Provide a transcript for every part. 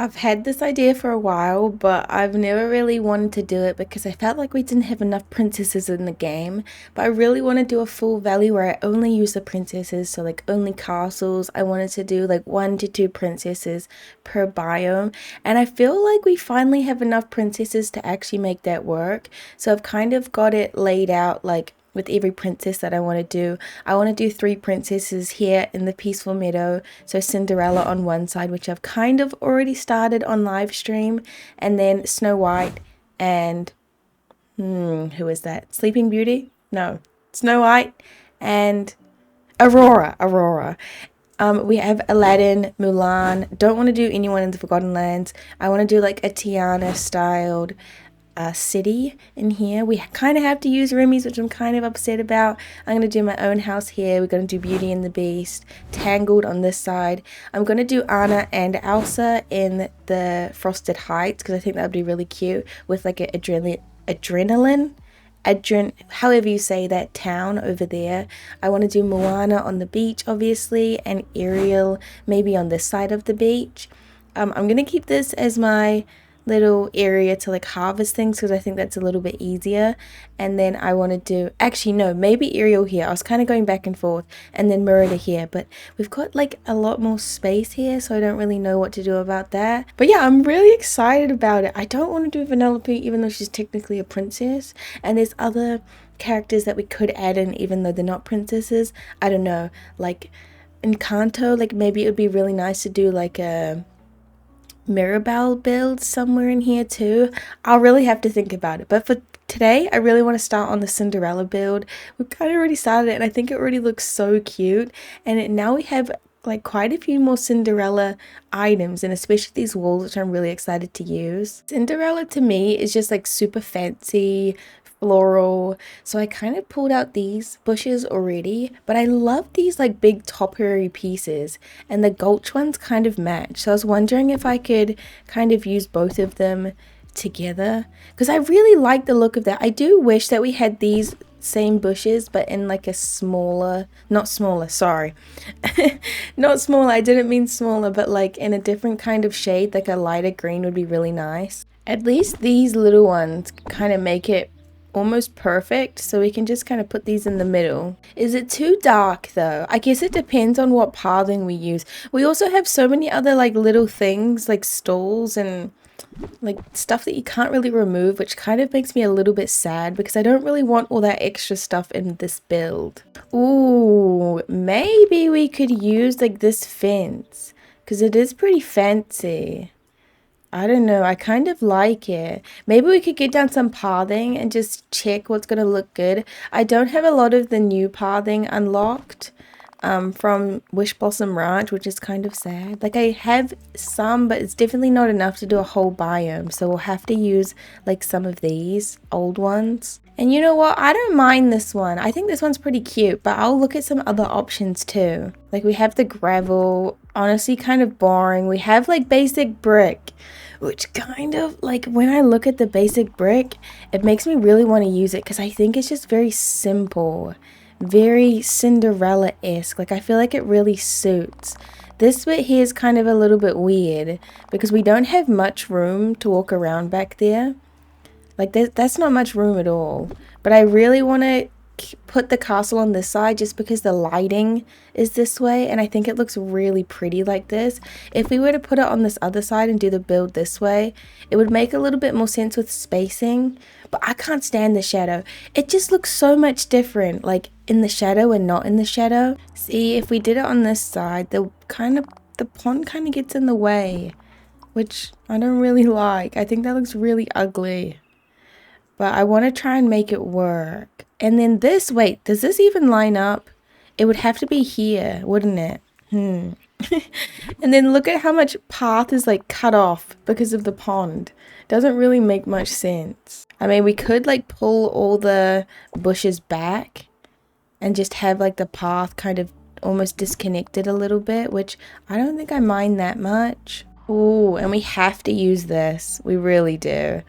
I've had this idea for a while, but I've never really wanted to do it because I felt like we didn't have enough princesses in the game. But I really want to do a full valley where I only use the princesses, so like only castles. I wanted to do like 1 to 2 princesses per biome, and I feel like we finally have enough princesses to actually make that work. So I've kind of got it laid out like with every princess that I want to do. I want to do 3 princesses here in the peaceful meadow. So Cinderella on one side, which I've kind of already started on live stream, and then Snow White and who is that? Sleeping Beauty? No, Snow White and Aurora. We have Aladdin, Mulan. Don't want to do anyone in the Forgotten Lands. I want to do like a Tiana styled city in here. We kind of have to use Remy's, which I'm kind of upset about. I'm going to do my own house here. We're going to do Beauty and the Beast, Tangled on this side. I'm going to do Anna and Elsa in the Frosted Heights because I think that would be really cute with like a however you say that town over there. I want to do Moana on the beach obviously, and Ariel maybe on this side of the beach. I'm going to keep this as my little area to like harvest things because I think that's a little bit easier. And then I want to do, actually no, maybe Ariel here. I was kind of going back and forth, and then Merida here, but we've got like a lot more space here, so I don't really know what to do about that. But yeah, I'm really excited about it. I don't want to do Vanellope even though she's technically a princess, and there's other characters that we could add in even though they're not princesses. I don't know, like Encanto, like maybe it would be really nice to do like a Mirabelle build somewhere in here too. I'll really have to think about it, but for today I really want to start on the Cinderella build. We've kind of already started it, and I think it already looks so cute, and now we have like quite a few more Cinderella items, and especially these walls, which I'm really excited to use. Cinderella to me is just like super fancy, floral, so I kind of pulled out these bushes already, but I love these like big toppery pieces, and the gulch ones kind of match, so I was wondering if I could kind of use both of them together because I really like the look of that. I do wish that we had these same bushes but in like a smaller, not smaller, sorry, not smaller, I didn't mean smaller, but like in a different kind of shade, like a lighter green would be really nice. At least these little ones kind of make it almost perfect, so we can just kind of put these in the middle. Is it too dark though? I guess it depends on what pathing we use. We also have so many other like little things like stalls and like stuff that you can't really remove, which kind of makes me a little bit sad because I don't really want all that extra stuff in this build. Ooh, maybe we could use like this fence because it is pretty fancy. I don't know, I kind of like it. Maybe we could get down some pathing and just check what's going to look good. I don't have a lot of the new pathing unlocked from Wish Blossom Ranch, which is kind of sad. Like I have some, but it's definitely not enough to do a whole biome, so we'll have to use like some of these old ones. And you know what, I don't mind this one. I think this one's pretty cute, but I'll look at some other options too. Like we have the gravel, honestly kind of boring. We have like basic brick, which kind of like when I look at the basic brick, it makes me really want to use it because I think it's just very simple, very Cinderella-esque. Like I feel like it really suits. This bit here is kind of a little bit weird because we don't have much room to walk around back there. Like that's not much room at all. But I really want to put the castle on this side just because the lighting is this way, and I think it looks really pretty like this. If we were to put it on this other side and do the build this way, it would make a little bit more sense with spacing, but I can't stand the shadow. It just looks so much different like in the shadow and not in the shadow. See, if we did it on this side, the pond kind of gets in the way, which I don't really like. I think that looks really ugly, but I want to try and make it work. And then this, wait, does this even line up? It would have to be here, wouldn't it? And then look at how much path is like cut off because of the pond. Doesn't really make much sense. I mean, we could like pull all the bushes back and just have like the path kind of almost disconnected a little bit, which I don't think I mind that much. Ooh, and we have to use this. We really do.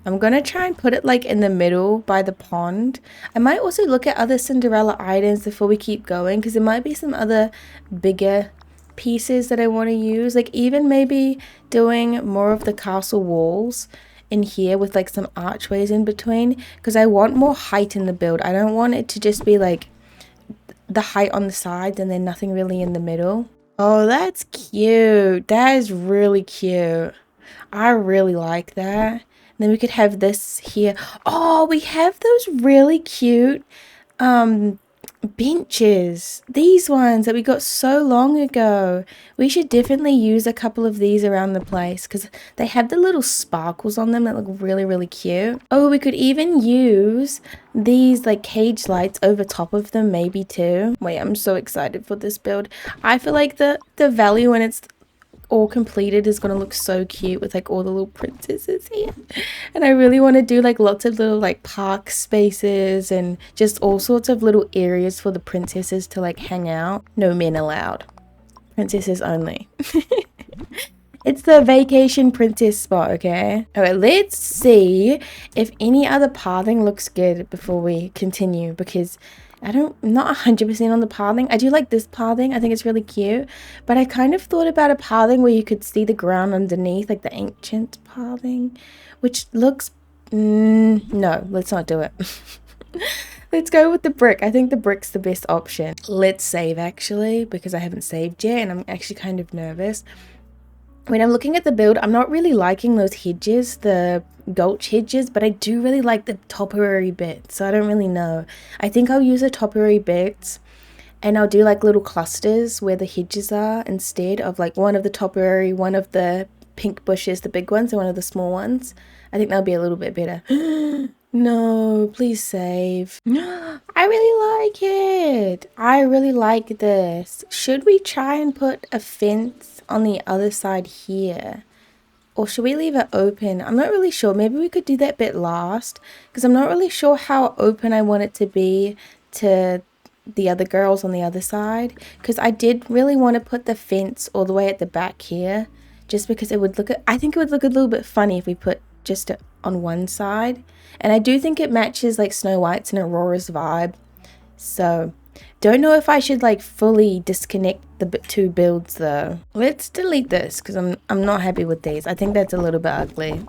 I'm going to try and put it like in the middle by the pond. I might also look at other Cinderella items before we keep going because there might be some other bigger pieces that I want to use. Like even maybe doing more of the castle walls in here with like some archways in between, because I want more height in the build. I don't want it to just be like the height on the sides and then nothing really in the middle. Oh, that's cute. That is really cute. I really like that. And then we could have this here. Oh, we have those really cute benches. These ones that we got so long ago. We should definitely use a couple of these around the place because they have the little sparkles on them that look really, really cute. Oh, we could even use these like cage lights over top of them maybe too. Wait, I'm so excited for this build. I feel like the valley when it's all completed is gonna look so cute with like all the little princesses here. And I really want to do like lots of little like park spaces and just all sorts of little areas for the princesses to like hang out. No men allowed, princesses only. It's the vacation princess spot, okay? Alright, let's see if any other pathing looks good before we continue, because I'm not 100% on the pathing. I do like this pathing. I think it's really cute. But I kind of thought about a pathing where you could see the ground underneath, like the ancient pathing, which looks... no, let's not do it. Let's go with the brick. I think the brick's the best option. Let's save, actually, because I haven't saved yet, and I'm actually kind of nervous. When I'm looking at the build, I'm not really liking those hedges, the gulch hedges, but I do really like the topiary bits, so I don't really know. I think I'll use the topiary bits and I'll do like little clusters where the hedges are instead of like one of the topiary, one of the pink bushes, the big ones, and one of the small ones. I think that'll be a little bit better. No, please save. I really like it. I really like this. Should we try and put a fence on the other side here? Or should we leave it open? I'm not really sure. Maybe we could do that bit last, because I'm not really sure how open I want it to be to the other girls on the other side. Because I did really want to put the fence all the way at the back here, just because it would look, I think it would look a little bit funny if we put just on one side. And I do think it matches like Snow White's and Aurora's vibe. So don't know if I should like fully disconnect the two builds though. Let's delete this because I'm not happy with these. I think that's a little bit ugly.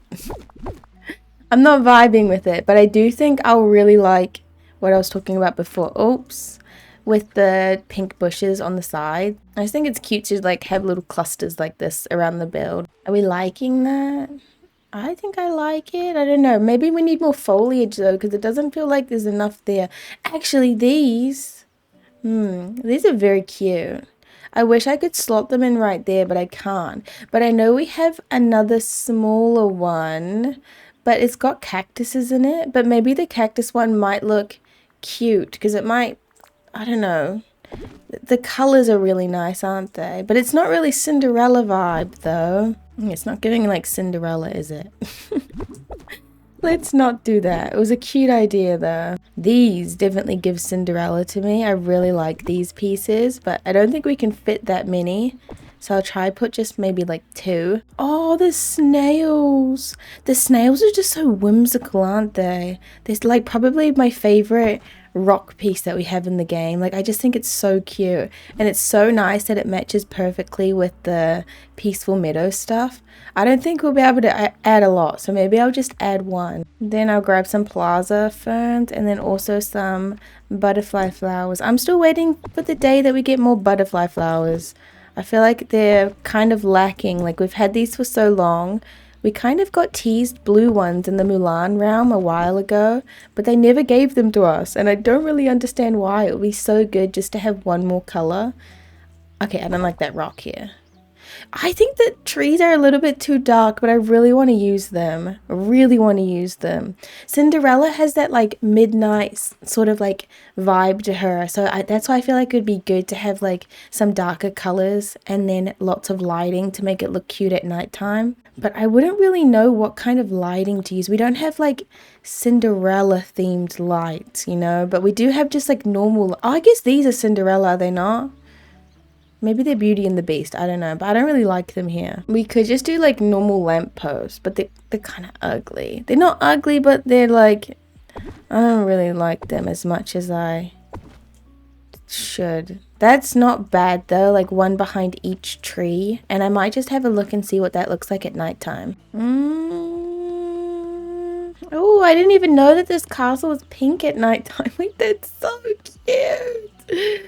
I'm not vibing with it, but I do think I'll really like what I was talking about before. Oops. With the pink bushes on the side. I just think it's cute to like have little clusters like this around the build. Are we liking that? I think I like it. I don't know. Maybe we need more foliage though, because it doesn't feel like there's enough there. Actually, these are very cute. I wish I could slot them in right there, but I can't. But I know we have another smaller one, but it's got cactuses in it. But maybe the cactus one might look cute, because it might, I don't know. The colors are really nice, aren't they? But it's not really Cinderella vibe though. It's not giving like Cinderella, is it? Let's not do that. It was a cute idea though. These definitely give Cinderella to me. I really like these pieces, but I don't think we can fit that many. So I'll try put just maybe like 2. Oh, the snails. The snails are just so whimsical, aren't they? They're like probably my favorite rock piece that we have in the game. Like I just think it's so cute, and it's so nice that it matches perfectly with the peaceful meadow stuff. I don't think we'll be able to add a lot, so maybe I'll just add 1. Then I'll grab some plaza ferns and then also some butterfly flowers. I'm still waiting for the day that we get more butterfly flowers. I feel like they're kind of lacking. Like we've had these for so long. We kind of got teased blue ones in the Mulan realm a while ago, but they never gave them to us, and I don't really understand why. It would be so good just to have one more color. Okay, I don't like that rock here. I think the trees are a little bit too dark, but I really want to use them. I really want to use them. Cinderella has that like midnight sort of like vibe to her. So that's why I feel like it would be good to have like some darker colors and then lots of lighting to make it look cute at nighttime. But I wouldn't really know what kind of lighting to use. We don't have like Cinderella themed lights, you know, but we do have just like normal. Oh, I guess these are Cinderella, are they not? Maybe they're Beauty and the Beast, I don't know, but I don't really like them here. We could just do like normal lampposts, but they're kind of ugly. They're not ugly, but they're like, I don't really like them as much as I should. That's not bad though, like one behind each tree. And I might just have a look and see what that looks like at nighttime. Oh, I didn't even know that this castle was pink at nighttime. Like, that's so cute.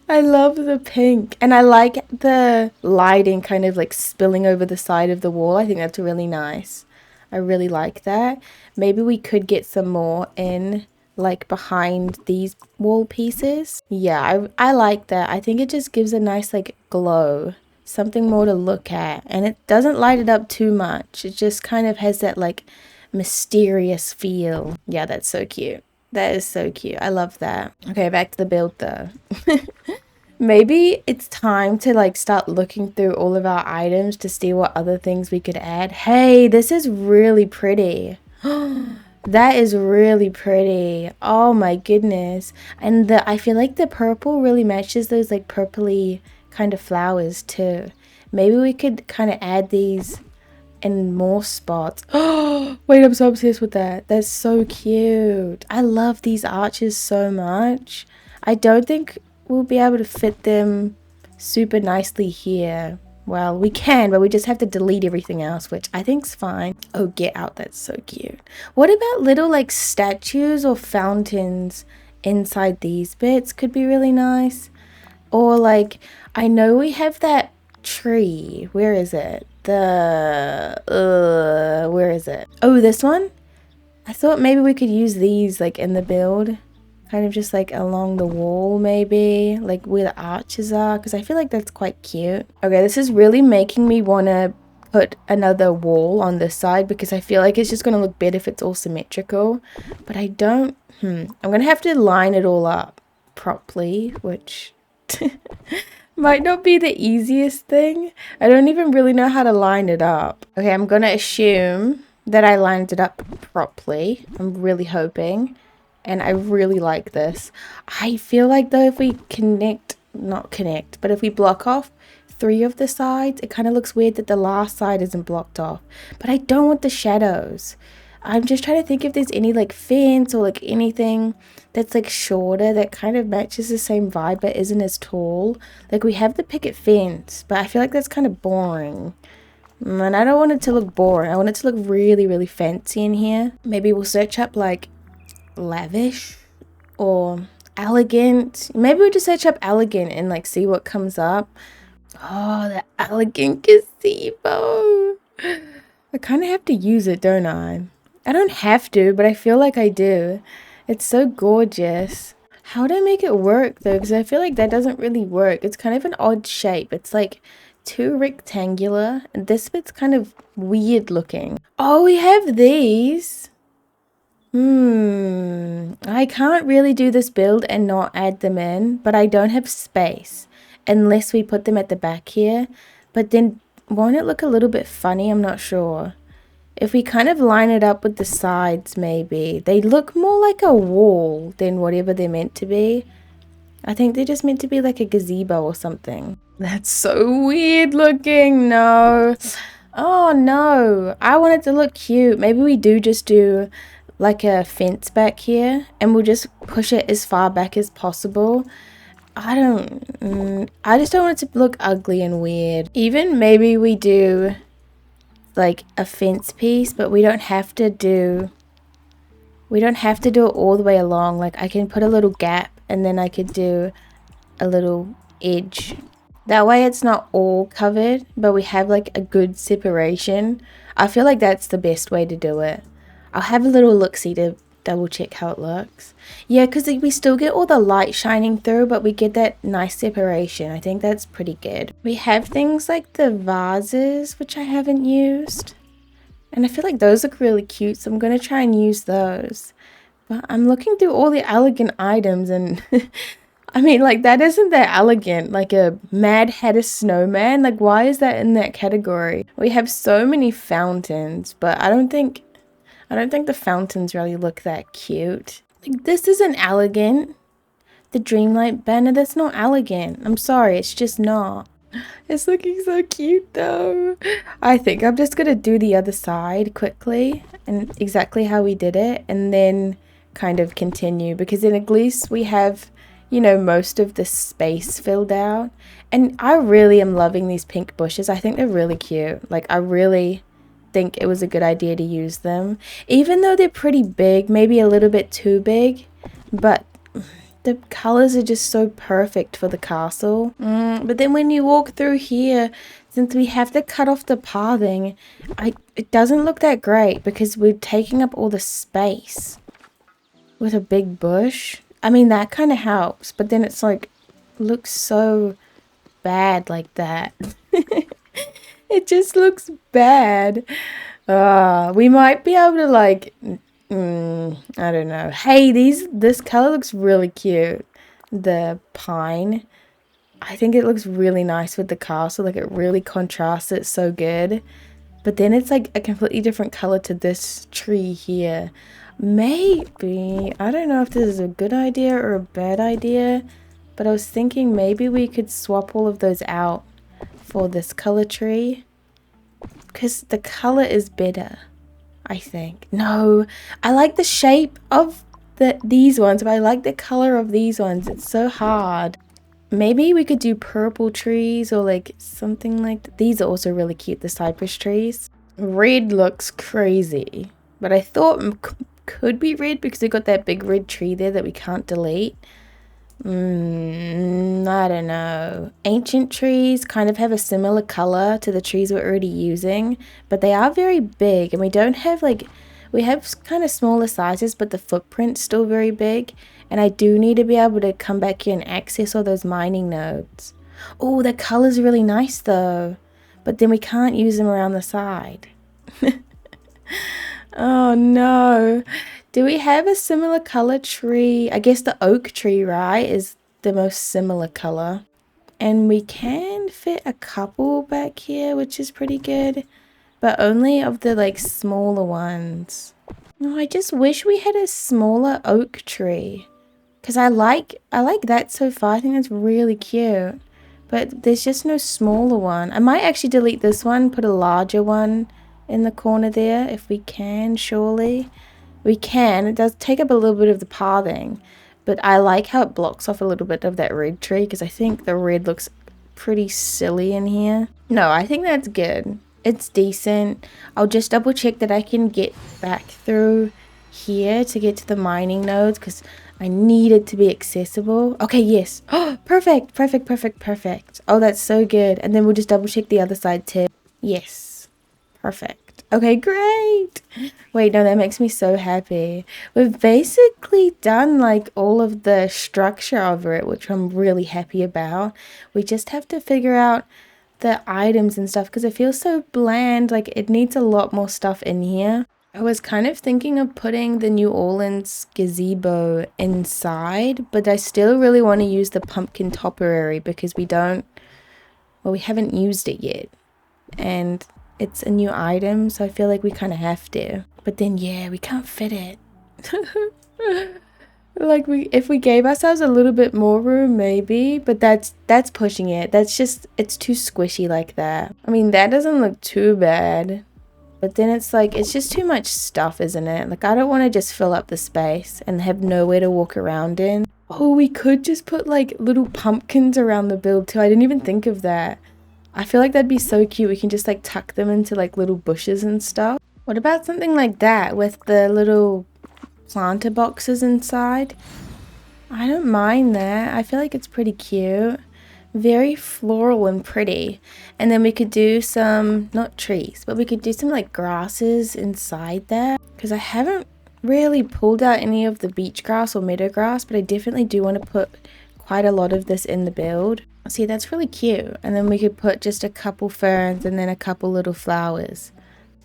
I love the pink. And I like the lighting kind of like spilling over the side of the wall. I think that's really nice. I really like that. Maybe we could get some more in like behind these wall pieces. Yeah, I like that. I think it just gives a nice like glow, something more to look at, and it doesn't light it up too much. It just kind of has that like mysterious feel. Yeah, that's so cute. That is so cute. I love that. Okay, back to the build though. Maybe it's time to like start looking through all of our items to see what other things we could add. Hey, this is really pretty. That is really pretty. Oh my goodness. And I feel like the purple really matches those like purpley kind of flowers too. Maybe we could kind of add these in more spots. Oh, wait, I'm so obsessed with that. That's so cute. I love these arches so much. I don't think we'll be able to fit them super nicely here. Well, we can, but we just have to delete everything else, which I think's fine. Oh, get out. That's so cute. What about little like statues or fountains inside these bits? Could be really nice. Or like, I know we have that tree. Where is it? Where is it? Oh, this one? I thought maybe we could use these like in the build. Kind of just like along the wall maybe, like where the arches are, because I feel like that's quite cute. Okay, this is really making me want to put another wall on this side because I feel like it's just going to look better if it's all symmetrical. But I don't, I'm going to have to line it all up properly, which might not be the easiest thing. I don't even really know how to line it up. Okay, I'm going to assume that I lined it up properly. I'm really hoping. And I really like this. I feel like though if we but if we block off 3 of the sides, it kind of looks weird that the last side isn't blocked off. But I don't want the shadows. I'm just trying to think if there's any like fence or like anything that's like shorter that kind of matches the same vibe but isn't as tall. Like we have the picket fence, but I feel like that's kind of boring. And I don't want it to look boring. I want it to look really, really fancy in here. Maybe we'll search up like lavish or elegant. Maybe we'll just search up elegant and like see what comes up. Oh, the elegant gazebo. I kind of have to use it, don't I? I don't have to, but I feel like I do. It's so gorgeous. How do I make it work though? Because I feel like that doesn't really work. It's kind of an odd shape. It's like too rectangular, and this bit's kind of weird looking. Oh, we have these. I can't really do this build and not add them in, but I don't have space unless we put them at the back here. But then won't it look a little bit funny? I'm not sure. If we kind of line it up with the sides, maybe. They look more like a wall than whatever they're meant to be. I think they're just meant to be like a gazebo or something. That's so weird looking. No. Oh no. I want it to look cute. Maybe we just do like a fence back here and we'll just push it as far back as possible. I just don't want it to look ugly and weird. Even maybe we do like a fence piece, but we don't have to do it all the way along. Like I can put a little gap and then I could do a little edge. That way it's not all covered, but we have like a good separation. I feel like that's the best way to do it. I'll have a little look-see to double check how it looks. Yeah, because we still get all the light shining through, but we get that nice separation. I think that's pretty good. We have things like the vases, which I haven't used. And I feel like those look really cute, so I'm going to try and use those. But I'm looking through all the elegant items and... I mean, like, that isn't that elegant. Like a Mad Hatter snowman. Like, why is that in that category? We have so many fountains, but I don't think the fountains really look that cute. Like, this isn't elegant. The Dreamlight banner, that's not elegant. I'm sorry, it's just not. It's looking so cute though. I think I'm just gonna do the other side quickly and exactly how we did it and then kind of continue, because then at least we have, you know, most of the space filled out. And I really am loving these pink bushes. I think they're really cute. Like, I really think it was a good idea to use them. Even though they're pretty big, maybe a little bit too big, but the colors are just so perfect for the castle. But then when you walk through here, since we have to cut off the pathing, it doesn't look that great because we're taking up all the space with a big bush. I mean, that kind of helps, but then it's like, looks so bad like that. It just looks bad. We might be able to like, I don't know. Hey, this color looks really cute. The pine. I think it looks really nice with the castle. Like, it really contrasts it so good. But then it's like a completely different color to this tree here. Maybe, I don't know if this is a good idea or a bad idea, but I was thinking maybe we could swap all of those out for this color tree, because the color is better, I think. No, I like the shape of these ones, but I like the color of these ones. It's so hard. Maybe we could do purple trees or like something like that. These are also really cute, the cypress trees. Red looks crazy, but I thought could be red because we got that big red tree there that we can't delete. I don't know. Ancient trees kind of have a similar color to the trees we're already using, but they are very big, and we don't have like, we have kind of smaller sizes, but the footprint's still very big, and I do need to be able to come back here and access all those mining nodes. Oh, the color's really nice though, but then we can't use them around the side. Oh no. Do we have a similar color tree? I guess the oak tree, right, is the most similar color. And we can fit a couple back here, which is pretty good. But only of the like smaller ones. No, I just wish we had a smaller oak tree. Because I like that so far. I think that's really cute. But there's just no smaller one. I might actually delete this one, put a larger one in the corner there if we can, surely. We can. It does take up a little bit of the pathing, but I like how it blocks off a little bit of that red tree because I think the red looks pretty silly in here. No, I think that's good. It's decent. I'll just double check that I can get back through here to get to the mining nodes because I need it to be accessible. Okay, yes. Oh, perfect, perfect, perfect, perfect. Oh, that's so good. And then we'll just double check the other side too. Yes, perfect. Okay, great. Wait, no, that makes me so happy. We've basically done like all of the structure over it, which I'm really happy about. We just have to figure out the items and stuff because it feels so bland. Like, it needs a lot more stuff in here. I was kind of thinking of putting the New Orleans gazebo inside, but I still really want to use the pumpkin topiary because we haven't used it yet. And it's a new item, so I feel like we kind of have to. But then, yeah, we can't fit it. Like, if we gave ourselves a little bit more room, maybe. But that's pushing it. That's just, it's too squishy like that. I mean, that doesn't look too bad. But then it's like, it's just too much stuff, isn't it? Like, I don't want to just fill up the space and have nowhere to walk around in. Oh, we could just put, like, little pumpkins around the build, too. I didn't even think of that. I feel like that'd be so cute. We can just like tuck them into like little bushes and stuff. What about something like that with the little planter boxes inside? I don't mind that. I feel like it's pretty cute. Very floral and pretty. And then we could do some, not trees, but we could do some like grasses inside there. Because I haven't really pulled out any of the beach grass or meadow grass, but I definitely do want to put quite a lot of this in the build. See, that's really cute. And then we could put just a couple ferns and then a couple little flowers.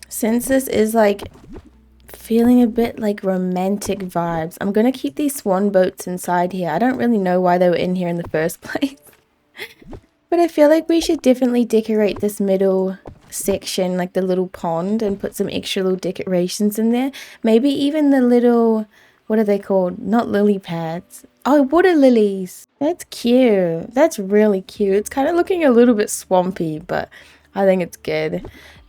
Since this is like feeling a bit like romantic vibes, I'm going to keep these swan boats inside here. I don't really know why they were in here in the first place. But I feel like we should definitely decorate this middle section, like the little pond, and put some extra little decorations in there. Maybe even the little, what are they called? Not lily pads. Oh, water lilies. That's cute. That's really cute. It's kind of looking a little bit swampy, but I think it's good.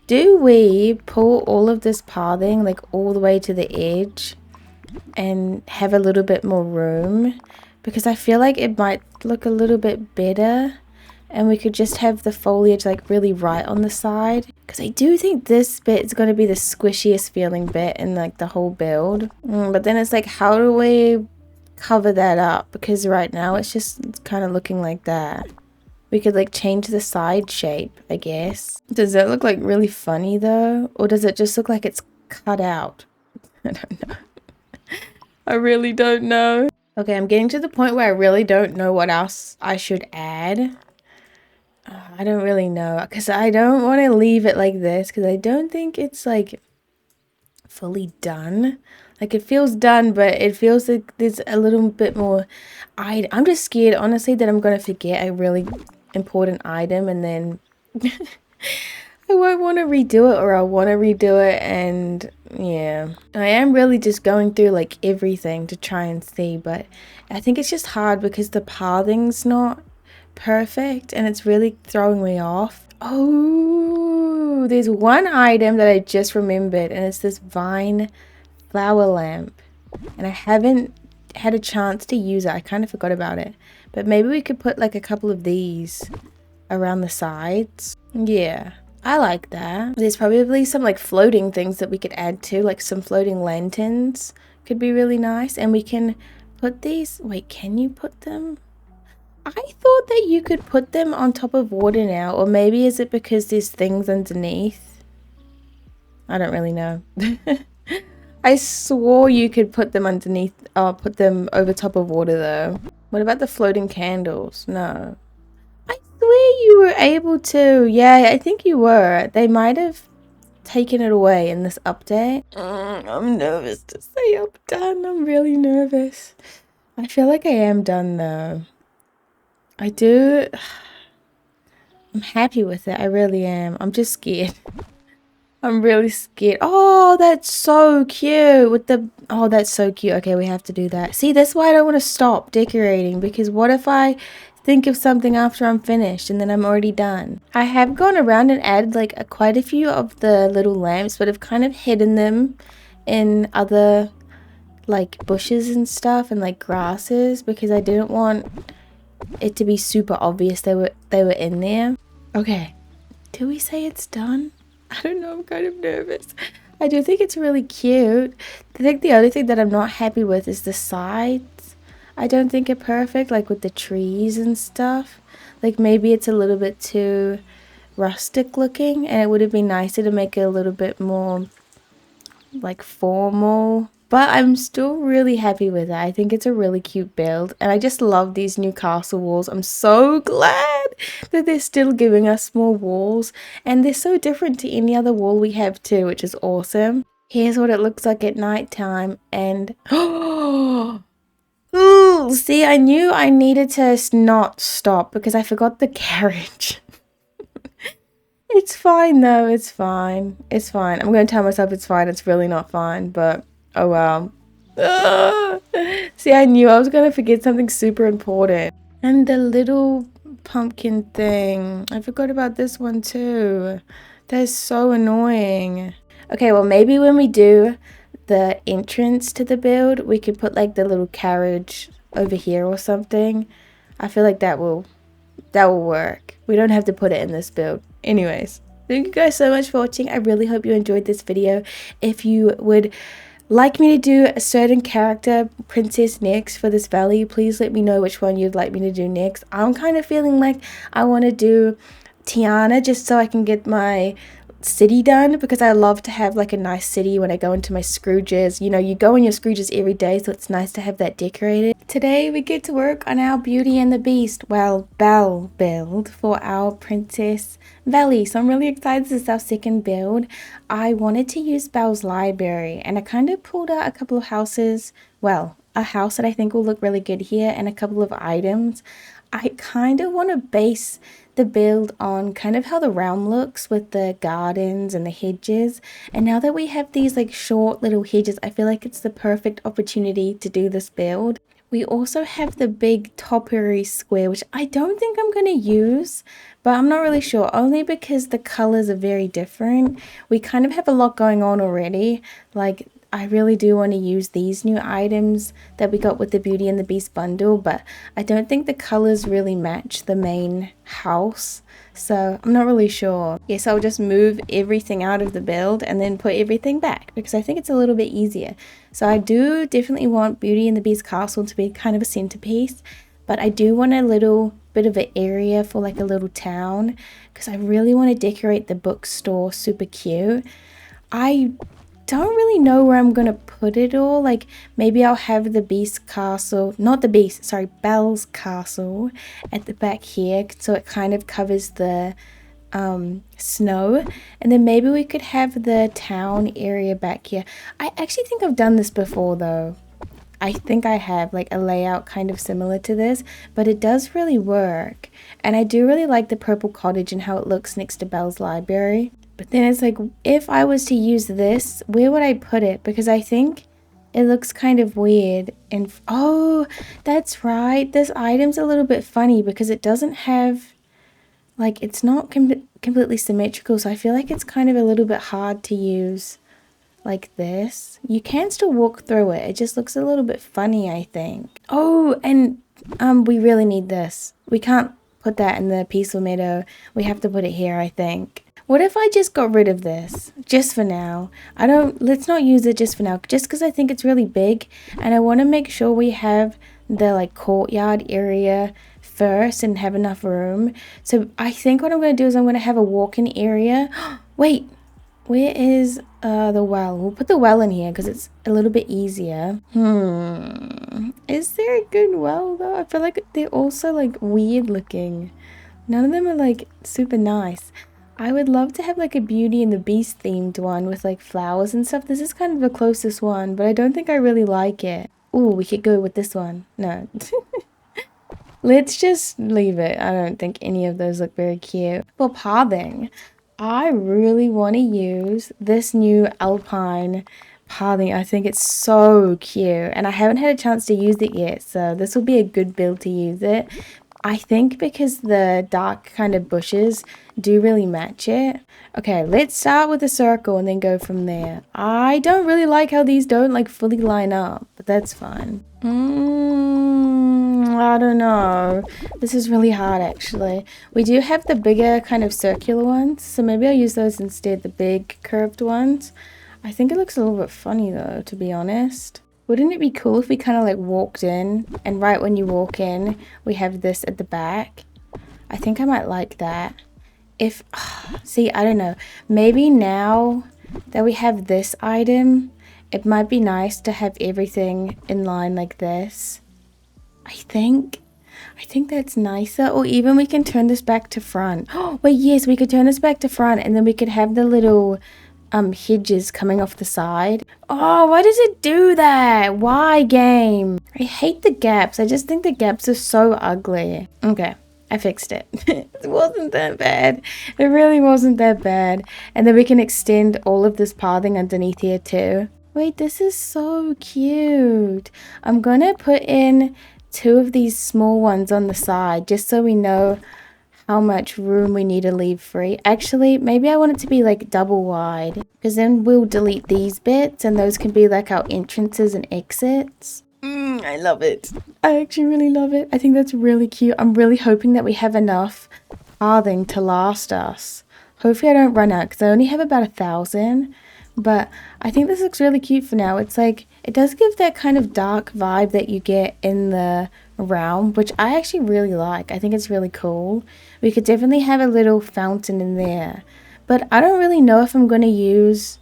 Do we pull all of this pathing like all the way to the edge and have a little bit more room? because I feel like it might look a little bit better. And we could just have the foliage like really right on the side. Because I do think this bit is going to be the squishiest feeling bit in like the whole build. But then it's like, how do we cover that up? Because right now it's just kind of looking like that. We could like change the side shape, I guess. Does that look like really funny though? Or does it just look like it's cut out? I don't know. I really don't know. Okay, I'm getting to the point where I really don't know what else I should add. I don't really know, because I don't want to leave it like this, because I don't think it's like fully done. Like it feels done, but it feels like there's a little bit more. I'm just scared, honestly, that I'm going to forget a really important item, and then I won't want to redo it, or I'll want to redo it. And yeah, I am really just going through like everything to try and see, but I think it's just hard because the pathing's not perfect and it's really throwing me off. Oh, there's one item that I just remembered, and it's this vine flower lamp, and I haven't had a chance to use it. I kind of forgot about it, but maybe we could put like a couple of these around the sides. Yeah, I like that. There's probably some like floating things that we could add to, like some floating lanterns could be really nice. And we can put these, wait, can you put them? I thought that you could put them on top of water now, or maybe is it because there's things underneath? I don't really know. I swore you could put them underneath, put them over top of water though. What about the floating candles? No. I swear you were able to. Yeah, I think you were. They might have taken it away in this update. I'm nervous to say I'm done. I'm really nervous. I feel like I am done though. I do. I'm happy with it. I really am. I'm just scared. I'm really scared. Oh, that's so cute with the... Oh, that's so cute. Okay, we have to do that. See, that's why I don't want to stop decorating, because what if I think of something after I'm finished and then I'm already done? I have gone around and added like quite a few of the little lamps, but I've kind of hidden them in other like bushes and stuff and like grasses, because I didn't want it to be super obvious they were in there. Okay, do we say it's done? I don't know, I'm kind of nervous. I do think it's really cute. I think the other thing that I'm not happy with is the sides. I don't think are perfect, like with the trees and stuff. Like maybe it's a little bit too rustic looking, and it would have been nicer to make it a little bit more like formal. But I'm still really happy with it. I think it's a really cute build, and I just love these new castle walls. I'm so glad that they're still giving us more walls, and they're so different to any other wall we have too, which is awesome. Here's what it looks like at night time, and ooh, see, I knew I needed to not stop because I forgot the carriage. It's fine though, it's fine. It's fine. I'm going to tell myself it's fine. It's really not fine, but oh well. See, I knew I was going to forget something super important. And the little pumpkin thing. I forgot about this one too. That's so annoying. Okay, well maybe when we do the entrance to the build, we could put like the little carriage over here or something. I feel like that will work. We don't have to put it in this build. Anyways, thank you guys so much for watching. I really hope you enjoyed this video. If you would like me to do a certain character princess next for this valley, please let me know which one you'd like me to do next. I'm kind of feeling like I want to do Tiana, just so I can get my city done, because I love to have like a nice city when I go into my Scrooges. You know, you go in your Scrooges every day, so it's nice to have that decorated. Today we get to work on our Beauty and the Beast, well, Belle build for our Princess Valley. So I'm really excited. This is our second build. I wanted to use Belle's library, and I kind of pulled out a couple of houses. Well, a house that I think will look really good here, and a couple of items. I kind of want to base the build on kind of how the realm looks with the gardens and the hedges. And now that we have these like short little hedges, I feel like it's the perfect opportunity to do this build. We also have the big topiary square, which I don't think I'm going to use, but I'm not really sure, only because the colors are very different. We kind of have a lot going on already. Like I really do want to use these new items that we got with the Beauty and the Beast bundle, but I don't think the colors really match the main house, so I'm not really sure. Yes, I'll just move everything out of the build and then put everything back because I think it's a little bit easier. So I do definitely want Beauty and the Beast castle to be kind of a centerpiece, but I do want a little bit of an area for like a little town because I really want to decorate the bookstore super cute. I don't really know where I'm gonna put it all. Like maybe I'll have the Beast castle, not the Beast, sorry, Belle's castle at the back here so it kind of covers the snow, and then maybe we could have the town area back here. I actually think I've done this before though. I think I have like a layout kind of similar to this, but it does really work. And I do really like the purple cottage and how it looks next to Belle's library. But then it's like, if I was to use this, where would I put it? Because I think it looks kind of weird. And oh, that's right. This item's a little bit funny because it doesn't have, like, it's not completely symmetrical. So I feel like it's kind of a little bit hard to use like this. You can still walk through it. It just looks a little bit funny, I think. Oh, and we really need this. We can't put that in the peaceful meadow. We have to put it here, I think. What if I just got rid of this just for now? Let's not use it just for now, just because I think it's really big and I want to make sure we have the like courtyard area first and have enough room. So I think what I'm going to do is I'm going to have a walk-in area. Wait, where is the well? We'll put the well in here because it's a little bit easier. Is there a good well though? I feel like they're also like weird looking. None of them are like super nice. I would love to have like a Beauty and the Beast themed one with like flowers and stuff. This is kind of the closest one, but I don't think I really like it. Oh, we could go with this one. No. Let's just leave it. I don't think any of those look very cute. For pathing, I really want to use this new Alpine pathing. I think it's so cute and I haven't had a chance to use it yet, so this will be a good build to use it. I think because the dark kind of bushes do really match it. Okay, let's start with a circle and then go from there. I don't really like how these don't like fully line up, but that's fine. I don't know. This is really hard actually. We do have the bigger kind of circular ones, so maybe I'll use those instead, the big curved ones. I think it looks a little bit funny though, to be honest. Wouldn't it be cool if we kind of like walked in and right when you walk in, we have this at the back? I think I might like that. See, I don't know. Maybe now that we have this item, it might be nice to have everything in line like this. I think that's nicer. Or even we can turn this back to front. Oh, wait, yes, we could turn this back to front and then we could have the little hedges coming off the side. Oh, why does it do that? Why, game? I hate the gaps. I just think the gaps are so ugly. Okay, I fixed it. It wasn't that bad. It really wasn't that bad. And then we can extend all of this pathing underneath here too. Wait, this is so cute. I'm gonna put in 2 of these small ones on the side just so we know how much room we need to leave free. Actually, maybe I want it to be like double wide because then we'll delete these bits and those can be like our entrances and exits. I love it. I actually really love it. I think that's really cute. I'm really hoping that we have enough pathing to last us. Hopefully I don't run out because I only have about 1,000. But I think this looks really cute for now. It's like, it does give that kind of dark vibe that you get in the realm, which I actually really like. I think it's really cool. We could definitely have a little fountain in there. But I don't really know if I'm going to use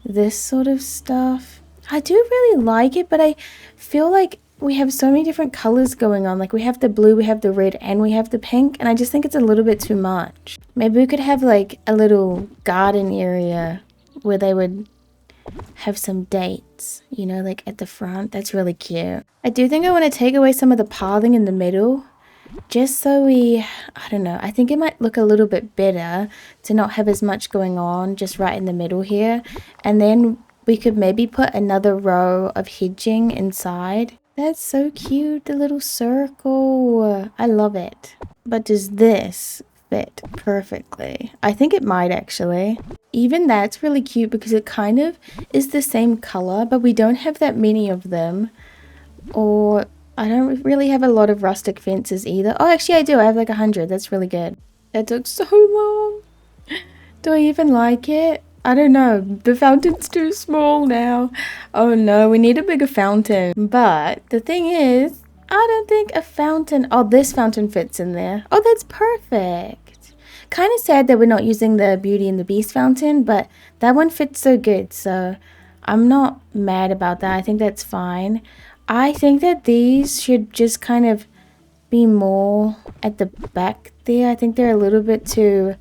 this sort of stuff. I do really like it, but I feel like we have so many different colors going on. Like we have the blue, we have the red, and we have the pink. And I just think it's a little bit too much. Maybe we could have like a little garden area where they would have some dates, you know, like at the front. That's really cute. I do think I want to take away some of the pathing in the middle just so I don't know, I think it might look a little bit better to not have as much going on just right in the middle here. And then we could maybe put another row of hedging inside. That's so cute, the little circle. I love it. But does this fit perfectly. I think it might actually. Even that's really cute because it kind of is the same color, but we don't have that many of them. Or I don't really have a lot of rustic fences either. Oh, actually I do. I have like 100. That's really good. That took so long. Do I even like it? I don't know. The fountain's too small now. Oh no, we need a bigger fountain. But the thing is, I don't think a fountain... Oh, this fountain fits in there. Oh, that's perfect. Kind of sad that we're not using the Beauty and the Beast fountain, but that one fits so good. So I'm not mad about that. I think that's fine. I think that these should just kind of be more at the back there. I think they're a little bit too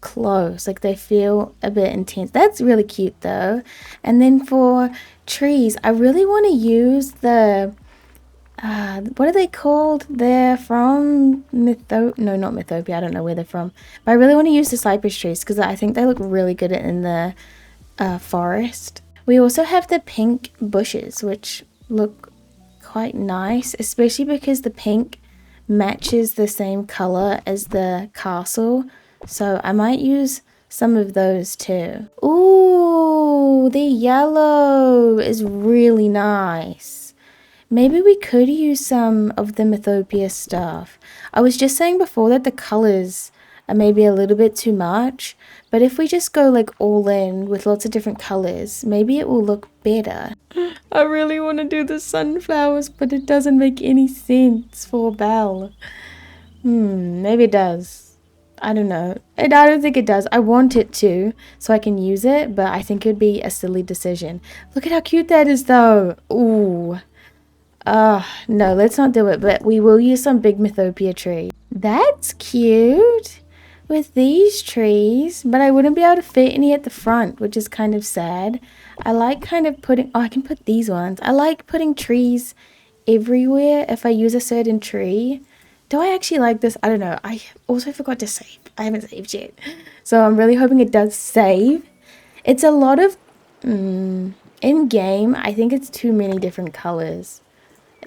close, like they feel a bit intense. That's really cute though. And then for trees, I really want to use the what are they called? They're from no, not Mythopia. I don't know where they're from, but I really want to use the cypress trees because I think they look really good in the forest. We also have the pink bushes, which look quite nice, especially because the pink matches the same color as the castle. So I might use some of those too. Ooh, the yellow is really nice. Maybe we could use some of the Mythopia stuff. I was just saying before that the colors are maybe a little bit too much, but if we just go like all in with lots of different colors, maybe it will look better. I really want to do the sunflowers, but it doesn't make any sense for Belle. Maybe it does. I don't know. I don't think it does. I want it to, so I can use it, but I think it would be a silly decision. Look at how cute that is, though. Ooh. No, let's not do it, but we will use some big Mythopia tree. That's cute with these trees, but I wouldn't be able to fit any at the front, which is kind of sad. I like kind of putting, I can put these ones. I like putting trees everywhere if I use a certain tree. Do I actually like this? I don't know. I also forgot to save. I haven't saved yet. So I'm really hoping it does save. It's a lot of, in game, I think it's too many different colors.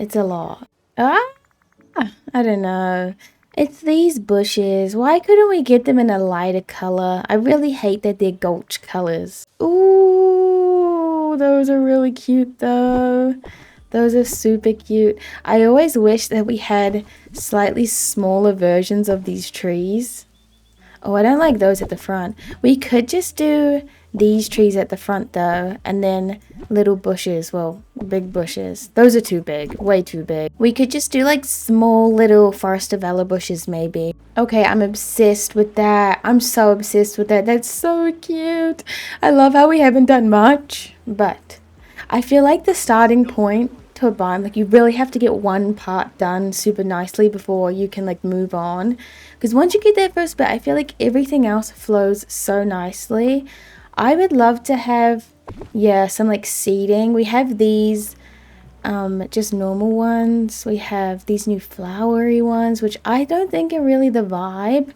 It's a lot. I don't know. It's these bushes. Why couldn't we get them in a lighter color? I really hate that they're gulch colors. Ooh, those are really cute though. Those are super cute. I always wish that we had slightly smaller versions of these trees. Oh, I don't like those at the front. We could just do these trees at the front though, and then little bushes, well, big bushes. Those are too big, way too big. We could just do like small little Forestvella bushes maybe. Okay, I'm obsessed with that. I'm so obsessed with that. That's so cute. I love how we haven't done much, but I feel like the starting point to a biome, like you really have to get one part done super nicely before you can like move on, because once you get that first bit, I feel like everything else flows so nicely. I would love to have, yeah, some like seeding. We have these just normal ones. We have these new flowery ones, which I don't think are really the vibe.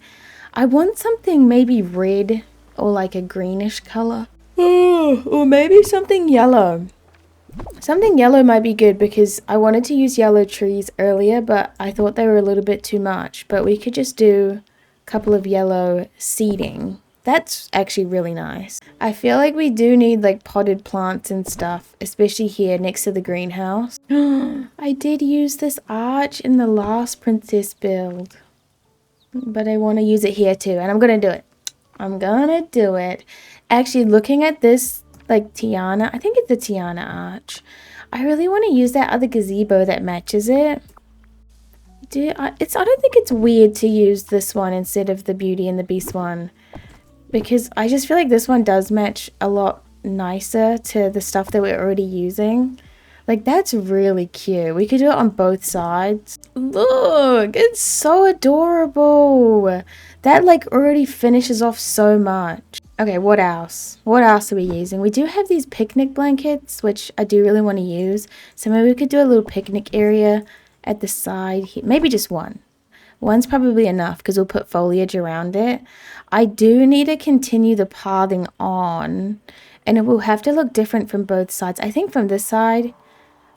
I want something maybe red or like a greenish color. Or maybe something yellow. Something yellow might be good because I wanted to use yellow trees earlier, but I thought they were a little bit too much. But we could just do a couple of yellow seeding. That's actually really nice. I feel like we do need like potted plants and stuff, especially here next to the greenhouse. I did use this arch in the last princess build, but I want to use it here too, and I'm gonna do it. I'm gonna do it. Actually, looking at this like Tiana, I think it's the Tiana arch. I really want to use that other gazebo that matches it. I don't think it's weird to use this one instead of the Beauty and the Beast one, because I just feel like this one does match a lot nicer to the stuff that we're already using. Like, that's really cute. We could do it on both sides. Look, it's so adorable. That like already finishes off so much. Okay, what else? What else are we using? We do have these picnic blankets, which I do really want to use. So maybe we could do a little picnic area at the side here. Maybe just one. One's probably enough because we'll put foliage around it. I do need to continue the pathing on, and it will have to look different from both sides. I think from this side,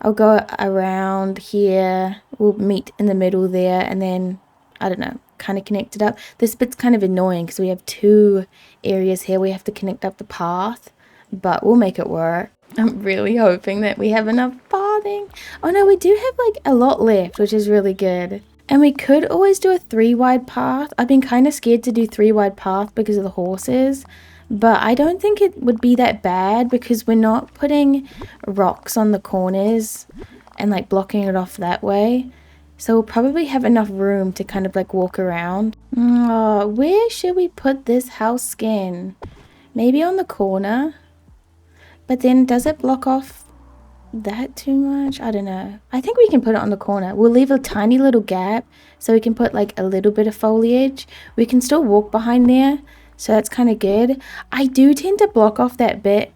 I'll go around here. We'll meet in the middle there, and then, I don't know, kind of connected up. This bit's kind of annoying because we have two areas here. We have to connect up the path, but we'll make it work. I'm really hoping that we have enough pathing. Oh no, we do have like a lot left, which is really good. And we could always do a 3-wide path. I've been kind of scared to do 3-wide path because of the horses, but I don't think it would be that bad because we're not putting rocks on the corners and like blocking it off that way. So we'll probably have enough room to kind of like walk around. Oh, where should we put this house skin? Maybe on the corner? But then does it block off that too much? I don't know. I think we can put it on the corner. We'll leave a tiny little gap so we can put like a little bit of foliage. We can still walk behind there, so that's kind of good. I do tend to block off that bit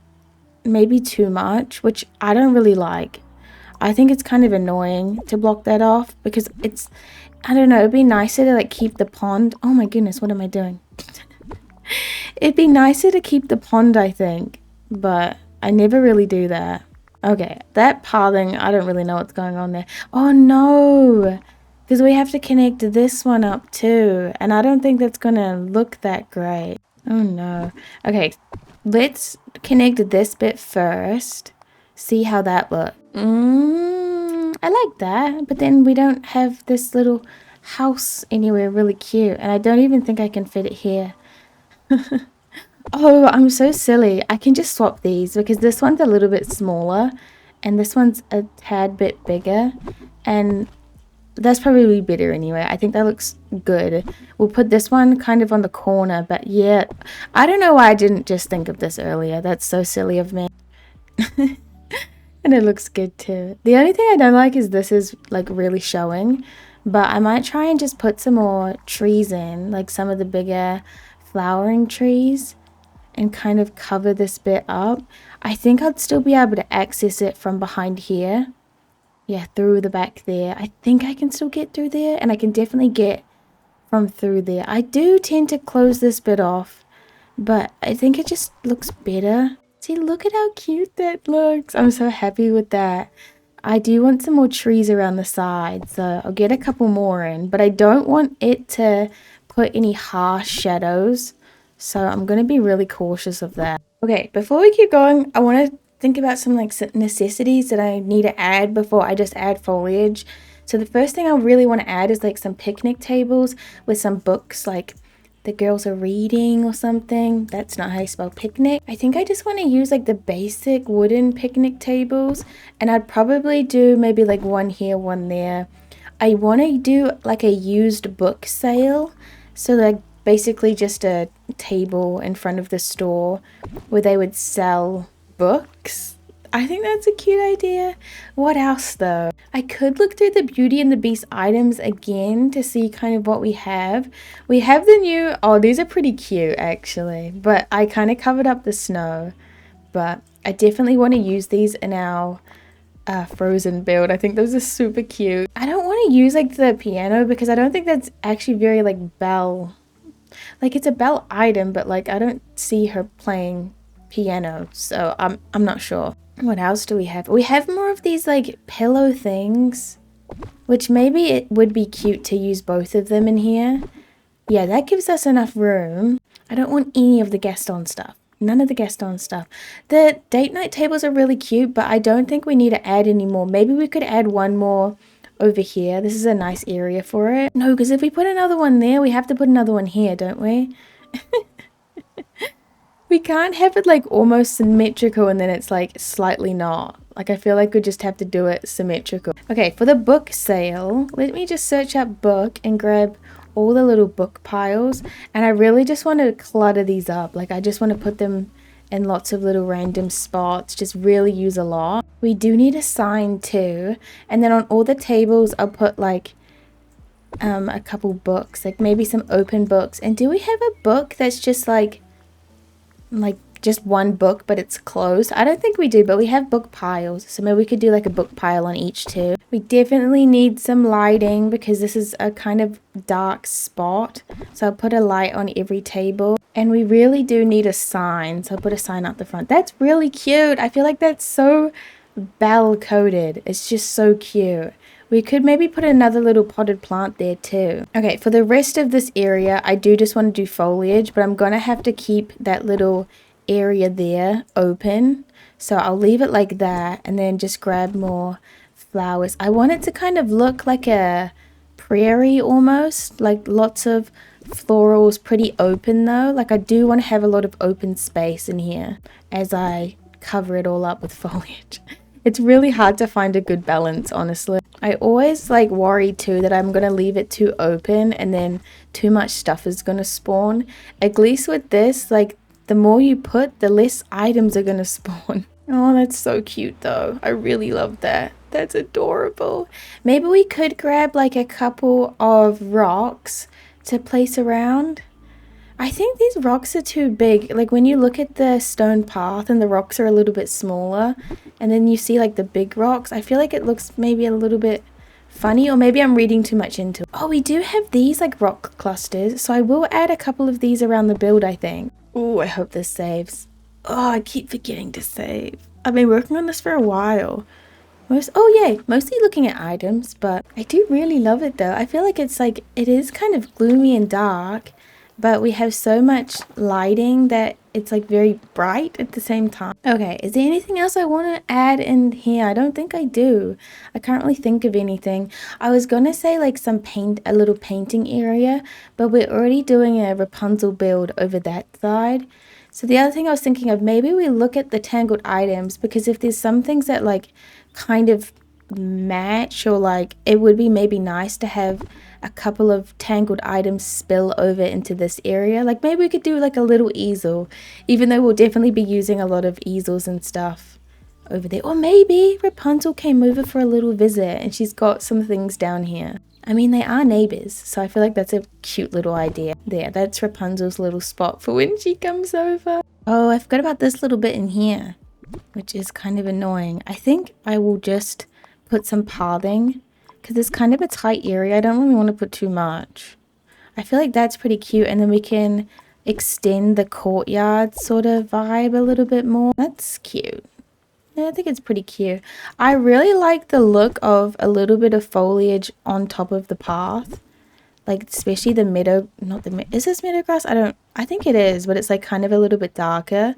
maybe too much, which I don't really like. I think it's kind of annoying to block that off because it's, I don't know, it'd be nicer to like keep the pond. Oh my goodness, what am I doing? It'd be nicer to keep the pond, I think, but I never really do that. Okay, that pathing, I don't really know what's going on there. Oh no, because we have to connect this one up too, and I don't think that's gonna look that great. Oh no. Okay, let's connect this bit first, see how that looks. I like that, but then we don't have this little house anywhere really cute, and I don't even think I can fit it here. Oh, I'm so silly. I can just swap these because this one's a little bit smaller and this one's a tad bit bigger, and that's probably better anyway. I think that looks good. We'll put this one kind of on the corner, but yeah, I don't know why I didn't just think of this earlier. That's so silly of me. And it looks good too. The only thing I don't like is this is like really showing, but I might try and just put some more trees in, like some of the bigger flowering trees, and kind of cover this bit up. I think I'd still be able to access it from behind here. Yeah, through the back there. I think I can still get through there, and I can definitely get from through there. I do tend to close this bit off, but I think it just looks better. See, look at how cute that looks. I'm so happy with that. I do want some more trees around the side, so I'll get a couple more in, but I don't want it to put any harsh shadows. So I'm going to be really cautious of that. Okay, before we keep going, I want to think about some like necessities that I need to add before I just add foliage. So the first thing I really want to add is like some picnic tables with some books, like the girls are reading or something. That's not how you spell picnic. I think I just want to use like the basic wooden picnic tables, and I'd probably do maybe like one here, one there. I want to do like a used book sale. So like basically just a table in front of the store where they would sell books. I think that's a cute idea. What else though? I could look through the Beauty and the Beast items again to see kind of what we have. We have the new, oh, these are pretty cute actually, but I kind of covered up the snow. But I definitely want to use these in our Frozen build. I think those are super cute. I don't want to use like the piano because I don't think that's actually very like Belle. Like it's a Belle item, but like I don't see her playing piano, so I'm not sure. What else do we have? We have more of these like pillow things, which maybe it would be cute to use both of them in here. Yeah, that gives us enough room. I don't want any of the Gaston stuff. None of the Gaston stuff. The date night tables are really cute, but I don't think we need to add any more. Maybe we could add one more over here. This is a nice area for it. No, because if we put another one there, we have to put another one here, don't we? We can't have it like almost symmetrical and then it's like slightly not. Like I feel like we just have to do it symmetrical. Okay, for the book sale, let me just search up book and grab all the little book piles. And I really just want to clutter these up. Like I just want to put them in lots of little random spots, just really use a lot. We do need a sign too, and then on all the tables I'll put like a couple books, like maybe some open books. And do we have a book that's just like just one book but it's closed? I don't think we do, but we have book piles, so maybe we could do like a book pile on each too. We definitely need some lighting because this is a kind of dark spot, so I'll put a light on every table. And we really do need a sign, so I'll put a sign out the front. That's really cute. I feel like that's so Belle coded. It's just so cute. We could maybe put another little potted plant there too. Okay, for the rest of this area, I do just want to do foliage, but I'm gonna have to keep that little area there open. So I'll leave it like that and then just grab more flowers. I want it to kind of look like a prairie almost, like lots of florals, pretty open though. Like I do want to have a lot of open space in here as I cover it all up with foliage. It's really hard to find a good balance, honestly. I always like worry too that I'm gonna leave it too open and then too much stuff is gonna spawn. At least with this, like the more you put, the less items are gonna spawn. Oh, that's so cute though. I really love that. That's adorable. Maybe we could grab like a couple of rocks to place around. I think these rocks are too big. Like when you look at the stone path and the rocks are a little bit smaller and then you see like the big rocks, I feel like it looks maybe a little bit funny, or maybe I'm reading too much into it. Oh, we do have these like rock clusters, so I will add a couple of these around the build, I think. Oh, I hope this saves. Oh, I keep forgetting to save. I've been working on this for a while. Mostly looking at items, but I do really love it though. I feel like it's like, it is kind of gloomy and dark, but we have so much lighting that it's like very bright at the same time. Okay, is there anything else I want to add in here? I don't think I do. I can't really think of anything. I was gonna say like a little painting area, but we're already doing a Rapunzel build over that side. So the other thing I was thinking of, maybe we look at the tangled items, because if there's some things that like kind of match, or like it would be maybe nice to have a couple of tangled items spill over into this area. Like maybe we could do like a little easel, even though we'll definitely be using a lot of easels and stuff over there. Or maybe Rapunzel came over for a little visit and she's got some things down here. I mean, they are neighbors, so I feel like that's a cute little idea. There, that's Rapunzel's little spot for when she comes over. Oh, I forgot about this little bit in here, which is kind of annoying. I think I will just put some pathing, because it's kind of a tight area. I don't really want to put too much. I feel like that's pretty cute, and then we can extend the courtyard sort of vibe a little bit more. That's cute. Yeah, I think it's pretty cute. I really like the look of a little bit of foliage on top of the path. Like especially the meadow, is this meadow grass? I think it is, but it's like kind of a little bit darker.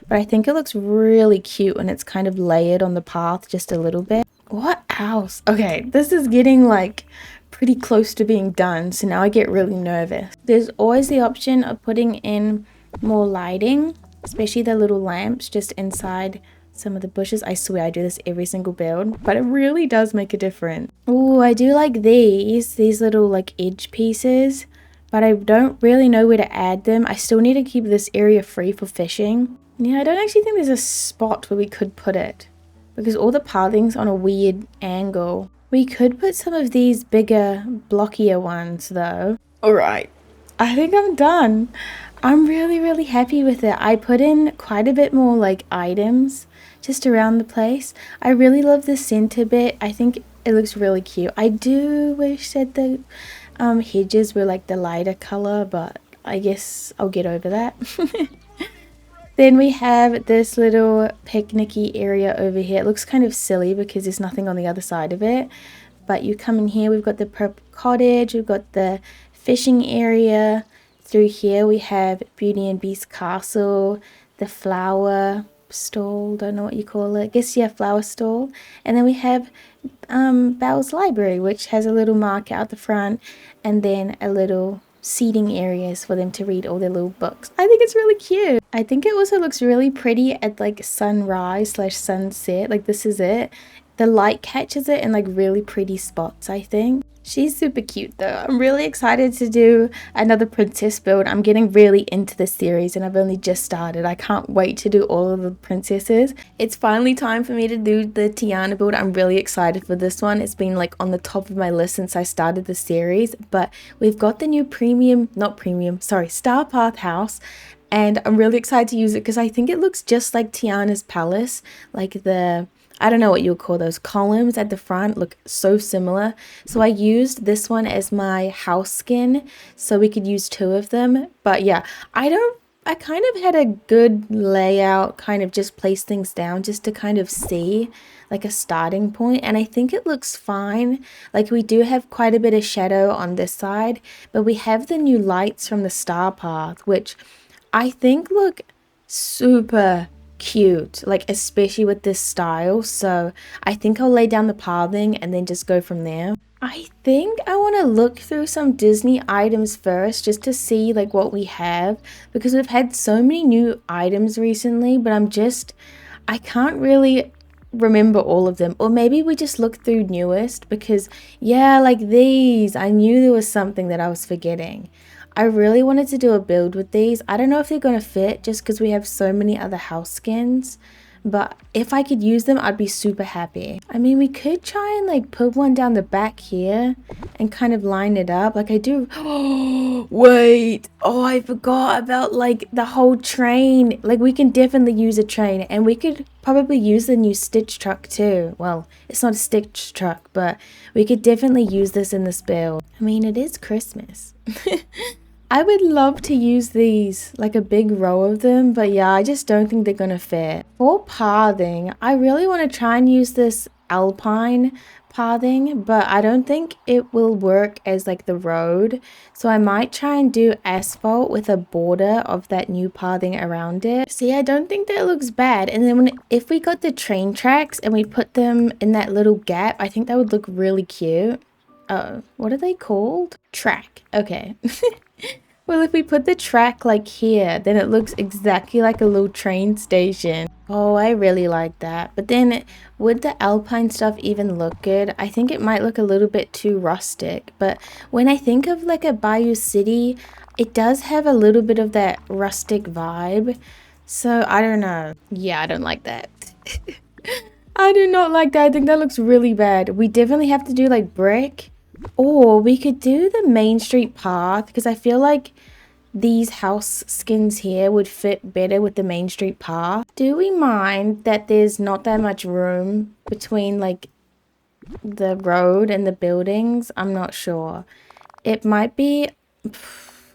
But I think it looks really cute when it's kind of layered on the path just a little bit. What else? Okay, this is getting like pretty close to being done, so now I get really nervous. There's always the option of putting in more lighting, especially the little lamps just inside some of the bushes. I swear I do this every single build, but it really does make a difference. Oh, I do like these little like edge pieces, but I don't really know where to add them. I still need to keep this area free for fishing. Yeah, I don't actually think there's a spot where we could put it, because all the pathing's on a weird angle. We could put some of these bigger, blockier ones though. Alright, I think I'm done. I'm really happy with it. I put in quite a bit more like items just around the place. I really love the center bit. I think it looks really cute. I do wish that the hedges were like the lighter color, but I guess I'll get over that. Then we have this little picnicky area over here. It looks kind of silly because there's nothing on the other side of it. But you come in here, we've got the purple cottage, we've got the fishing area. Through here we have Beauty and Beast Castle, the flower stall, don't know what you call it. I guess, yeah, flower stall. And then we have Belle's library, which has a little marker out the front, and then a little seating areas for them to read all their little books. I think it's really cute. I think it also looks really pretty at like sunrise/sunset. Like this is it. The light catches it in like really pretty spots, I think. She's super cute though. I'm really excited to do another princess build. I'm getting really into this series and I've only just started. I can't wait to do all of the princesses. It's finally time for me to do the Tiana build. I'm really excited for this one. It's been like on the top of my list since I started the series. But we've got the new Star Path house. And I'm really excited to use it because I think it looks just like Tiana's palace. Like I don't know what you would call those columns at the front look so similar. So I used this one as my house skin so we could use two of them. But yeah, I I kind of had a good layout, kind of just place things down just to kind of see like a starting point, and I think it looks fine. Like we do have quite a bit of shadow on this side, but we have the new lights from the star path, which I think look super cute, like especially with this style. So I think I'll lay down the pathing and then just go from there. I think I want to look through some Disney items first just to see like what we have, because we've had so many new items recently, but I can't really remember all of them. Or maybe we just look through newest, because yeah, like these, I knew there was something that I was forgetting. I really wanted to do a build with these. I don't know if they're going to fit just because we have so many other house skins. But if I could use them, I'd be super happy. I mean, we could try and like put one down the back here and kind of line it up like I do. Oh, wait. Oh, I forgot about like the whole train. Like we can definitely use a train, and we could probably use the new Stitch truck too. Well, it's not a Stitch truck, but we could definitely use this in this build. I mean, it is Christmas. I would love to use these, like a big row of them, but yeah, I just don't think they're gonna fit. For pathing, I really want to try and use this alpine pathing, but I don't think it will work as like the road. So I might try and do asphalt with a border of that new pathing around it. See, I don't think that looks bad. And then if we got the train tracks and we put them in that little gap, I think that would look really cute. Oh, what are they called? Track. Okay. Well, if we put the track like here, then it looks exactly like a little train station. Oh, I really like that. But then would the alpine stuff even look good? I think it might look a little bit too rustic. But when I think of like a Bayou City, it does have a little bit of that rustic vibe. So I don't know. Yeah, I don't like that. I do not like that. I think that looks really bad. We definitely have to do like brick. Or we could do the Main Street path, because I feel like these house skins here would fit better with the Main Street path. Do we mind that there's not that much room between like the road and the buildings? I'm not sure. It might be,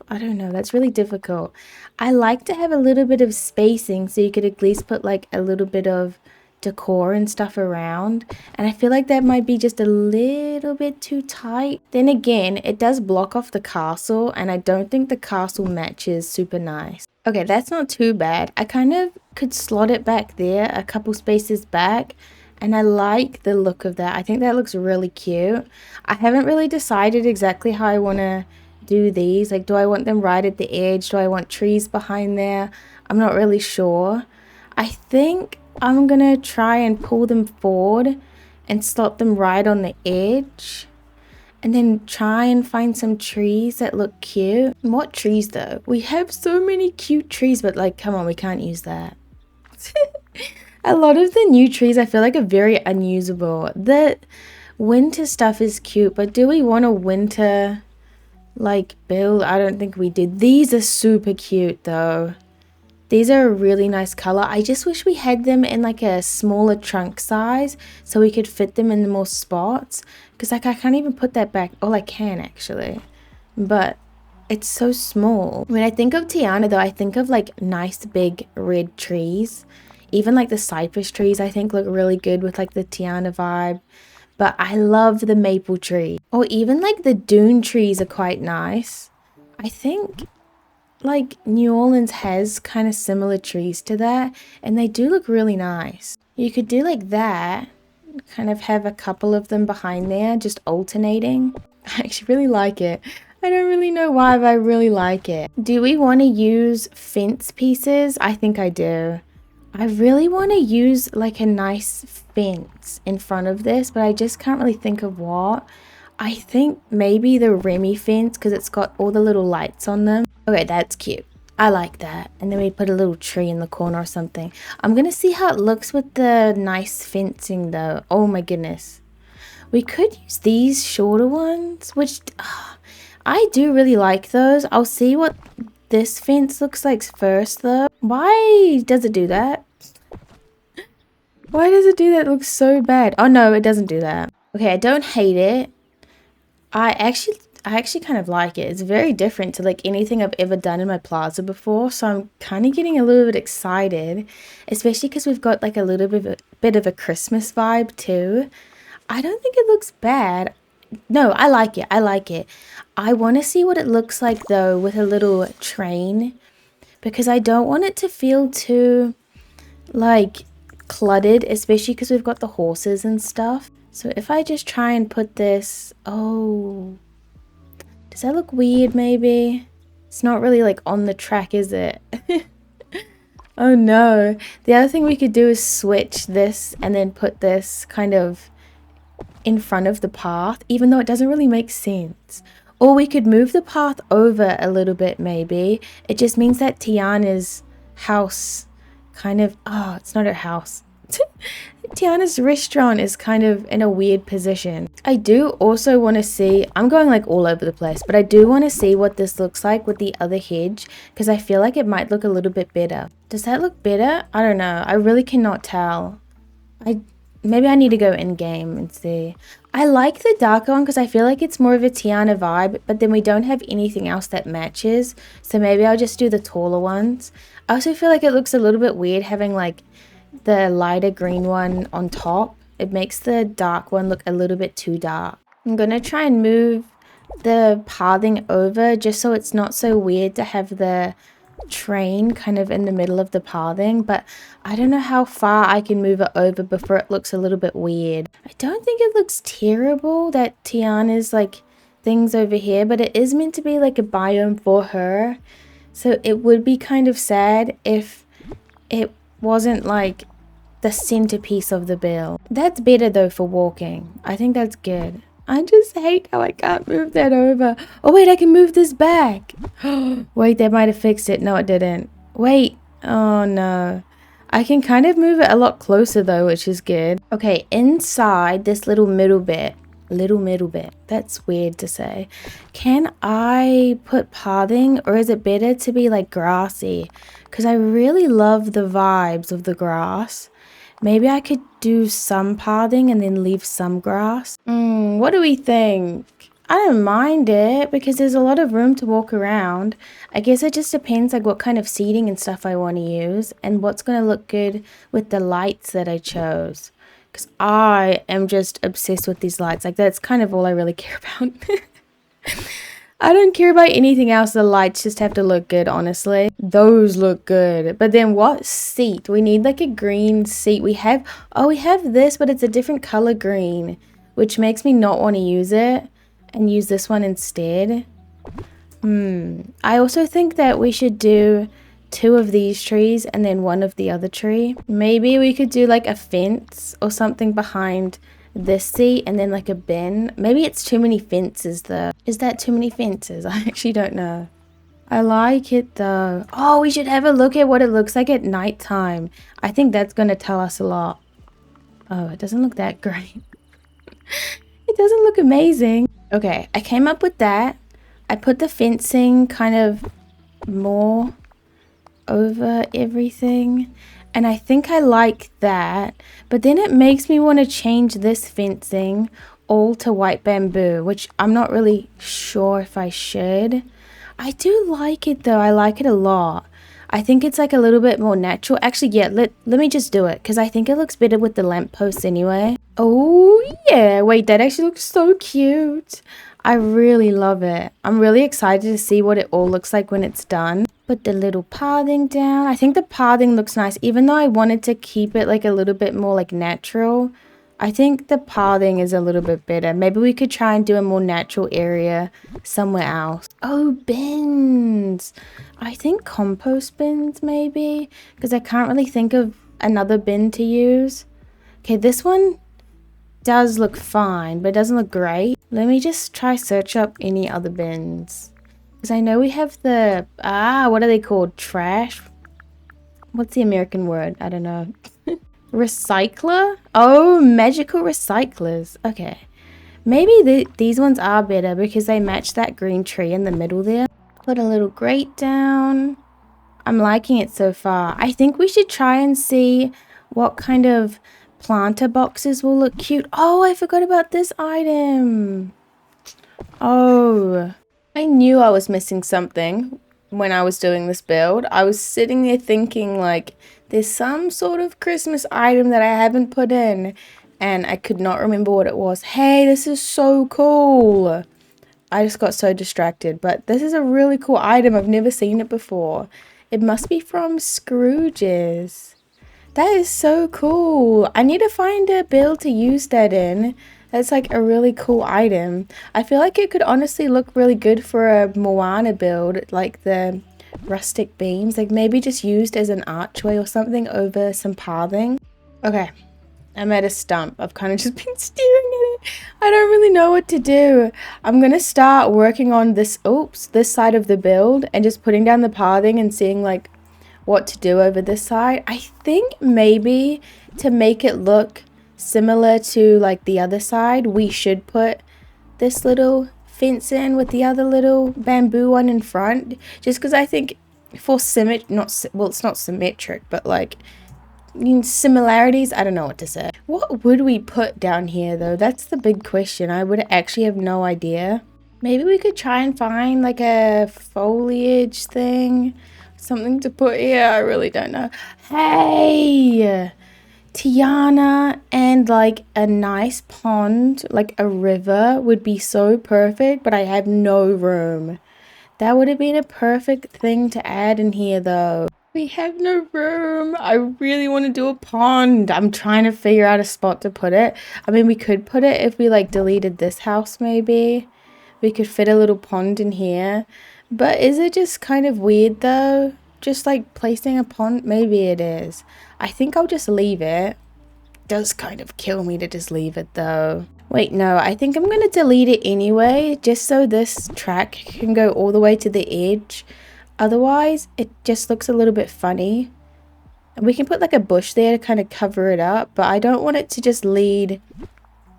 I don't know, that's really difficult. I like to have a little bit of spacing so you could at least put like a little bit of decor and stuff around, and I feel like that might be just a little bit too tight. Then again, it does block off the castle, and I don't think the castle matches super nice. Okay, that's not too bad. I kind of could slot it back there a couple spaces back, and I like the look of that. I think that looks really cute. I haven't really decided exactly how I want to do these. Like, do I want them right at the edge? Do I want trees behind there? I'm not really sure. I think I'm gonna try and pull them forward and slot them right on the edge, and then try and find some trees that look cute. What trees though? We have so many cute trees, but like, come on, we can't use that. A lot of the new trees I feel like are very unusable. The winter stuff is cute, but do we want a winter like build? I don't think we did. These are super cute though. These are a really nice color. I just wish we had them in like a smaller trunk size so we could fit them in the more spots. Because like I can't even put that back. Oh, I can actually. But it's so small. When I think of Tiana though, I think of like nice big red trees. Even like the cypress trees I think look really good with like the Tiana vibe. But I love the maple tree. Or even like the dune trees are quite nice. I think like New Orleans has kind of similar trees to that, and they do look really nice. You could do like that, kind of have a couple of them behind there just alternating. I actually really like it. I don't really know why, but I really like it. Do we want to use fence pieces? I think I do. I really want to use like a nice fence in front of this, but I just can't really think of what. I think maybe the Remy fence, because it's got all the little lights on them. Okay, that's cute. I like that. And then we put a little tree in the corner or something. I'm going to see how it looks with the nice fencing though. Oh my goodness. We could use these shorter ones, which I do really like those. I'll see what this fence looks like first though. Why does it do that? Why does it do that? It looks so bad. Oh no, it doesn't do that. Okay, I don't hate it. I actually kind of like it. It's very different to like anything I've ever done in my plaza before. So I'm kind of getting a little bit excited, especially because we've got like a little bit of a Christmas vibe too. I don't think it looks bad. No, I like it. I like it. I want to see what it looks like though with a little train, because I don't want it to feel too like cluttered, especially because we've got the horses and stuff. So if I just try and put this, oh, does that look weird maybe? It's not really like on the track, is it? Oh no. The other thing we could do is switch this and then put this kind of in front of the path, even though it doesn't really make sense. Or we could move the path over a little bit maybe. It just means that Tiana's house kind of, oh, it's not her house. Tiana's restaurant is kind of in a weird position. I do also want to see, I'm going like all over the place, but I do want to see what this looks like with the other hedge, because I feel like it might look a little bit better. Does that look better? I don't know. I really cannot tell. Maybe I need to go in game and see. I like the darker one because I feel like it's more of a Tiana vibe, but then we don't have anything else that matches. So maybe I'll just do the taller ones. I also feel like it looks a little bit weird having like the lighter green one on top. It makes the dark one look a little bit too dark. I'm gonna try and move the pathing over just so it's not so weird to have the train kind of in the middle of the pathing, but I don't know how far I can move it over before it looks a little bit weird. I don't think it looks terrible that Tiana's like things over here, but it is meant to be like a biome for her, so it would be kind of sad if it wasn't like the centerpiece of the build. That's better though for walking. I think that's good. I just hate how I can't move that over. Oh wait, I can move this back. Wait, that might have fixed it. No, it didn't. Wait. Oh no. I can kind of move it a lot closer though, which is good. Okay, inside this little middle bit. That's weird to say. Can I put pathing, or is it better to be like grassy? Because I really love the vibes of the grass. Maybe I could do some pathing and then leave some grass. What do we think? I don't mind it because there's a lot of room to walk around. I guess it just depends like what kind of seating and stuff I want to use and what's going to look good with the lights that I chose. Because I am just obsessed with these lights. Like that's kind of all I really care about. I don't care about anything else. The lights just have to look good, honestly. Those look good. But then what seat? We need like a green seat. We have this, but it's a different color green, which makes me not want to use it and use this one instead. I also think that we should do 2 of these trees and then 1 of the other tree. Maybe we could do like a fence or something behind this seat and then like a bin. Maybe it's too many fences though. Is that too many fences? I actually don't know. I like it though. Oh, we should have a look at what it looks like at nighttime. I think that's going to tell us a lot. Oh, it doesn't look that great. It doesn't look amazing. Okay, I came up with that. I put the fencing kind of more over everything. And I think I like that, but then it makes me want to change this fencing all to white bamboo, which I'm not really sure if I should. I do like it though. I like it a lot. I think it's like a little bit more natural. Actually, yeah, let me just do it because I think it looks better with the lampposts anyway. Oh yeah, wait, that actually looks so cute. I really love it. I'm really excited to see what it all looks like when it's done. Put the little pathing down. I think the pathing looks nice, even though I wanted to keep it like a little bit more like natural. I think the pathing is a little bit better. Maybe we could try and do a more natural area somewhere else. Oh, bins. I think compost bins maybe, because I can't really think of another bin to use. Okay, this one does look fine, but it doesn't look great. Let me just try search up any other bins. Because I know we have the, what are they called? Trash? What's the American word? I don't know. Recycler? Oh, magical recyclers. Okay. Maybe these ones are better because they match that green tree in the middle there. Put a little grate down. I'm liking it so far. I think we should try and see what kind of planter boxes will look cute. Oh, I forgot about this item. Oh, I knew I was missing something when I was doing this build. I was sitting there thinking like there's some sort of Christmas item that I haven't put in and I could not remember what it was. Hey, this is so cool. I just got so distracted, but this is a really cool item. I've never seen it before. It must be from Scrooge's. That is so cool. I need to find a build to use that in. That's like a really cool item. I feel like it could honestly look really good for a Moana build, like the rustic beams, like maybe just used as an archway or something over some pathing. Okay, I'm at a stump. I've kind of just been staring at it. I don't really know what to do. I'm gonna start working on this, this side of the build and just putting down the pathing and seeing like what to do over this side. I think maybe to make it look similar to like the other side, we should put this little fence in with the other little bamboo one in front, just because I think for well, it's not symmetric, but like similarities. I don't know what to say. What would we put down here though? That's the big question. I would actually have no idea. Maybe we could try and find like a foliage thing, something to put here. I really don't know. Hey, Tiana and like a nice pond, like a river would be so perfect, but I have no room. That would have been a perfect thing to add in here though. We have no room. I really want to do a pond. I'm trying to figure out a spot to put it. I mean, we could put it if we like deleted this house maybe. We could fit a little pond in here. But is it just kind of weird though? Just like placing a pond? Maybe it is. I think I'll just leave it. Does kind of kill me to just leave it though. Wait, no, I think I'm gonna delete it anyway, just so this track can go all the way to the edge. Otherwise, it just looks a little bit funny. And we can put like a bush there to kind of cover it up, but I don't want it to just lead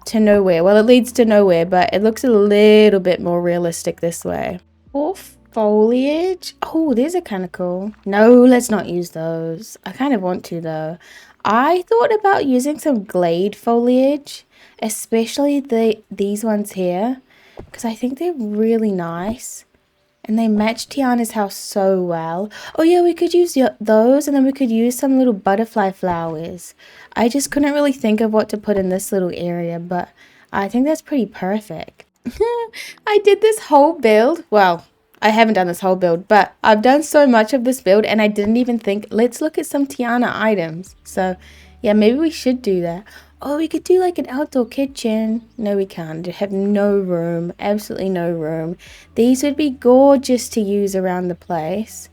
to nowhere. Well, it leads to nowhere, but it looks a little bit more realistic this way. Or foliage. Oh, these are kind of cool. No, let's not use those. I kind of want to though. I thought about using some glade foliage, especially these ones here, because I think they're really nice. And they match Tiana's house so well. Oh yeah, we could use those, and then we could use some little butterfly flowers. I just couldn't really think of what to put in this little area, but I think that's pretty perfect. I did this whole build. Well, I haven't done this whole build, but I've done so much of this build, and I didn't even think, let's look at some Tiana items. So yeah, maybe we should do that. Oh, we could do like an outdoor kitchen. No, we can't. We have no room. Absolutely no room. These would be gorgeous to use around the place.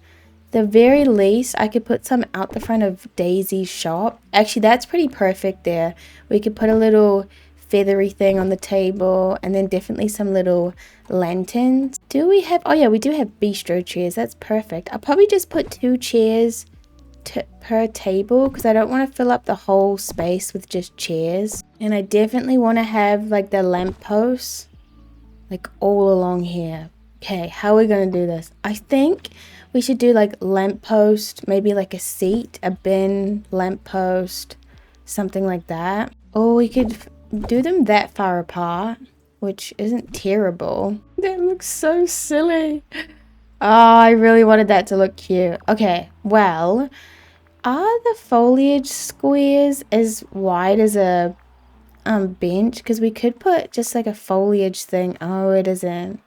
The very least, I could put some out the front of Daisy's shop. Actually, that's pretty perfect there. We could put a little feathery thing on the table, and then definitely some little lanterns. Do we have... Oh yeah, we do have bistro chairs. That's perfect. I'll probably just put 2 chairs per table, because I don't want to fill up the whole space with just chairs. And I definitely want to have like the lampposts like all along here. Okay, how are we going to do this? I think we should do like lamppost, maybe like a seat, a bin, lamppost, something like that. Or we could do them that far apart, which isn't terrible. That looks so silly. Oh, I really wanted that to look cute. Okay, well, are the foliage squares as wide as a bench? Because we could put just like a foliage thing. Oh, it isn't.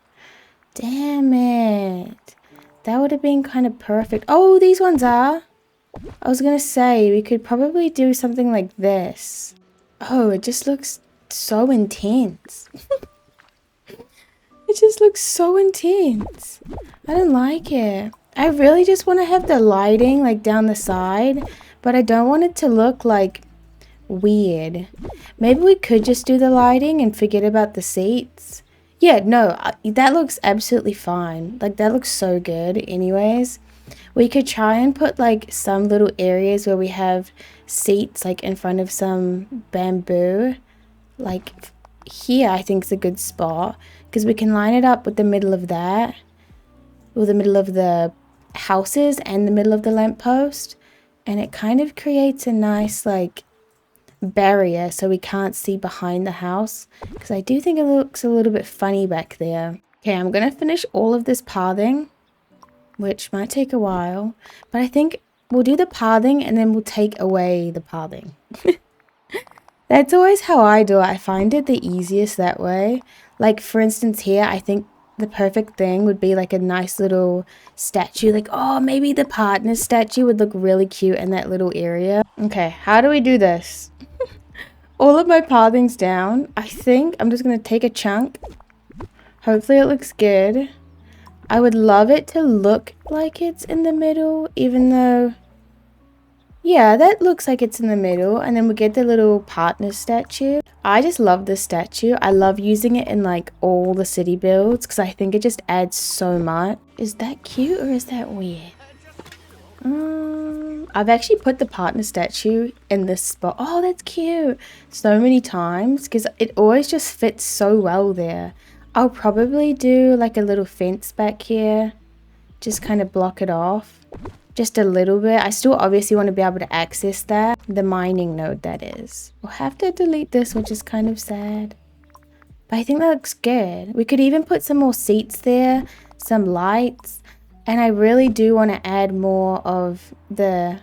Damn it. That would have been kind of perfect. Oh, these ones are. I was going to say, we could probably do something like this. Oh, it just looks so intense. It just looks so intense. I don't like it. I really just want to have the lighting like down the side, but I don't want it to look like weird. Maybe we could just do the lighting and forget about the seats. Yeah, no, that looks absolutely fine. Like that looks so good anyways. We could try and put like some little areas where we have seats like in front of some bamboo. Like here I think is a good spot, because we can line it up with the middle of that, or the middle of the houses and the middle of the lamppost, and it kind of creates a nice like barrier so we can't see behind the house, because I do think it looks a little bit funny back there. Okay, I'm gonna finish all of this pathing, which might take a while, but I think we'll do the pathing and then we'll take away the pathing. That's always how I do it. I find it the easiest that way. Like, for instance, here, I think the perfect thing would be like a nice little statue. Like, oh, maybe the partner statue would look really cute in that little area. Okay, how do we do this? All of my pathing's down. I think I'm just going to take a chunk. Hopefully it looks good. I would love it to look like it's in the middle, even though... Yeah, that looks like it's in the middle. And then we get the little partner statue. I just love this statue. I love using it in like all the city builds because I think it just adds so much. Is that cute or is that weird? I've actually put the partner statue in this spot. Oh, that's cute. So many times because it always just fits so well there. I'll probably do like a little fence back here. Just kind of block it off. Just a little bit. I still obviously want to be able to access that. The mining node, that is. We'll have to delete this, which is kind of sad. But I think that looks good. We could even put some more seats there. Some lights. And I really do want to add more of the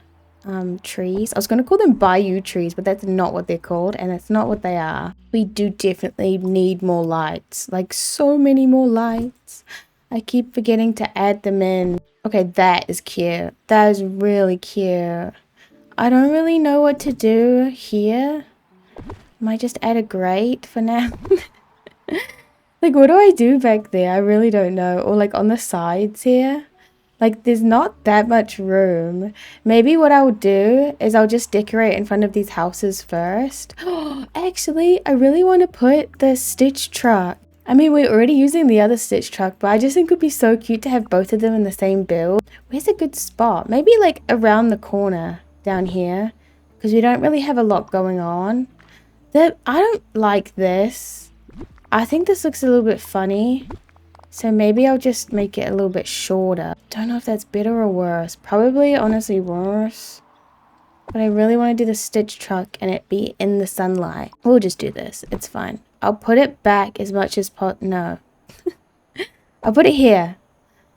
trees. I was going to call them bayou trees, but that's not what they're called. And that's not what they are. We do definitely need more lights. Like so many more lights. I keep forgetting to add them in. Okay, that is cute. That is really cute. I don't really know what to do here. Might just add a grate for now. Like, what do I do back there? I really don't know. Or like on the sides here. Like, there's not that much room. Maybe what I'll do is I'll just decorate in front of these houses first. Actually, I really want to put the Stitch truck. I mean, we're already using the other Stitch truck, but I just think it would be so cute to have both of them in the same build. Where's a good spot? Maybe like around the corner down here, because we don't really have a lot going on. I don't like this. I think this looks a little bit funny. So maybe I'll just make it a little bit shorter. Don't know if that's better or worse. Probably, honestly, worse. But I really want to do the Stitch truck and it be in the sunlight. We'll just do this. It's fine. I'll put it back as much as no. I'll put it here.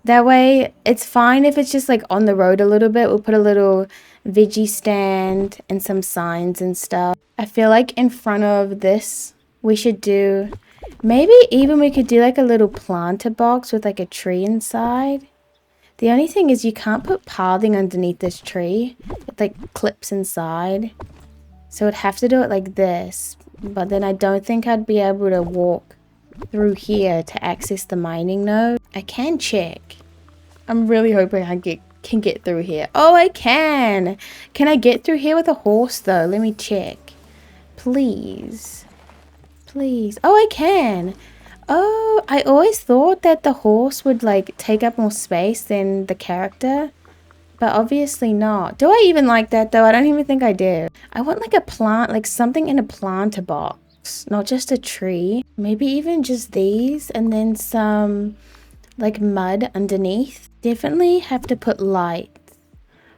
That way, it's fine if it's just like on the road a little bit. We'll put a little veggie stand and some signs and stuff. I feel like in front of this, we should do... Maybe even we could do like a little planter box with like a tree inside. The only thing is you can't put pathing underneath this tree. It like clips inside. So I'd have to do it like this. But then I don't think I'd be able to walk through here to access the mining node. I can check. I'm really hoping I can get through here. Oh, I can! Can I get through here with a horse though? Let me check. Please. Please. Oh, I can! Oh, I always thought that the horse would like take up more space than the character. But obviously not. Do I even like that though? I don't even think I do. I want like a plant, like something in a planter box. Not just a tree. Maybe even just these and then some like mud underneath. Definitely have to put lights.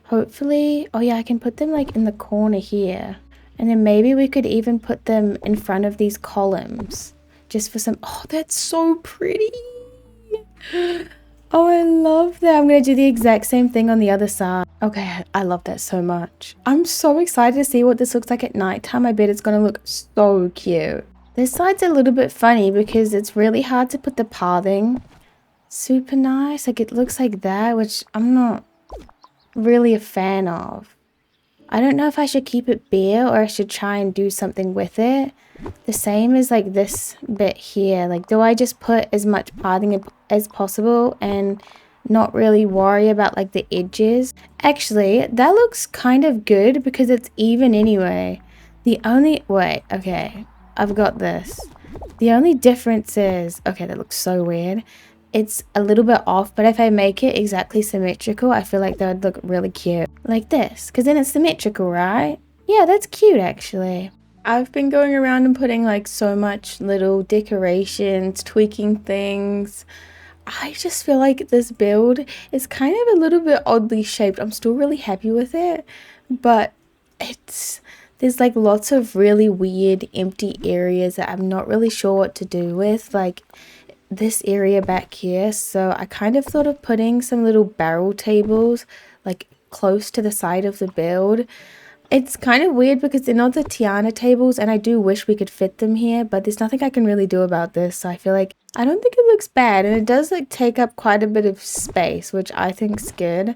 Hopefully, oh yeah, I can put them like in the corner here. And then maybe we could even put them in front of these columns. Just for some, oh, that's so pretty. Oh, I love that. I'm going to do the exact same thing on the other side. Okay, I love that so much. I'm so excited to see what this looks like at nighttime. I bet it's going to look so cute. This side's a little bit funny because it's really hard to put the pathing. Super nice. Like it looks like that, which I'm not really a fan of. I don't know if I should keep it bare or I should try and do something with it. The same as like this bit here. Like, do I just put as much pathing as possible and not really worry about like the edges? Actually, that looks kind of good because it's even anyway. The only... Wait, okay. I've got this. The only difference is... Okay, that looks so weird. It's a little bit off, but if I make it exactly symmetrical, I feel like that would look really cute. Like this, because then it's symmetrical, right? Yeah, that's cute actually. I've been going around and putting like so much little decorations, tweaking things. I just feel like this build is kind of a little bit oddly shaped. I'm still really happy with it, but there's there's like lots of really weird empty areas that I'm not really sure what to do with, like this area back here. So I kind of thought of putting some little barrel tables like close to the side of the build. It's kind of weird because they're not the Tiana tables, and I do wish we could fit them here, but there's nothing I can really do about this. So I feel like I don't think it looks bad, and it does like take up quite a bit of space, which I think's good.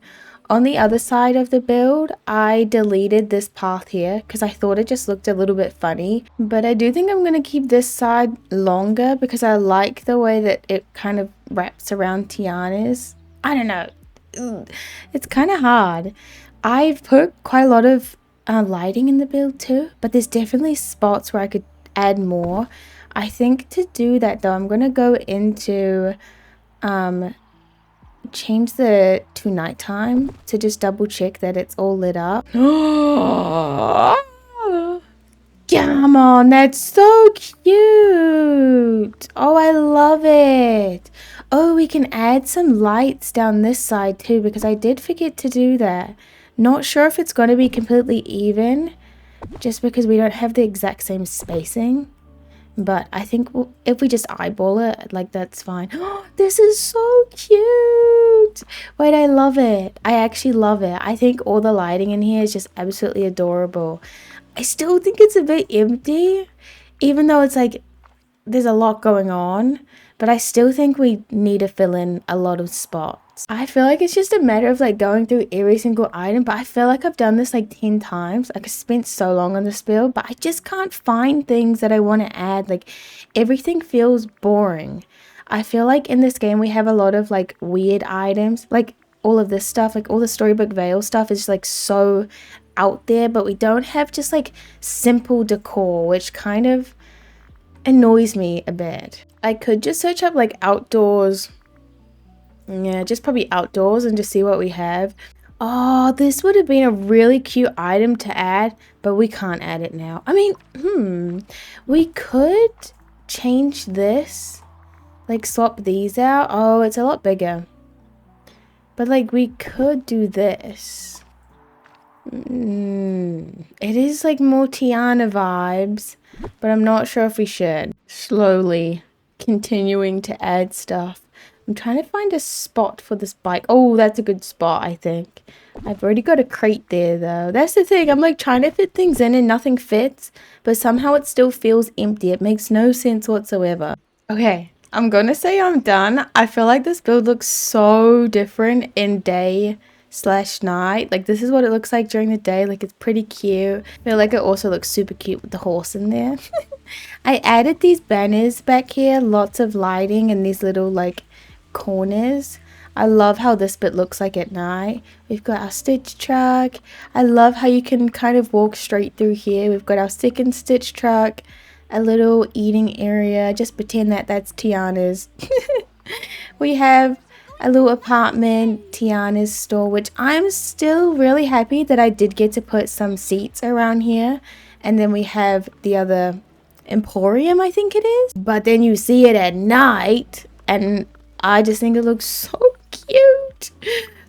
On the other side of the build, I deleted this path here because I thought it just looked a little bit funny, but I do think I'm going to keep this side longer because I like the way that it kind of wraps around Tiana's. I don't know. It's kind of hard. I've put quite a lot of lighting in the build too, but there's definitely spots where I could add more. I think to do that though, I'm going to go into change the to nighttime to just double check that it's all lit up. Come on, that's so cute. Oh, I love it. Oh, we can add some lights down this side too, because I did forget to do that. Not sure if it's going to be completely even, just because we don't have the exact same spacing. But I think if we just eyeball it, like, that's fine. Oh, this is so cute. Wait, I love it. I actually love it. I think all the lighting in here is just absolutely adorable. I still think it's a bit empty, even though it's like there's a lot going on. But I still think we need to fill in a lot of spots. I feel like it's just a matter of like going through every single item, but I feel like I've done this like 10 times. Like I spent so long on this build, but I just can't find things that I want to add. Like everything feels boring. I feel like in this game we have a lot of like weird items, like all of this stuff, like all the Storybook Vale stuff is like so out there, but we don't have just like simple decor, which kind of annoys me a bit. I could just search up like outdoors. Yeah, just probably outdoors and just see what we have. Oh, this would have been a really cute item to add, but we can't add it now. I mean, we could change this, like swap these out. Oh, it's a lot bigger. But like we could do this. It is like more Tiana vibes, but I'm not sure if we should. Slowly continuing to add stuff. I'm trying to find a spot for this bike. Oh, that's a good spot, I think. I've already got a crate there though. That's the thing. I'm like trying to fit things in and nothing fits, but somehow it still feels empty. It makes no sense whatsoever. Okay, I'm gonna say I'm done. I feel like this build looks so different in day/night. Like this is what it looks like during the day. Like it's pretty cute. I feel like it also looks super cute with the horse in there. I added these banners back here, lots of lighting and these little like corners. I love how this bit looks like at night. We've got our Stitch truck. I love how you can kind of walk straight through here. We've got our second Stitch truck, a little eating area. Just pretend that that's Tiana's. We have a little apartment, Tiana's store, which I'm still really happy that I did get to put some seats around here. And then we have the other emporium, I think it is. But then you see it at night and I just think it looks so cute.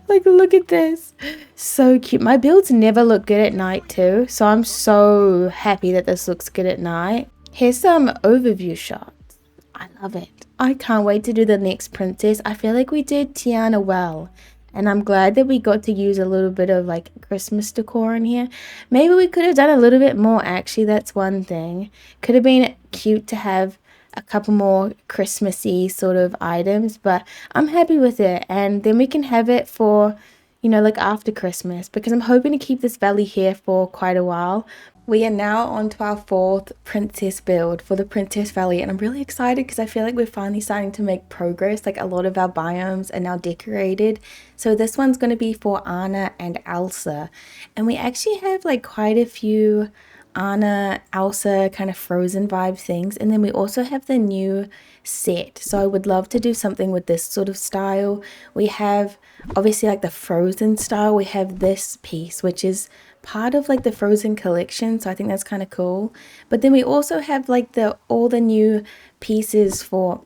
Like look at this, so cute. My builds never look good at night too, so I'm so happy that this looks good at night. Here's some overview shots. I love it. I can't wait to do the next princess. I feel like we did Tiana well, and I'm glad that we got to use a little bit of like Christmas decor in here. Maybe we could have done a little bit more actually. That's one thing. Could have been cute to have a couple more Christmassy sort of items, but I'm happy with it. And then we can have it for, you know, like after Christmas, because I'm hoping to keep this valley here for quite a while. We are now on to our 4th princess build for the Princess Valley, and I'm really excited because I feel like we're finally starting to make progress. Like a lot of our biomes are now decorated. So this one's going to be for Anna and Elsa, and we actually have like quite a few Anna, Elsa kind of Frozen vibe things, and then we also have the new set. So I would love to do something with this sort of style. We have obviously like the Frozen style. We have this piece which is part of like the Frozen collection, so I think that's kind of cool. But then we also have like all the new pieces for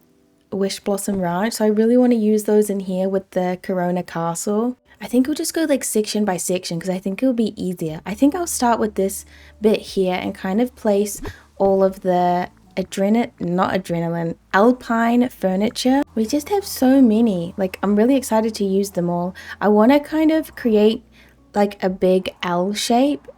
Wish Blossom Ranch, so I really want to use those in here with the Corona Castle. I think we'll just go like section by section because I think it'll be easier. I think I'll start with this bit here and kind of place all of the alpine furniture. We just have so many. Like, I'm really excited to use them all. I want to kind of create like a big L shape,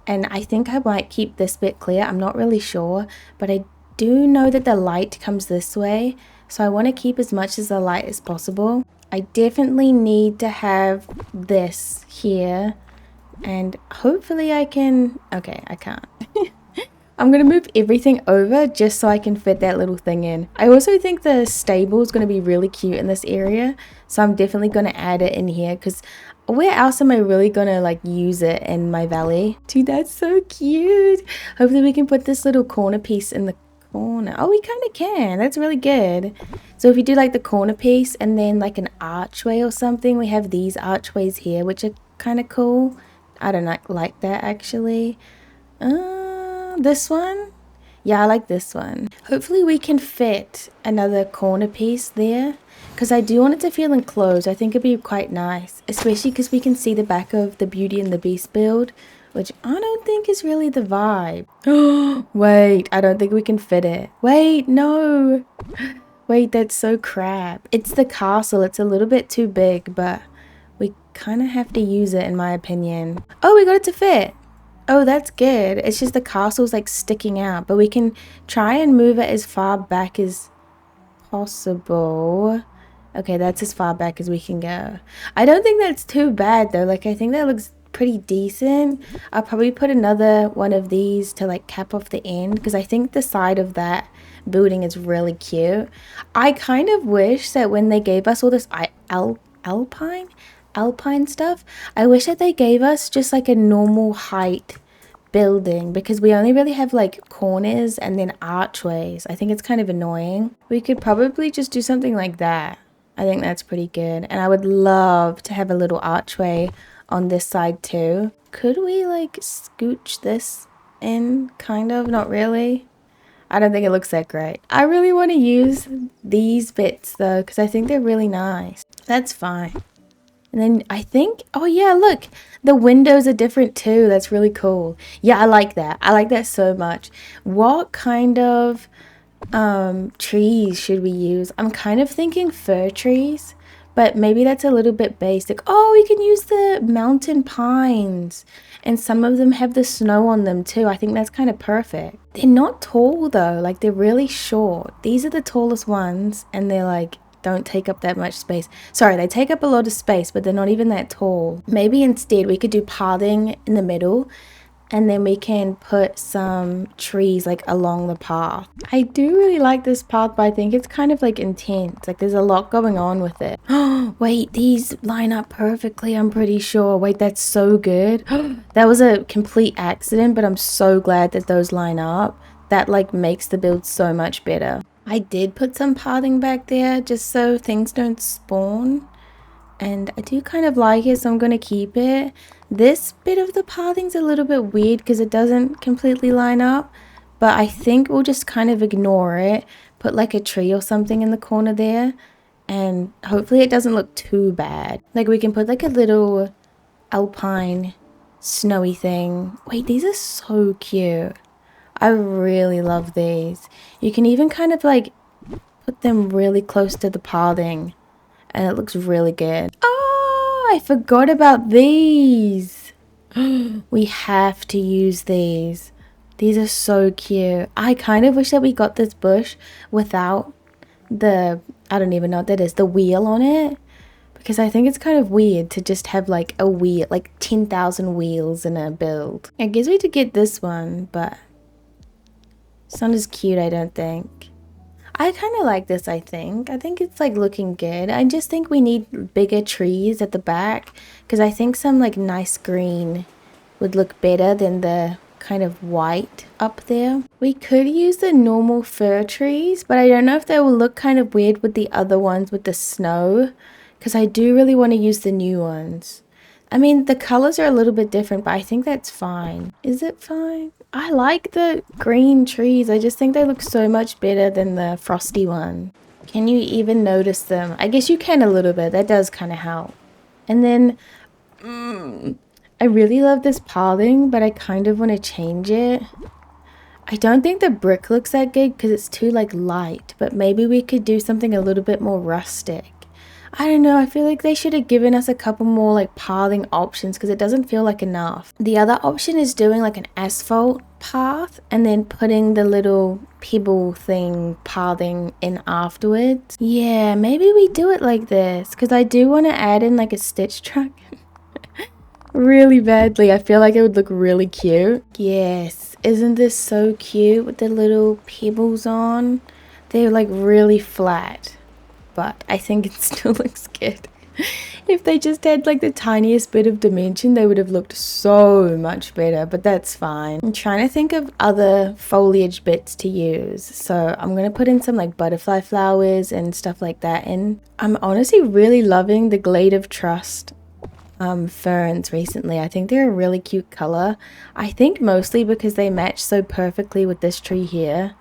and I think I might keep this bit clear. I'm not really sure, but I do know that the light comes this way, so I want to keep as much as the light as possible. I definitely need to have this here, and hopefully I can... Okay, I can't. I'm going to move everything over just so I can fit that little thing in. I also think the stable is going to be really cute in this area, so I'm definitely going to add it in here because where else am I really going to like use it in my valley? Dude, that's so cute. Hopefully we can put this little corner piece in the corner. Oh, we kind of can. That's really good. So if you do like the corner piece and then like an archway or something, we have these archways here, which are kind of cool. I don't like that actually. This one? Yeah, I like this one. Hopefully we can fit another corner piece there because I do want it to feel enclosed. I think it'd be quite nice, especially because we can see the back of the Beauty and the Beast build, which I don't think is really the vibe. Oh, wait, I don't think we can fit it. Wait, no. Wait, that's so crap. It's the castle. It's a little bit too big, but we kind of have to use it in my opinion. Oh, we got it to fit. Oh, that's good. It's just the castle's like sticking out, but we can try and move it as far back as possible. Okay, that's as far back as we can go. I don't think that's too bad though. Like, I think that looks pretty decent. I'll probably put another one of these to like cap off the end because I think the side of that building is really cute. I kind of wish that when they gave us all this alpine stuff, I wish that they gave us just like a normal height building because we only really have like corners and then archways. I think it's kind of annoying. We could probably just do something like that. I think that's pretty good, and I would love to have a little archway on this side too. Could we like scooch this in? Kind of, not really. I don't think it looks that great. I really want to use these bits though because I think they're really nice. That's fine. And then I think, oh yeah, look, the windows are different too. That's really cool. Yeah, I like that. I like that so much. What kind of trees should we use? I'm kind of thinking fir trees, but maybe that's a little bit basic. Oh, we can use the mountain pines, and some of them have the snow on them too. I think that's kind of perfect. They're not tall though, like they're really short. These are the tallest ones, and they're like, don't take up that much space. Sorry, they take up a lot of space, but they're not even that tall. Maybe instead we could do pathing in the middle, and then we can put some trees like along the path. I do really like this path, but I think it's kind of like intense. Like there's a lot going on with it. Oh, wait, these line up perfectly, I'm pretty sure. Wait, that's so good. That was a complete accident, but I'm so glad that those line up. That like makes the build so much better. I did put some pathing back there just so things don't spawn, and I do kind of like it, so I'm going to keep it. This bit of the pathing's a little bit weird because it doesn't completely line up, but I think we'll just kind of ignore it, put like a tree or something in the corner there, and hopefully it doesn't look too bad. Like we can put like a little alpine snowy thing. Wait, these are so cute. I really love these. You can even kind of like put them really close to the pathing, and it looks really good. Oh, I forgot about these. We have to use these. These are so cute. I kind of wish that we got this bush without the, I don't even know what that is, the wheel on it. Because I think it's kind of weird to just have like a wheel, like 10,000 wheels in a build. I guess we could get this one, but it's not as cute, I don't think. I kind of like this, I think. I think it's like looking good. I just think we need bigger trees at the back because I think some like nice green would look better than the kind of white up there. We could use the normal fir trees, but I don't know if they will look kind of weird with the other ones with the snow because I do really want to use the new ones. I mean, the colors are a little bit different, but I think that's fine. Is it fine? I like the green trees. I just think they look so much better than the frosty one. Can you even notice them? I guess you can a little bit. That does kind of help. And then I really love this pathing, but I kind of want to change it. I don't think the brick looks that good because it's too like light, but maybe we could do something a little bit more rustic. I don't know, I feel like they should have given us a couple more like pathing options because it doesn't feel like enough. The other option is doing like an asphalt path and then putting the little pebble thing pathing in afterwards. Yeah, maybe we do it like this because I do want to add in like a stitch truck. Really badly. I feel like it would look really cute. Yes, isn't this so cute with the little pebbles on? They're like really flat, but I think it still looks good. If they just had like the tiniest bit of dimension, they would have looked so much better, but that's fine. I'm trying to think of other foliage bits to use. So I'm going to put in some like butterfly flowers and stuff like that in. I'm honestly really loving the Glade of Trust ferns recently. I think they're a really cute color. I think mostly because they match so perfectly with this tree here.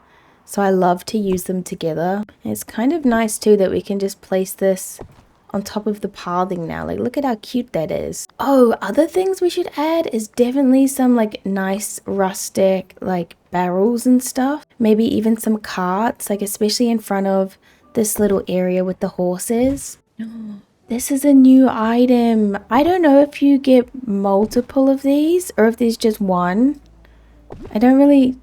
So I love to use them together. And it's kind of nice too that we can just place this on top of the pathing now. Like look at how cute that is. Oh, other things we should add is definitely some like nice rustic like barrels and stuff. Maybe even some carts, like especially in front of this little area with the horses. This is a new item. I don't know if you get multiple of these or if there's just one. I don't really...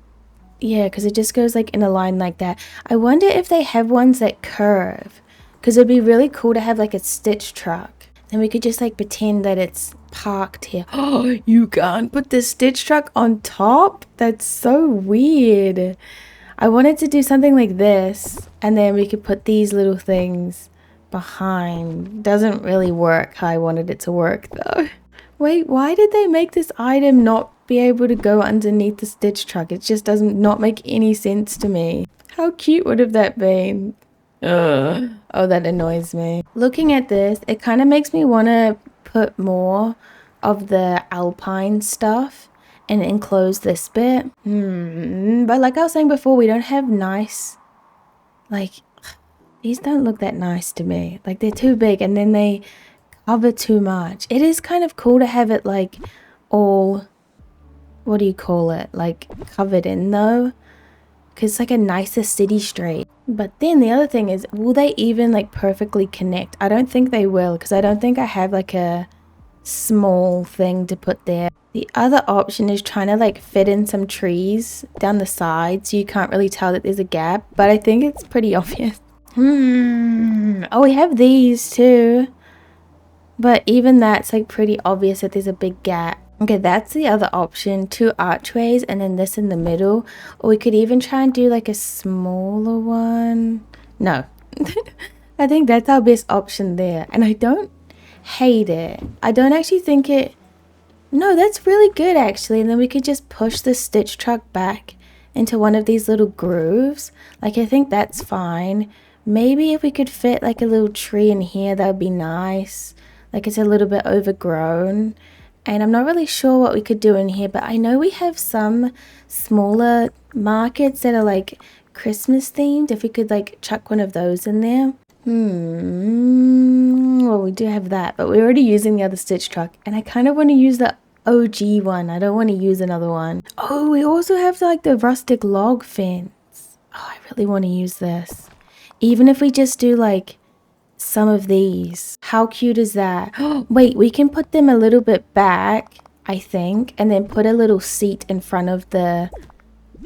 Yeah, because it just goes like in a line like that. I wonder if they have ones that curve. Because it'd be really cool to have like a stitch truck. Then we could just like pretend that it's parked here. Oh, you can't put the stitch truck on top? That's so weird. I wanted to do something like this. And then we could put these little things behind. Doesn't really work how I wanted it to work though. Wait, why did they make this item not be able to go underneath the stitch truck? It just doesn't not make any sense to me. How cute would have that been? Ugh. Oh, that annoys me. Looking at this, it kind of makes me want to put more of the alpine stuff and enclose this bit. But like I was saying before, we don't have nice, like, these don't look that nice to me. Like they're too big and then they cover too much. It is kind of cool to have it like all, what do you call it? Like covered in though. Because it's like a nicer city street. But then the other thing is, will they even like perfectly connect? I don't think they will because I don't think I have like a small thing to put there. The other option is trying to like fit in some trees down the side so you can't really tell that there's a gap. But I think it's pretty obvious. Oh, we have these too. But even that's like pretty obvious that there's a big gap. Okay, that's the other option. 2 archways and then this in the middle. Or we could even try and do like a smaller one. No. I think that's our best option there. And I don't hate it. I don't actually think it... No, that's really good actually. And then we could just push the stitch truck back into one of these little grooves. Like I think that's fine. Maybe if we could fit like a little tree in here, that would be nice. Like it's a little bit overgrown. And I'm not really sure what we could do in here, but I know we have some smaller markets that are like Christmas themed. If we could like chuck one of those in there. Well, we do have that, but we're already using the other stitch truck. And I kind of want to use the OG one. I don't want to use another one. Oh, we also have like the rustic log fence. Oh, I really want to use this. Even if we just do like some of these. How cute is that? Oh, wait, we can put them a little bit back, I think, and then put a little seat in front of the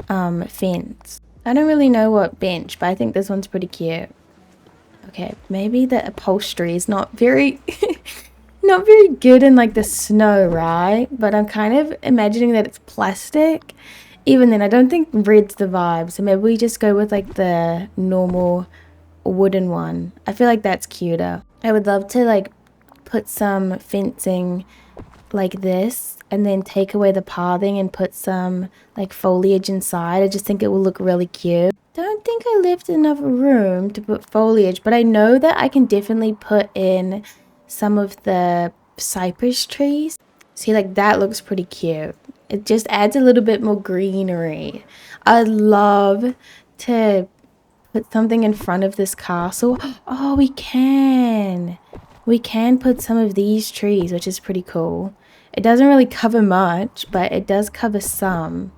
fence. I don't really know what bench, but I think this one's pretty cute. Okay, maybe the upholstery is not very not very good in like the snow, right? But I'm kind of imagining that it's plastic. Even then, I don't think red's the vibe, so maybe we just go with like the normal wooden one. I feel like that's cuter. I would love to like put some fencing like this and then take away the pathing and put some like foliage inside. I just think it will look really cute. Don't think I left enough room to put foliage, but I know that I can definitely put in some of the cypress trees. See, like that looks pretty cute. It just adds a little bit more greenery. I'd love to put something in front of this castle. Oh, we can. we can put some of these trees, which is pretty cool. It doesn't really cover much, but it does cover some.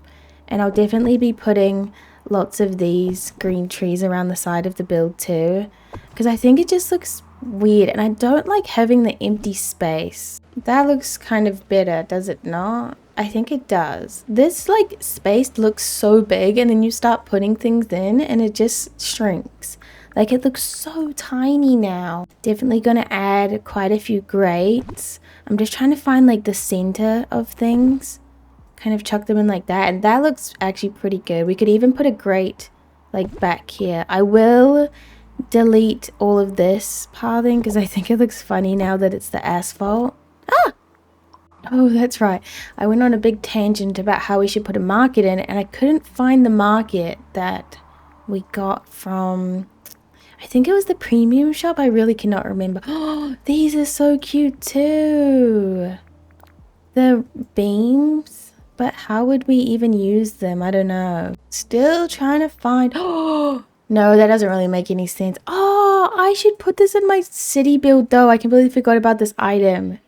And I'll definitely be putting lots of these green trees around the side of the build too, because I think it just looks weird and I don't like having the empty space. That looks kind of better, does it not? I think it does. This like space looks so big, and then you start putting things in and it just shrinks. Like it looks so tiny now. Definitely gonna add quite a few grates. I'm just trying to find like the center of things. Kind of chuck them in like that, and that looks actually pretty good. We could even put a grate like back here. I will delete all of this pathing because I think it looks funny now that it's the asphalt. Ah! Oh, that's right. I went on a big tangent about how we should put a market in, and I couldn't find the market that we got from, I think it was the premium shop. I really cannot remember. Oh, these are so cute too. The beams, but how would we even use them? I don't know. Still trying to find. Oh, no, that doesn't really make any sense. Oh, I should put this in my city build though. I completely forgot about this item.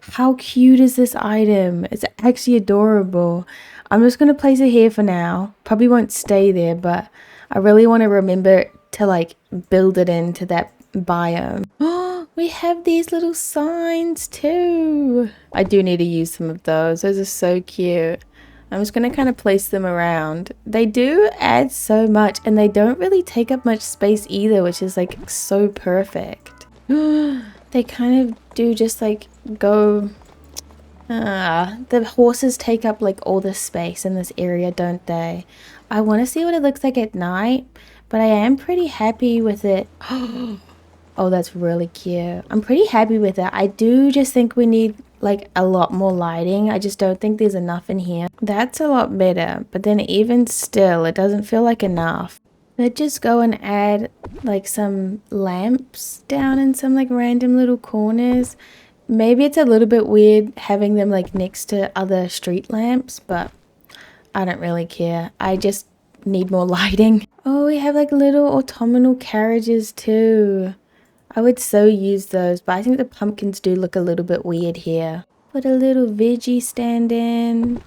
How cute is this item? It's actually adorable. I'm just going to place it here for now. Probably won't stay there, but I really want to remember to like build it into that biome. Oh, we have these little signs too. I do need to use some of those. Those are so cute. I'm just going to kind of place them around. They do add so much, and they don't really take up much space either, which is like so perfect. They kind of do just like go. The horses take up like all the space in this area, don't they? I want to see what it looks like at night, but I am pretty happy with it. Oh, that's really cute. I'm pretty happy with it. I do just think we need like a lot more lighting. I just don't think there's enough in here. That's a lot better, but then even still, it doesn't feel like enough. Let's just go and add like some lamps down in some like random little corners. Maybe it's a little bit weird having them like next to other street lamps, but I don't really care. I just need more lighting. Oh, we have like little autumnal carriages too. I would so use those, but I think the pumpkins do look a little bit weird here. Put a little veggie stand in.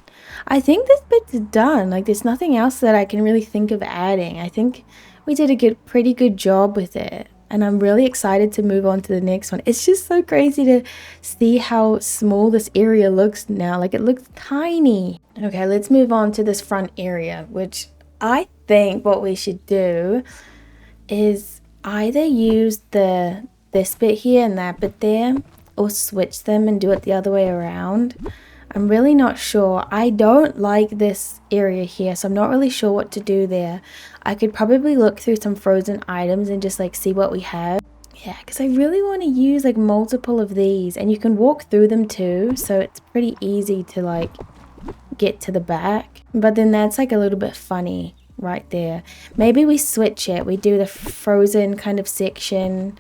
I think this bit's done. Like there's nothing else that I can really think of adding. I think we did a pretty good job with it. And I'm really excited to move on to the next one. It's just so crazy to see how small this area looks now. Like it looks tiny. Okay, let's move on to this front area, which I think what we should do is either use this bit here and that bit there, or switch them and do it the other way around. I'm really not sure. I don't like this area here, so I'm not really sure what to do there. I could probably look through some frozen items and just like see what we have. Yeah, because I really want to use like multiple of these, and you can walk through them too, so it's pretty easy to like get to the back. But then that's like a little bit funny right there. Maybe we switch it. We do the frozen kind of section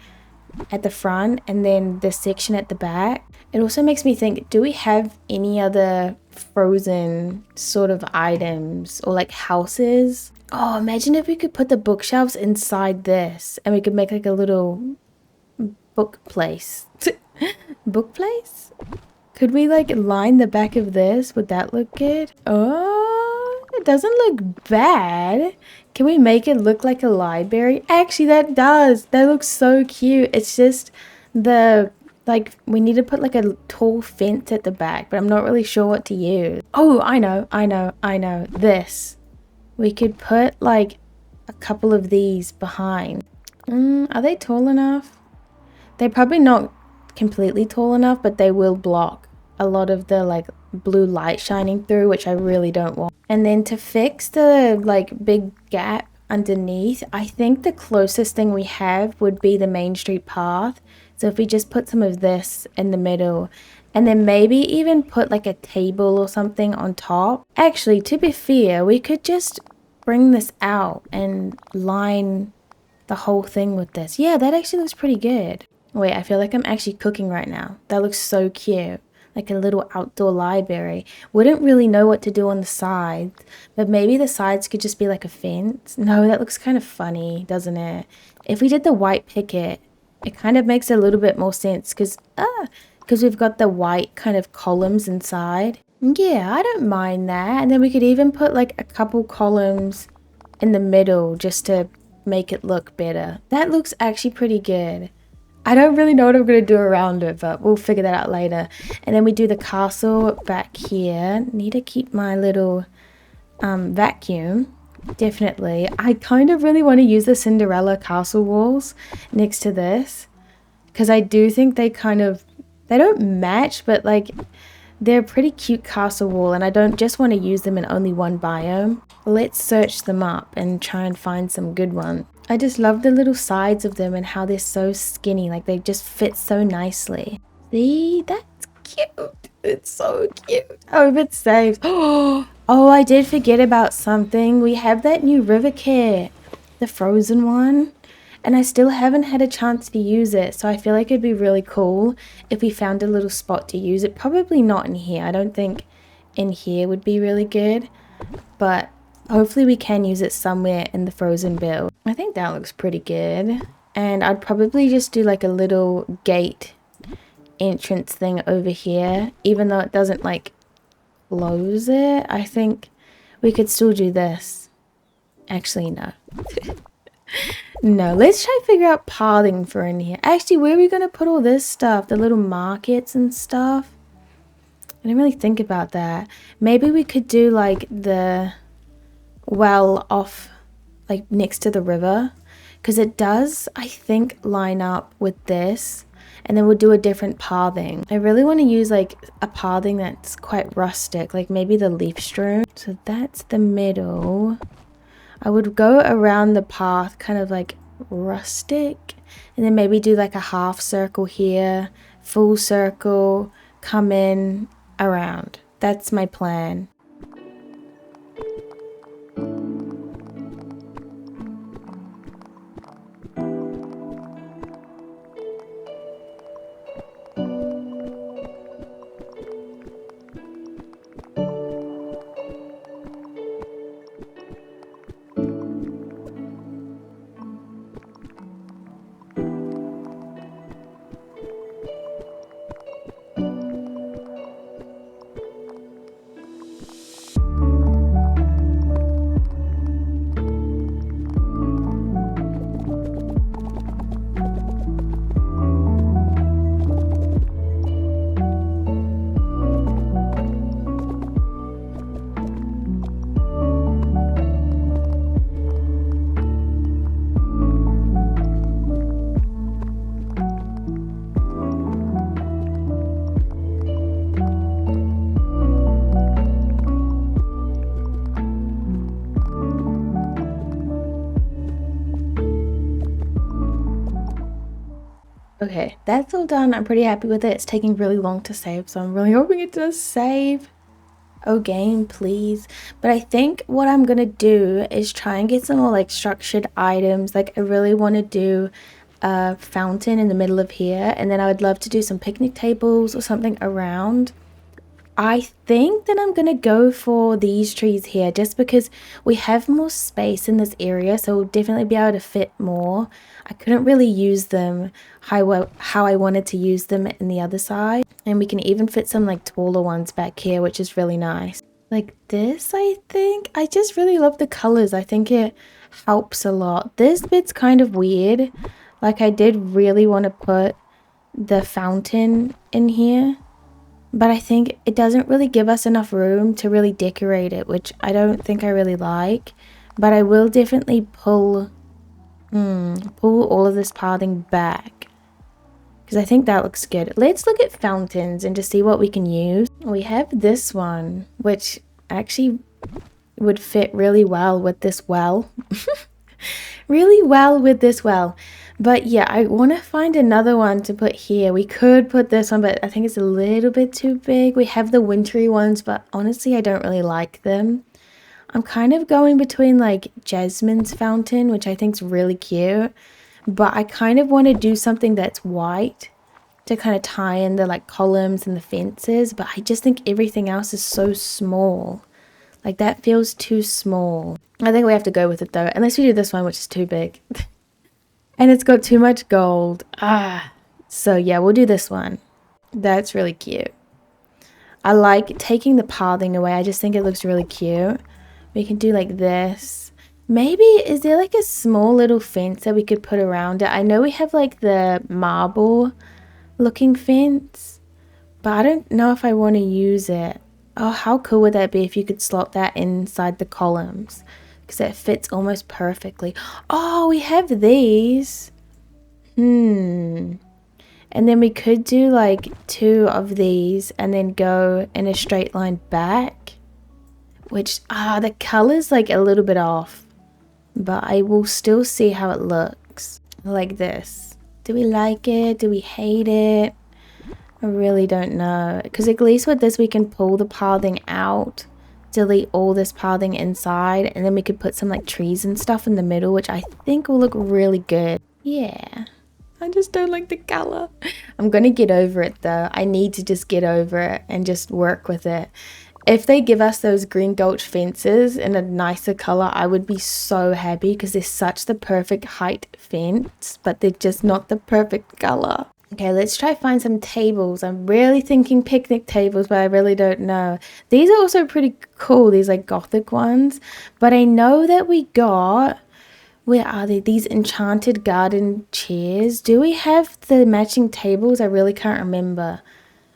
at the front and then the section at the back. It also makes me think, do we have any other frozen sort of items or like houses? Oh, imagine if we could put the bookshelves inside this and we could make like a little book place. Book place? Could we like line the back of this? Would that look good? Oh, it doesn't look bad. Can we make it look like a library? Actually, that does. That looks so cute. It's just the, like, we need to put like a tall fence at the back, but I'm not really sure what to use. Oh, I know. This. We could put like a couple of these behind. Are they tall enough? They're probably not completely tall enough, but they will block a lot of the like blue light shining through, which I really don't want. And then to fix the like big gap underneath, I think the closest thing we have would be the main street path. So if we just put some of this in the middle, and then maybe even put like a table or something on top. Actually, to be fair, we could just bring this out and line the whole thing with this. Yeah, that actually looks pretty good. Wait, I feel like I'm actually cooking right now. That looks so cute. Like a little outdoor library. Wouldn't really know what to do on the sides, but maybe the sides could just be like a fence. No, that looks kind of funny, doesn't it? If we did the white picket it kind of makes a little bit more sense because we've got the white kind of columns inside. Yeah, I don't mind that. And then we could even put like a couple columns in the middle just to make it look better. That looks actually pretty good. I don't really know what I'm going to do around it, but we'll figure that out later. And then we do the castle back here. Need to keep my little vacuum. Definitely. I kind of really want to use the Cinderella castle walls next to this, because I do think they don't match, but like they're a pretty cute castle wall, and I don't just want to use them in only one biome. Let's search them up and try and find some good ones. I just love the little sides of them and how they're so skinny, like they just fit so nicely. See, that's cute. It's so cute. I hope it saves. Oh, I did forget about something. We have that new river kit, the frozen one, and I still haven't had a chance to use it. So I feel like it'd be really cool if we found a little spot to use it. Probably not in here. I don't think in here would be really good, but hopefully we can use it somewhere in the frozen build. I think that looks pretty good. And I'd probably just do like a little gate entrance thing over here, even though it doesn't like close it. I think we could still do this. Actually, no. No, let's try to figure out pathing for in here. Actually, where are we going to put all this stuff? The little markets and stuff? I didn't really think about that. Maybe we could do like the well off like next to the river, because it does, I think, line up with this. And then we'll do a different pathing. I really want to use like a pathing that's quite rustic, like maybe the leaf strewn. So that's the middle. I would go around the path kind of like rustic, and then maybe do like a half circle here, full circle, come in around. That's my plan. Okay, that's all done. I'm pretty happy with it. It's taking really long to save, so I'm really hoping it does save. Oh, game, please. But I think what I'm gonna do is try and get some more like structured items. Like I really want to do a fountain in the middle of here, and then I would love to do some picnic tables or something around. I think that I'm gonna go for these trees here just because we have more space in this area, so we'll definitely be able to fit more. I couldn't really use them how I wanted to use them in the other side, and we can even fit some like taller ones back here, which is really nice. Like this, I think. I just really love the colors. I think it helps a lot. This bit's kind of weird. Like I did really want to put the fountain in here, but I think it doesn't really give us enough room to really decorate it, which I don't think I really like. But I will definitely pull all of this pathing back, because I think that looks good. Let's look at fountains and just see what we can use. We have this one, which actually would fit really well with this well. Really well with this well. But yeah, I want to find another one to put here. We could put this one, but I think it's a little bit too big. We have the wintry ones, but honestly, I don't really like them. I'm kind of going between like Jasmine's fountain, which I think is really cute, but I kind of want to do something that's white to kind of tie in the like columns and the fences, but I just think everything else is so small. Like that feels too small. I think we have to go with it though, unless we do this one, which is too big. And it's got too much gold. So yeah, we'll do this one. That's really cute. I like taking the pathing away. I just think it looks really cute. We can do like this. Maybe, is there like a small little fence that we could put around it? I know we have like the marble looking fence, but I don't know if I want to use it. Oh, how cool would that be if you could slot that inside the columns? Because it fits almost perfectly. Oh, we have these. And then we could do like 2 of these and then go in a straight line back. Which, the color's like a little bit off. But I will still see how it looks. Like this. Do we like it? Do we hate it? I really don't know. Because at least with this we can pull the pathing out. Delete all this pathing inside. And then we could put some like trees and stuff in the middle. Which I think will look really good. Yeah. I just don't like the color. I'm going to get over it though. I need to just get over it and just work with it. If they give us those green gulch fences in a nicer color, I would be so happy because they're such the perfect height fence, but they're just not the perfect color. Okay, let's try find some tables. I'm really thinking picnic tables, but I really don't know. These are also pretty cool, these like gothic ones. But I know that we got, where are they? These enchanted garden chairs. Do we have the matching tables? I really can't remember.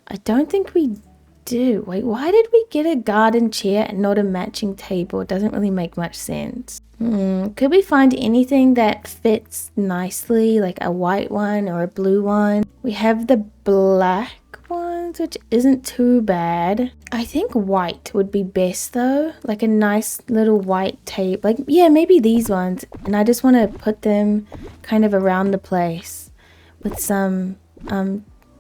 I don't think we do. Wait, why did we get a garden chair and not a matching table? It doesn't really make much sense. Could we find anything that fits nicely, like a white one or a blue one? We have the black ones, which isn't too bad. I think white would be best though, like a nice little white tape. Like, yeah, maybe these ones. And I just want to put them kind of around the place with some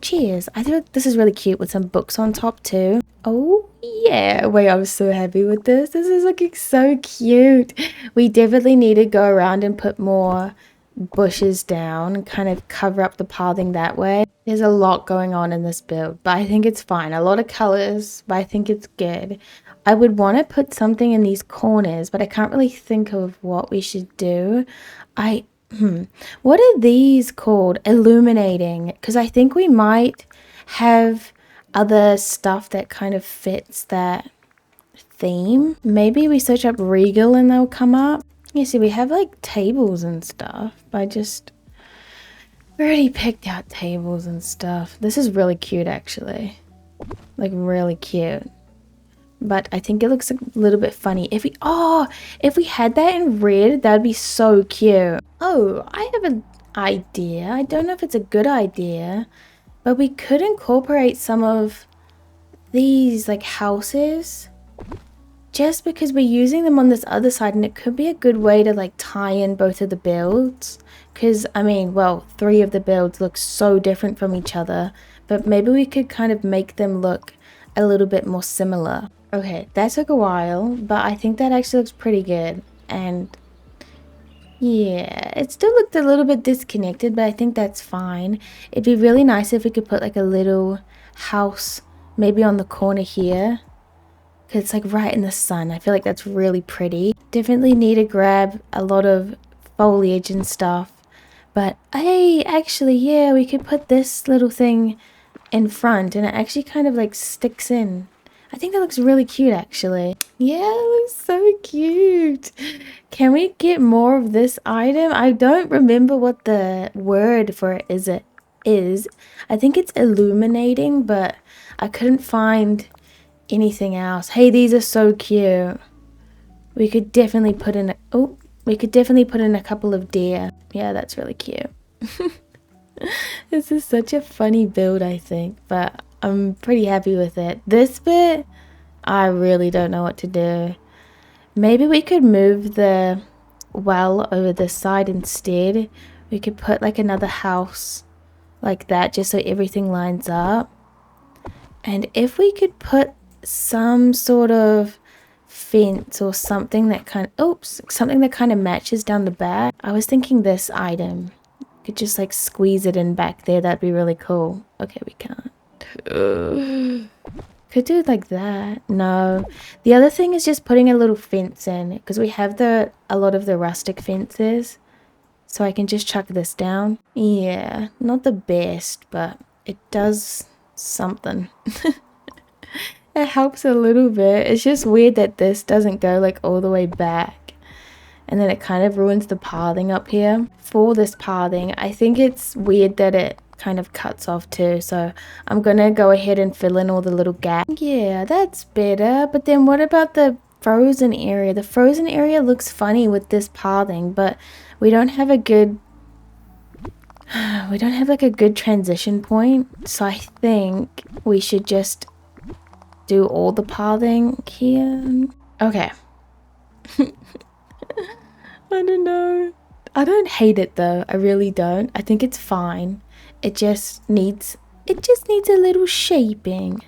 chairs. I think this is really cute with some books on top too. Oh yeah, wait, I'm so happy with this. This is looking so cute. We definitely need to go around and put more bushes down and kind of cover up the pathing that way. There's a lot going on in this build, but I think it's fine. A lot of colors, but I think it's good. I would want to put something in these corners, but I can't really think of what we should do. What are these called? Illuminating. Because I think we might have other stuff that kind of fits that theme. Maybe we search up Regal and they'll come up. You see, we have like tables and stuff. We already picked out tables and stuff. This is really cute actually. Like really cute. But I think it looks a little bit funny. If we had that in red, that'd be so cute. Oh, I have an idea. I don't know if it's a good idea, but we could incorporate some of these like houses just because we're using them on this other side, and it could be a good way to like tie in both of the builds. Because I mean, well, 3 of the builds look so different from each other, but maybe we could kind of make them look a little bit more similar. Okay, that took a while, but I think that actually looks pretty good. And yeah, it still looked a little bit disconnected, but I think that's fine. It'd be really nice if we could put like a little house maybe on the corner here, because it's like right in the sun. I feel like that's really pretty. Definitely need to grab a lot of foliage and stuff. But hey, actually, yeah, we could put this little thing in front and it actually kind of like sticks in. I think that looks really cute actually. Yeah, it looks so cute. Can we get more of this item? I don't remember what the word for it is. I think it's illuminating, but I couldn't find anything else. Hey, these are so cute. We could definitely put in a couple of deer. Yeah, that's really cute. This is such a funny build, I think, but I'm pretty happy with it. This bit, I really don't know what to do. Maybe we could move the well over this side instead. We could put like another house like that just so everything lines up. And if we could put some sort of fence or something that kind of matches down the back. I was thinking this item. Could just like squeeze it in back there. That'd be really cool. Okay, we can't. Could do it like that. No. The other thing is just putting a little fence in, because we have a lot of the rustic fences. So I can just chuck this down. Yeah, not the best, but it does something. It helps a little bit. It's just weird that this doesn't go like all the way back. And then it kind of ruins the pathing up here. For this pathing, I think it's weird that it kind of cuts off too. So I'm gonna go ahead and fill in all the little gaps. Yeah, that's better. But then what about the frozen area? The frozen area looks funny with this pathing, but we don't have a good like a good transition point. So I think we should just do all the pathing here. Okay. I don't know. I don't hate it though. I really don't. I think it's fine. It just needs a little shaping.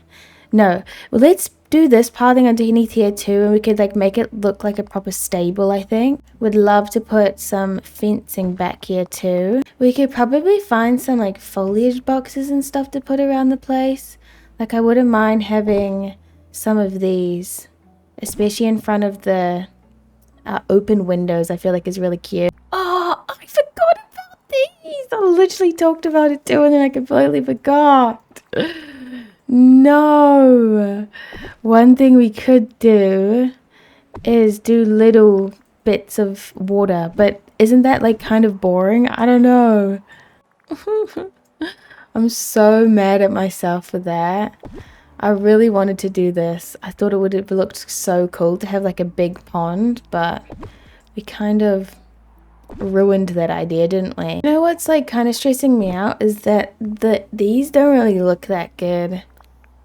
No. Well, let's do this pathing underneath here too, and we could like make it look like a proper stable, I think. Would love to put some fencing back here too. We could probably find some like foliage boxes and stuff to put around the place. Like I wouldn't mind having some of these, especially in front of the open windows. I feel like is really cute. Oh, I forgot about these. I literally talked about it too and then I completely forgot. No. One thing we could do is do little bits of water, but isn't that like kind of boring? I don't know. I'm so mad at myself for that. I really wanted to do this. I thought it would have looked so cool to have like a big pond, but we kind of ruined that idea, didn't we? You know what's like kind of stressing me out is that these don't really look that good.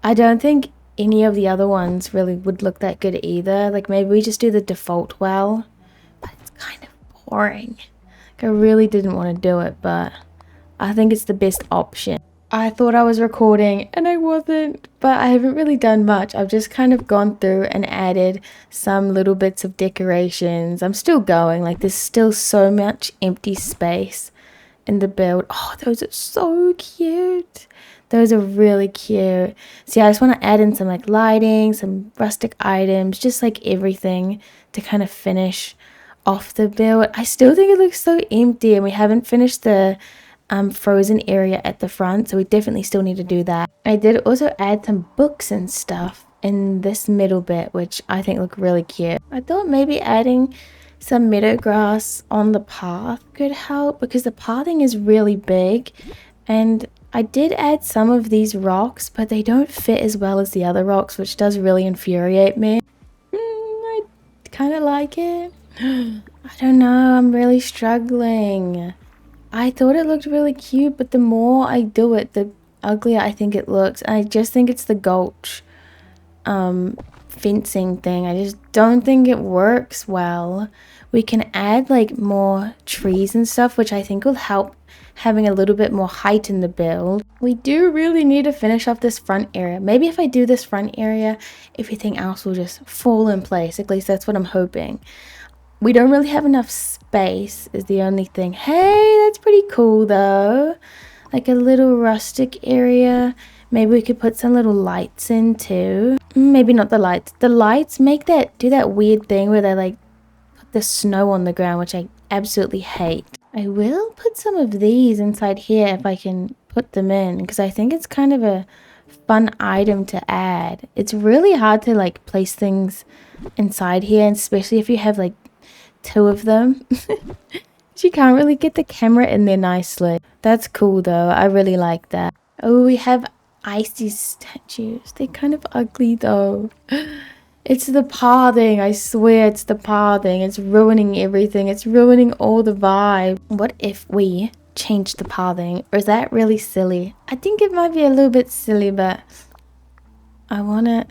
I don't think any of the other ones really would look that good either. Like maybe we just do the default well, but it's kind of boring. Like I really didn't want to do it, but I think it's the best option. I thought I was recording and I wasn't, but I haven't really done much. I've just kind of gone through and added some little bits of decorations. I'm still going, like there's still so much empty space in the build. Oh, those are so cute. Those are really cute. See, I just want to add in some like lighting, some rustic items, just like everything to kind of finish off the build. I still think it looks so empty and we haven't finished the frozen area at the front, so we definitely still need to do that. I did also add some books and stuff in this middle bit, which I think look really cute. I thought maybe adding some meadow grass on the path could help because the pathing is really big, and I did add some of these rocks, but they don't fit as well as the other rocks, which does really infuriate me. I kind of like it. I don't know, I'm really struggling. I thought it looked really cute, but the more I do it, the uglier I think it looks. And I just think it's the gulch fencing thing. I just don't think it works well. We can add like more trees and stuff, which I think will help having a little bit more height in the build. We do really need to finish off this front area. Maybe if I do this front area, everything else will just fall in place. At least that's what I'm hoping. We don't really have enough space is the only thing. Hey, that's pretty cool though. Like a little rustic area. Maybe we could put some little lights in too. Maybe not the lights. The lights do that weird thing where they like put the snow on the ground, which I absolutely hate. I will put some of these inside here if I can put them in, because I think it's kind of a fun item to add. It's really hard to like place things inside here, and especially if you have like two of them. You can't really get the camera in there nicely. That's cool though. I really like that. Oh, we have icy statues. They're kind of ugly though. It's the pathing. I swear it's the pathing. It's ruining everything. It's ruining all the vibe. What if we change the pathing? Or is that really silly? I think it might be a little bit silly, but I want to...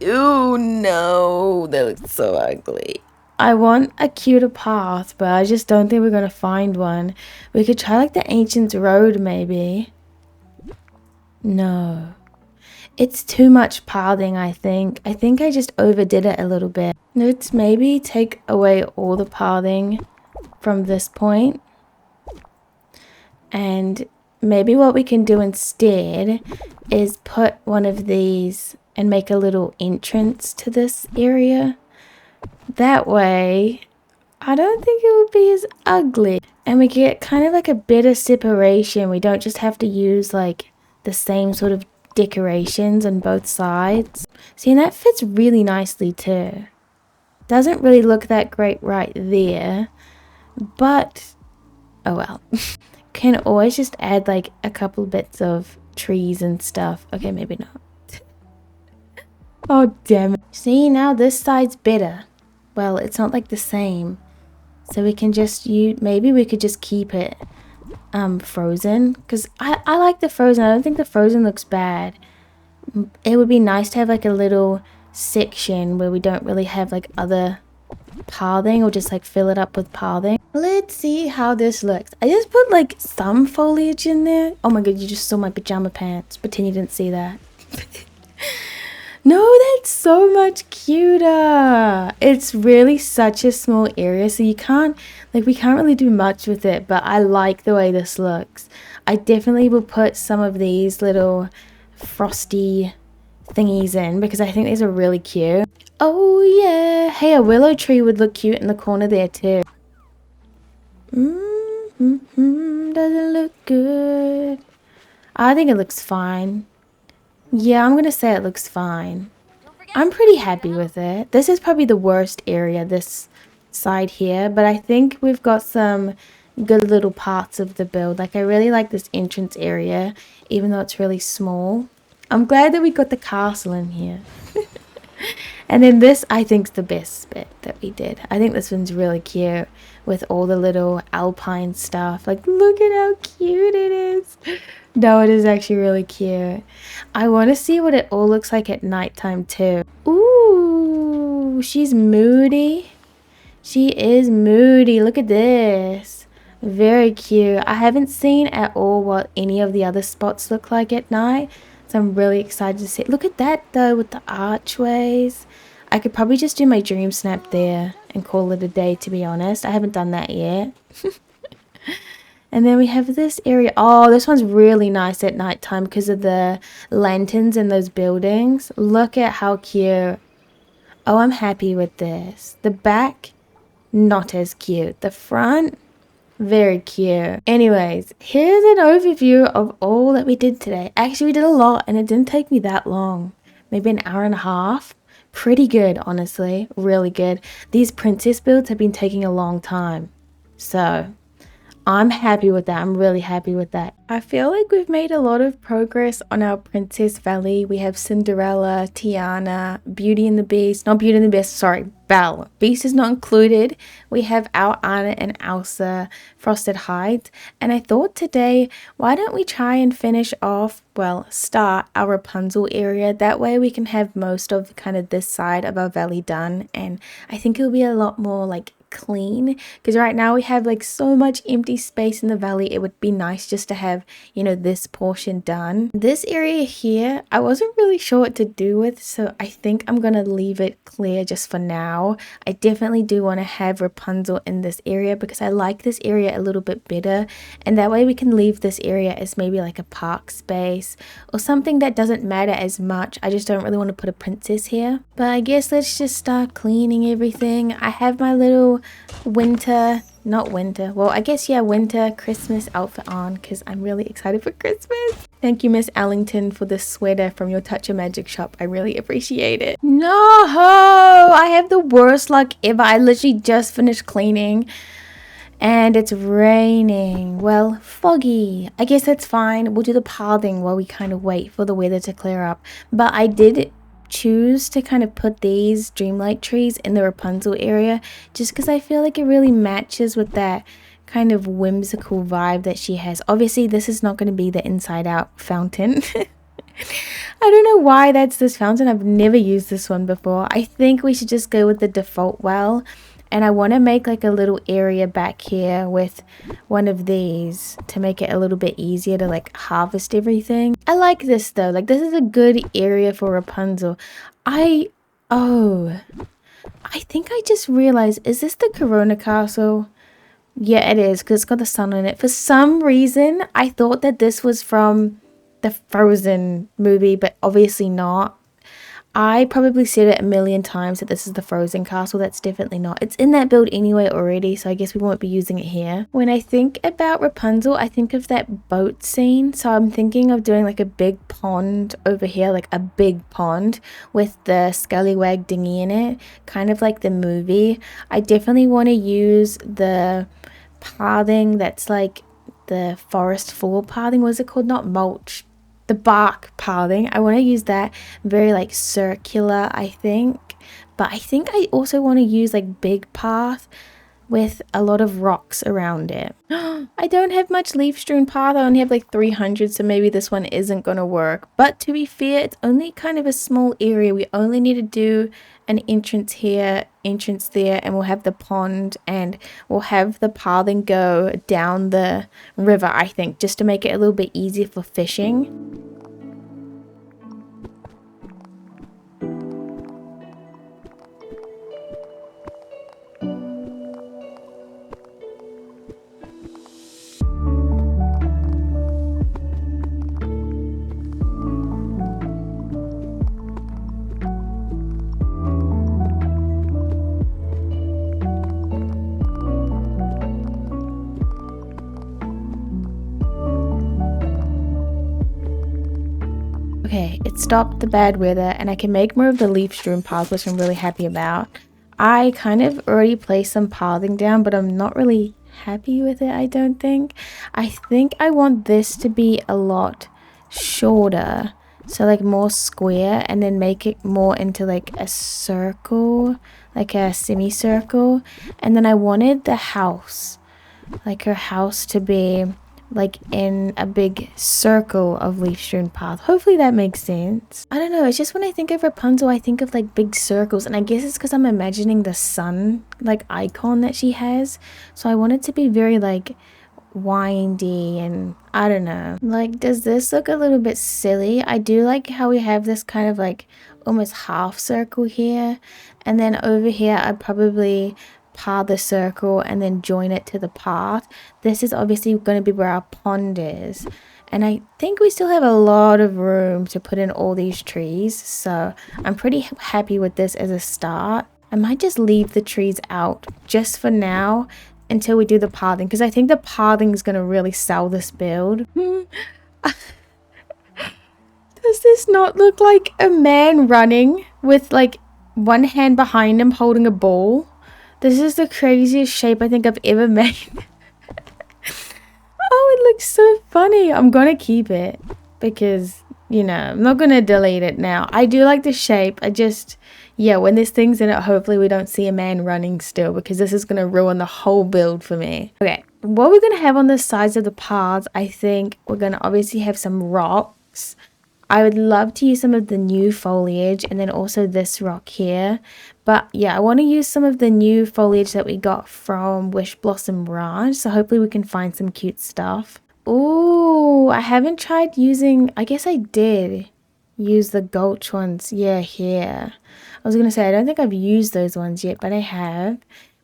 Oh no, that looks so ugly. I want a cuter path, but I just don't think we're going to find one. We could try like the Ancients Road maybe. No. It's too much pathing, I think. I think I just overdid it a little bit. Let's maybe take away all the pathing from this point. And maybe what we can do instead is put one of these and make a little entrance to this area. That way, I don't think it would be as ugly. And we get kind of like a bit of separation. We don't just have to use like the same sort of decorations on both sides. See, and that fits really nicely too. Doesn't really look that great right there, but oh well. Can always just add like a couple bits of trees and stuff. Okay, maybe not. Oh damn it. See, now this side's better. Well, it's not like the same. So we can just use, maybe we could just keep it frozen, because I like the frozen. I don't think the frozen looks bad. It would be nice to have like a little section where we don't really have like other pathing, or just like fill it up with pathing. Let's see how this looks. I just put like some foliage in there. Oh my god, you just saw my pajama pants. Pretend you didn't see that. No, that's so much cuter. It's really such a small area, so you can't, like, we can't really do much with it, but I like the way this looks. I definitely will put some of these little frosty thingies in because I think these are really cute. Oh yeah, hey, a willow tree would look cute in the corner there too. Doesn't look good. I think it looks fine. Yeah, I'm gonna say it looks fine. I'm pretty happy with it. This is probably the worst area, this side here, but I think we've got some good little parts of the build. Like, I really like this entrance area, even though it's really small. I'm glad that we got the castle in here. And then this, I think, is the best bit that we did. I think this one's really cute with all the little alpine stuff. Like, look at how cute it is. No, it is actually really cute. I want to see what it all looks like at nighttime too. Ooh, she's moody. She is moody. Look at this. Very cute. I haven't seen at all what any of the other spots look like at night, so I'm really excited to see. Look at that though, with the archways. I could probably just do my dream snap there and call it a day, to be honest. I haven't done that yet. And then we have this area. Oh, this one's really nice at nighttime because of the lanterns in those buildings. Look at how cute. Oh, I'm happy with this. The back, not as cute. The front, very cute. Anyways, here's an overview of all that we did today. Actually, we did a lot and it didn't take me that long. Maybe an hour and a half. Pretty good, honestly. Really good. These princess builds have been taking a long time. So I'm happy with that. I'm really happy with that. I feel like we've made a lot of progress on our Princess Valley. We have Cinderella, Tiana, Beauty and the Beast. Not Beauty and the Beast, sorry, Belle. Beast is not included. We have our Anna and Elsa, Frosted Heights. And I thought today, why don't we try and finish off, well, start our Rapunzel area. That way we can have most of kind of this side of our valley done. And I think it'll be a lot more like clean, because right now we have like so much empty space in the valley. It would be nice just to have, you know, this portion done. This area here, I wasn't really sure what to do with, so I think I'm gonna leave it clear just for now. I definitely do want to have Rapunzel in this area because I like this area a little bit better, and that way we can leave this area as maybe like a park space or something that doesn't matter as much. I just don't really want to put a princess here. But I guess let's just start cleaning everything. I have my little winter, not winter, well, I guess, yeah, winter Christmas outfit on because I'm really excited for Christmas. Thank you, Miss Ellington, for this sweater from your Touch of Magic shop. I really appreciate it. No, I have the worst luck ever. I literally just finished cleaning and it's raining. Well, foggy. I guess that's fine. We'll do the pathing while we kind of wait for the weather to clear up. But I did choose to kind of put these Dreamlight trees in the Rapunzel area just because I feel like it really matches with that kind of whimsical vibe that she has. Obviously, this is not going to be the inside out fountain. I don't know why that's this fountain. I've never used this one before. I think we should just go with the default well. And I want to make like a little area back here with one of these to make it a little bit easier to like harvest everything. I like this though. Like, this is a good area for Rapunzel. I think I just realized, is this the Corona Castle? Yeah, it is, because it's got the sun on it. For some reason, I thought that this was from the Frozen movie, but obviously not. I probably said it a million times that this is the Frozen castle. That's definitely not. It's in that build anyway already, so I guess we won't be using it here. When I think about Rapunzel, I think of that boat scene. So I'm thinking of doing like a big pond over here, like a big pond with the Scallywag dinghy in it, kind of like the movie. I definitely want to use the pathing that's like the forest floor pathing. What is it called? Not mulch, the bark pathing. I want to use that very like circular, I think. But I think I also want to use like big path with a lot of rocks around it. I don't have much leaf strewn path. I only have like 300, so maybe this one isn't gonna work. But to be fair, it's only kind of a small area. We only need to do an entrance here, entrance there, and we'll have the pond, and we'll have the pathing go down the river, I think, just to make it a little bit easier for fishing. Okay, it stopped the bad weather and I can make more of the leaf strewn path, which I'm really happy about. I kind of already placed some pathing down, but I'm not really happy with it, I don't think. I think I want this to be a lot shorter, so like more square, and then make it more into like a circle, like a semicircle. And then I wanted the house, like her house, to be like in a big circle of leaf strewn path. Hopefully that makes sense. I don't know, it's just when I think of Rapunzel I think of like big circles, and I guess it's because I'm imagining the sun like icon that she has, so I want it to be very like windy, and I don't know, like, does this look a little bit silly? I do like how we have this kind of like almost half circle here, and then over here I'd probably path the circle and then join it to the path. This is obviously going to be where our pond is, and I think we still have a lot of room to put in all these trees, so I'm pretty happy with this as a start. I might just leave the trees out just for now until we do the pathing, because I think the pathing is going to really sell this build. Does this not look like a man running with like one hand behind him holding a ball? This is the craziest shape I think I've ever made. Oh, it looks so funny. I'm gonna keep it because, you know, I'm not gonna delete it now. I do like the shape. I just, yeah, when there's things in it, hopefully we don't see a man running still, because this is gonna ruin the whole build for me. Okay, what we're gonna have on the sides of the paths, I think we're gonna obviously have some rocks. I would love to use some of the new foliage, and then also this rock here. But yeah, I want to use some of the new foliage that we got from Wish Blossom Ranch. So hopefully we can find some cute stuff. Ooh, I haven't tried using, I guess I did use the gulch ones. Yeah, here. I was going to say, I don't think I've used those ones yet, but I have.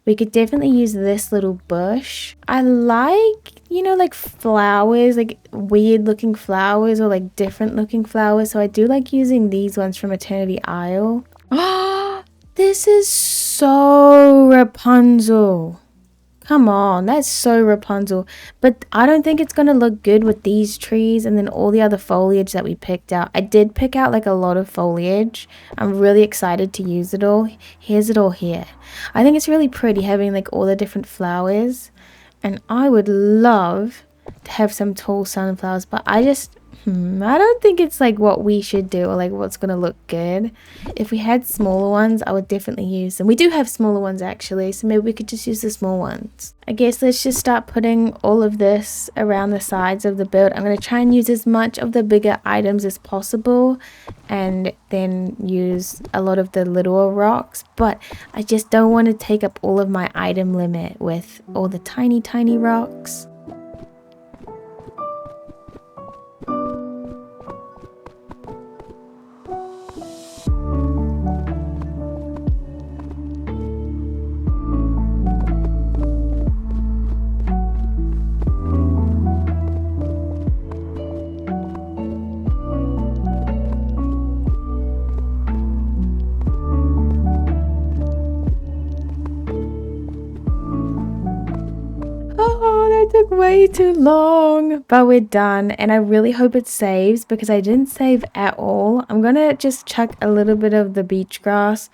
We could definitely use this little bush. I like, you know, like flowers, like weird looking flowers or like different looking flowers. So I do like using these ones from Eternity Isle. Oh, this is so Rapunzel. Come on, that's so Rapunzel. But I don't think it's going to look good with these trees and then all the other foliage that we picked out. I did pick out like a lot of foliage. I'm really excited to use it all. Here's it all here. I think it's really pretty having like all the different flowers. And I would love to have some tall sunflowers, but I don't think it's like what we should do or like what's gonna look good. If we had smaller ones, I would definitely use them. We do have smaller ones actually, so maybe we could just use the small ones. I guess let's just start putting all of this around the sides of the build. I'm gonna try and use as much of the bigger items as possible and then use a lot of the littler rocks, but I just don't want to take up all of my item limit with all the tiny rocks. took way too long, but we're done, and I really hope it saves because I didn't save at all. I'm gonna just chuck a little bit of the beach grass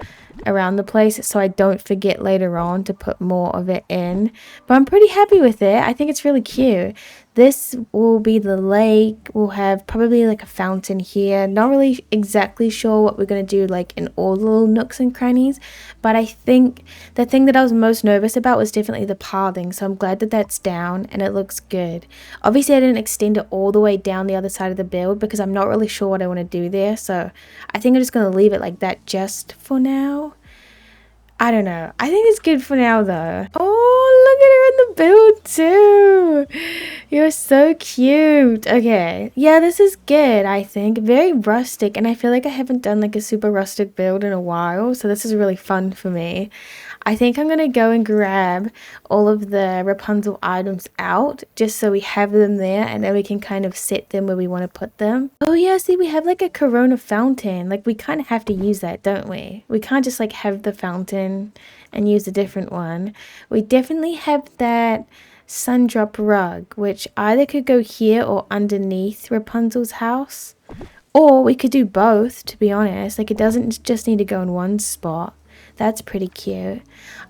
around the place so I don't forget later on to put more of it in, but I'm pretty happy with it. I think it's really cute. This will be the lake. We'll have probably like a fountain here. Not really exactly sure what we're going to do like in all the little nooks and crannies, but I think the thing that I was most nervous about was definitely the pathing, so I'm glad that that's down and it looks good. Obviously I didn't extend it all the way down the other side of the build because I'm not really sure what I want to do there, so I think I'm just going to leave it like that just for now. I don't know. I think it's good for now though. Oh, look at her in the build too. You're so cute. Okay. Yeah, this is good, I think. Very rustic, and I feel like I haven't done like a super rustic build in a while, so this is really fun for me. I think I'm going to go and grab all of the Rapunzel items out just so we have them there and then we can kind of set them where we want to put them. Oh yeah, see, we have like a Corona fountain. Like we kind of have to use that, don't we? We can't just like have the fountain and use a different one. We definitely have that sun drop rug, which either could go here or underneath Rapunzel's house. Or we could do both, to be honest. Like it doesn't just need to go in one spot. That's pretty cute.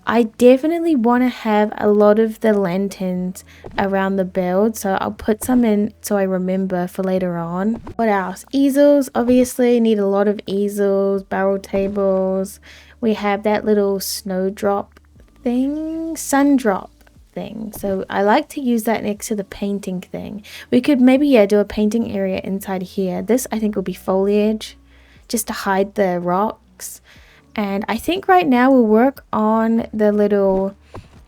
I definitely want to have a lot of the lanterns around the build, so I'll put some in so I remember for later on. What else? Easels, obviously need a lot of easels, barrel tables. We have that little snowdrop thing, sun drop thing. So I like to use that next to the painting thing. We could maybe, yeah, do a painting area inside here. This I think will be foliage just to hide the rocks. And I think right now we'll work on the little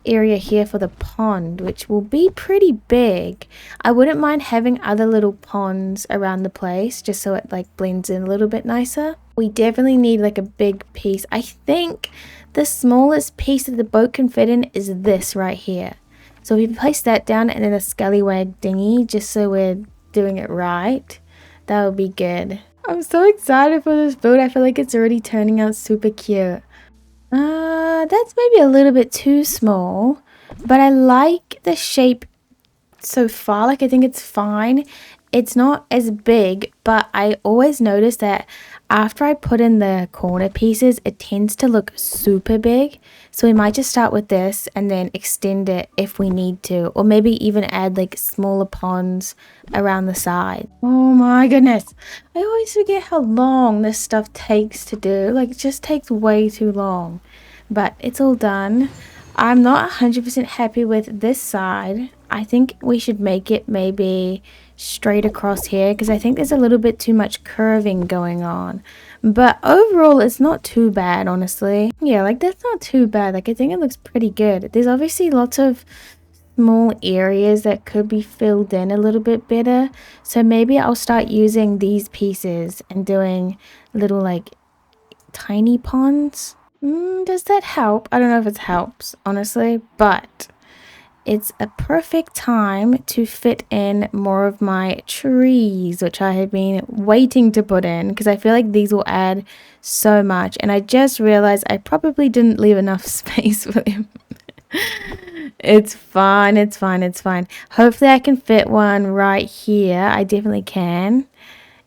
area here for the pond, which will be pretty big. I wouldn't mind having other little ponds around the place just so it like blends in a little bit nicer. We definitely need like a big piece. I think the smallest piece that the boat can fit in is this right here. So if we place that down and then a scallywag dinghy just so we're doing it right, that would be good. I'm so excited for this build. I feel like it's already turning out super cute. That's maybe a little bit too small, but I like the shape so far. Like I think it's fine. It's not as big, but I always notice that after I put in the corner pieces, it tends to look super big. So we might just start with this and then extend it if we need to, or maybe even add like smaller ponds around the side. Oh my goodness. I always forget how long this stuff takes to do. Like it just takes way too long, but it's all done. I'm not 100% happy with this side. I think we should make it maybe straight across here because I think there's a little bit too much curving going on, but overall it's not too bad, honestly. Yeah, like that's not too bad. Like I think it looks pretty good. There's obviously lots of small areas that could be filled in a little bit better, so maybe I'll start using these pieces and doing little like tiny ponds. Does that help? I don't know if it helps, honestly, but it's a perfect time to fit in more of my trees, which I have been waiting to put in because I feel like these will add so much. And I just realized I probably didn't leave enough space for them. It's fine, it's fine, it's fine. Hopefully I can fit one right here. I definitely can.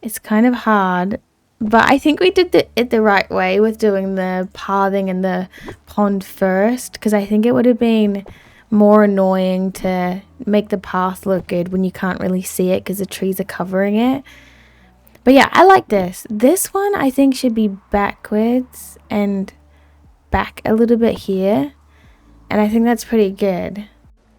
It's kind of hard, but I think we did it the right way with doing the pathing and the pond first, because I think it would have been more annoying to make the path look good when you can't really see it because the trees are covering it. But yeah, I like this. This one I think should be backwards and back a little bit here, and I think that's pretty good.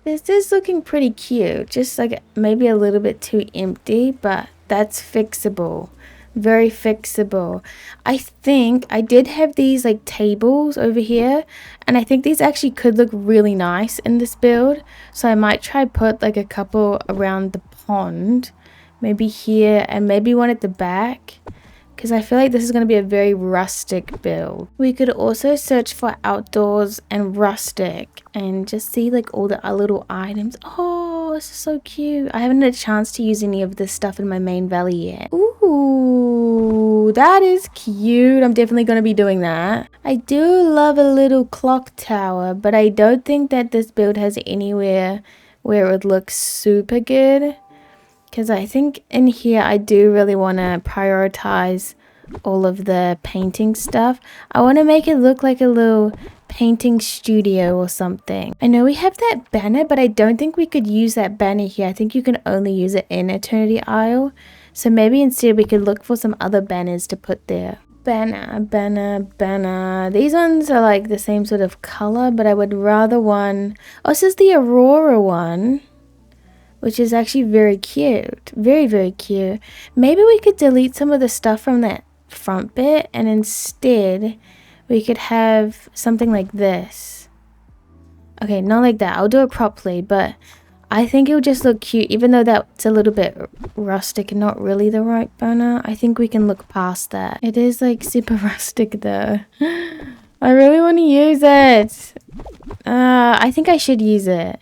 This is looking pretty cute, just like maybe a little bit too empty, but that's fixable. Very fixable. I think I did have these like tables over here, and I think these actually could look really nice in this build, so I might try put like a couple around the pond, maybe here and maybe one at the back, because I feel like this is going to be a very rustic build. We could also search for outdoors and rustic and just see like all the little items. Oh, this is so cute. I haven't had a chance to use any of this stuff in my main valley yet. Ooh, that is cute. I'm definitely going to be doing that. I do love a little clock tower, but I don't think that this build has anywhere where it would look super good. Because I think in here I do really want to prioritize all of the painting stuff. I want to make it look like a little painting studio or something. I know we have that banner, but I don't think we could use that banner here. I think you can only use it in Eternity Isle. So maybe instead we could look for some other banners to put there. Banner, banner, banner. These ones are like the same sort of color, but I would rather one... Oh, this is the Aurora one, which is actually very cute. Very, very cute. Maybe we could delete some of the stuff from that front bit, and instead we could have something like this. Okay, not like that. I'll do it properly, but I think it would just look cute, even though that's a little bit rustic and not really the right banner. I think we can look past that. It is like super rustic though. I really want to use it. I think I should use it.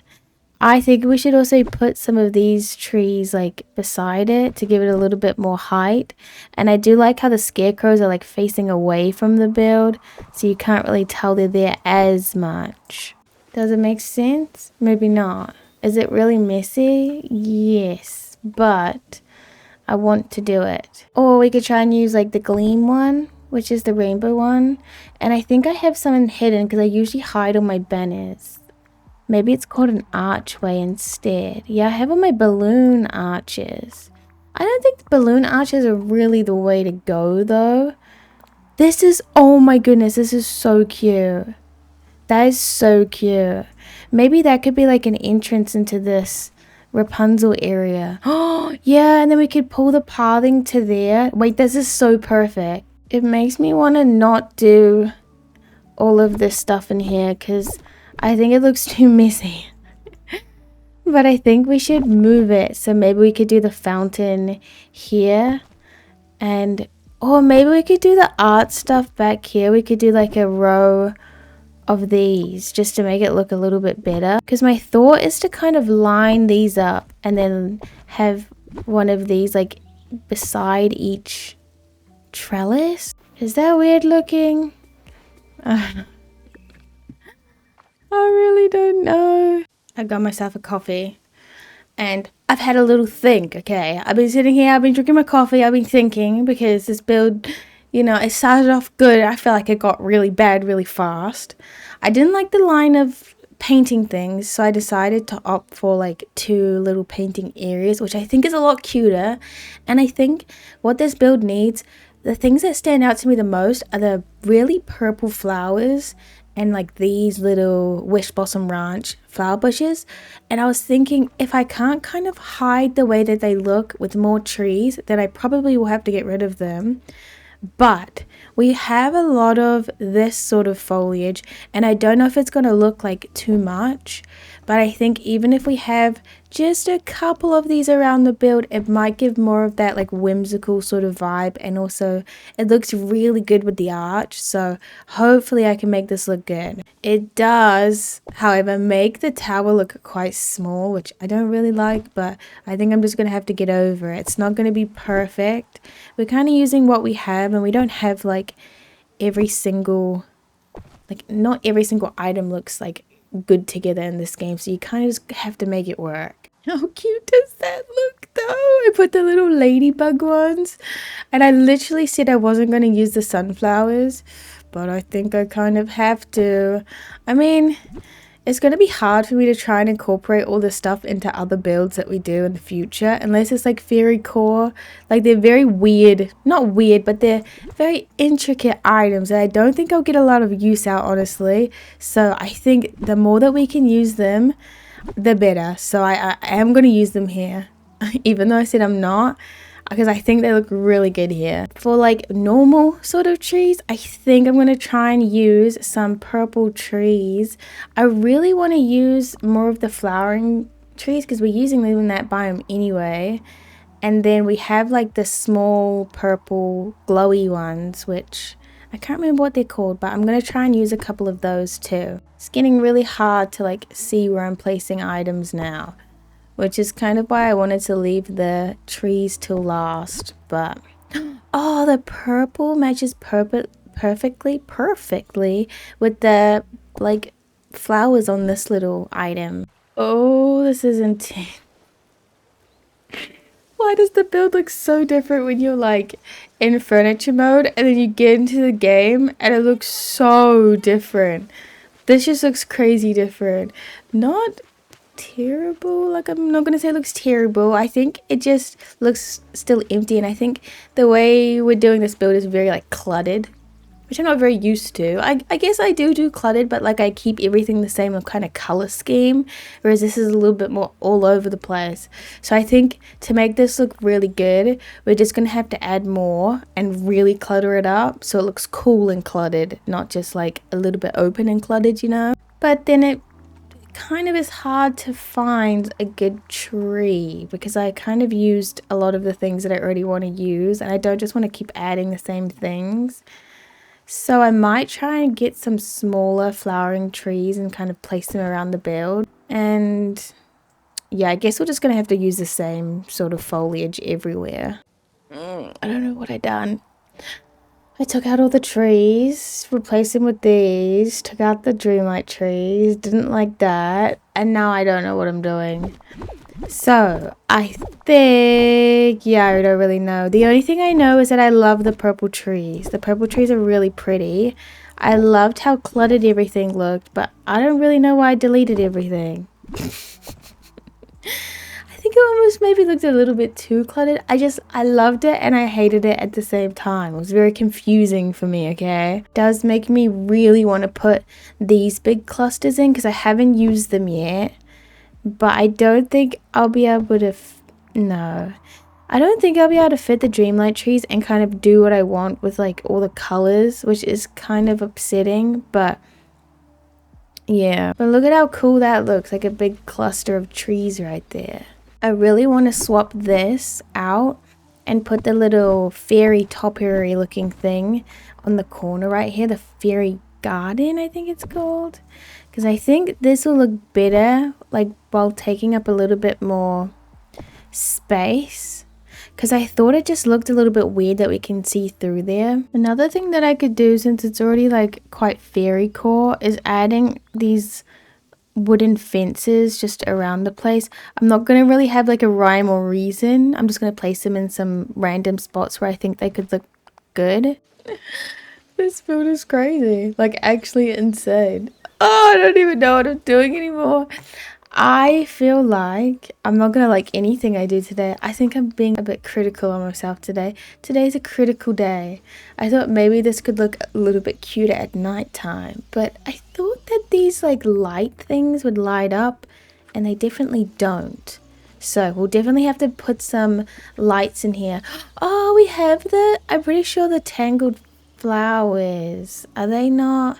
I think we should also put some of these trees like beside it to give it a little bit more height. And I do like how the scarecrows are like facing away from the build, so you can't really tell they're there as much. Does it make sense? Maybe not. Is it really messy? Yes, but I want to do it. Or we could try and use like the gleam one, which is the rainbow one. And I think I have some hidden because I usually hide all my banners. Maybe it's called an archway instead. Yeah, I have all my balloon arches. I don't think the balloon arches are really the way to go though. This is, oh my goodness, this is so cute. That is so cute. Maybe that could be like an entrance into this Rapunzel area. Oh, yeah, and then we could pull the pathing to there. Wait, this is so perfect. It makes me want to not do all of this stuff in here because I think it looks too messy. But I think we should move it. So maybe we could do the fountain here. And, or maybe we could do the art stuff back here. We could do like a row of these just to make it look a little bit better, because my thought is to kind of line these up and then have one of these like beside each trellis. Is that weird looking? I really don't know. I got myself a coffee and I've had a little think. Okay, I've been sitting here, I've been drinking my coffee, I've been thinking, because this build, you know, it started off good. I feel like it got really bad really fast. I didn't like the line of painting things, so I decided to opt for like 2 little painting areas, which I think is a lot cuter. And I think what this build needs, the things that stand out to me the most are the really purple flowers and like these little Wish Blossom Ranch flower bushes. And I was thinking, if I can't kind of hide the way that they look with more trees, then I probably will have to get rid of them. But we have a lot of this sort of foliage, and I don't know if it's going to look like too much, but I think even if we have just a couple of these around the build, it might give more of that like whimsical sort of vibe, and also it looks really good with the arch, so hopefully I can make this look good. It does, however, make the tower look quite small, which I don't really like, but I think I'm just going to have to get over it. It's not going to be perfect. We're kind of using what we have, and we don't have like every single, like not every single item looks like good together in this game, so you kind of just have to make it work. How cute does that look though? I put the little ladybug ones, and I literally said I wasn't going to use the sunflowers, but I think I kind of have to. I mean, it's going to be hard for me to try and incorporate all this stuff into other builds that we do in the future, unless it's like fairy core. Like, they're very weird, not weird, but they're very intricate items that I don't think I'll get a lot of use out, honestly. So I think the more that we can use them, the better. So I am going to use them here, even though I said I'm not, because I think they look really good here. For like normal sort of trees, I think I'm going to try and use some purple trees. I really want to use more of the flowering trees because we're using them in that biome anyway. And then we have like the small purple glowy ones, which I can't remember what they're called, but I'm going to try and use a couple of those too. It's getting really hard to like see where I'm placing items now, which is kind of why I wanted to leave the trees till last. But oh, the purple matches perfectly with the like flowers on this little item. Oh, this is intense. Why does the build look so different when you're like in furniture mode and then you get into the game and it looks so different? This just looks crazy different. Not terrible, like I'm not gonna say it looks terrible. I think it just looks still empty, and I think the way we're doing this build is very like cluttered, which I'm not very used to. I guess I do cluttered, but like I keep everything the same kind of color scheme, whereas this is a little bit more all over the place. So I think to make this look really good, we're just gonna have to add more and really clutter it up so it looks cool and cluttered, not just like a little bit open and cluttered, you know. But then it kind of is hard to find a good tree because I kind of used a lot of the things that I already want to use, and I don't just want to keep adding the same things. So I might try and get some smaller flowering trees and kind of place them around the build. And yeah, I guess we're just going to have to use the same sort of foliage everywhere. I don't know what I done. I took out all the trees, replaced them with these, took out the Dreamlight trees, didn't like that, and now I don't know what I'm doing. So, I think, yeah, I don't really know. The only thing I know is that I love the purple trees. The purple trees are really pretty. I loved how cluttered everything looked, but I don't really know why I deleted everything. I think it almost maybe looked a little bit too cluttered. I loved it and I hated it at the same time. It was very confusing for me, okay? It does make me really want to put these big clusters in because I haven't used them yet. But I don't think I'll be able to, no. I don't think I'll be able to fit the Dreamlight trees and kind of do what I want with like all the colors, which is kind of upsetting, but yeah. But look at how cool that looks, like a big cluster of trees right there. I really want to swap this out and put the little fairy topiary looking thing on the corner right here, the fairy garden, I think it's called. Because I think this will look better, like while taking up a little bit more space. Because I thought it just looked a little bit weird that we can see through there. Another thing that I could do, since it's already like quite fairy core, is adding these wooden fences just around the place. I'm not going to really have like a rhyme or reason. I'm just going to place them in some random spots where I think they could look good. This build is crazy. Like actually insane. Oh, I don't even know what I'm doing anymore. I feel like I'm not gonna like anything I do today. I think I'm being a bit critical on myself today. Today's a critical day. I thought maybe this could look a little bit cuter at night time, but I thought that these like light things would light up, and they definitely don't. So we'll definitely have to put some lights in here. Oh, we have I'm pretty sure the tangled flowers. Are they not?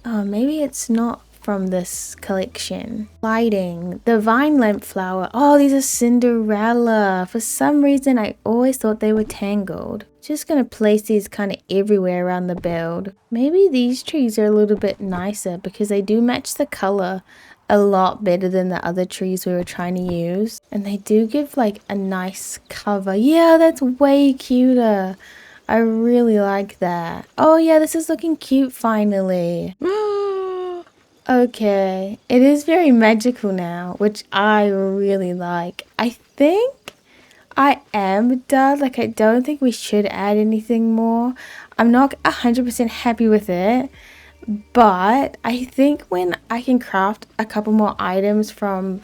Oh, maybe it's not from this collection. Lighting, the vine lamp flower. Oh, these are Cinderella. For some reason, I always thought they were tangled. Just gonna place these kind of everywhere around the build. Maybe these trees are a little bit nicer because they do match the color a lot better than the other trees we were trying to use. And they do give like a nice cover. Yeah, that's way cuter. I really like that. Oh yeah, this is looking cute finally. Okay, it is very magical now, which I really like. I think I am done. Like, I don't think we should add anything more. I'm not 100% happy with it, but I think when I can craft a couple more items from,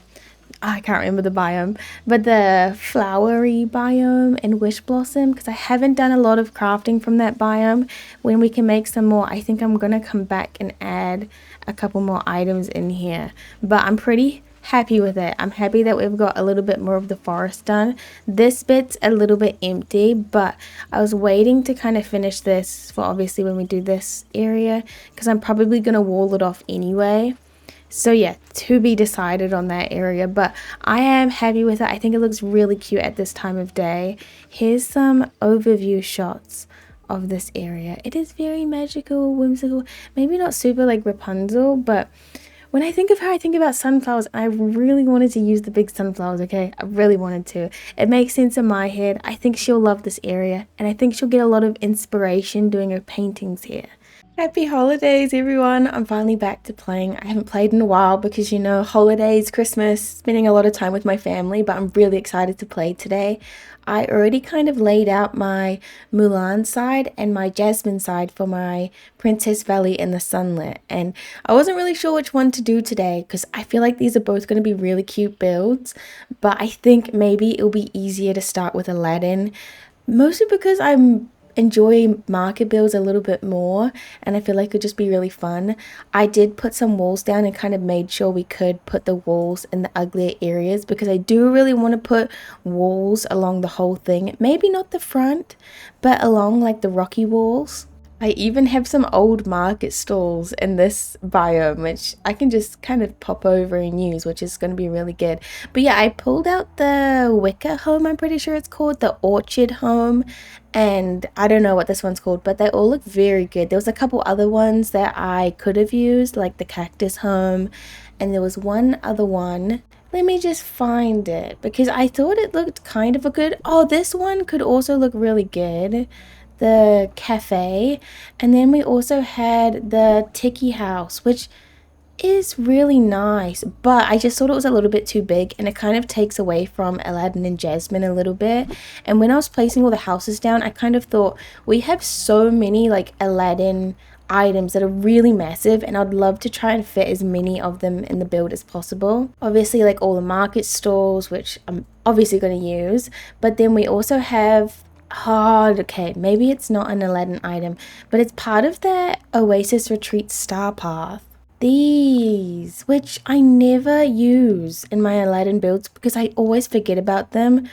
I can't remember the biome, but the flowery biome and wish blossom, because I haven't done a lot of crafting from that biome. When we can make some more, I think I'm gonna come back and add a couple more items in here, but I'm pretty happy with it. I'm happy that we've got a little bit more of the forest done. This bit's a little bit empty, but I was waiting to kind of finish this for obviously when we do this area, because I'm probably gonna wall it off anyway. So yeah, to be decided on that area, but I am happy with it. I think it looks really cute at this time of day. Here's some overview shots of this area. It is very magical, whimsical, maybe not super like Rapunzel, but when I think of her, I think about sunflowers, and I really wanted to use the big sunflowers, okay? I really wanted to. It makes sense in my head. I think she'll love this area, and I think she'll get a lot of inspiration doing her paintings here. Happy holidays, everyone. I'm finally back to playing. I haven't played in a while because, you know, holidays, Christmas, spending a lot of time with my family, but I'm really excited to play today. I already kind of laid out my Mulan side and my Jasmine side for my Princess Valley and the Sunlit, and I wasn't really sure which one to do today because I feel like these are both going to be really cute builds, but I think maybe it'll be easier to start with Aladdin, mostly because I'm enjoy market builds a little bit more and I feel like it would just be really fun. I did put some walls down and kind of made sure we could put the walls in the uglier areas because I do really want to put walls along the whole thing. Maybe not the front, but along like the rocky walls. I even have some old market stalls in this biome, which I can just kind of pop over and use, which is going to be really good. But yeah, I pulled out the Wicker home, I'm pretty sure it's called, the Orchard home, and I don't know what this one's called, but they all look very good. There was a couple other ones that I could have used, like the Cactus home, and there was one other one. Let me just find it because I thought it looked kind of a good. Oh, this one could also look really good, the cafe. And then we also had the Tiki house, which is really nice, but I just thought it was a little bit too big and it kind of takes away from Aladdin and Jasmine a little bit. And when I was placing all the houses down, I kind of thought we have so many like Aladdin items that are really massive and I'd love to try and fit as many of them in the build as possible. Obviously like all the market stalls, which I'm obviously going to use, but then we also have, oh, okay, maybe it's not an Aladdin item, but it's part of the Oasis Retreat Star Path. These, which I never use in my Aladdin builds because I always forget about them.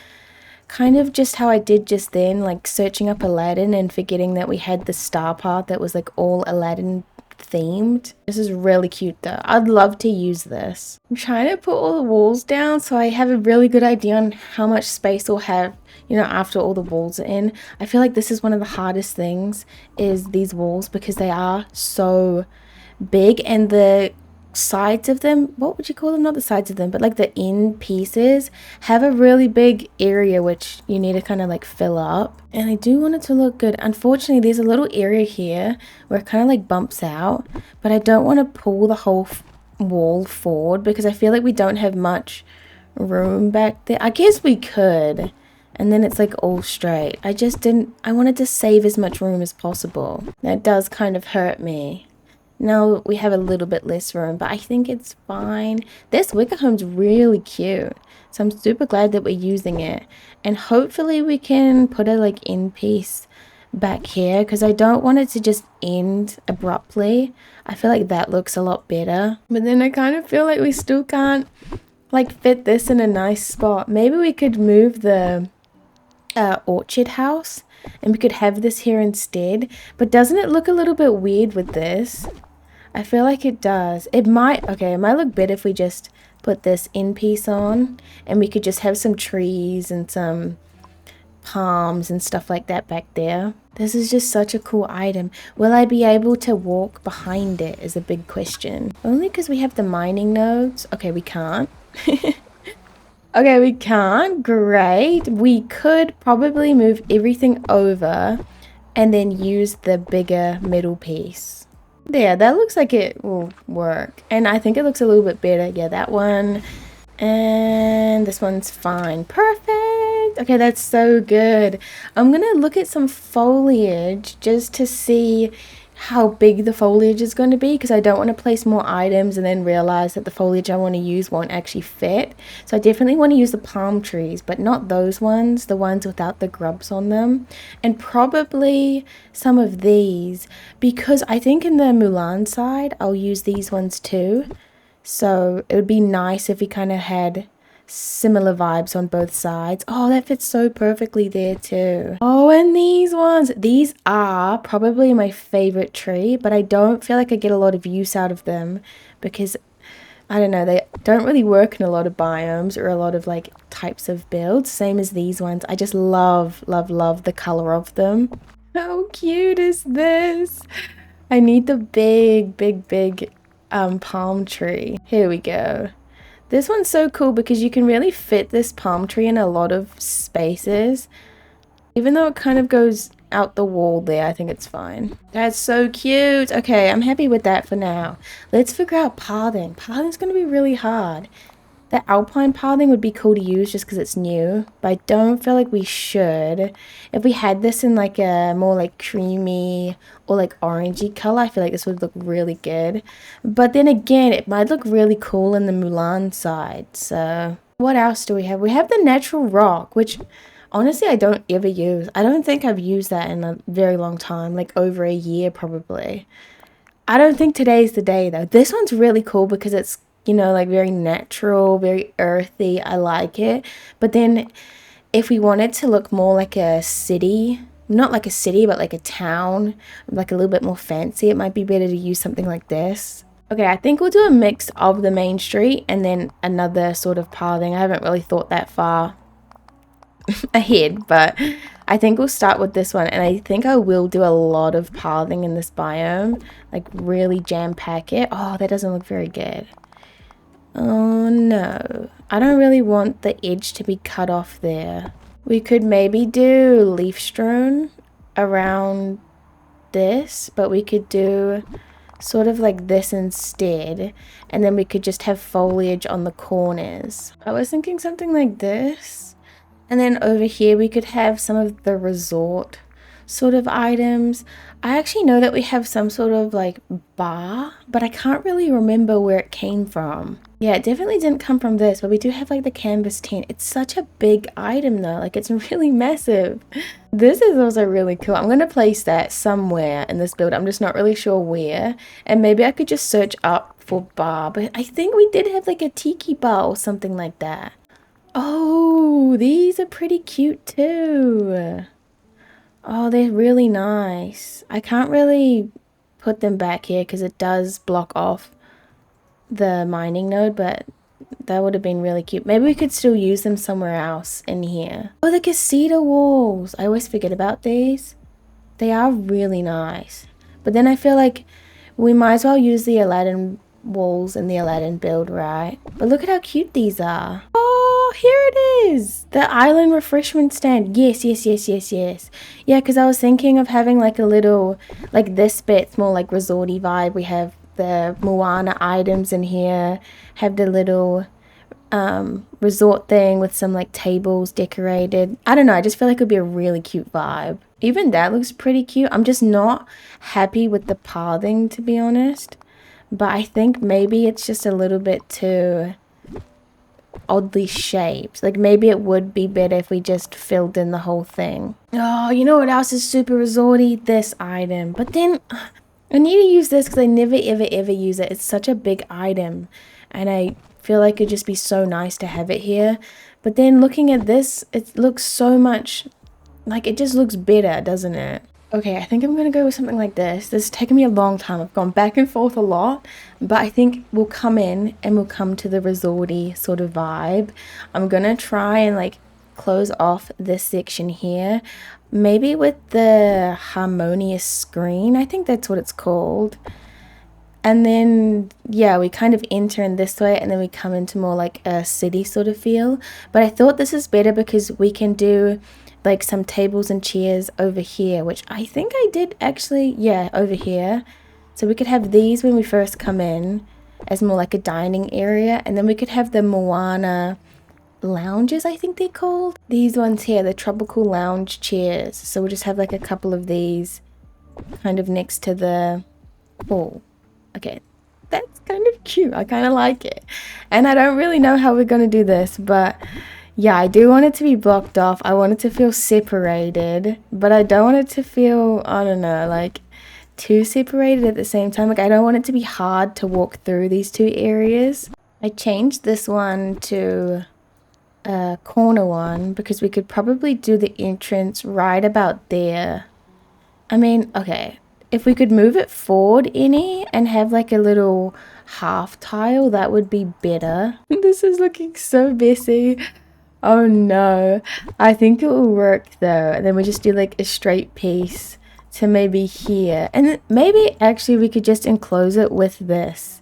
Kind of just how I did just then, like searching up Aladdin and forgetting that we had the star path that was like all Aladdin themed. This is really cute though. I'd love to use this. I'm trying to put all the walls down so I have a really good idea on how much space we'll have, you know, after all the walls are in. I feel like this is one of the hardest things, is these walls, because they are so big and the sides of them, what would you call them, not the sides of them, but like the end pieces have a really big area which you need to kind of like fill up, and I do want it to look good. Unfortunately there's a little area here where it kind of like bumps out, but I don't want to pull the whole wall forward because I feel like we don't have much room back there. I guess we could, and then it's like all straight. I wanted to save as much room as possible. That does kind of hurt me. Now we have a little bit less room, but I think it's fine. This wicker home's really cute, so I'm super glad that we're using it. And hopefully we can put a like end piece back here because I don't want it to just end abruptly. I feel like that looks a lot better. But then I kind of feel like we still can't like fit this in a nice spot. Maybe we could move the orchard house and we could have this here instead. But doesn't it look a little bit weird with this? I feel like it does. It might look better if we just put this end piece on and we could just have some trees and some palms and stuff like that back there. This is just such a cool item. Will I be able to walk behind it is a big question. Only because we have the mining nodes. Okay, we can't. Okay, we can't. Great. We could probably move everything over and then use the bigger middle piece. There, that looks like it will work. And I think it looks a little bit better. Yeah, that one. And this one's fine. Perfect. Okay, that's so good. I'm going to look at some foliage just to see how big the foliage is going to be, because I don't want to place more items and then realize that the foliage I want to use won't actually fit. So I definitely want to use the palm trees, but not those ones, the ones without the grubs on them, and probably some of these, because I think in the Mulan side I'll use these ones too. So it would be nice if we kind of had similar vibes on both sides. Oh, that fits so perfectly there too. Oh, and these ones, these are probably my favorite tree, but I don't feel like I get a lot of use out of them because I don't know, they don't really work in a lot of biomes or a lot of like types of builds, same as these ones. I just love the color of them. How cute is this? I need the big palm tree. Here we go. This one's so cool because you can really fit this palm tree in a lot of spaces. Even though it kind of goes out the wall there. I think it's fine. That's so cute. Okay, I'm happy with that for now. Let's figure out pathing. Pathing's going to be really hard. The alpine pathing would be cool to use just because it's new, but I don't feel like we should. If we had this in like a more like creamy or like orangey color, I feel like this would look really good. But then again, it might look really cool in the Mulan side. So what else do we have? We have the natural rock, which honestly I don't ever use. I don't think I've used that in a very long time, like over a year probably. I don't think today's the day though. This one's really cool because it's, you know, like very natural, very earthy. I like it. But then if we wanted to look more like a city, not like a city, but like a town, like a little bit more fancy, it might be better to use something like this. Okay, I think we'll do a mix of the main street and then another sort of pathing. I haven't really thought that far ahead, but I think we'll start with this one, and I think I will do a lot of pathing in this biome, like really jam pack it. Oh, that doesn't look very good. Oh no, I don't really want the edge to be cut off there. We could maybe do leaf strewn around this, but we could do sort of like this instead, and then we could just have foliage on the corners. I was thinking something like this, and then over here we could have some of the resort sort of items. I actually know that we have some sort of like bar, but I can't really remember where it came from. Yeah, it definitely didn't come from this, but we do have like the canvas tent. It's such a big item though, like it's really massive. This is also really cool. I'm gonna place that somewhere in this build. I'm just not really sure where, and maybe I could just search up for bar, but I think we did have like a tiki bar or something like that. Oh, these are pretty cute too. Oh, they're really nice. I can't really put them back here because it does block off the mining node, but that would have been really cute. Maybe we could still use them somewhere else in here. Oh, the casita walls. I always forget about these. They are really nice. But then I feel like we might as well use the Aladdin walls in the Aladdin build, right? But look at how cute these are. Oh, here it is. The island refreshment stand. Yes, yes, yes, yes, yes. Yeah, because I was thinking of having like a little, like this bit's more like resorty vibe. We have the Moana items in here. Have the little resort thing with some like tables decorated. I don't know, I just feel like it would be a really cute vibe. Even that looks pretty cute. I'm just not happy with the pathing, to be honest. But I think maybe it's just a little bit too oddly shaped. Like maybe it would be better if we just filled in the whole thing. Oh, you know what else is super resorty? This item. But then I need to use this because I never ever ever use it. It's such a big item, and I feel like it'd just be so nice to have it here. But then looking at this, it looks so much like, it just looks better, doesn't it? Okay, I think I'm gonna go with something like this. This has taken me a long time. I've gone back and forth a lot, but I think we'll come in and we'll come to the resorty sort of vibe. I'm gonna try and like close off this section here, maybe with the harmonious screen. I think that's what it's called. And then, yeah, we kind of enter in this way and then we come into more like a city sort of feel. But I thought this is better because we can do like some tables and chairs over here, which I think I did actually, yeah, over here. So we could have these when we first come in as more like a dining area. And then we could have the Moana lounges, I think they're called. These ones here, the tropical lounge chairs. So we'll just have like a couple of these kind of next to the pool. Okay, that's kind of cute. I kind of like it. And I don't really know how we're going to do this, but yeah, I do want it to be blocked off. I want it to feel separated, but I don't want it to feel, I don't know, like too separated at the same time. Like I don't want it to be hard to walk through these two areas. I changed this one to a corner one because we could probably do the entrance right about there. I mean, okay, if we could move it forward any and have like a little half tile, that would be better. This is looking so messy. Oh no, I think it will work though. And then we just do like a straight piece to maybe here. And maybe actually we could just enclose it with this,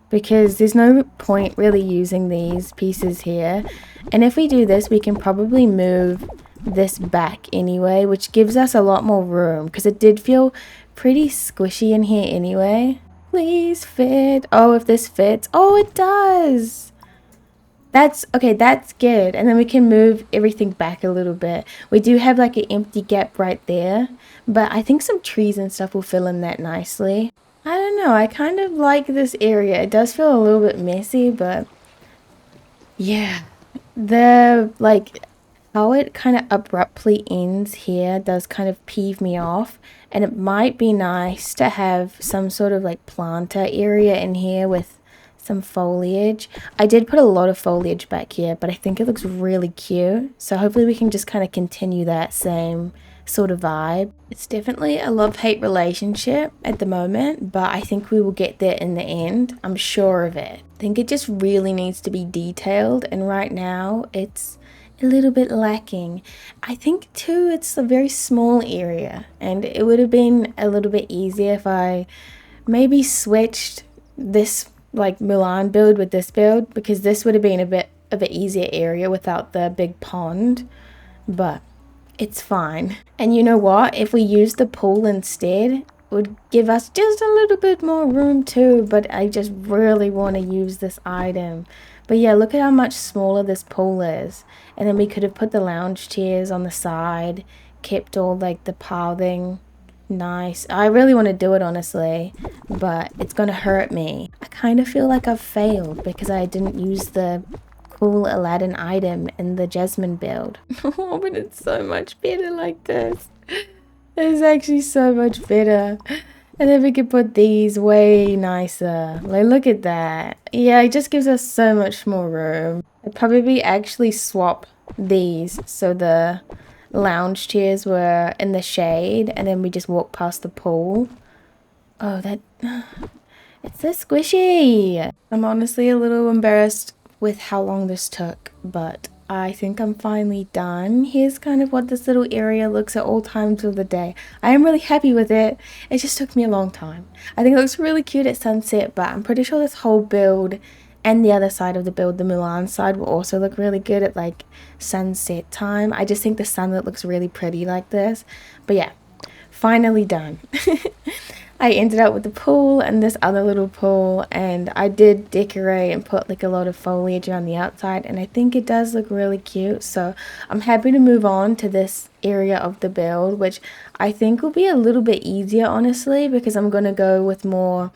because there's no point really using these pieces here. And if we do this, we can probably move this back anyway, which gives us a lot more room because it did feel pretty squishy in here anyway. Please fit. Oh, if this fits. Oh, it does. That's okay, that's good. And then we can move everything back a little bit. We do have like an empty gap right there, but I think some trees and stuff will fill in that nicely. I don't know, I kind of like this area. It does feel a little bit messy, but yeah. The like how it kind of abruptly ends here does kind of peeve me off, and it might be nice to have some sort of like planter area in here with some foliage. I did put a lot of foliage back here, but I think it looks really cute, so hopefully we can just kind of continue that same sort of vibe. It's definitely a love-hate relationship at the moment, but I think we will get there in the end. I'm sure of it. I think it just really needs to be detailed, and right now it's a little bit lacking. I think too it's a very small area, and it would have been a little bit easier if I maybe switched this like Mulan build with this build, because this would have been a bit of an easier area without the big pond, but it's fine. And you know what? If we use the pool instead, it would give us just a little bit more room too, but I just really want to use this item. But yeah, look at how much smaller this pool is. And then we could have put the lounge chairs on the side, kept all like the pathing nice. I really want to do it honestly, but it's gonna hurt me. I kind of feel like I've failed because I didn't use the cool Aladdin item in the Jasmine build. Oh, but it's so much better like this. It's actually so much better. And then we could put these way nicer. Like, look at that. Yeah, it just gives us so much more room. I'd probably actually swap these so the lounge chairs were in the shade and then we just walk past the pool. Oh, that it's so squishy. I'm honestly a little embarrassed with how long this took, but I think I'm finally done. Here's kind of what this little area looks at all times of the day. I am really happy with it. It just took me a long time. I think it looks really cute at sunset, but I'm pretty sure this whole build and the other side of the build, the Mulan side, will also look really good at like sunset time. I just think the sunlit looks really pretty like this. But yeah, finally done. I ended up with the pool and this other little pool, and I did decorate and put like a lot of foliage on the outside, and I think it does look really cute. So I'm happy to move on to this area of the build, which I think will be a little bit easier honestly, because I'm gonna go with more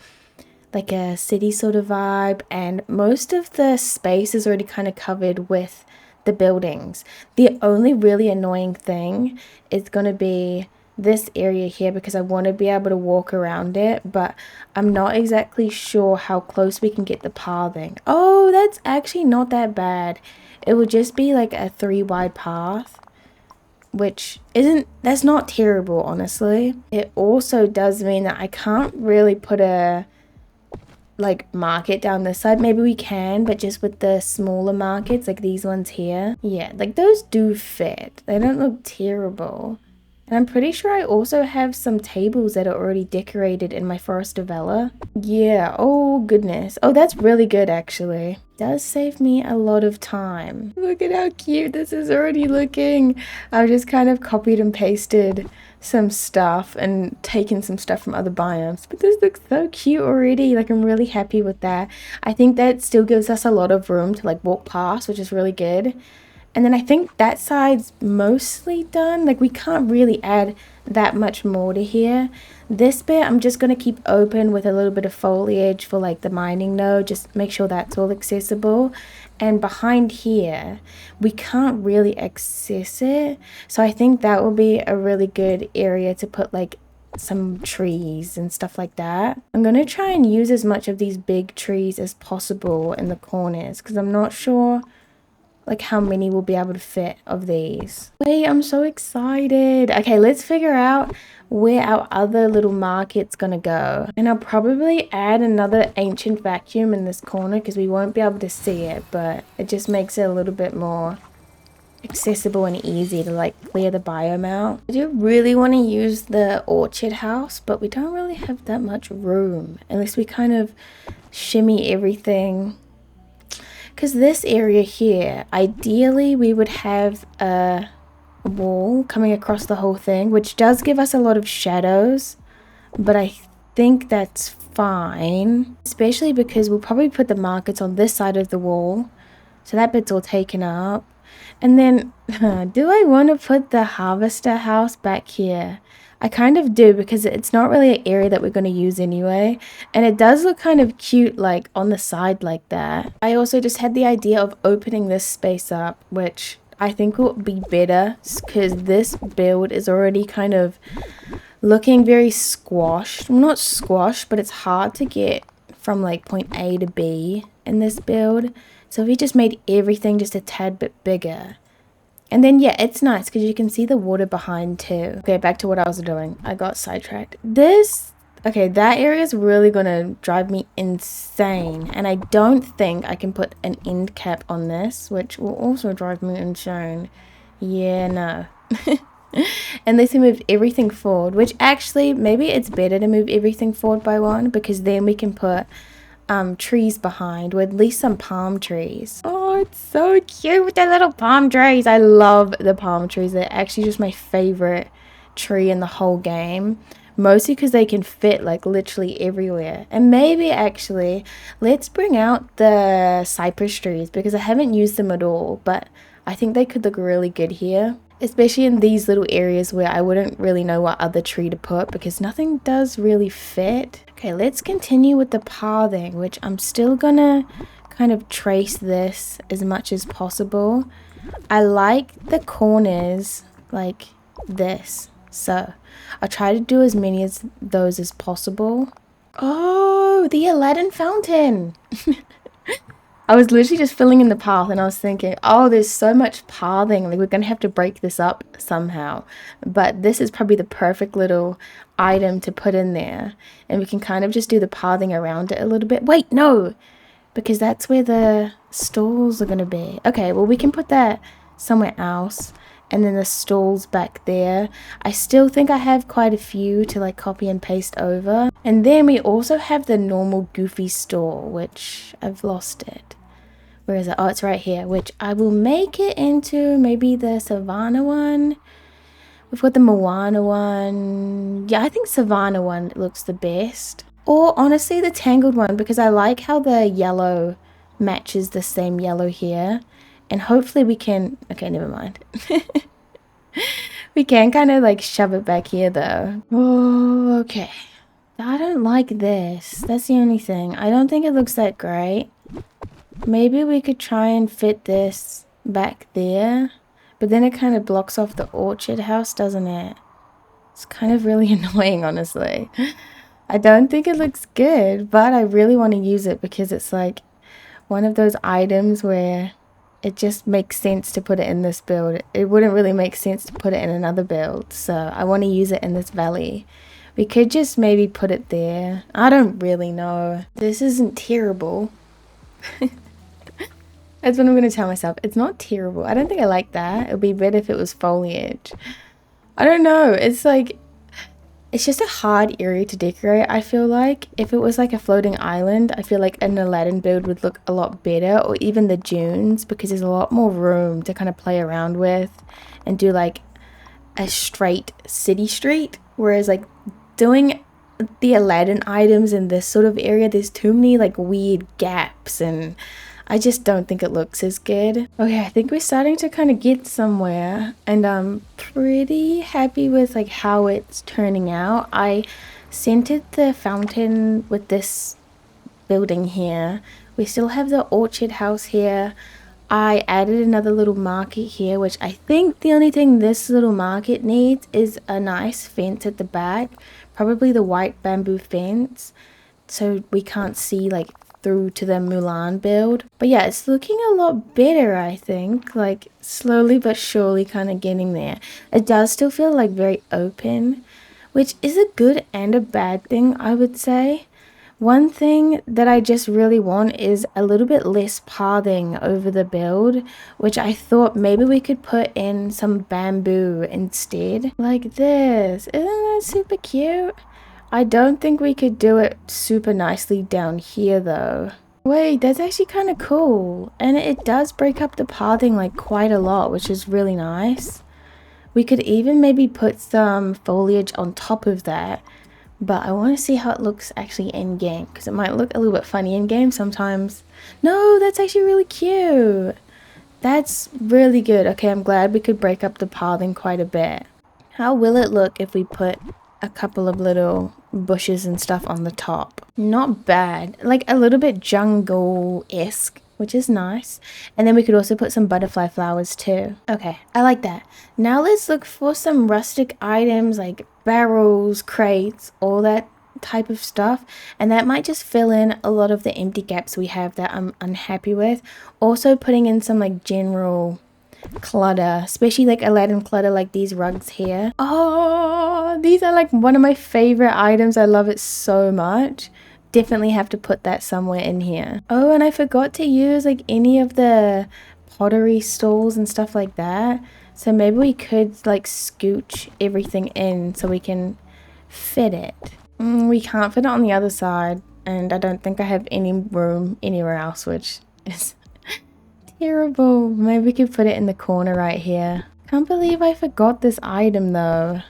like a city sort of vibe, and most of the space is already kind of covered with the buildings. The only really annoying thing is going to be this area here, because I want to be able to walk around it, but I'm not exactly sure how close we can get the pathing. Oh, that's actually not that bad. It would just be like a 3 wide path, which that's not terrible honestly. It also does mean that I can't really put a like market down this side. Maybe we can, but just with the smaller markets like these ones here. Yeah, like those do fit. They don't look terrible. And I'm pretty sure I also have some tables that are already decorated in my Forest of Ella. Yeah, oh goodness. Oh, that's really good actually. Does save me a lot of time. Look at how cute this is already looking. I've just kind of copied and pasted some stuff and taken some stuff from other biomes, but this looks so cute already. Like, I'm really happy with that. I think that still gives us a lot of room to like walk past, which is really good. And then I think that side's mostly done. Like, we can't really add that much more to here. This bit I'm just going to keep open with a little bit of foliage for like the mining node. Just make sure that's all accessible. And behind here, we can't really access it. So I think that will be a really good area to put like some trees and stuff like that. I'm going to try and use as much of these big trees as possible in the corners, because I'm not sure like how many we'll be able to fit of these. Wait, I'm so excited. Okay, let's figure out where our other little market's gonna go. And I'll probably add another ancient vacuum in this corner because we won't be able to see it, but it just makes it a little bit more accessible and easy to like clear the biome out. I do really want to use the orchard house, but we don't really have that much room unless we kind of shimmy everything. Because this area here, ideally we would have a wall coming across the whole thing, which does give us a lot of shadows, but I think that's fine, especially because we'll probably put the markets on this side of the wall, so that bit's all taken up. And then do I want to put the harvester house back here? I kind of do, because it's not really an area that we're going to use anyway, and it does look kind of cute like on the side like that. I also just had the idea of opening this space up, which I think will be better because this build is already kind of looking very squashed. Well, not squashed, but it's hard to get from like point A to B in this build. So if we just made everything just a tad bit bigger. And then, yeah, it's nice because you can see the water behind too. Okay, back to what I was doing. I got sidetracked. Okay, that area is really going to drive me insane. And I don't think I can put an end cap on this, which will also drive me insane. Yeah, no. Unless we move everything forward, which actually, maybe it's better to move everything forward by one, because then we can put trees behind, or at least some palm trees. Oh, it's so cute with the little palm trees. I love the palm trees. They're actually just my favorite tree in the whole game, mostly because they can fit like literally everywhere. And maybe actually let's bring out the cypress trees, because I haven't used them at all, but I think they could look really good here, especially in these little areas where I wouldn't really know what other tree to put, because nothing does really fit. Okay, let's continue with the pathing, which I'm still gonna kind of trace this as much as possible. I like the corners like this, so I'll try to do as many of those as possible. Oh, the Aladdin fountain! I was literally just filling in the path, and I was thinking, oh, there's so much pathing, like we're gonna have to break this up somehow. But this is probably the perfect little item to put in there, and we can kind of just do the pathing around it a little bit. Wait, no, because that's where the stalls are gonna be. Okay, well, we can put that somewhere else, and then the stalls back there. I still think I have quite a few to like copy and paste over. And then we also have the normal goofy stall, which I've lost it. Where is it? Oh, it's right here, which I will make it into maybe the Savannah one. We've got the Moana one. Yeah, I think Savannah one looks the best. Or honestly, the Tangled one, because I like how the yellow matches the same yellow here. And hopefully we can... Okay, never mind. We can kind of like shove it back here though. Oh, okay. I don't like this. That's the only thing. I don't think it looks that great. Maybe we could try and fit this back there, but then it kind of blocks off the orchard house, doesn't it? It's kind of really annoying, honestly. I don't think it looks good, but I really want to use it because it's like one of those items where it just makes sense to put it in this build. It wouldn't really make sense to put it in another build, so I want to use it in this valley. We could just maybe put it there. I don't really know. This isn't terrible. That's what I'm going to tell myself. It's not terrible. I don't think I like that. It would be better if it was foliage. I don't know. It's like, it's just a hard area to decorate, I feel like. If it was like a floating island, I feel like an Aladdin build would look a lot better. Or even the dunes, because there's a lot more room to kind of play around with and do like a straight city street. Whereas like doing the Aladdin items in this sort of area, there's too many like weird gaps, and I just don't think it looks as good. Okay, I think we're starting to kind of get somewhere, and I'm pretty happy with like how it's turning out. I centered the fountain with this building here. We still have the orchard house here. I added another little market here, which I think the only thing this little market needs is a nice fence at the back. Probably the white bamboo fence, so we can't see like through to the Mulan build. But yeah, it's looking a lot better, I think. Like slowly but surely kind of getting there. It does still feel like very open, which is a good and a bad thing, I would say. One thing that I just really want is a little bit less pathing over the build, which I thought maybe we could put in some bamboo instead. Like this. Isn't that super cute? I don't think we could do it super nicely down here though. Wait, that's actually kind of cool. And it does break up the pathing like quite a lot, which is really nice. We could even maybe put some foliage on top of that. But I want to see how it looks actually in game, because it might look a little bit funny in game sometimes. No, that's actually really cute. That's really good. Okay, I'm glad we could break up the pathing quite a bit. How will it look if we put a couple of little bushes and stuff on the top? Not bad. Like a little bit jungle-esque, which is nice. And then we could also put some butterfly flowers too. Okay, I like that. Now let's look for some rustic items like barrels, crates, all that type of stuff, and that might just fill in a lot of the empty gaps we have that I'm unhappy with. Also putting in some like general clutter, especially like Aladdin clutter, like these rugs here. Oh, these are like one of my favorite items. I love it so much. Definitely have to put that somewhere in here. Oh, and I forgot to use like any of the pottery stalls and stuff like that, so maybe we could like scooch everything in so we can fit it. We can't fit it on the other side, and I don't think I have any room anywhere else, which is terrible. Maybe we could put it in the corner right here. Can't believe I forgot this item though.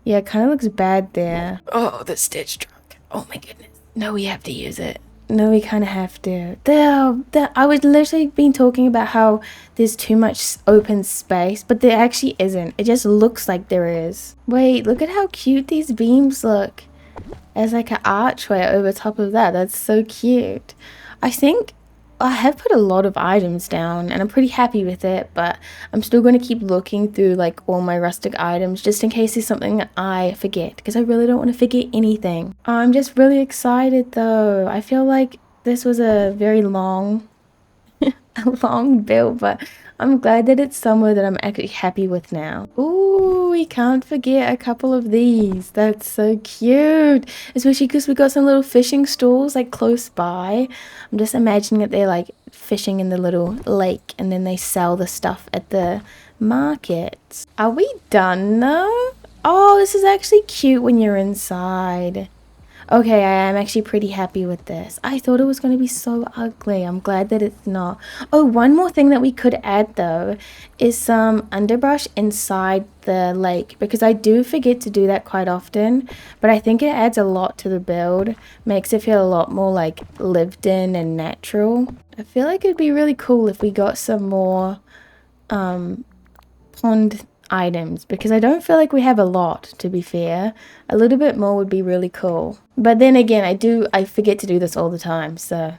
Yeah, it kind of looks bad there. Oh, the stitch trunk. Oh my goodness. No, we have to use it. No, we kind of have to. I was literally been talking about how there's too much open space, but there actually isn't. It just looks like there is. Wait, look at how cute these beams look. As like an archway over top of that. That's so cute. I think I have put a lot of items down and I'm pretty happy with it, but I'm still going to keep looking through like all my rustic items just in case there's something that I forget, because I really don't want to forget anything. I'm just really excited though. I feel like this was a very long build, but I'm glad that it's somewhere that I'm actually happy with now. Ooh, we can't forget a couple of these. That's so cute. Especially because we got some little fishing stalls like close by. I'm just imagining that they're like fishing in the little lake and then they sell the stuff at the markets. Are we done though? Oh, this is actually cute when you're inside. Okay, I am actually pretty happy with this. I thought it was going to be so ugly. I'm glad that it's not. Oh, one more thing that we could add though is some underbrush inside the lake, because I do forget to do that quite often, but I think it adds a lot to the build. Makes it feel a lot more like lived in and natural. I feel like it'd be really cool if we got some more pond items, because I don't feel like we have a lot, to be fair. A little bit more would be really cool. But then again, I forget to do this all the time, so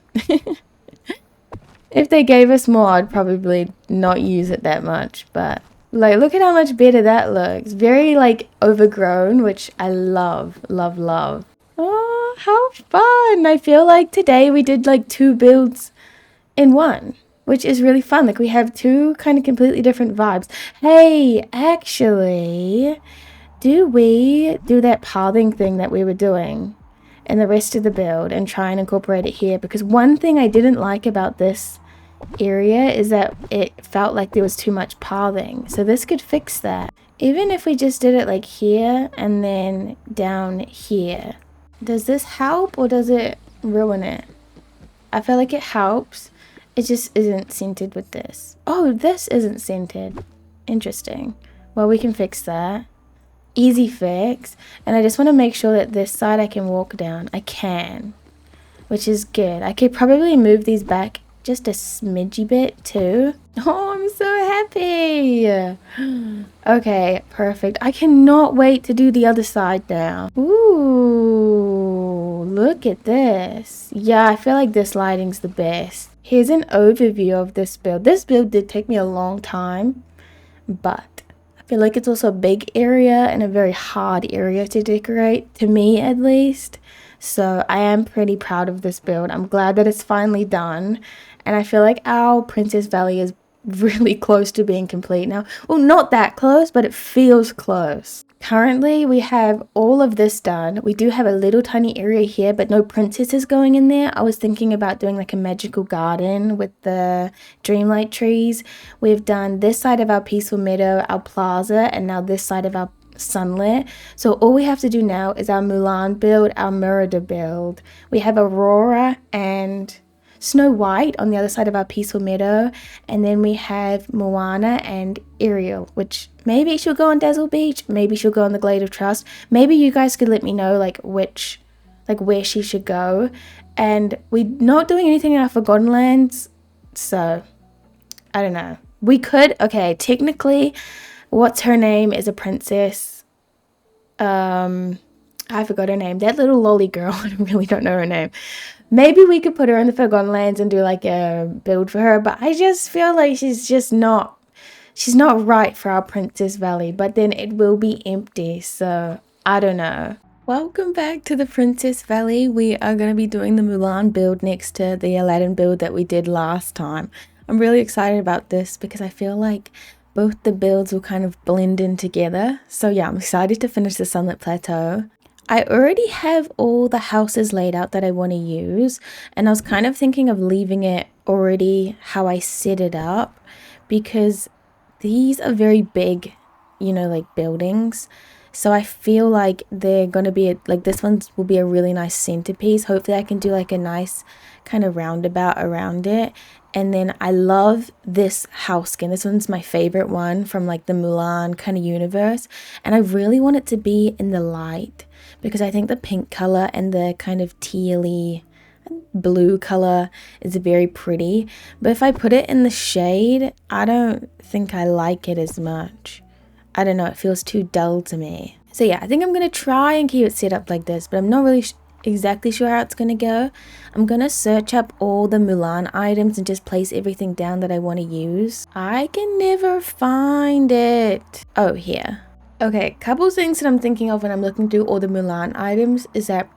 if they gave us more, I'd probably not use it that much. But like, look at how much better that looks. Very like overgrown, which I love, love, love. Oh, how fun. I feel like today we did like 2 builds in one, which is really fun. Like, we have 2 kind of completely different vibes. Hey, actually, do we do that pathing thing that we were doing in the rest of the build and try and incorporate it here? Because one thing I didn't like about this area is that it felt like there was too much pathing. So this could fix that. Even if we just did it like here and then down here. Does this help or does it ruin it? I feel like it helps. It just isn't scented with this. Oh, this isn't scented. Interesting. Well, we can fix that. Easy fix. And I just want to make sure that this side I can walk down. I can. Which is good. I could probably move these back just a smidgy bit too. Oh, I'm so happy. Okay, perfect. I cannot wait to do the other side now. Ooh, look at this. Yeah, I feel like this lighting's the best. Here's an overview of this build. This build did take me a long time, but I feel like it's also a big area and a very hard area to decorate, to me at least. So I am pretty proud of this build. I'm glad that it's finally done. And I feel like our Princess Valley is really close to being complete now. Well, not that close, but it feels close. Currently, we have all of this done. We do have a little tiny area here, but no princesses going in there. I was thinking about doing like a magical garden with the Dreamlight trees. We've done this side of our peaceful meadow, our plaza, and now this side of our sunlit. So all we have to do now is our Mulan build, our Merida build. We have Aurora and Snow White on the other side of our peaceful meadow, and then we have Moana and Ariel, which maybe she'll go on Dazzle Beach, maybe she'll go on the Glade of Trust. Maybe you guys could let me know like where she should go. And we're not doing anything in our Forgotten Lands, so I don't know. We could, okay, technically, what's her name is a princess. I forgot her name. That little lolly girl, I really don't know her name. Maybe we could put her in the Forgotten Lands and do like a build for her, but I just feel like she's not right for our Princess Valley, but then it will be empty, so I don't know. Welcome back to the Princess Valley. We are going to be doing the Mulan build next to the Aladdin build that we did last time. I'm really excited about this because I feel like both the builds will kind of blend in together. So yeah, I'm excited to finish the Sunlit Plateau. I already have all the houses laid out that I want to use, and I was kind of thinking of leaving it already how I set it up because these are very big, you know, like buildings. So I feel like they're going to be, like this one will be a really nice centerpiece. Hopefully I can do like a nice kind of roundabout around it. And then I love this house skin. This one's my favorite one from like the Mulan kind of universe. And I really want it to be in the light because I think the pink color and the kind of tealy blue color is very pretty. But if I put it in the shade, I don't think I like it as much. I don't know, it feels too dull to me. So yeah, I think I'm going to try and keep it set up like this, but I'm not really exactly sure how it's going to go. I'm going to search up all the Mulan items and just place everything down that I want to use. I can never find it. Oh, here. Okay, couple things that I'm thinking of when I'm looking through all the Mulan items is that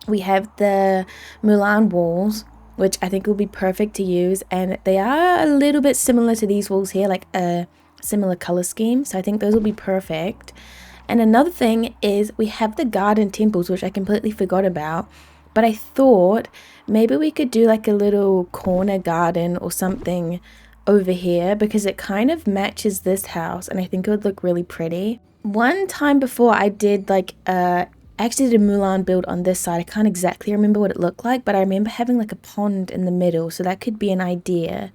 we have the Mulan walls, which I think will be perfect to use, and they are a little bit similar to these walls here, like a similar color scheme, so I think those will be perfect. And another thing is we have the garden temples, which I completely forgot about, but I thought maybe we could do like a little corner garden or something over here because it kind of matches this house and I think it would look really pretty. One time before I did like actually did a Mulan build on this side. I can't exactly remember what it looked like, but I remember having like a pond in the middle, so that could be an idea.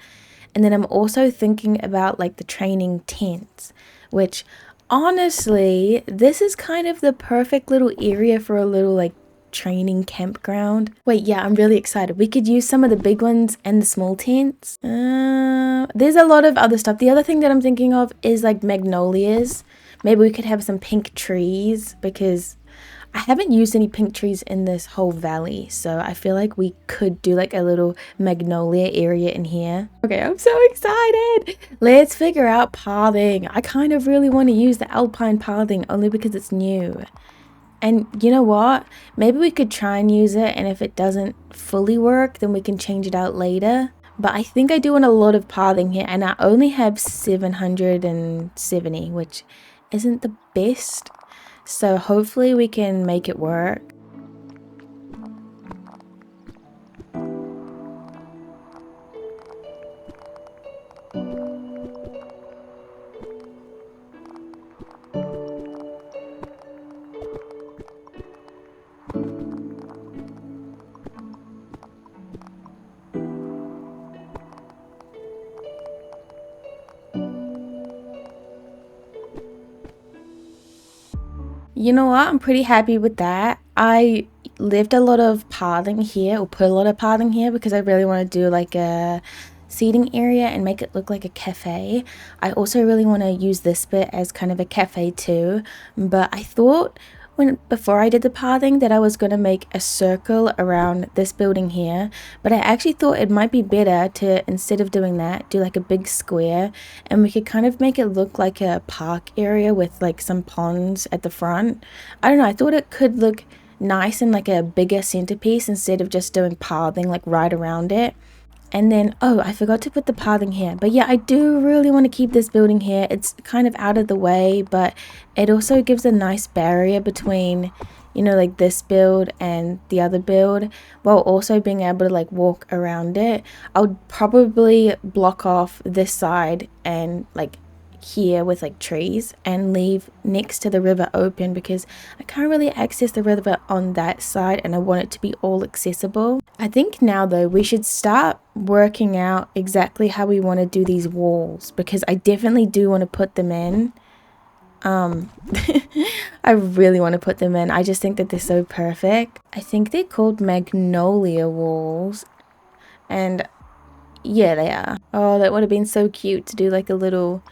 And then I'm also thinking about like the training tents, which honestly, this is kind of the perfect little area for a little like training campground. Wait, yeah, I'm really excited. We could use some of the big ones and the small tents. There's a lot of other stuff. The other thing that I'm thinking of is like magnolias. Maybe we could have some pink trees because I haven't used any pink trees in this whole valley, so I feel like we could do like a little magnolia area in here. Okay, I'm so excited. Let's figure out pathing. I kind of really want to use the alpine pathing only because it's new. And you know what? Maybe we could try and use it, and if it doesn't fully work, then we can change it out later. But I think I do want a lot of pathing here, and I only have 770, which isn't the best. So hopefully we can make it work. You know what? I'm pretty happy with that. I left a lot of pathing here, or put a lot of pathing here, because I really want to do like a seating area and make it look like a cafe. I also really want to use this bit as kind of a cafe too, but I thought before I did the pathing that I was going to make a circle around this building here, but I actually thought it might be better to, instead of doing that, do like a big square, and we could kind of make it look like a park area with like some ponds at the front. I don't know, I thought it could look nice and like a bigger centerpiece instead of just doing pathing like right around it. And then, oh, I forgot to put the pathing here. But yeah, I do really want to keep this building here. It's kind of out of the way, but it also gives a nice barrier between, you know, like this build and the other build, while also being able to like walk around it. I'll probably block off this side and like here with like trees and leave next to the river open because I can't really access the river on that side and I want it to be all accessible. I think now though we should start working out exactly how we want to do these walls, because I definitely do want to put them in. I really want to put them in. I just think that they're so perfect. I think they're called magnolia walls, and yeah, they are. Oh, that would have been so cute to do like a little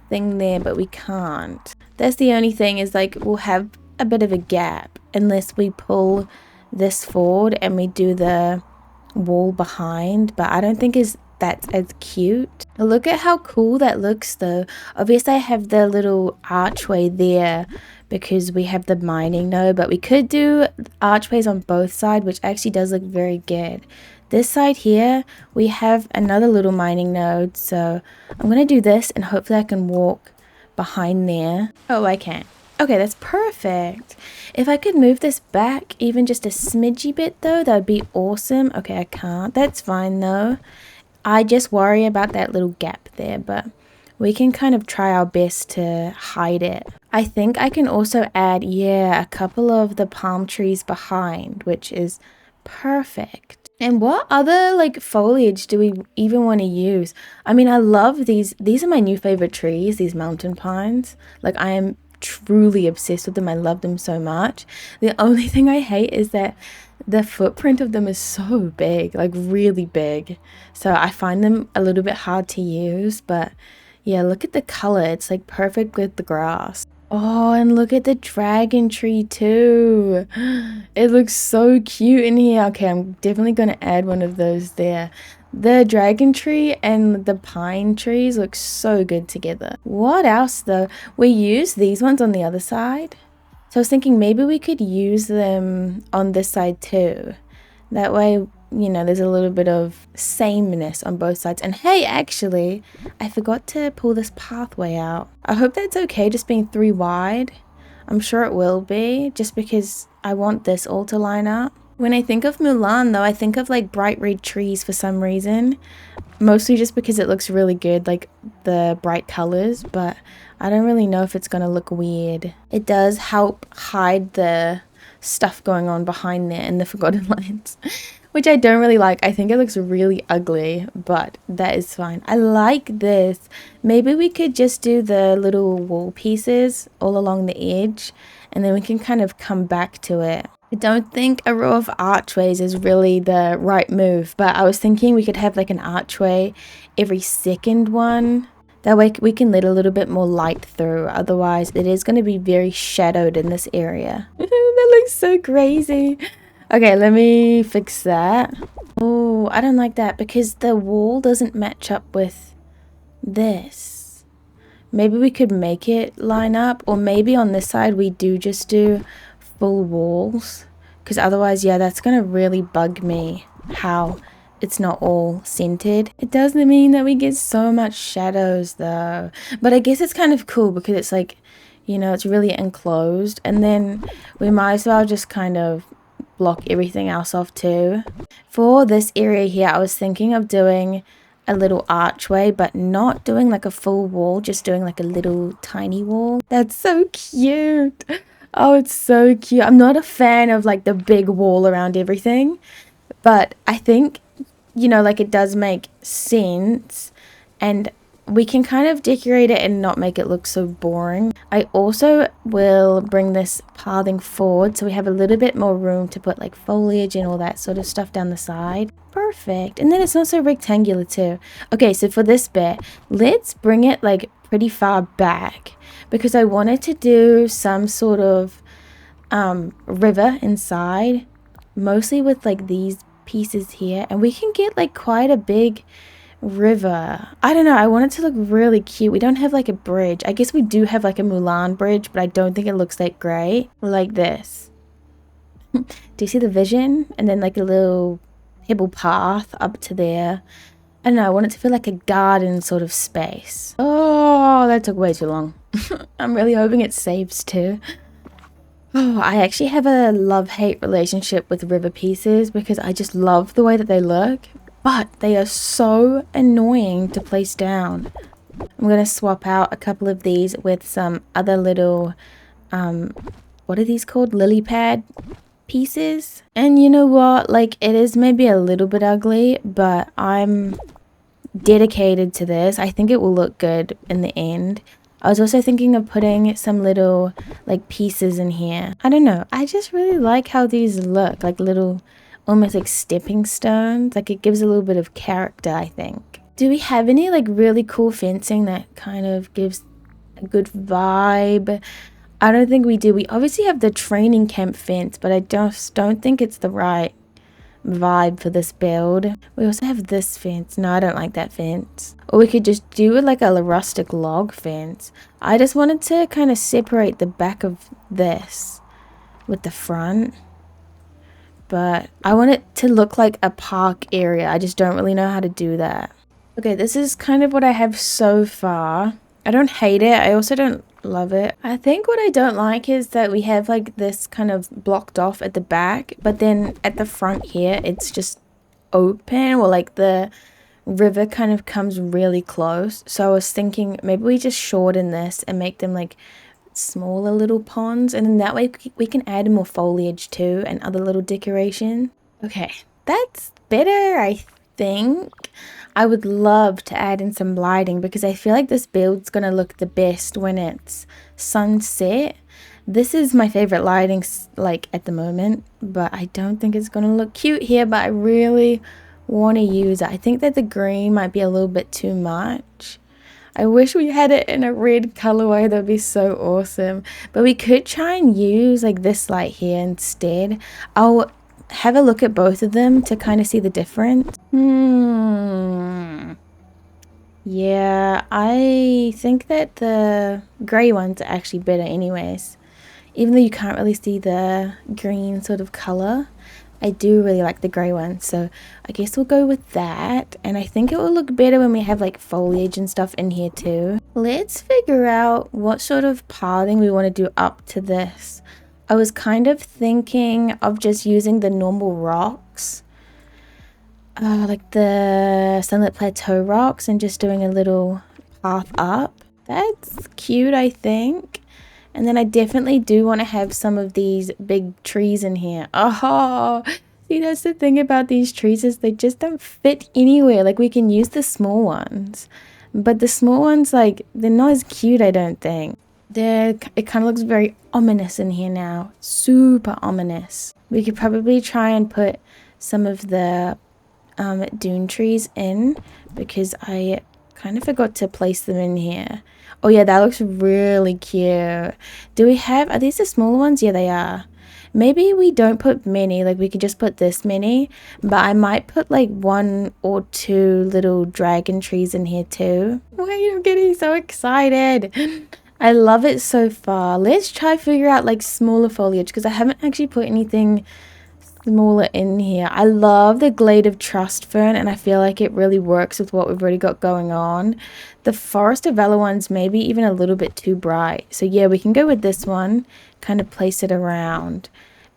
thing there, but we can't. That's the only thing, is like we'll have a bit of a gap unless we pull this forward and we do the wall behind, but I don't think that's as cute. Look at how cool that looks though. Obviously I have the little archway there because we have the mining node, but we could do archways on both sides, which actually does look very good. This side here, we have another little mining node, so I'm going to do this and hopefully I can walk behind there. Oh, I can. Okay, that's perfect. If I could move this back even just a smidgy bit though, that would be awesome. Okay, I can't. That's fine though. I just worry about that little gap there, but we can kind of try our best to hide it. I think I can also add, yeah, a couple of the palm trees behind, which is perfect. And what other like foliage do we even want to use? I mean, I love these. These are my new favorite trees, these mountain pines. Like, I am truly obsessed with them. I love them so much. The only thing I hate is that the footprint of them is so big, like really big. So I find them a little bit hard to use, but yeah, look at the color. It's like perfect with the grass. Oh, and look at the dragon tree too. It looks so cute in here. Okay, I'm definitely going to add one of those there. The dragon tree and the pine trees look so good together. What else though? We use these ones on the other side. So I was thinking maybe we could use them on this side too. That way, you know, there's a little bit of sameness on both sides. And hey, actually, I forgot to pull this pathway out. I hope that's okay, just being 3 wide. I'm sure it will be, just because I want this all to line up. When I think of Mulan though, I think of like bright red trees for some reason. Mostly just because it looks really good, like the bright colors, but I don't really know if it's gonna look weird. It does help hide the stuff going on behind there in the Forgotten Lands, which I don't really like. I think it looks really ugly, but that is fine. I like this. Maybe we could just do the little wall pieces all along the edge, and then we can kind of come back to it. I don't think a row of archways is really the right move, but I was thinking we could have like an archway every second one. That way we can let a little bit more light through. Otherwise, it is going to be very shadowed in this area. That looks so crazy. Okay, let me fix that. Oh, I don't like that because the wall doesn't match up with this. Maybe we could make it line up, or maybe on this side we do just do full walls, because otherwise, yeah, that's going to really bug me how it's not all centered. It doesn't mean that we get so much shadows though, but I guess it's kind of cool because it's like, you know, it's really enclosed, and then we might as well just kind of block everything else off too. For this area here, I was thinking of doing a little archway, but not doing like a full wall, just doing like a little tiny wall. That's so cute. Oh, it's so cute. I'm not a fan of like the big wall around everything, but I think, you know, like it does make sense, and we can kind of decorate it and not make it look so boring. I also will bring this pathing forward so we have a little bit more room to put like foliage and all that sort of stuff down the side. Perfect. And then it's not so rectangular too. Okay, so for this bit, let's bring it like pretty far back, because I wanted to do some sort of river inside, mostly with like these pieces here, and we can get like quite a big river. I don't know, I want it to look really cute. We don't have like a bridge. I guess we do have like a Mulan bridge, but I don't think it looks that great. Like this. Do you see the vision? And then like a little pebble path up to there. I don't know, I want it to feel like a garden sort of space. Oh, that took way too long. I'm really hoping it saves too. Oh, I actually have a love-hate relationship with river pieces because I just love the way that they look, but they are so annoying to place down. I'm going to swap out a couple of these with some other little, what are these called? Lily pad pieces. And you know what, like it is maybe a little bit ugly, but I'm dedicated to this. I think it will look good in the end. I was also thinking of putting some little like pieces in here. I don't know, I just really like how these look, like little almost like stepping stones. Like it gives a little bit of character, I think. Do we have any like really cool fencing that kind of gives a good vibe? I don't think we do. We obviously have the training camp fence, but I just don't think it's the right vibe for this build. We also have this fence. No, I don't like that fence. Or we could just do it like a rustic log fence. I just wanted to kind of separate the back of this with the front. But I want it to look like a park area. I just don't really know how to do that. Okay, this is kind of what I have so far. I don't hate it. I also don't love it. I think what I don't like is that we have like this kind of blocked off at the back, but then at the front here it's just open, or like the river kind of comes really close. So I was thinking maybe we just shorten this and make them like smaller little ponds, and then that way we can add more foliage too and other little decoration. Okay, that's better, I think. I would love to add in some lighting because I feel like this build's gonna look the best when it's sunset. This is my favorite lighting like at the moment, but I don't think it's gonna look cute here, but I really want to use it. I think that the green might be a little bit too much. I wish we had it in a red colorway. That'd be so awesome. But we could try and use like this light here instead. I'll have a look at both of them to kind of see the difference. Yeah, I think that the grey ones are actually better anyways. Even though you can't really see the green sort of color, I do really like the grey one. So I guess we'll go with that. And I think it will look better when we have like foliage and stuff in here too. Let's figure out what sort of pathing we want to do up to this. I was kind of thinking of just using the normal rocks, like the Sunlit Plateau rocks, and just doing a little path up. That's cute, I think. And then I definitely do want to have some of these big trees in here. Oh, see, that's the thing about these trees, is they just don't fit anywhere. Like we can use the small ones, but the small ones, like they're not as cute, I don't think. It kind of looks very ominous in here now. Super ominous. We could probably try and put some of the dune trees in, because I kind of forgot to place them in here. Oh yeah, that looks really cute. Do we have, are these the smaller ones? Yeah, they are. Maybe we don't put many, like we could just put this many, but I might put like 1 or 2 little dragon trees in here too. Wait, I'm getting so excited. I love it so far. Let's try figure out like smaller foliage, because I haven't actually put anything smaller in here. I love the Glade of Trust Fern, and I feel like it really works with what we've already got going on. The Forest of Valor one's maybe even a little bit too bright. So yeah, we can go with this one, kind of place it around.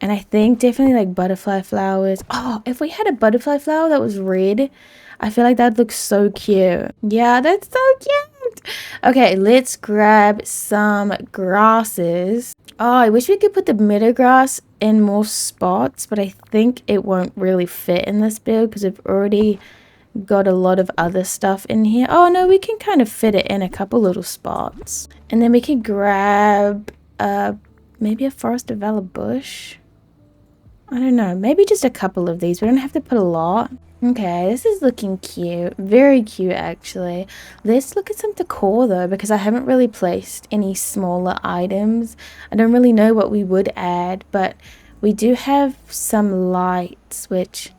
And I think definitely like butterfly flowers. Oh, if we had a butterfly flower that was red, I feel like that'd look so cute. Yeah, that's so cute. Okay, let's grab some grasses. Oh, I wish we could put the meadow grass in more spots, but I think it won't really fit in this build because we've already got a lot of other stuff in here. Oh no, we can kind of fit it in a couple little spots. And then we can grab maybe a Forest of Valor bush. I don't know, maybe just a couple of these. We don't have to put a lot. Okay, this is looking cute. Very cute, actually. Let's look at some decor, though, because I haven't really placed any smaller items. I don't really know what we would add, but we do have some lights, which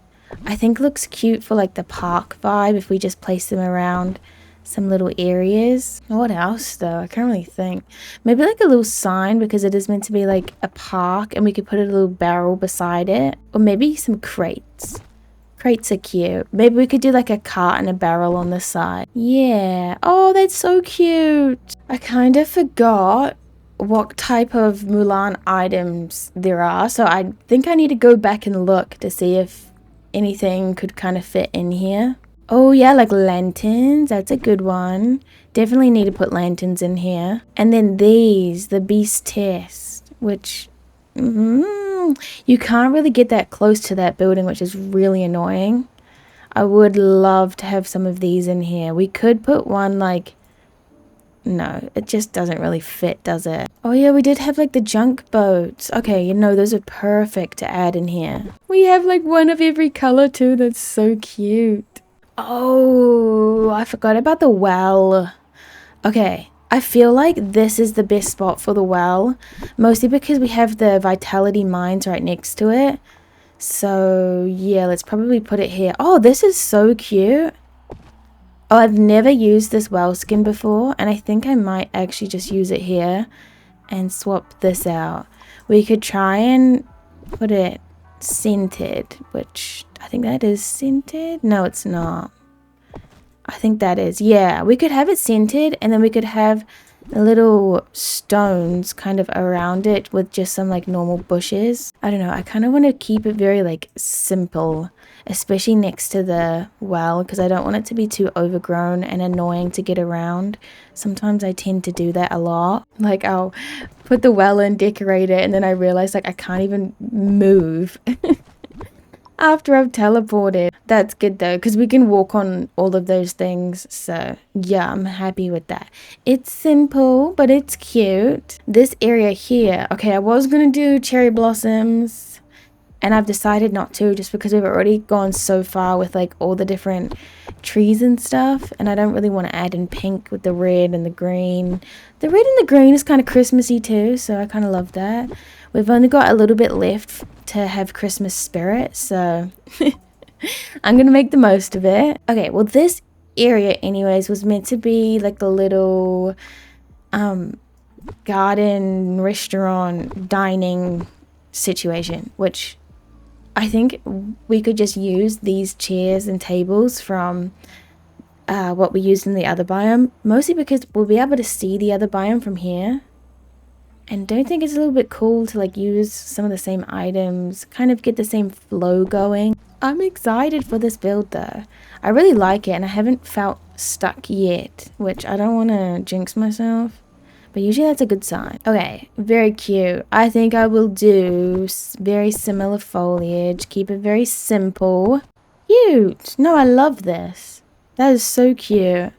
I think looks cute for, like, the park vibe if we just place them around some little areas. What else, though? I can't really think. Maybe, like, a little sign, because it is meant to be, like, a park, and we could put a little barrel beside it. Or maybe some crates. Crates are cute. Maybe we could do like a cart and a barrel on the side. Yeah. Oh, that's so cute. I kind of forgot what type of Mulan items there are. So I think I need to go back and look to see if anything could kind of fit in here. Oh yeah, like lanterns. That's a good one. Definitely need to put lanterns in here. And then these, the beast test, which... You can't really get that close to that building, which is really annoying. I would love to have some of these in here. We could put one like... No, it just doesn't really fit, does it? Oh yeah, we did have like the junk boats. Okay, you know, those are perfect to add in here. We have like one of every color too. That's so cute. Oh, I forgot about the well. Okay, I feel like this is the best spot for the well. Mostly because we have the vitality mines right next to it. So yeah, let's probably put it here. Oh, this is so cute. Oh, I've never used this well skin before, and I think I might actually just use it here and swap this out. We could try and put it scented, which I think that is scented. No, it's not. I think that is. Yeah, we could have it scented, and then we could have little stones kind of around it with just some like normal bushes. I don't know, I kind of want to keep it very like simple, especially next to the well, because I don't want it to be too overgrown and annoying to get around. Sometimes I tend to do that a lot. Like I'll put the well in, decorate it, and then I realize like I can't even move after I've teleported. That's good though, because we can walk on all of those things. So yeah, I'm happy with that. It's simple, but it's cute. This area here, okay, I was gonna do cherry blossoms, and I've decided not to, just because we've already gone so far with like all the different trees and stuff, and I don't really want to add in pink with the red and the green. The red and the green is kind of Christmassy too, so I kind of love that. We've only got a little bit left to have Christmas spirit, so I'm gonna make the most of it. Okay, well this area anyways was meant to be like a little garden, restaurant, dining situation, which I think we could just use these chairs and tables from what we used in the other biome, mostly because we'll be able to see the other biome from here. And don't think it's a little bit cool to like use some of the same items, kind of get the same flow going. I'm excited for this build though. I really like it, and I haven't felt stuck yet, which I don't want to jinx myself, but usually that's a good sign. Okay, very cute. I think I will do very similar foliage, keep it very simple. Cute. No, I love this. That is so cute.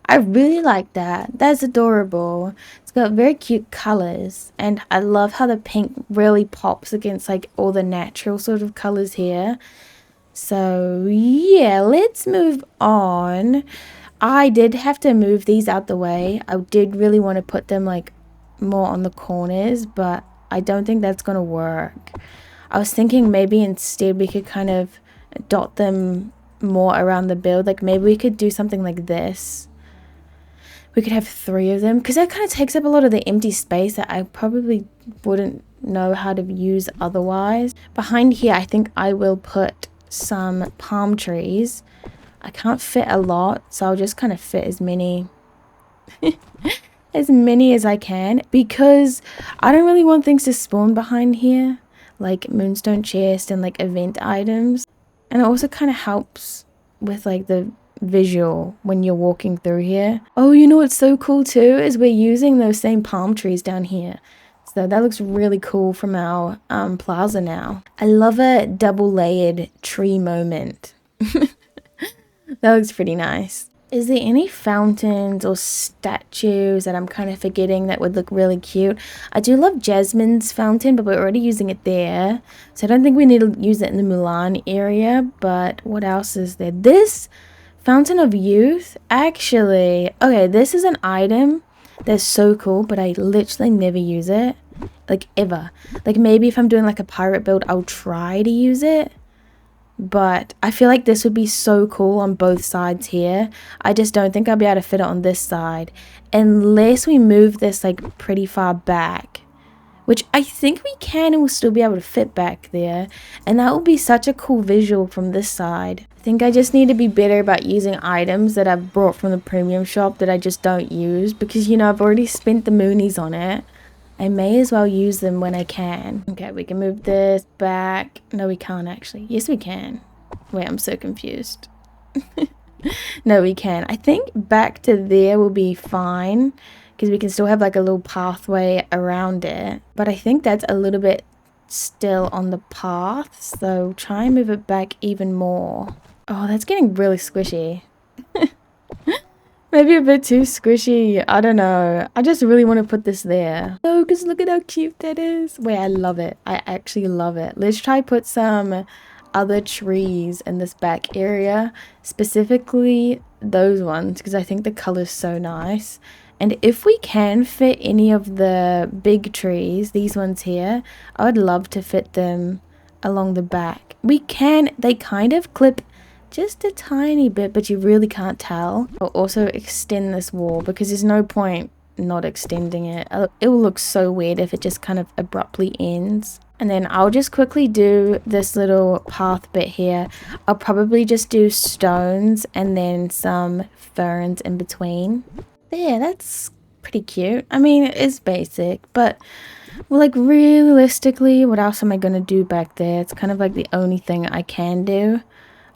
I really like that. That's adorable. It's got very cute colors, and I love how the pink really pops against like all the natural sort of colors here. So yeah, let's move on. I did have to move these out the way. I did really want to put them like more on the corners, but I don't think that's gonna work. I was thinking maybe instead we could kind of dot them more around the build. Like maybe we could do something like this. We could have 3 of them, because that kind of takes up a lot of the empty space that I probably wouldn't know how to use otherwise. Behind here, I think I will put some palm trees. I can't fit a lot, so I'll just kind of fit as many as I can, because I don't really want things to spawn behind here, like moonstone chest and like event items. And it also kind of helps with like the visual when you're walking through here. Oh, you know what's so cool too is we're using those same palm trees down here, so that looks really cool from our plaza now. I love a double layered tree moment. That looks pretty nice. Is there any fountains or statues that I'm kind of forgetting that would look really cute? I do love Jasmine's fountain, but we're already using it there, so I don't think we need to use it in the Mulan area. But what else is there? This Fountain of Youth, actually, okay, this is an item that's so cool, but I literally never use it, like ever. Like maybe if I'm doing like a pirate build, I'll try to use it, but I feel like this would be so cool on both sides here. I just don't think I'll be able to fit it on this side unless we move this like pretty far back, which I think we can, and we'll still be able to fit back there, and that will be such a cool visual from this side. I think I just need to be better about using items that I've brought from the premium shop that I just don't use, because you know I've already spent the moonies on it. I may as well use them when I can. Okay, we can move this back. No, we can't actually. Yes, we can. Wait, I'm so confused. No, we can. I think back to there will be fine, because we can still have like a little pathway around it. But I think that's a little bit still on the path, so try and move it back even more. Oh, that's getting really squishy. Maybe a bit too squishy. I don't know. I just really want to put this there. Oh, because look at how cute that is. Wait, I love it. I actually love it. Let's try put some other trees in this back area. Specifically those ones, because I think the color's so nice. And if we can fit any of the big trees, these ones here, I would love to fit them along the back. We can. They kind of clip just a tiny bit, but you really can't tell. I'll also extend this wall because there's no point not extending it. It will look so weird if it just kind of abruptly ends. And then I'll just quickly do this little path bit here. I'll probably just do stones and then some ferns in between. There, that's pretty cute. I mean, it is basic, but well, like realistically, what else am I gonna do back there? It's kind of like the only thing I can do.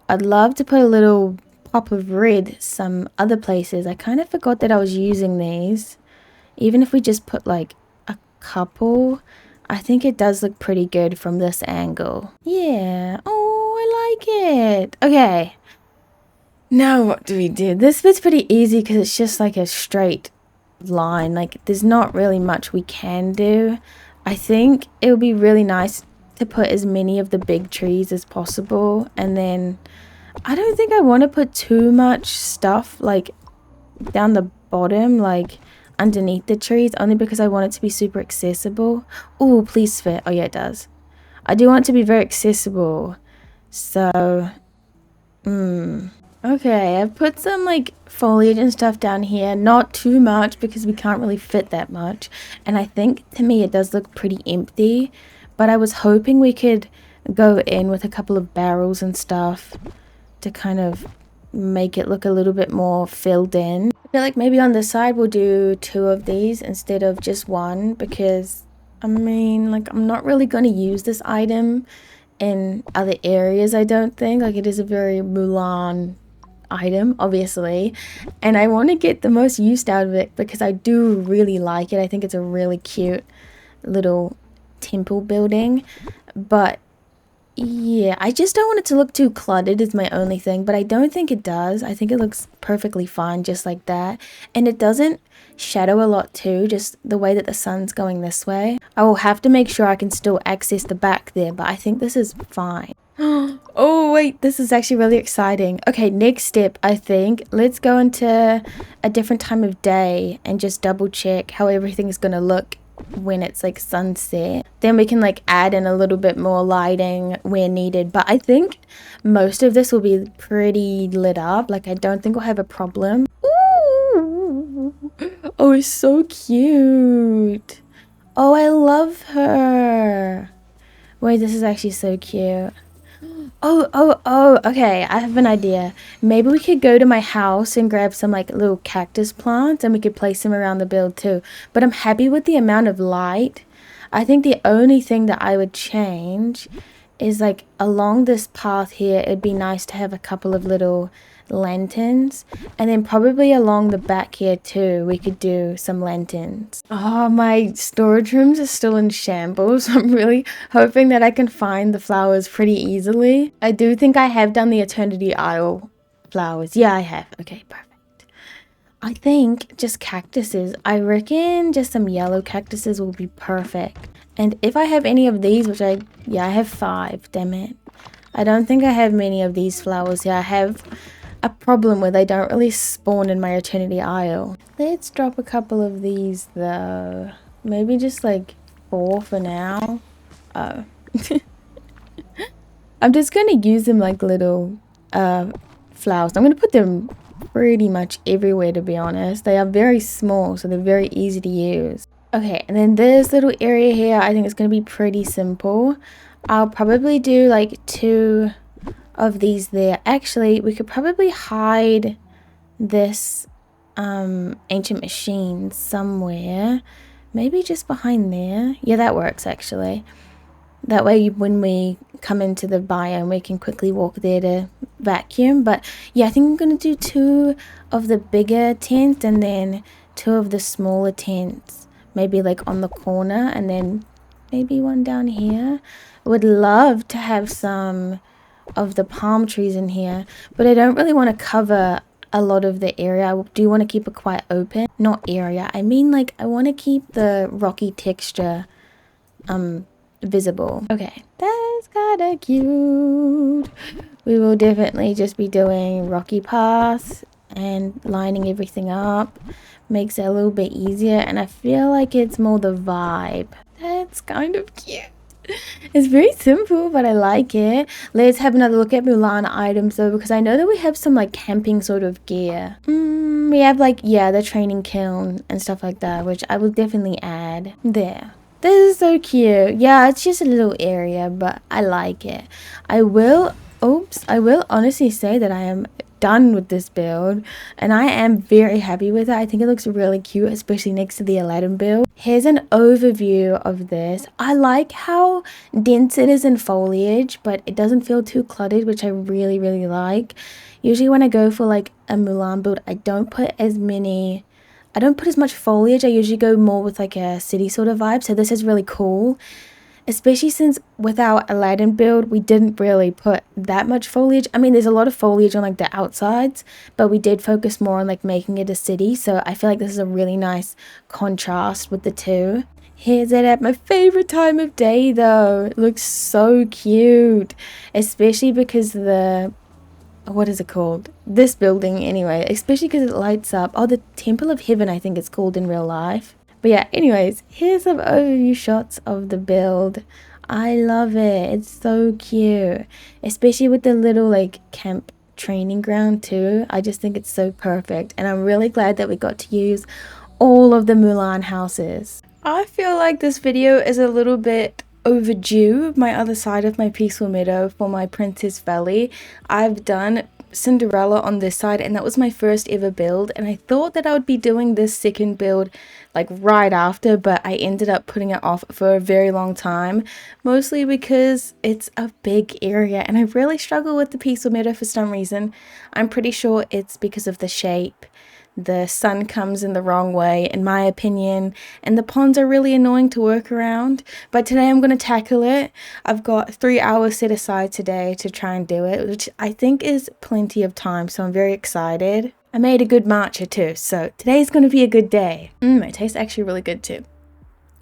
I'd love to put a little pop of red some other places. I kind of forgot that I was using these. Even if we just put like a couple, I think it does look pretty good from this angle. Yeah. Oh, I like it. Okay. Now what do we do? This bit's pretty easy because it's just like a straight line. Like there's not really much we can do. I think it would be really nice to put as many of the big trees as possible, and then I don't think I want to put too much stuff like down the bottom, like underneath the trees, only because I want it to be super accessible. Oh, please fit. Oh yeah, it does. I do want it to be very accessible. So okay, I've put some like foliage and stuff down here, not too much because we can't really fit that much, and I think to me it does look pretty empty. But I was hoping we could go in with a couple of barrels and stuff to kind of make it look a little bit more filled in. I feel like maybe on the side we'll do 2 of these instead of just 1, because I mean, like, I'm not really going to use this item in other areas, I don't think. Like, it is a very Mulan item, obviously, and I want to get the most use out of it because I do really like it. I think it's a really cute little temple building, but yeah, I just don't want it to look too cluttered is my only thing, but I don't think it does. I think it looks perfectly fine just like that, and it doesn't shadow a lot too, just the way that the sun's going this way. I will have to make sure I can still access the back there, but I think this is fine. Oh wait, this is actually really exciting. Okay, next step, I think let's go into a different time of day and just double check how everything is going to look when it's like sunset. Then we can like add in a little bit more lighting where needed, but I think most of this will be pretty lit up. Like, I don't think we'll have a problem. Ooh. Oh, it's so cute. Oh, I love her. Wait, this is actually so cute. Oh, okay, I have an idea. Maybe we could go to my house and grab some like little cactus plants and we could place them around the build too. But I'm happy with the amount of light. I think the only thing that I would change is like along this path here, it'd be nice to have a couple of little lanterns, and then probably along the back here too we could do some lanterns. Oh, my storage rooms are still in shambles. I'm really hoping that I can find the flowers pretty easily. I do think I have done the Eternity Isle flowers. Yeah, I have. Okay, perfect. I think just cactuses. I reckon just some yellow cactuses will be perfect. And if I have any of these, which I have 5, damn it. I don't think I have many of these flowers here. I have a problem where they don't really spawn in my Eternity Isle. Let's drop a couple of these though. Maybe just like 4 for now. Oh. I'm just gonna use them like little flowers. I'm gonna put them pretty much everywhere, to be honest. They are very small, so they're very easy to use. Okay, and then this little area here, I think it's gonna be pretty simple. I'll probably do like 2 of these there. Actually, we could probably hide this ancient machine somewhere. Maybe just behind there. Yeah, that works actually. That way when we come into the biome, we can quickly walk there to vacuum. But yeah, I think I'm going to do 2 of the bigger tents and then 2 of the smaller tents. Maybe like on the corner, and then maybe one down here. Would love to have some of the palm trees in here, but I don't really want to cover a lot of the area. I do want to keep it quite open. Not area, I mean like I want to keep the rocky texture visible. Okay, that's kind of cute. We will definitely just be doing rocky paths and lining everything up. Makes it a little bit easier, and I feel like it's more the vibe. That's kind of cute. It's very simple, but I like it. Let's have another look at Mulan items though, because I know that we have some like camping sort of gear. We have like, yeah, the training kiln and stuff like that, which I will definitely add there. This is so cute. Yeah, it's just a little area, but I like it. I will honestly say that I am done with this build, and I am very happy with it. I think it looks really cute, especially next to the Aladdin build. Here's an overview of this. I like how dense it is in foliage, but it doesn't feel too cluttered, which I really, really like. Usually when I go for like a Mulan build, I don't put as much foliage. I usually go more with like a city sort of vibe, so this is really cool. Especially since with our Aladdin build, we didn't really put that much foliage. I mean, there's a lot of foliage on like the outsides, but we did focus more on like making it a city. So I feel like this is a really nice contrast with the two. Here's it at my favorite time of day though. It looks so cute, especially because what is it called? This building anyway, especially because it lights up. Oh, the Temple of Heaven, I think it's called in real life. But yeah, anyways, here's some overview shots of the build. I love it. It's so cute. Especially with the little like camp training ground too. I just think it's so perfect. And I'm really glad that we got to use all of the Mulan houses. I feel like this video is a little bit overdue. My other side of my peaceful meadow for my Princess Valley. I've done Cinderella on this side, and that was my first ever build, and I thought that I would be doing this second build like right after, but I ended up putting it off for a very long time, mostly because it's a big area and I really struggle with the peaceful meadow for some reason. I'm pretty sure it's because of the shape. The sun comes in the wrong way, in my opinion, and the ponds are really annoying to work around. But today I'm going to tackle it. I've got 3 hours set aside today to try and do it, which I think is plenty of time, so I'm very excited. I made a good matcha too, so today's going to be a good day. It tastes actually really good too.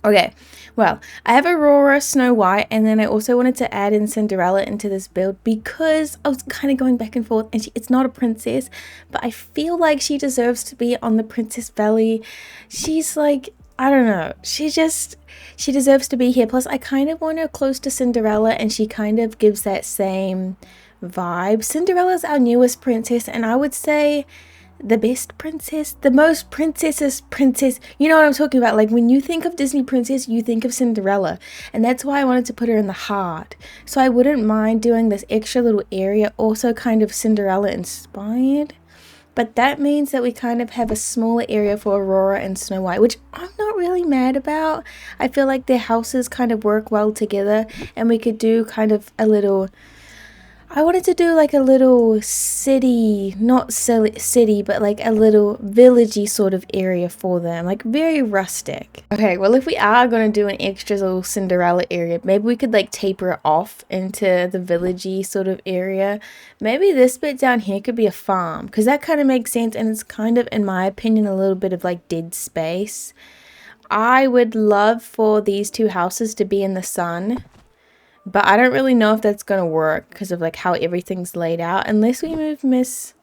Okay, well, I have Aurora, Snow White, and then I also wanted to add in Cinderella into this build because I was kind of going back and forth, and it's not a princess, but I feel like she deserves to be on the Princess Valley. She's like, I don't know, she deserves to be here. Plus, I kind of want her close to Cinderella, and she kind of gives that same vibe. Cinderella's our newest princess, and I would say the best princess, the most princess. You know what I'm talking about? Like when you think of Disney princess, you think of Cinderella, and that's why I wanted to put her in the heart. So I wouldn't mind doing this extra little area, also kind of Cinderella inspired. But that means that we kind of have a smaller area for Aurora and Snow White, which I'm not really mad about. I feel like their houses kind of work well together, and we could do kind of a little, I wanted to do like a little city, not city, but like a little villagey sort of area for them, like very rustic. Okay, well, if we are going to do an extra little Cinderella area, maybe we could like taper it off into the villagey sort of area. Maybe this bit down here could be a farm, because that kind of makes sense, and it's kind of, in my opinion, a little bit of like dead space. I would love for these two houses to be in the sun, but I don't really know if that's going to work because of like how everything's laid out. Unless we move Miss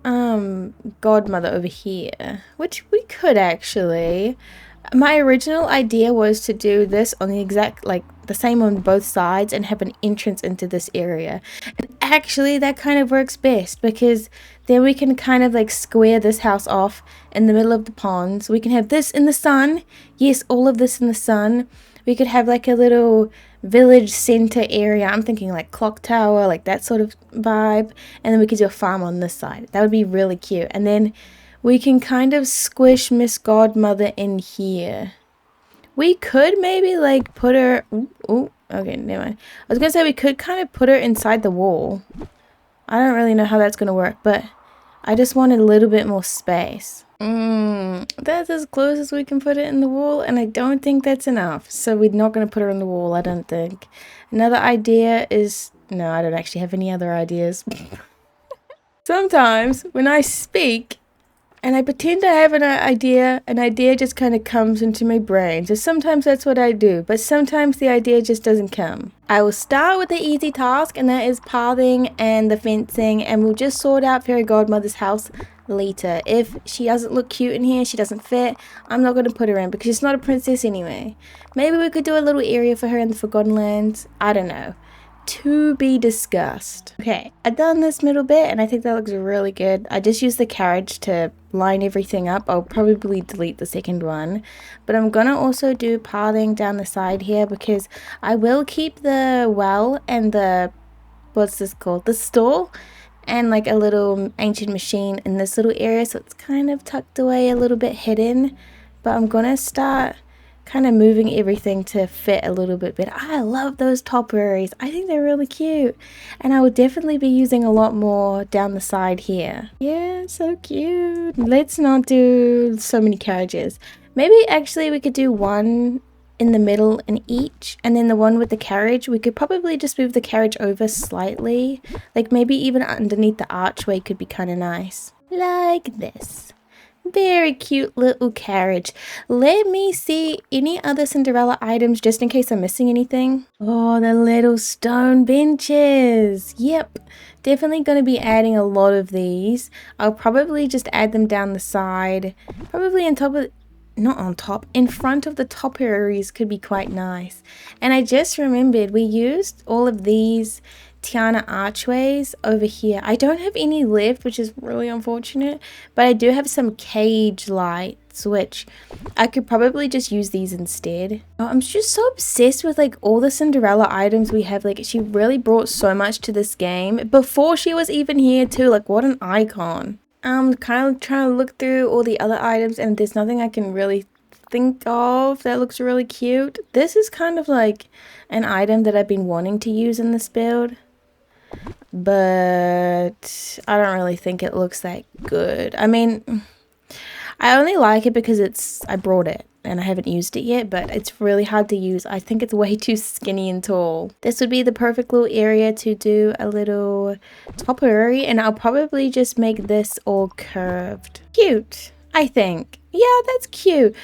Godmother over here, which we could actually. My original idea was to do this on the exact, like the same on both sides, and have an entrance into this area. And actually that kind of works best, because then we can kind of like square this house off in the middle of the ponds. We can have this in the sun. Yes, all of this in the sun. We could have like a little village center area. I'm thinking like clock tower, like that sort of vibe. And then we could do a farm on this side. That would be really cute. And then we can kind of squish Miss Godmother in here. We could maybe like put her, okay, never mind. I was gonna say we could kind of put her inside the wall. I don't really know how that's gonna work, but I just wanted a little bit more space. That's as close as we can put it in the wall, and I don't think that's enough. So we're not going to put her on the wall, I don't think. Another idea is... No, I don't actually have any other ideas. Sometimes when I speak and I pretend I have an idea just kind of comes into my brain. So sometimes that's what I do, but sometimes the idea just doesn't come. I will start with the easy task, and that is pathing and the fencing, and we'll just sort out Fairy Godmother's house later. If she doesn't look cute in here, she doesn't fit, I'm not going to put her in because she's not a princess anyway. Maybe we could do a little area for her in the Forgotten Lands. I don't know. To be discussed. Okay, I've done this middle bit and I think that looks really good. I just used the carriage to line everything up. I'll probably delete the second one, but I'm gonna also do pathing down the side here because I will keep the well and the, what's this called, the stall, and like a little ancient machine in this little area, so it's kind of tucked away, a little bit hidden. But I'm gonna start kind of moving everything to fit a little bit better. I love those topiaries. I think they're really cute, and I will definitely be using a lot more down the side here. Yeah, so cute. Let's not do so many carriages. Maybe actually we could do one in the middle in each, and then the one with the carriage, we could probably just move the carriage over slightly, like maybe even underneath the archway could be kind of nice, like this. Very cute little carriage. Let me see any other Cinderella items just in case I'm missing anything. Oh, the little stone benches. Yep, definitely going to be adding a lot of these. I'll probably just add them down the side, probably on top of, not on top, in front of the topiaries could be quite nice. And I just remembered we used all of these Tiana archways over here. I don't have any left, which is really unfortunate, but I do have some cage lights, which I could probably just use these instead. Oh, I'm just so obsessed with like all the Cinderella items we have. Like, she really brought so much to this game before she was even here too. Like, what an icon. I'm kind of trying to look through all the other items and there's nothing I can really think of that looks really cute. This is kind of like an item that I've been wanting to use in this build, but I don't really think it looks that good. I mean, I only like it because I brought it and I haven't used it yet, but it's really hard to use. I think it's way too skinny and tall. This would be the perfect little area to do a little topiary, and I'll probably just make this all curved. Cute, I think. Yeah, that's cute.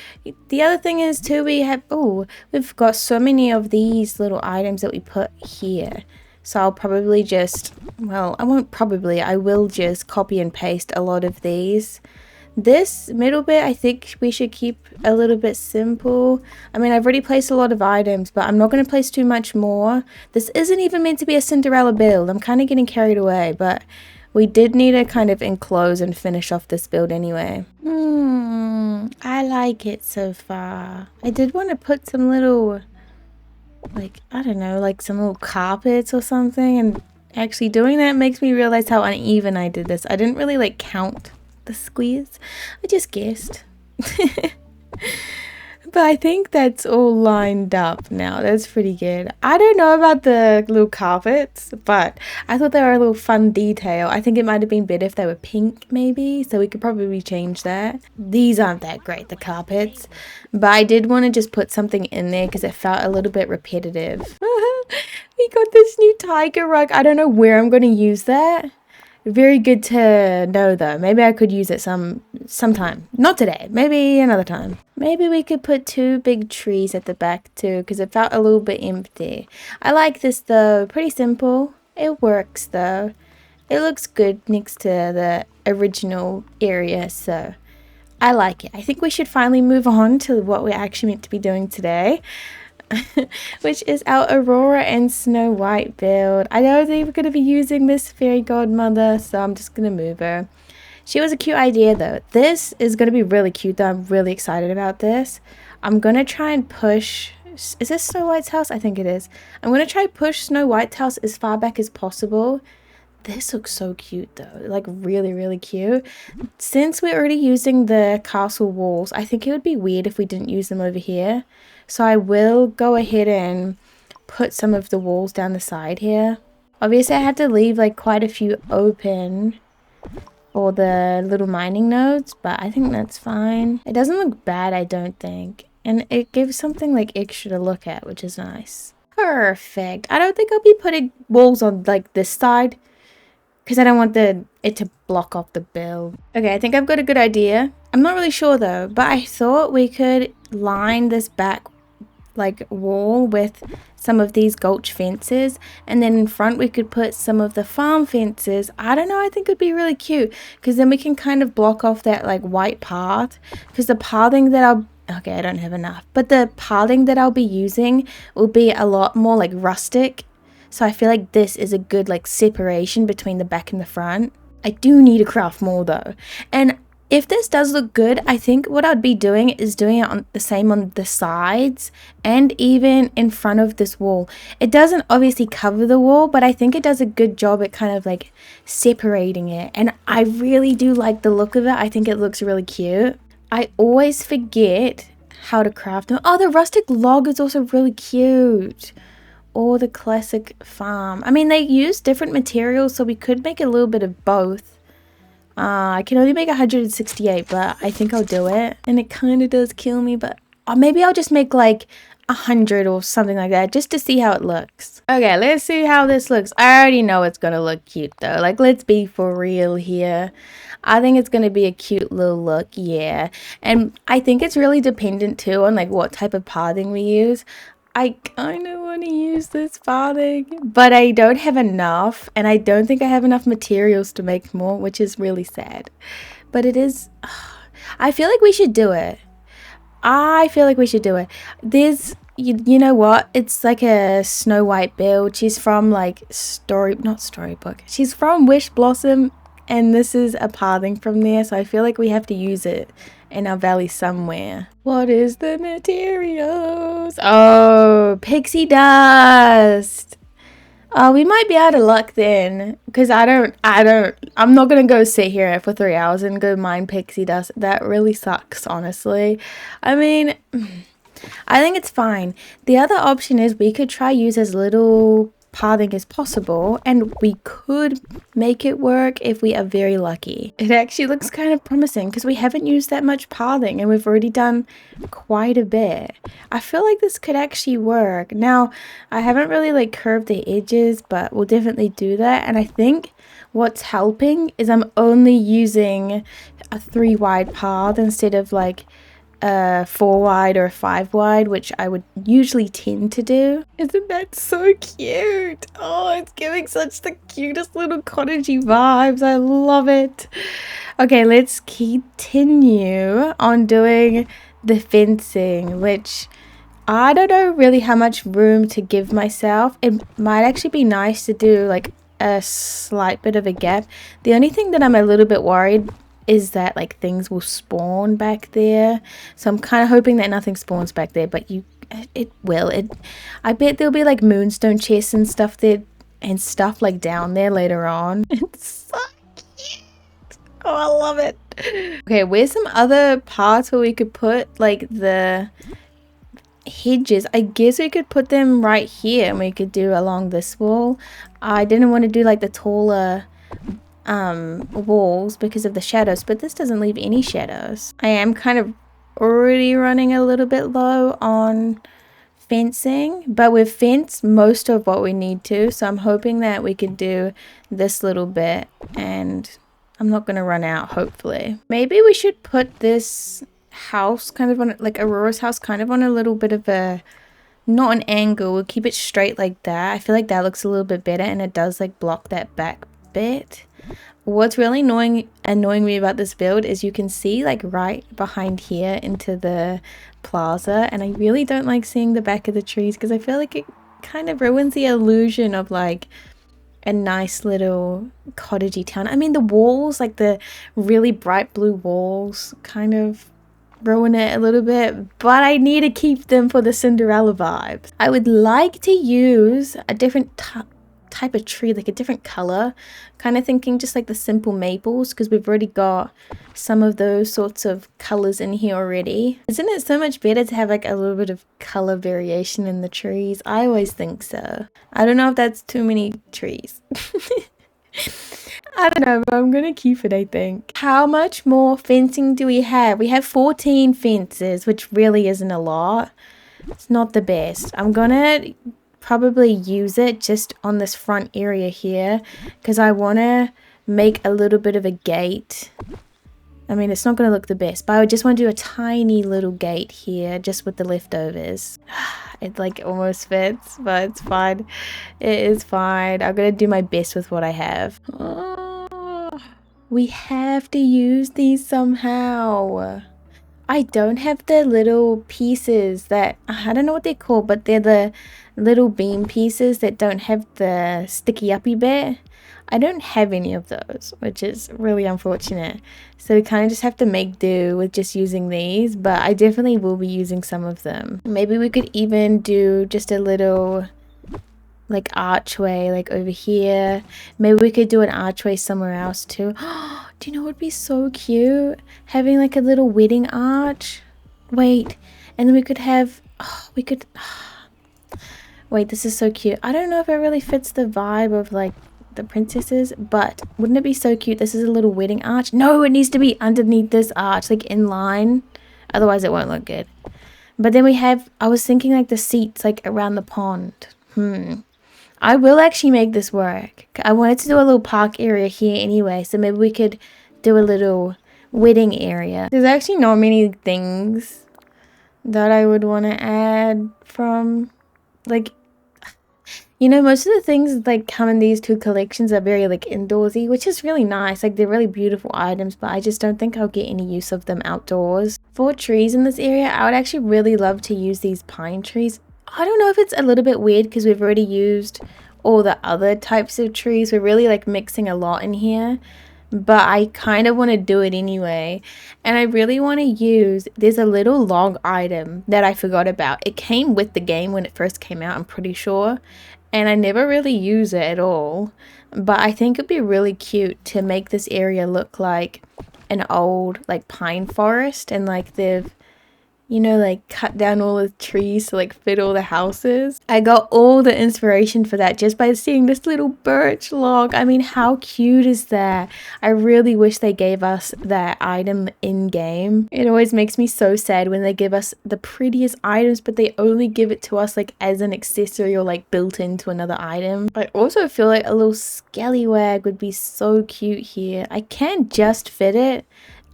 The other thing is too, we've got so many of these little items that we put here. So I'll probably just, well, I will just copy and paste a lot of these. This middle bit, I think we should keep a little bit simple. I mean, I've already placed a lot of items, but I'm not going to place too much more. This isn't even meant to be a Cinderella build. I'm kind of getting carried away, but we did need to kind of enclose and finish off this build anyway. I like it so far. I did want to put some little, like, I don't know, like some little carpets or something, and actually doing that makes me realize how uneven I did this. I didn't really like count the squares, I just guessed. But I think that's all lined up now. That's pretty good. I don't know about the little carpets, but I thought they were a little fun detail. I think it might have been better if they were pink maybe, so we could probably change that. These aren't that great, the carpets, but I did want to just put something in there because it felt a little bit repetitive. We got this new tiger rug. I don't know where I'm going to use that. Very good to know though. Maybe I could use it sometime. Not today. Maybe another time. Maybe we could put two big trees at the back too, because it felt a little bit empty. I like this though. Pretty simple. It works though. It looks good next to the original area, so I like it. I think we should finally move on to what we're actually meant to be doing today. Which is our Aurora and Snow White build. I don't think we're going to be using Miss Fairy Godmother, so I'm just going to move her. She was a cute idea though. This is going to be really cute though. I'm really excited about this. I'm going to try and push... Is this Snow White's house? I think it is. I'm going to try and push Snow White's house as far back as possible. This looks so cute though. Like really, really cute. Since we're already using the castle walls, I think it would be weird if we didn't use them over here. So I will go ahead and put some of the walls down the side here. Obviously I have to leave like quite a few open. or the little mining nodes, but I think that's fine. It doesn't look bad, I don't think. And it gives something like extra to look at, which is nice. Perfect. I don't think I'll be putting walls on like this side because I don't want it to block off the bill. Okay, I think I've got a good idea. I'm not really sure though, but I thought we could line this back like wall with some of these gulch fences, and then in front we could put some of the farm fences. I don't know, I think it'd be really cute because then we can kind of block off that like white path, because the pathing that okay, I don't have enough, but the pathing that I'll be using will be a lot more like rustic, so I feel like this is a good like separation between the back and the front. I do need to craft more though, and if this does look good, I think what I'd be doing is doing it on the same on the sides and even in front of this wall. It doesn't obviously cover the wall, but I think it does a good job at kind of like separating it. And I really do like the look of it. I think it looks really cute. I always forget how to craft them. Oh, the rustic log is also really cute. Or the classic farm. I mean, they use different materials, so we could make a little bit of both. I can only make 168, but I think I'll do it. And it kind of does kill me, but maybe I'll just make like 100 or something like that just to see how it looks. Okay, let's see how this looks. I already know it's gonna look cute though. Like, let's be for real here. I think it's gonna be a cute little look, yeah. And I think it's really dependent too on like what type of pathing we use. I kind of want to use this pathing, but I don't have enough, and I don't think I have enough materials to make more, which is really sad. But it is, I feel like we should do it. I feel like we should do it. There's, you know what? It's like a Snow White build. She's from like not Storybook. She's from Wish Blossom, and this is a pathing from there, so I feel like we have to use it in our valley somewhere. What is the materials? Oh, pixie dust. Oh, we might be out of luck then, because I'm not gonna go sit here for 3 hours and go mine pixie dust. That really sucks, honestly. I mean, I think it's fine. The other option is we could try use as little pathing as possible, and we could make it work if we are very lucky. It actually looks kind of promising because we haven't used that much pathing and we've already done quite a bit. I feel like this could actually work. Now, I haven't really like curved the edges, but we'll definitely do that. And I think what's helping is I'm only using a 3 wide path instead of like a 4 wide or a 5 wide, which I would usually tend to do. Isn't that so cute? Oh, it's giving such the cutest little cottagey vibes. I love it. Okay, let's continue on doing the fencing, which I don't know really how much room to give myself. It might actually be nice to do like a slight bit of a gap. The only thing that I'm a little bit worried is that like things will spawn back there, so I'm kind of hoping that nothing spawns back there, but it will. I bet there'll be like moonstone chests and stuff there and stuff like down there later on. It's so cute. Oh, I love it. Okay, where's some other parts where we could put like the hedges? I guess we could put them right here, and we could do along this wall. I didn't want to do like the taller walls because of the shadows, but this doesn't leave any shadows. I am kind of already running a little bit low on fencing, but we've fenced most of what we need to, so I'm hoping that we can do this little bit and I'm not going to run out, hopefully. Maybe we should put this house kind of on, like Aurora's house, kind of on a little bit of a, not an angle. We'll keep it straight like that. I feel like that looks a little bit better, and it does like block that back bit. What's really annoying me about this build is you can see like right behind here into the plaza, and I really don't like seeing the back of the trees because I feel like it kind of ruins the illusion of like a nice little cottagey town. I mean, the walls, like the really bright blue walls, kind of ruin it a little bit, but I need to keep them for the Cinderella vibes. I would like to use a different type of tree, like a different color, kind of thinking just like the simple maples, because we've already got some of those sorts of colors in here already. Isn't it so much better to have like a little bit of color variation in the trees? I always think so. I don't know if that's too many trees. I don't know, but I'm gonna keep it, I think. How much more fencing do we have? We have 14 fences, which really isn't a lot. It's not the best. I'm gonna probably use it just on this front area here because I want to make a little bit of a gate. I mean, it's not going to look the best, but I just want to do a tiny little gate here just with the leftovers. It like almost fits, but it's fine. It is fine. I'm going to do my best with what I have. Oh, we have to use these somehow. I don't have the little pieces that, I don't know what they're called, but they're the little beam pieces that don't have the sticky uppy bit. I don't have any of those, which is really unfortunate. So we kind of just have to make do with just using these, but I definitely will be using some of them. Maybe we could even do just a little like archway like over here. Maybe we could do an archway somewhere else too. Do you know what would be so cute? Having like a little wedding arch. Wait, and then we could have, wait, this is so cute. I don't know if it really fits the vibe of like the princesses, but wouldn't it be so cute? This is a little wedding arch. No, it needs to be underneath this arch, like in line. Otherwise it won't look good. But then we have, I was thinking like the seats like around the pond. I will actually make this work. I wanted to do a little park area here anyway, so maybe we could do a little wedding area. There's actually not many things that I would want to add from, like, you know, most of the things like come in these two collections are very like indoorsy, which is really nice. Like they're really beautiful items, but I just don't think I'll get any use of them outdoors. For trees in this area, I would actually really love to use these pine trees. I don't know if it's a little bit weird because we've already used all the other types of trees. We're really like mixing a lot in here, but I kind of want to do it anyway. And I really want to use, there's a little log item that I forgot about. It came with the game when it first came out, I'm pretty sure, and I never really use it at all. But I think it'd be really cute to make this area look like an old like pine forest, and like they've, you know, like cut down all the trees to like fit all the houses. I got all the inspiration for that just by seeing this little birch log. I mean, how cute is that? I really wish they gave us that item in game. It always makes me so sad when they give us the prettiest items, but they only give it to us like as an accessory or like built into another item. I also feel like a little scallywag would be so cute here. I can just fit it.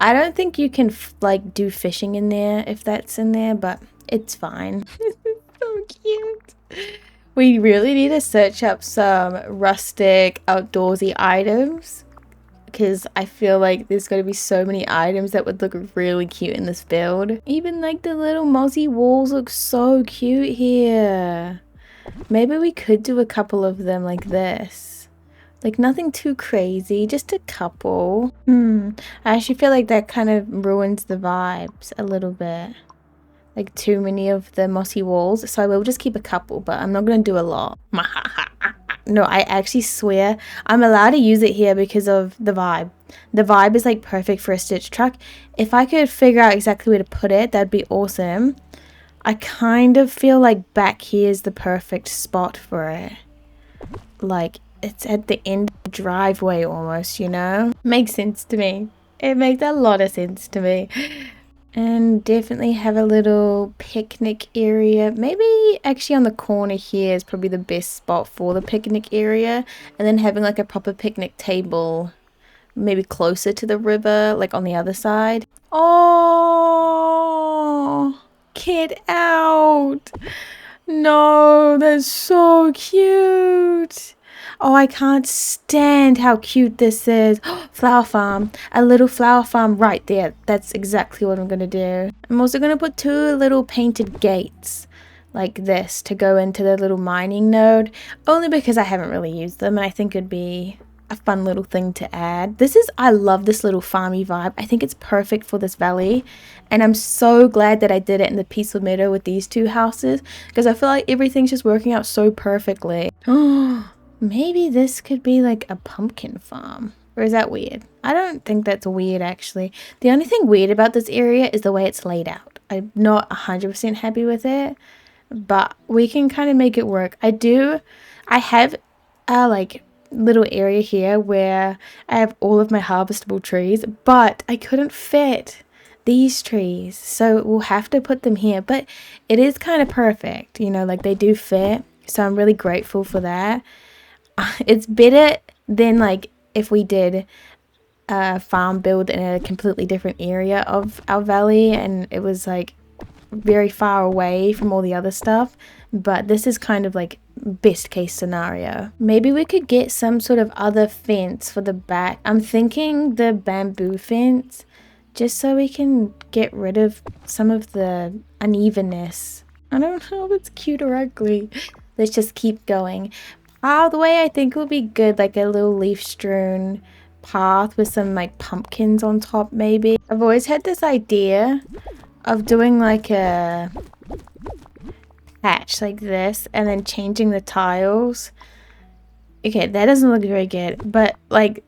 I don't think you can like do fishing in there if that's in there, but it's fine. So cute. We really need to search up some rustic outdoorsy items because I feel like there's going to be so many items that would look really cute in this build. Even like the little mozzie walls look so cute here. Maybe we could do a couple of them like this. Like nothing too crazy, just a couple. I actually feel like that kind of ruins the vibes a little bit. Like too many of the mossy walls. So I will just keep a couple, but I'm not going to do a lot. No, I actually swear I'm allowed to use it here because of the vibe. The vibe is like perfect for a stitch truck. If I could figure out exactly where to put it, that'd be awesome. I kind of feel like back here is the perfect spot for it. Like, it's at the end of the driveway almost, you know? Makes sense to me. It makes a lot of sense to me. And definitely have a little picnic area. Maybe actually on the corner here is probably the best spot for the picnic area. And then having like a proper picnic table maybe closer to the river, like on the other side. Oh, get out. No, that's so cute. Oh, I can't stand how cute this is. Flower farm. A little flower farm right there. That's exactly what I'm going to do. I'm also going to put two little painted gates like this to go into the little mining node. Only because I haven't really used them and I think it'd be a fun little thing to add. I love this little farmy vibe. I think it's perfect for this valley. And I'm so glad that I did it in the peaceful meadow with these two houses because I feel like everything's just working out so perfectly. Oh. Maybe this could be like a pumpkin farm. Or is that weird? I don't think that's weird actually. The only thing weird about this area is the way it's laid out. I'm not 100% happy with it. But we can kind of make it work. I have like little area here where I have all of my harvestable trees, but I couldn't fit these trees, so we'll have to put them here. But it is kind of perfect, you know, like they do fit, so I'm really grateful for that. It's better than like if we did a farm build in a completely different area of our valley and it was like very far away from all the other stuff, but this is kind of like best case scenario. Maybe we could get some sort of other fence for the back. I'm thinking the bamboo fence, just so we can get rid of some of the unevenness. I don't know if it's cute or ugly. Let's just keep going. Oh, the way I think would be good, like a little leaf strewn path with some like pumpkins on top maybe. I've always had this idea of doing like a patch like this and then changing the tiles. Okay, that doesn't look very good, but like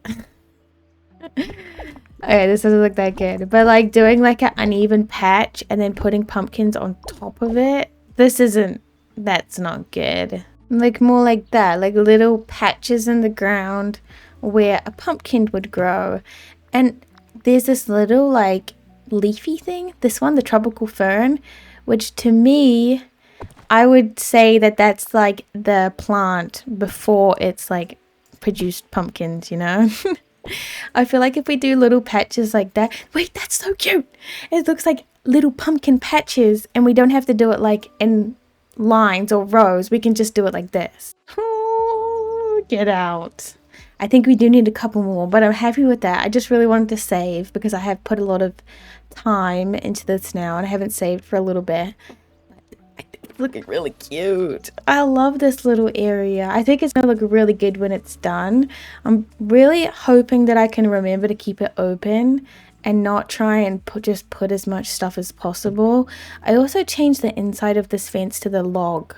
okay, this doesn't look that good, but like doing like an uneven patch and then putting pumpkins on top of it, that's not good. Like more like that, like little patches in the ground where a pumpkin would grow. And there's this little like leafy thing, this one, the tropical fern, which to me, I would say that that's like the plant before it's like produced pumpkins, you know? I feel like if we do little patches like that, wait, that's so cute. It looks like little pumpkin patches and we don't have to do it like in lines or rows. We can just do it like this. Oh, get out. I think we do need a couple more, but I'm happy with that. I just really wanted to save because I have put a lot of time into this now and I haven't saved for a little bit. I think it's looking really cute. I love this little area. I think it's going to look really good when it's done. I'm really hoping that I can remember to keep it open and not try and just put as much stuff as possible. I also changed the inside of this fence to the log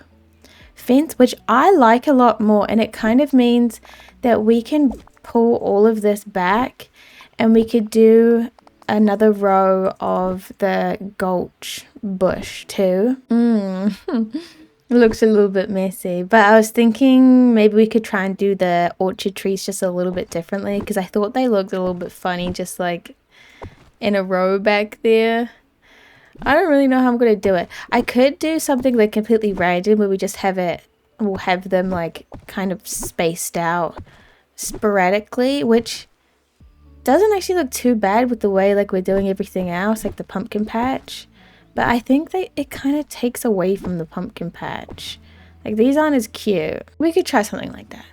fence, which I like a lot more, and it kind of means that we can pull all of this back and we could do another row of the gulch bush too. It looks a little bit messy, but I was thinking maybe we could try and do the orchard trees just a little bit differently because I thought they looked a little bit funny just like in a row back there. I don't really know how I'm going to do it. I could do something like completely random where we just we'll have them like kind of spaced out sporadically, which doesn't actually look too bad with the way like we're doing everything else, like the pumpkin patch. But I think that it kind of takes away from the pumpkin patch. Like these aren't as cute. We could try something like that.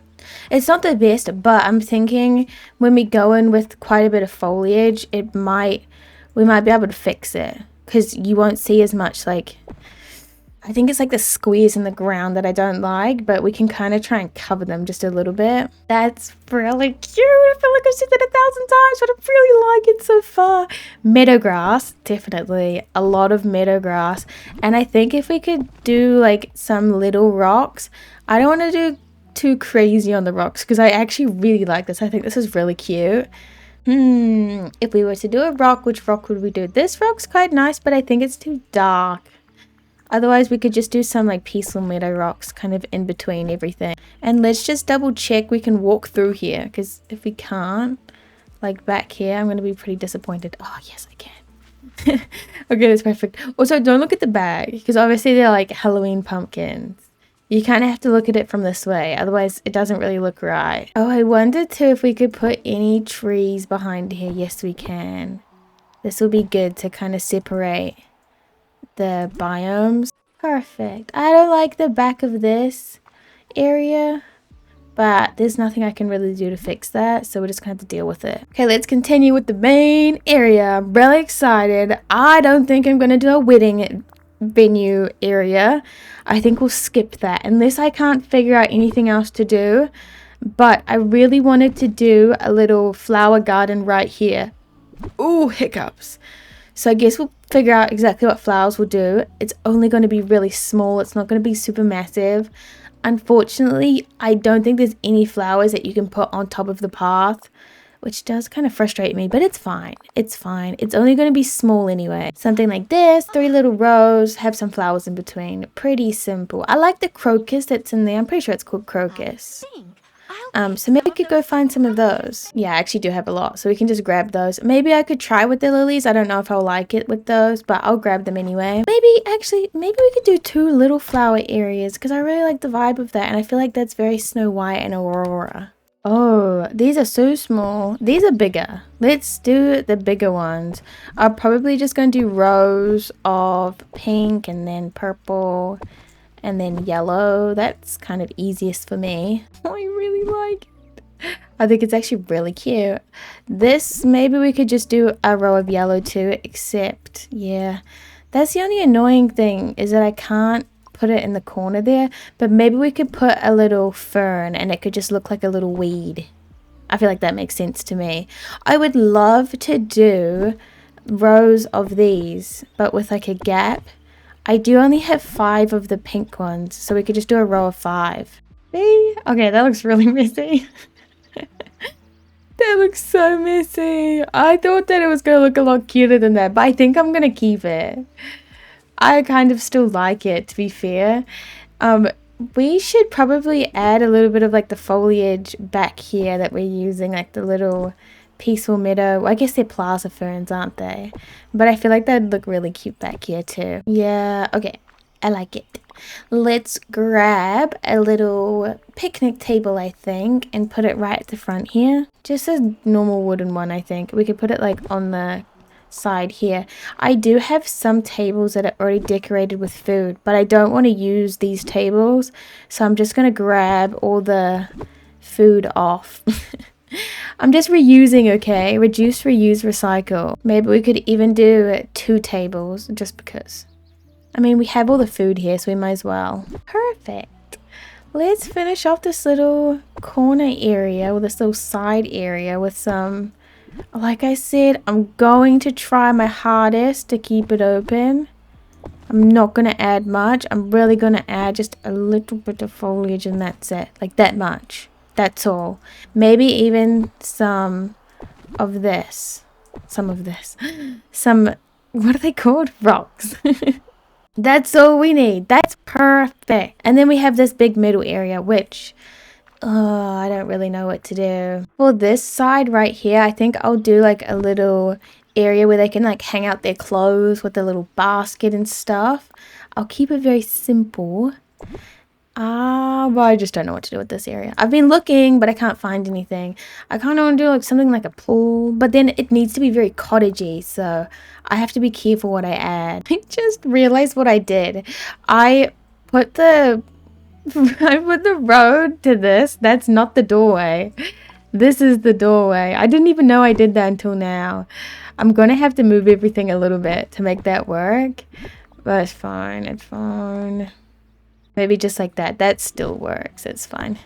It's not the best, but I'm thinking when we go in with quite a bit of foliage, we might be able to fix it. Because you won't see as much like, I think it's like the squares in the ground that I don't like, but we can kind of try and cover them just a little bit. That's really cute. I feel like I've said that 1,000 times, but I really like it so far. Meadow grass, definitely. A lot of meadow grass. And I think if we could do like some little rocks, I don't want to do too crazy on the rocks because I actually really like this. I think this is really cute. If we were to do a rock, which rock would we do? This rock's quite nice, but I think it's too dark. Otherwise, we could just do some like peaceful meadow rocks kind of in between everything. And let's just double check we can walk through here, because if we can't, like back here, I'm going to be pretty disappointed. Oh, yes, I can. Okay, that's perfect. Also, don't look at the bag, because obviously they're like Halloween pumpkins. You kind of have to look at it from this way, otherwise it doesn't really look right. Oh, I wondered too if we could put any trees behind here. Yes, we can. This will be good to kind of separate the biomes. Perfect. I don't like the back of this area, but there's nothing I can really do to fix that, so we're just gonna have to deal with it. Okay, let's continue with the main area. I'm really excited. I don't think I'm gonna do a wedding venue area. I think we'll skip that unless I can't figure out anything else to do. But I really wanted to do a little flower garden right here. Ooh, hiccups. So I guess we'll figure out exactly what flowers we'll do. It's only going to be really small. It's not going to be super massive. Unfortunately, I don't think there's any flowers that you can put on top of the path, which does kind of frustrate me, but it's fine. It's fine. It's only going to be small anyway. Something like this, 3 little rows, have some flowers in between. Pretty simple. I like the crocus that's in there. I'm pretty sure it's called crocus. So maybe we could go find some of those. Yeah, I actually do have a lot, so we can just grab those. Maybe I could try with the lilies. I don't know if I'll like it with those, but I'll grab them anyway. Maybe we could do 2 little flower areas because I really like the vibe of that, and I feel like that's very Snow White and Aurora. Oh, these are so small. These are bigger. Let's do the bigger ones. I'm probably just going to do rows of pink and then purple and then yellow. That's kind of easiest for me. I really like it. I think it's actually really cute. This, maybe we could just do a row of yellow too, except, yeah. That's the only annoying thing is that I can't put it in the corner there, but maybe we could put a little fern and it could just look like a little weed. I feel like that makes sense to me. I would love to do rows of these, but with like a gap. I do only have 5 of the pink ones, so we could just do a row of 5. See? Okay, that looks really messy. That looks so messy. I thought that it was going to look a lot cuter than that, but I think I'm going to keep it. I kind of still like it, to be fair. We should probably add a little bit of like the foliage back here that we're using, like the little peaceful meadow. I guess they're plaza ferns, aren't they? But I feel like that'd look really cute back here too. Yeah, okay. I like it. Let's grab a little picnic table, I think, and put it right at the front here. Just a normal wooden one, I think. We could put it like on the side here. I do have some tables that are already decorated with food, but I don't want to use these tables, so I'm just gonna grab all the food off. I'm just reusing, okay? Reduce, reuse, recycle. Maybe we could even do 2 tables just because. I mean, we have all the food here, so we might as well. Perfect. Let's finish off this little corner area, or this little side area with some, like I said, I'm going to try my hardest to keep it open. I'm not going to add much. I'm really going to add just a little bit of foliage and that's it. Like that much. That's all. Maybe even some of this. Some, what are they called? Rocks. That's all we need. That's perfect. And then we have this big middle area, which, I don't really know what to do. For this side right here, I think I'll do like a little area where they can like hang out their clothes with a little basket and stuff. I'll keep it very simple. But I just don't know what to do with this area. I've been looking, but I can't find anything. I kind of want to do like something like a pool, but then it needs to be very cottagey, so I have to be careful what I add. I just realized what I did. I put the road to this. That's not the doorway. This is the doorway. I didn't even know I did that until now. I'm gonna have to move everything a little bit to make that work, but it's fine. It's fine. Maybe just like that. That still works. It's fine.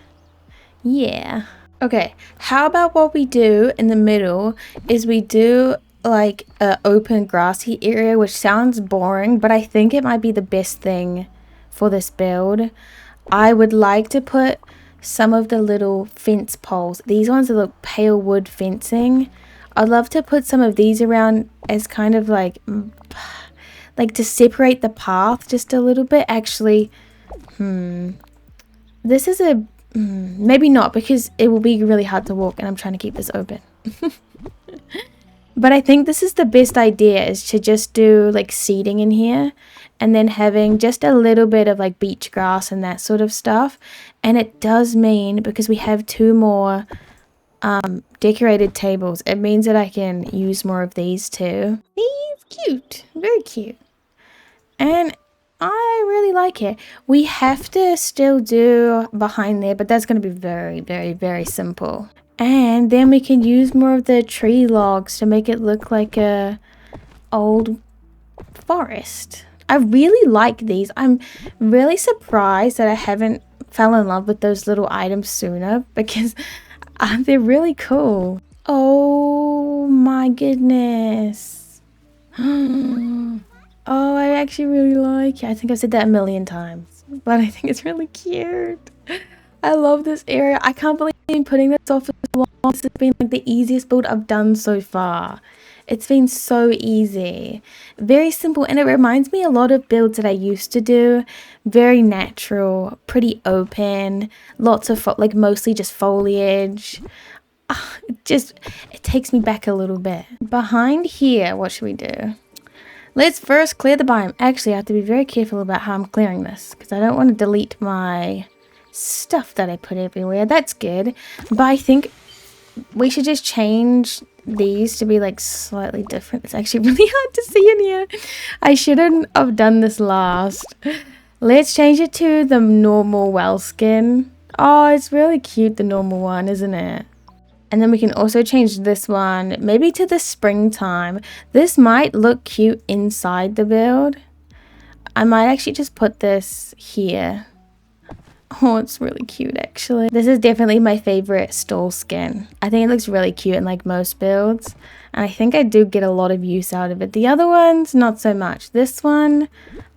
Yeah. Okay. How about what we do in the middle is we do like an open grassy area, which sounds boring, but I think it might be the best thing for this build. I would like to put some of the little fence poles. These ones are the pale wood fencing. I'd love to put some of these around as kind of like to separate the path just a little bit. Actually, this is a maybe not, because it will be really hard to walk and I'm trying to keep this open. But I think this is the best idea, is to just do like seating in here and then having just a little bit of like beach grass and that sort of stuff. And it does mean, because we have 2 more decorated tables, it means that I can use more of these too. These cute, very cute. And I really like it. We have to still do behind there, but that's going to be very, very, very simple. And then we can use more of the tree logs to make it look like a old forest. I really like these. I'm really surprised that I haven't fell in love with those little items sooner, because they're really cool. Oh my goodness. Oh, I actually really like it. I think I've said that a million times, but I think it's really cute. I love this area. I can't believe I'm putting this off for so long. This has been like the easiest build I've done so far. It's been so easy, very simple, and it reminds me a lot of builds that I used to do. Very natural, pretty open, lots of like mostly just foliage. It takes me back a little bit. Behind here, what should we do? Let's first clear the biome. Actually, I have to be very careful about how I'm clearing this because I don't want to delete my stuff that I put everywhere. That's good. But I think we should just change these to be like slightly different. It's actually really hard to see in here. I shouldn't have done this last. Let's change it to the normal well skin. Oh, it's really cute, the normal one, isn't it? And then we can also change this one maybe to the springtime. This might look cute inside the build. I might actually just put this here. Oh, it's really cute actually. This is definitely my favorite stall skin. I think it looks really cute in like most builds. And I think I do get a lot of use out of it. The other ones, not so much. This one,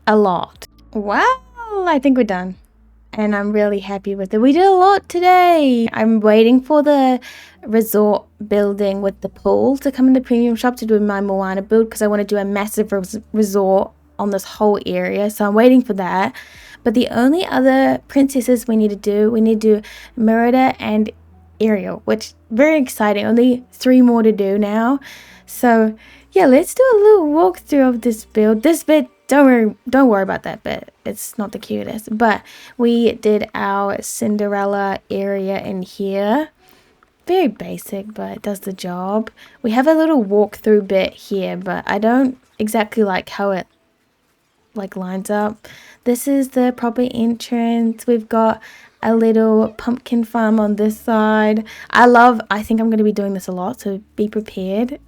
a lot. Well, I think we're done. And I'm really happy with it. We did a lot today. I'm waiting for the resort building with the pool to come in the premium shop to do my Moana build because I want to do a massive resort on this whole area. So I'm waiting for that. But the only other princesses we need to do Merida and Ariel, which very exciting. Only 3 more to do now. So yeah, let's do a little walkthrough of this build. This bit, don't worry about that bit. It's not the cutest. But we did our Cinderella area in here. Very basic, but it does the job. We have a little walkthrough bit here, but I don't exactly like how it like lines up. This is the proper entrance. We've got a little pumpkin farm on this side. I think I'm going to be doing this a lot, so be prepared.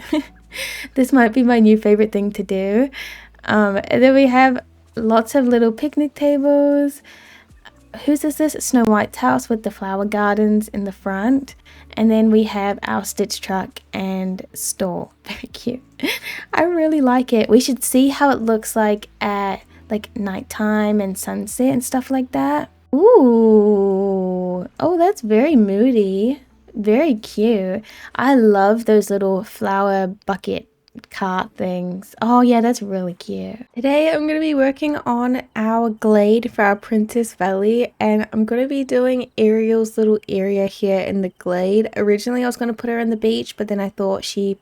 This might be my new favorite thing to do. And then we have lots of little picnic tables. Whose is this? Snow White's house with the flower gardens in the front. And then we have our Stitch truck and store. Very cute. I really like it. We should see how it looks like at like nighttime and sunset and stuff like that. Ooh. Oh, that's very moody. Very cute. I love those little flower bucket cart things. Oh yeah, that's really cute. Today I'm going to be working on our glade for our Princess Valley, and I'm going to be doing Ariel's little area here in the glade. Originally I was going to put her in the beach, but then I thought she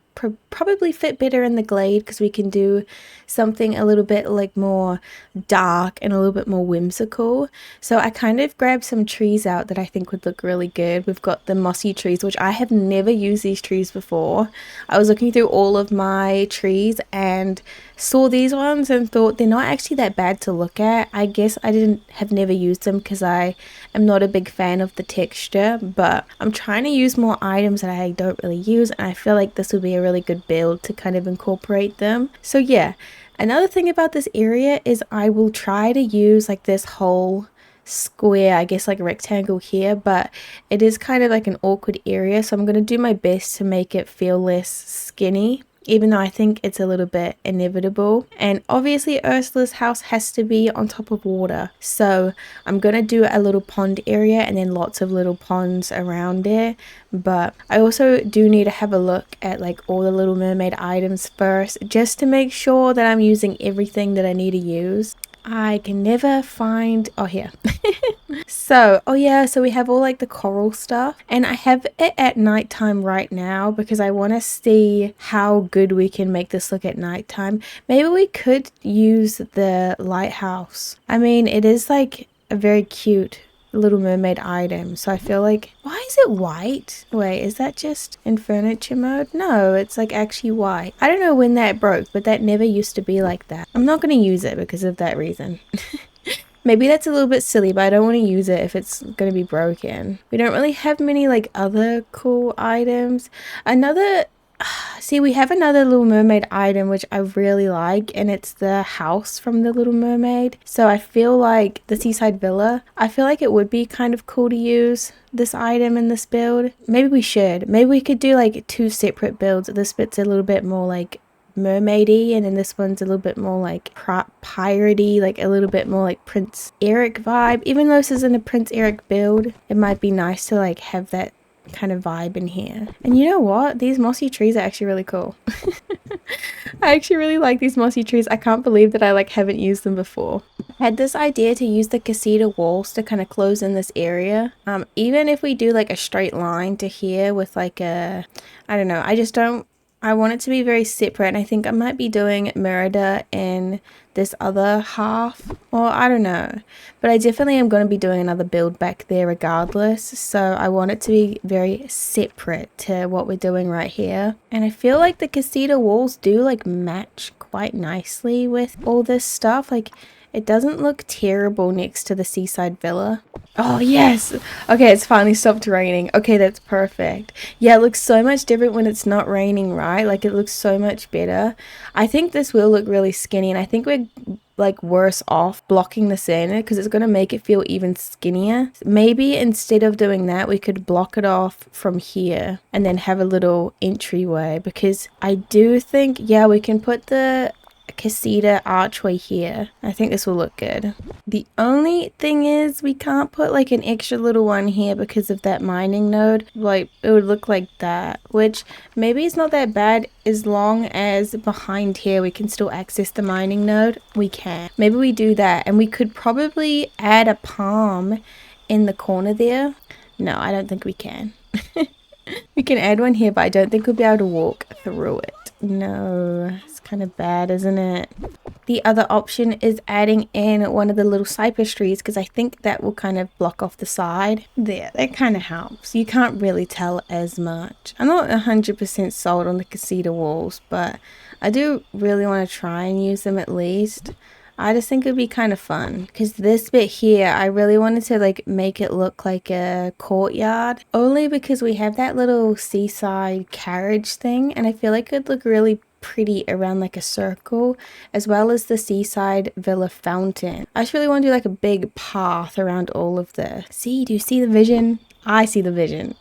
probably fit better in the glade because we can do something a little bit like more dark and a little bit more whimsical. So I kind of grabbed some trees out that I think would look really good. We've got the mossy trees, which I have never used these trees before. I was looking through all of my trees and saw these ones and thought they're not actually that bad to look at. I guess I have never used them because I am not a big fan of the texture, but I'm trying to use more items that I don't really use, and I feel like this would be a really good build to kind of incorporate them. So yeah, another thing about this area is I will try to use like this whole square, I guess like a rectangle here, but it is kind of like an awkward area, so I'm going to do my best to make it feel less skinny, even though I think it's a little bit inevitable. And obviously Ursula's house has to be on top of water, so I'm gonna do a little pond area and then lots of little ponds around it. But I also do need to have a look at like all the Little Mermaid items first, just to make sure that I'm using everything that I need to use. I can never find, oh here. So, oh yeah, so we have all like the coral stuff, and I have it at nighttime right now because I want to see how good we can make this look at nighttime. Maybe we could use the lighthouse. I mean, it is like a very cute Little Mermaid item, so I feel like, why is it white? Wait, is that just in furniture mode? No, it's like actually white. I don't know when that broke, but that never used to be like that. I'm not going to use it because of that reason. Maybe that's a little bit silly, but I don't want to use it if it's going to be broken. We don't really have many like other cool items. See, we have another Little Mermaid item which I really like, and it's the house from the Little Mermaid. So I feel like the seaside villa, I feel like it would be kind of cool to use this item in this build. Maybe we should. Maybe we could do like 2 separate builds. This bit's a little bit more like mermaidy, and then this one's a little bit more like piratey, like a little bit more like Prince Eric vibe. Even though this isn't a Prince Eric build, it might be nice to like have that kind of vibe in here. And you know what? These mossy trees are actually really cool. I actually really like these mossy trees. I can't believe that I like haven't used them before. I had this idea to use the casita walls to kind of close in this area. Even if we do like a straight line to here with like a, I don't know, I want it to be very separate, and I think I might be doing Merida in this other half, or I don't know, but I definitely am going to be doing another build back there regardless, so I want it to be very separate to what we're doing right here. And I feel like the casita walls do like match quite nicely with all this stuff. Like, it doesn't look terrible next to the seaside villa. Oh, yes. Okay, it's finally stopped raining. Okay, that's perfect. Yeah, it looks so much different when it's not raining, right? Like, it looks so much better. I think this will look really skinny, and I think we're like worse off blocking this in because it's going to make it feel even skinnier. Maybe instead of doing that, we could block it off from here and then have a little entryway, because I do think, yeah, we can put the casita archway here. I think this will look good. The only thing is we can't put like an extra little one here because of that mining node. Like, it would look like that, which maybe it's not that bad as long as behind here we can still access the mining node. We can. Maybe we do that, and we could probably add a palm in the corner there. No, I don't think we can. We can add one here, but I don't think we'll be able to walk through it. No, it's kind of bad, isn't it? The other option is adding in one of the little cypress trees, because I think that will kind of block off the side. There, that kind of helps. You can't really tell as much. I'm not 100% sold on the casita walls, but I do really want to try and use them at least. I just think it'd be kind of fun, because this bit here, I really wanted to like make it look like a courtyard, only because we have that little seaside carriage thing, and I feel like it'd look really pretty around like a circle, as well as the seaside villa fountain. I just really want to do like a big path around all of this. See, do you see the vision? I see the vision.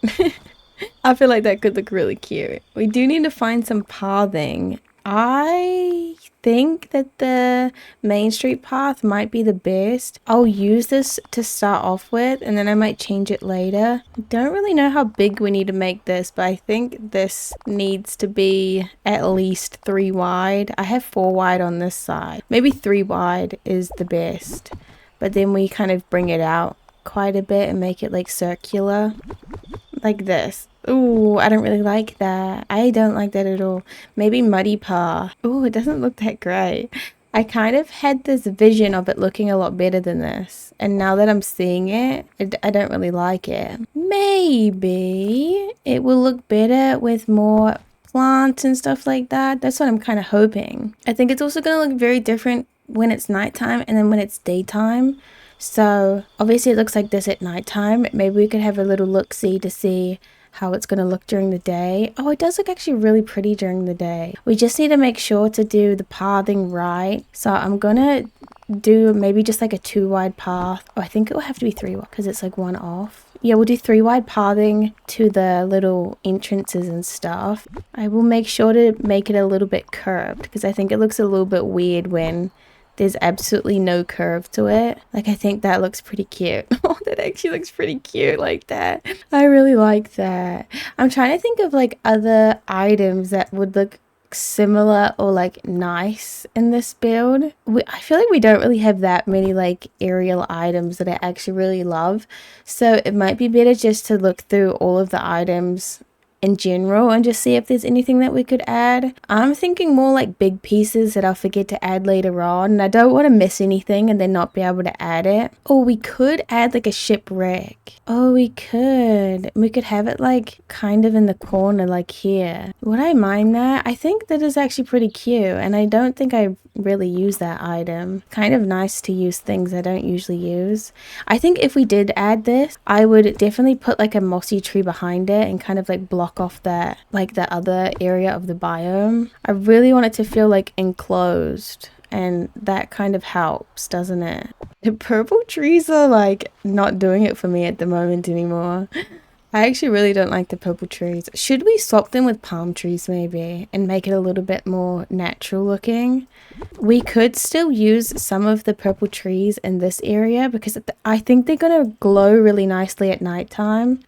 I feel like that could look really cute. We do need to find some pathing. I think that the main street path might be the best. I'll use this to start off with, and then I might change it later. I don't really know how big we need to make this, but I think this needs to be at least 3 wide. I have 4 wide on this side. Maybe 3 wide is the best, but then we kind of bring it out quite a bit and make it like circular, like this. Ooh, I don't really like that. I don't like that at all. Maybe muddy path. Ooh, it doesn't look that great. I kind of had this vision of it looking a lot better than this, and now that I'm seeing it, I don't really like it. Maybe it will look better with more plants and stuff like that. That's what I'm kind of hoping. I think it's also going to look very different when it's nighttime and then when it's daytime. So obviously it looks like this at nighttime. Maybe we could have a little look-see to see how it's going to look during the day. Oh, it does look actually really pretty during the day. We just need to make sure to do the pathing right. So I'm gonna do maybe just like a 2 wide path. Oh, I think it will have to be 3 wide because it's like 1 off. Yeah, we'll do 3 wide pathing to the little entrances and stuff. I will make sure to make it a little bit curved because I think it looks a little bit weird when there's absolutely no curve to it. Like, I think that looks pretty cute. Oh, that actually looks pretty cute like that. I really like that. I'm trying to think of like other items that would look similar or like nice in this build. I feel like we don't really have that many like Ariel items that I actually really love. So it might be better just to look through all of the items in general and just see if there's anything that we could add. I'm thinking more like big pieces that I'll forget to add later on, and I don't want to miss anything and then not be able to add it. Or we could add like a shipwreck. Oh, we could have it like kind of in the corner like here. Would I mind that? I think that is actually pretty cute, and I don't think I really use that item. Kind of nice to use things I don't usually use. I think if we did add this, I would definitely put like a mossy tree behind it and kind of like block off that, like the other area of the biome. I really want it to feel like enclosed, and that kind of helps, doesn't it? The purple trees are like not doing it for me at the moment anymore. I actually really don't like the purple trees. Should we swap them with palm trees maybe and make it a little bit more natural looking? We could still use some of the purple trees in this area because I think they're gonna glow really nicely at nighttime.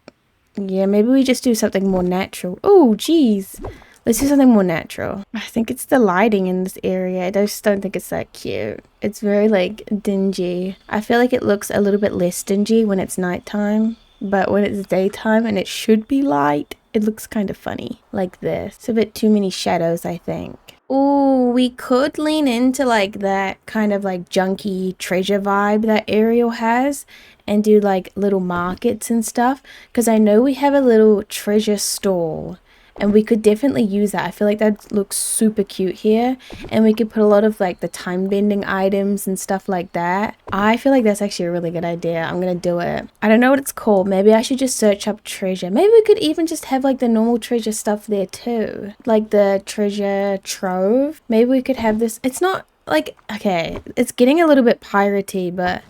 Yeah, maybe we just do something more natural. Oh, geez. Let's do something more natural. I think it's the lighting in this area. I just don't think it's that cute. It's very, like, dingy. I feel like it looks a little bit less dingy when it's nighttime. But when it's daytime and it should be light, it looks kind of funny. Like this. It's a bit too many shadows, I think. Oh, we could lean into, like, that kind of, like, junky treasure vibe that Ariel has. And do, like, little markets and stuff. Because I know we have a little treasure stall. And we could definitely use that. I feel like that looks super cute here. And we could put a lot of like the time bending items and stuff like that. I feel like that's actually a really good idea. I'm gonna do it. I don't know what it's called. Maybe I should just search up treasure. Maybe we could even just have like the normal treasure stuff there too. Like the treasure trove. Maybe we could have this. It's not like, okay, it's getting a little bit piratey, but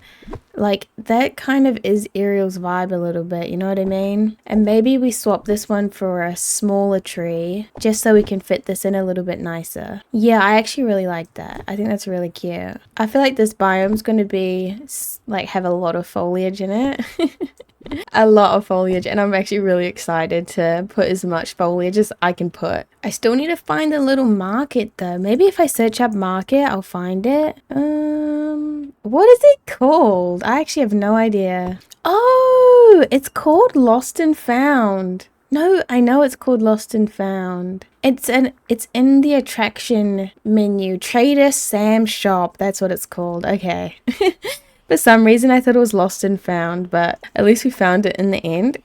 like that kind of is Ariel's vibe a little bit, you know what I mean? And maybe we swap this one for a smaller tree just so we can fit this in a little bit nicer. Yeah, I actually really like that. I think that's really cute. I feel like this biome's going to be like have a lot of foliage in it. A lot of foliage, and I'm actually really excited to put as much foliage as I can put. I still need to find a little market though. Maybe if I search up market, I'll find it. What is it called? I actually have no idea. Oh, it's called Lost and Found. No, I know it's called Lost and Found. It's in the attraction menu. Trader Sam's shop. That's what it's called. Okay. For some reason, I thought it was Lost and Found, but at least we found it in the end.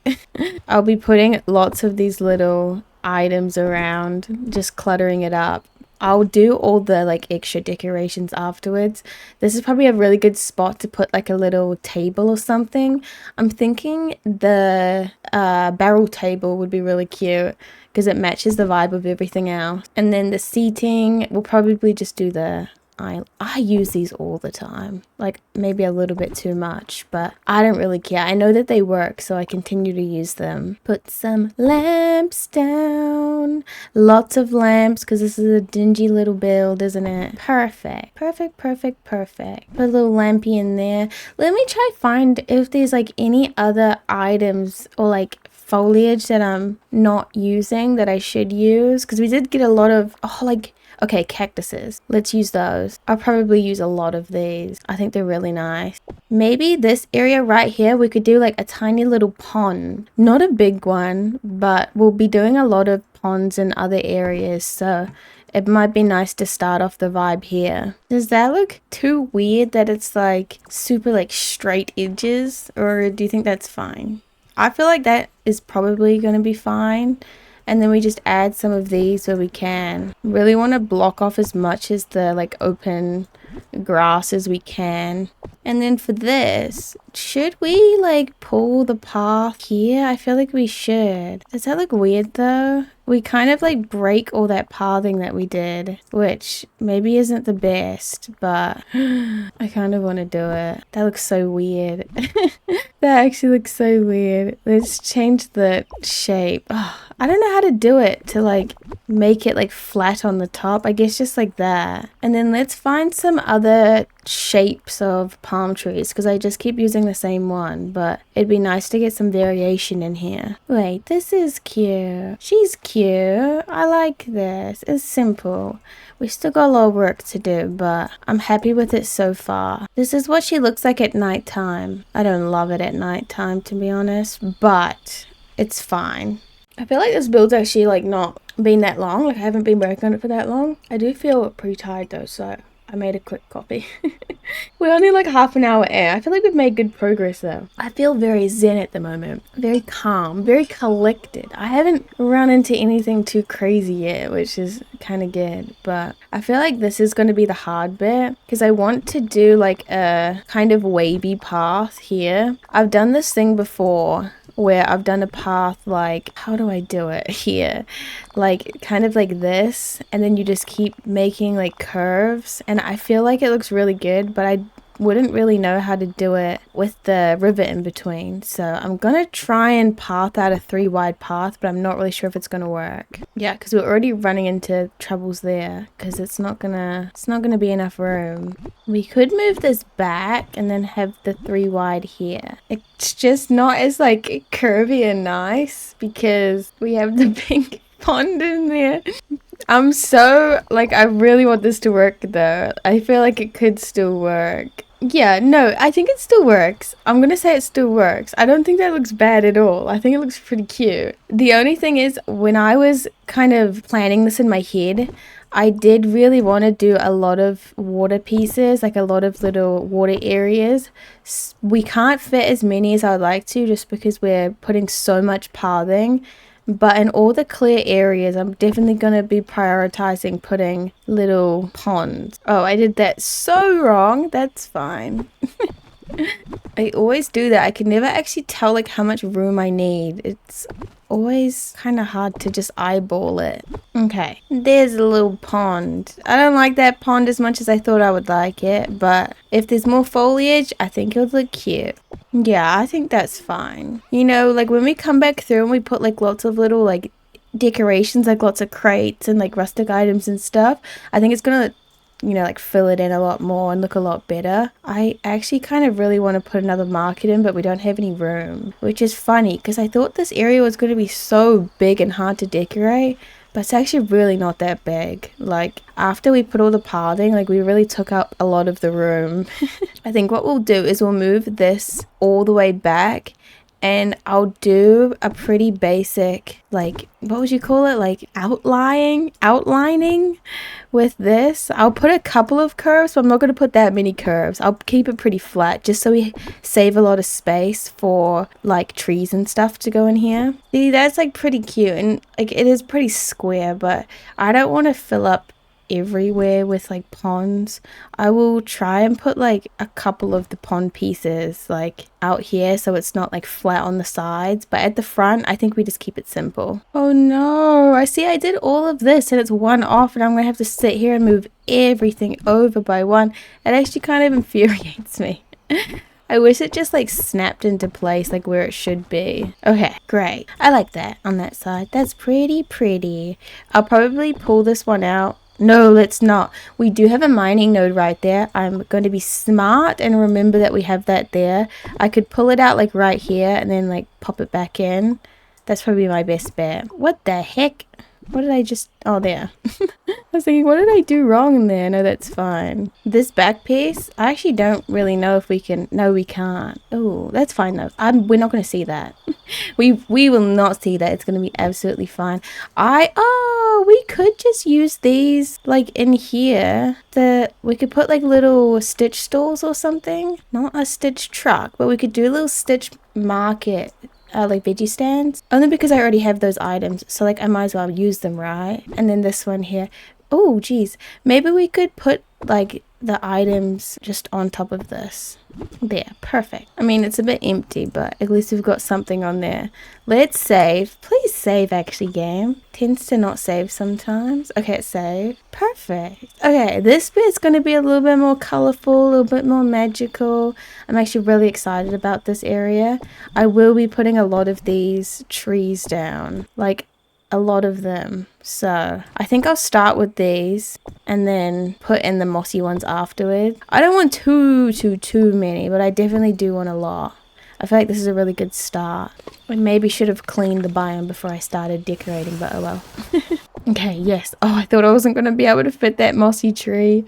I'll be putting lots of these little items around, just cluttering it up. I'll do all the like extra decorations afterwards. This is probably a really good spot to put like a little table or something. I'm thinking the barrel table would be really cute because it matches the vibe of everything else. And then the seating, we'll probably just do the I use these all the time, like maybe a little bit too much, but I don't really care. I know that they work, so I continue to use them. Put some lamps down, lots of lamps, because this is a dingy little build, isn't it? Perfect, perfect, perfect, perfect. Put a little lampy in there. Let me try find if there's like any other items or like foliage that I'm not using that I should use, because we did get a lot of okay, cactuses. Let's use those. I'll probably use a lot of these. I think they're really nice. Maybe this area right here, we could do like a tiny little pond. Not a big one, but we'll be doing a lot of ponds in other areas, so it might be nice to start off the vibe here. Does that look too weird that it's like super like straight edges, or do you think that's fine? I feel like that is probably going to be fine. And then we just add some of these where we can. Really want to block off as much as the like open grass as we can. And then for this, should we like pull the path here? I feel like we should. Does that look weird though? We kind of like break all that pathing that we did, which maybe isn't the best, but I kind of want to do it. That looks so weird. That actually looks so weird. Let's change the shape. Oh, I don't know how to do it to like make it like flat on the top. I guess just like that. And then let's find some other shapes of palm trees because I just keep using the same one, but it'd be nice to get some variation in here. Wait, this is cute. She's cute. I like this. It's simple. We still got a lot of work to do, but I'm happy with it so far. This is what she looks like at nighttime. I don't love it at nighttime, to be honest, but it's fine. I feel like this build's actually like not been that long. Like I haven't been working on it for that long. I do feel pretty tired though, so I made a quick copy. We're only like half an hour in. I feel like we've made good progress though. I feel very zen at the moment. Very calm, very collected. I haven't run into anything too crazy yet, which is kind of good. But I feel like this is going to be the hard bit because I want to do like a kind of wavy path here. I've done this thing before where I've done a path like, how do I do it here? Like kind of like this, and then you just keep making like curves, and I feel like it looks really good, but wouldn't really know how to do it with the river in between. So I'm gonna try and path out a 3 wide path, but I'm not really sure if it's gonna work. Yeah, because we're already running into troubles there because it's not gonna be enough room. We could move this back and then have the 3 wide here. It's just not as like curvy and nice because we have the pink pond in there. I'm so like, I really want this to work though. I feel like it could still work. Yeah, no, I think it still works. I'm gonna say it still works. I don't think that looks bad at all. I think it looks pretty cute. The only thing is, when I was kind of planning this in my head, I did really want to do a lot of water pieces, like a lot of little water areas. We can't fit as many as I would like to just because we're putting so much pathing. But in all the clear areas, I'm definitely going to be prioritizing putting little ponds. Oh, I did that so wrong. That's fine. I always do that. I can never actually tell like how much room I need. It's always kind of hard to just eyeball it. Okay, there's a little pond. I don't like that pond as much as I thought I would like it, but if there's more foliage, I think it would look cute. Yeah, I think that's fine. You know, like when we come back through and we put like lots of little like decorations, like lots of crates and like rustic items and stuff, I think it's gonna, you know, like fill it in a lot more and look a lot better. I actually kind of really want to put another market in, but we don't have any room, which is funny because I thought this area was going to be so big and hard to decorate, but it's actually really not that big. Like after we put all the pathing, like we really took up a lot of the room. I think what we'll do is we'll move this all the way back, and I'll do a pretty basic, like, what would you call it? Like outlining with this. I'll put a couple of curves, but I'm not going to put that many curves. I'll keep it pretty flat just so we save a lot of space for like trees and stuff to go in here. See, that's like pretty cute, and like it is pretty square, but I don't want to fill up everywhere with like ponds. I will try and put like a couple of the pond pieces like out here so it's not like flat on the sides, but at the front I think we just keep it simple. Oh no, I see I did all of this and it's one off, and I'm gonna have to sit here and move everything over by one. It actually kind of infuriates me. I wish it just like snapped into place like where it should be. Okay, great. I like that on that side. That's pretty. I'll probably pull this one out. No, let's not. We do have a mining node right there. I'm going to be smart and remember that we have that there. I could pull it out like right here and then like pop it back in. That's probably my best bet. What the heck? What did I just... Oh, there. I was thinking, what did I do wrong in there? No, that's fine. This back piece, I actually don't really know if we can... No, we can't. Oh, that's fine though. We're not going to see that. We will not see that. It's going to be absolutely fine. Oh, we could just use these like in here. We could put like little stitch stalls or something. Not a stitch truck, but we could do a little stitch market. Like veggie stands, only because I already have those items, so like I might as well use them, right? And then this one here, oh geez, maybe we could put like the items just on top of this. There, perfect. I mean, it's a bit empty, but at least we've got something on there. Let's save. Please save, actually, game. Tends to not save sometimes. Okay, it's saved. Perfect. Okay, this bit's going to be a little bit more colorful, a little bit more magical. I'm actually really excited about this area. I will be putting a lot of these trees down. Like, a lot of them. So I think I'll start with these and then put in the mossy ones afterwards. I don't want too many, but I definitely do want a lot. I feel like this is a really good start. I maybe should have cleaned the biome before I started decorating, but oh well. Okay, yes. Oh, I thought I wasn't going to be able to fit that mossy tree.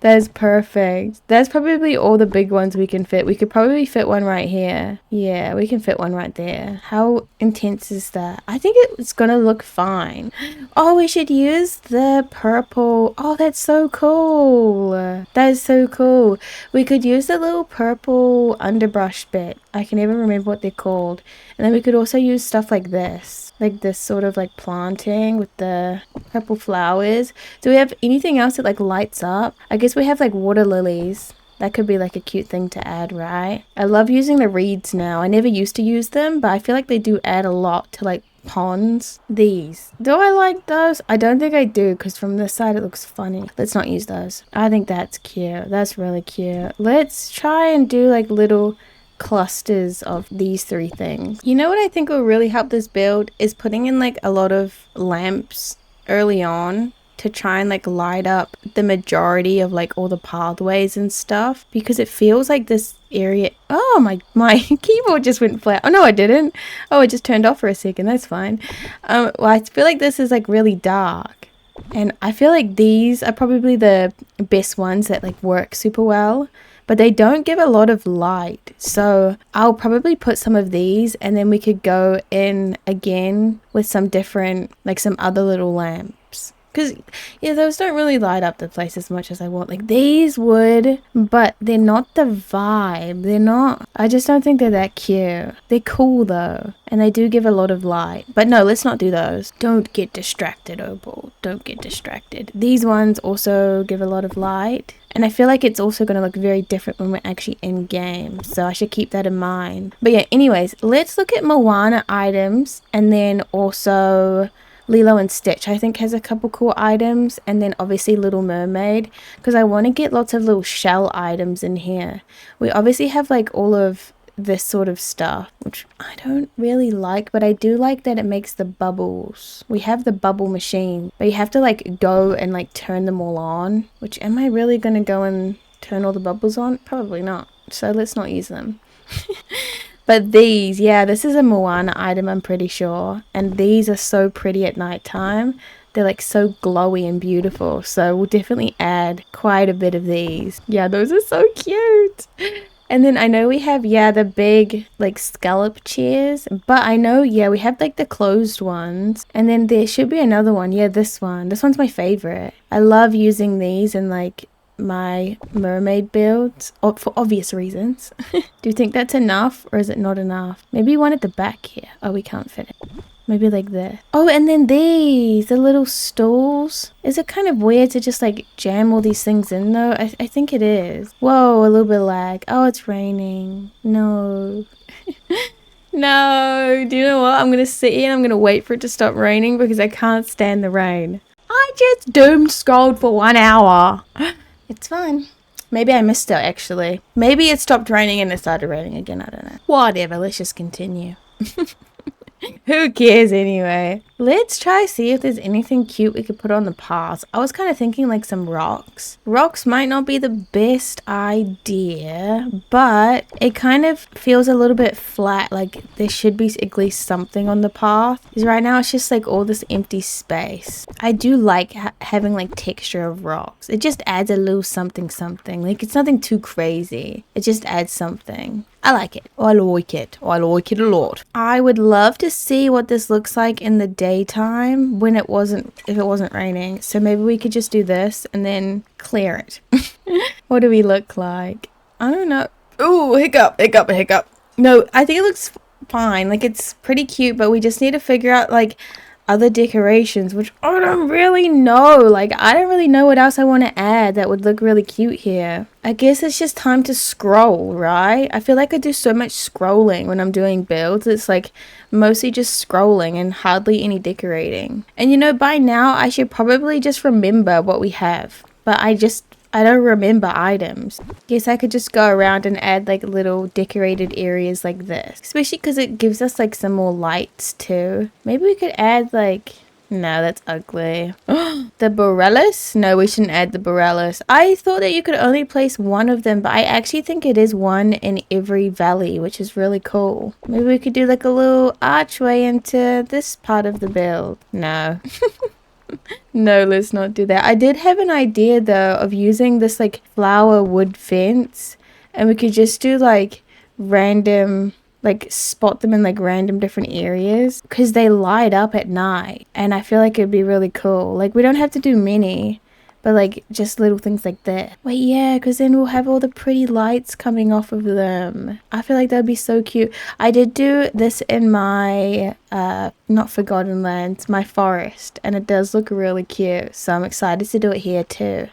That is perfect. That's probably all the big ones we can fit. We could probably fit one right here. Yeah, we can fit one right there. How intense is that? I think it's going to look fine. Oh, we should use the purple. Oh, that's so cool. That is so cool. We could use the little purple underbrush bit. I can never remember what they're called. And then we could also use stuff like this. Like this sort of like planting with the purple flowers. Do we have anything else that like lights up? I guess we have like water lilies. That could be like a cute thing to add, right? I love using the reeds now. I never used to use them, but I feel like they do add a lot to like ponds. These. Do I like those? I don't think I do because from this side it looks funny. Let's not use those. I think that's cute. That's really cute. Let's try and do like little clusters of these three things. You know what I think will really help this build is putting in like a lot of lamps early on to try and like light up the majority of like all the pathways and stuff, because it feels like this area. Oh, my keyboard just went flat. Oh no, I didn't. Oh, it just turned off for a second. That's fine. Well, I feel like this is like really dark, and I feel like these are probably the best ones that like work super well, but they don't give a lot of light. So I'll probably put some of these, and then we could go in again with some different, like some other little lamps. Because, yeah, those don't really light up the place as much as I want. Like, these would, but they're not the vibe. They're not, I just don't think they're that cute. They're cool, though. And they do give a lot of light. But no, let's not do those. Don't get distracted, Opal. Don't get distracted. These ones also give a lot of light. And I feel like it's also going to look very different when we're actually in game. So I should keep that in mind. But yeah, anyways, let's look at Moana items. And then also Lilo and Stitch, I think, has a couple cool items. And then obviously Little Mermaid, because I want to get lots of little shell items in here. We obviously have like all of this sort of stuff, which I don't really like, but I do like that it makes the bubbles. We have the bubble machine, but you have to like go and like turn them all on, which, am I really going to go and turn all the bubbles on? Probably not. So let's not use them. But these, yeah, this is a Moana item, I'm pretty sure. And these are so pretty at nighttime. They're like so glowy and beautiful. So we'll definitely add quite a bit of these. Yeah, those are so cute. And then I know we have, yeah, the big like scallop chairs. But I know, yeah, we have like the closed ones. And then there should be another one. Yeah, this one. This one's my favorite. I love using these in like my mermaid builds for obvious reasons. Do you think that's enough, or is it not enough? Maybe one at the back here. Oh, we can't fit it. Maybe like there. Oh, and then these, the little stools. Is it kind of weird to just like jam all these things in though? I think it is. Whoa, a little bit of lag. Oh, it's raining. No. No, do you know what? I'm gonna sit here and I'm gonna wait for it to stop raining because I can't stand the rain. I just doom scrolled for 1 hour. It's fine. Maybe I missed it, actually. Maybe it stopped raining and it started raining again. I don't know. Whatever. Let's just continue. Who cares anyway? Let's try see if there's anything cute we could put on the path. I was kind of thinking like some rocks. Rocks might not be the best idea, but it kind of feels a little bit flat. Like there should be at least something on the path. Because right now it's just like all this empty space. I do like having like texture of rocks. It just adds a little something something. Like it's nothing too crazy. It just adds something. I like it. I like it. I like it a lot. I would love to see what this looks like in the daytime when it wasn't, if it wasn't raining. So maybe we could just do this and then clear it. What do we look like? I don't know. Ooh, hiccup, hiccup, hiccup. No, I think it looks fine. Like it's pretty cute, but we just need to figure out like other decorations, which I don't really know. Like I don't really know what else I want to add that would look really cute here. I guess it's just time to scroll, right? I feel like I do so much scrolling when I'm doing builds. It's like mostly just scrolling and hardly any decorating. And you know, by now I should probably just remember what we have, but I don't remember items. Guess I could just go around and add like little decorated areas like this. Especially because it gives us like some more lights too. Maybe we could add like, no, that's ugly. The Borellis? No, we shouldn't add the Borellis. I thought that you could only place one of them, but I actually think it is one in every valley, which is really cool. Maybe we could do like a little archway into this part of the build. No. No, let's not do that. I did have an idea though of using this like flower wood fence, and we could just do like random, like spot them in like random different areas because they light up at night, and I feel like it'd be really cool. Like we don't have to do many, but like just little things like that. Wait, yeah, because then we'll have all the pretty lights coming off of them. I feel like that'd be so cute. I did do this in my not Forgotten Lands, my forest, and it does look really cute. So I'm excited to do it here too.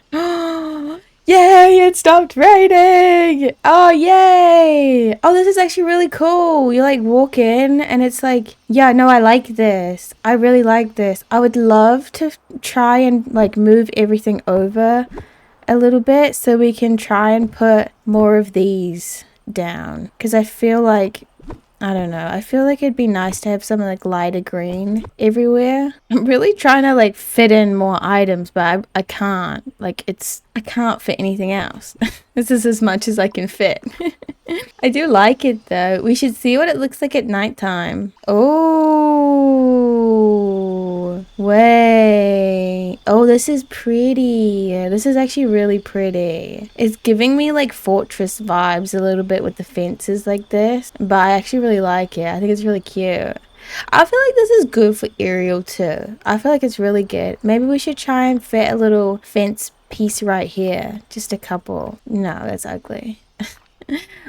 Yay, it stopped raining! Oh, yay! Oh, this is actually really cool. You like walk in and it's like, yeah, no, I like this. I really like this. I would love to try and like move everything over a little bit so we can try and put more of these down. Because I feel like I don't know. I feel like it'd be nice to have something like lighter green everywhere. I'm really trying to like fit in more items, but I can't. Like I can't fit anything else. This is as much as I can fit. I do like it though. We should see what it looks like at nighttime. Oh, wait. Oh, this is pretty. This is actually really pretty. It's giving me like fortress vibes a little bit with the fences like this, but I actually really like it. I think it's really cute. I feel like this is good for Ariel too. I feel like it's really good. Maybe we should try and fit a little fence piece right here. Just a couple. No, that's ugly.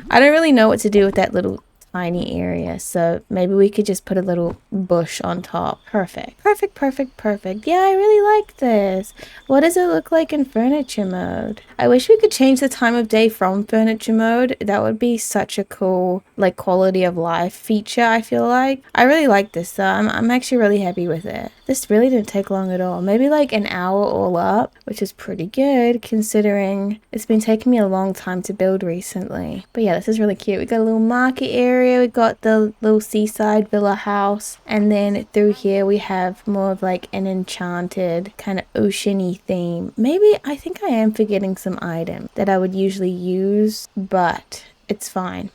I don't really know what to do with that little tiny area, so maybe we could just put a little bush on top. Perfect. Perfect, perfect, perfect. Yeah, I really like this. What does it look like in furniture mode? I wish we could change the time of day from furniture mode. That would be such a cool, like, quality of life feature, I feel like. I really like this, though. I'm actually really happy with it. This really didn't take long at all. Maybe like an hour all up, which is pretty good considering it's been taking me a long time to build recently. But yeah, this is really cute. We got a little market area. We got the little seaside villa house. And then through here we have more of like an enchanted kind of oceany theme. Maybe I think I am forgetting some items that I would usually use, but it's fine.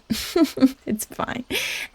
It's fine.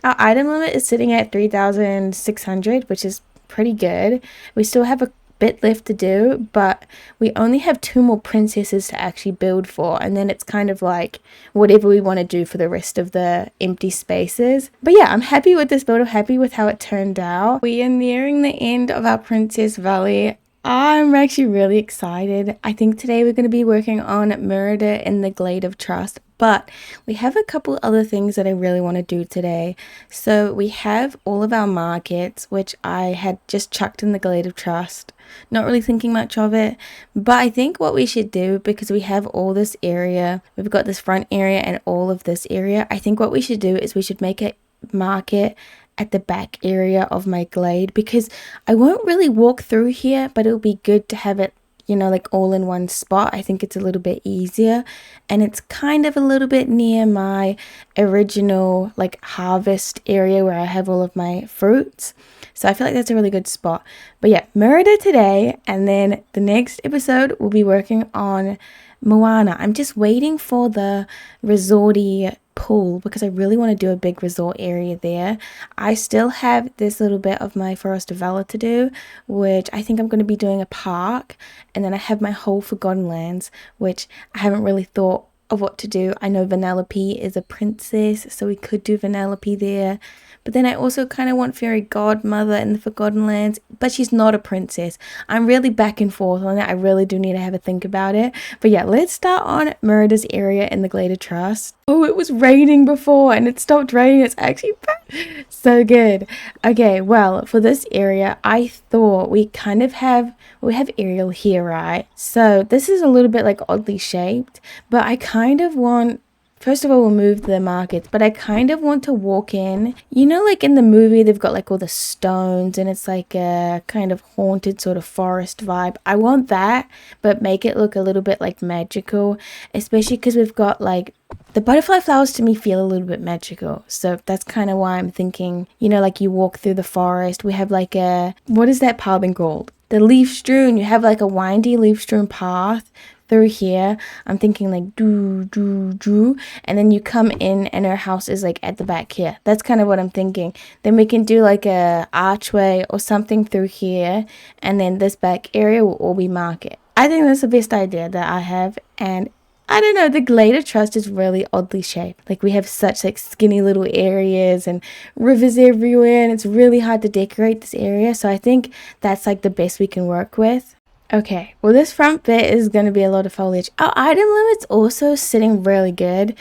Our item limit is sitting at 3,600, which is pretty good. We still have a bit left to do, but we only have 2 more princesses to actually build for, and then it's kind of like whatever we want to do for the rest of the empty spaces. But yeah, I'm happy with this build. I'm happy with how it turned out. We are nearing the end of our Princess Valley. I'm actually really excited. I think today we're going to be working on Murder in the Glade of Trust, but we have a couple other things that I really want to do today. So we have all of our markets, which I had just chucked in the Glade of Trust. Not really thinking much of it, but I think what we should do, because we have all this area, we've got this front area and all of this area, I think what we should do is we should make a market at the back area of my glade, because I won't really walk through here, but it'll be good to have it, you know, like all in one spot. I think it's a little bit easier, and it's kind of a little bit near my original like harvest area where I have all of my fruits. So I feel like that's a really good spot. But yeah, murder today, and then the next episode we'll be working on Moana. I'm just waiting for the resorty pool because I really want to do a big resort area there. I still have this little bit of my Forest of Valor to do, which I think I'm going to be doing a park, and then I have my whole Forgotten Lands, which I haven't really thought of what to do. I know Vanellope is a princess, so we could do Vanellope there. But then I also kind of want Fairy Godmother in the Forgotten Lands, but she's not a princess. I'm really back and forth on it. I really do need to have a think about it. But yeah, let's start on Merida's area in the Glade of Trust. Oh, it was raining before and it stopped raining. It's actually so good. Okay, well, for this area, I thought we have Ariel here, right? So this is a little bit like oddly shaped, but I kind of want, first of all, we'll move the markets, but I kind of want to walk in. You know, like in the movie, they've got like all the stones and it's like a kind of haunted sort of forest vibe. I want that, but make it look a little bit like magical, especially because we've got like the butterfly flowers to me feel a little bit magical. So that's kind of why I'm thinking, you know, like you walk through the forest. We have like a, what is that path called? The leaf strewn. You have like a windy leaf strewn path through here. I'm thinking like do, and then you come in and her house is like at the back here. That's kind of what I'm thinking. Then we can do like a archway or something through here, and then this back area will all be market. I think that's the best idea that I have. And I don't know, the Glade of Trust is really oddly shaped. Like we have such like skinny little areas and rivers everywhere, and it's really hard to decorate this area. So I think that's like the best we can work with. Okay, well this front bit is going to be a lot of foliage. Our item limit's also sitting really good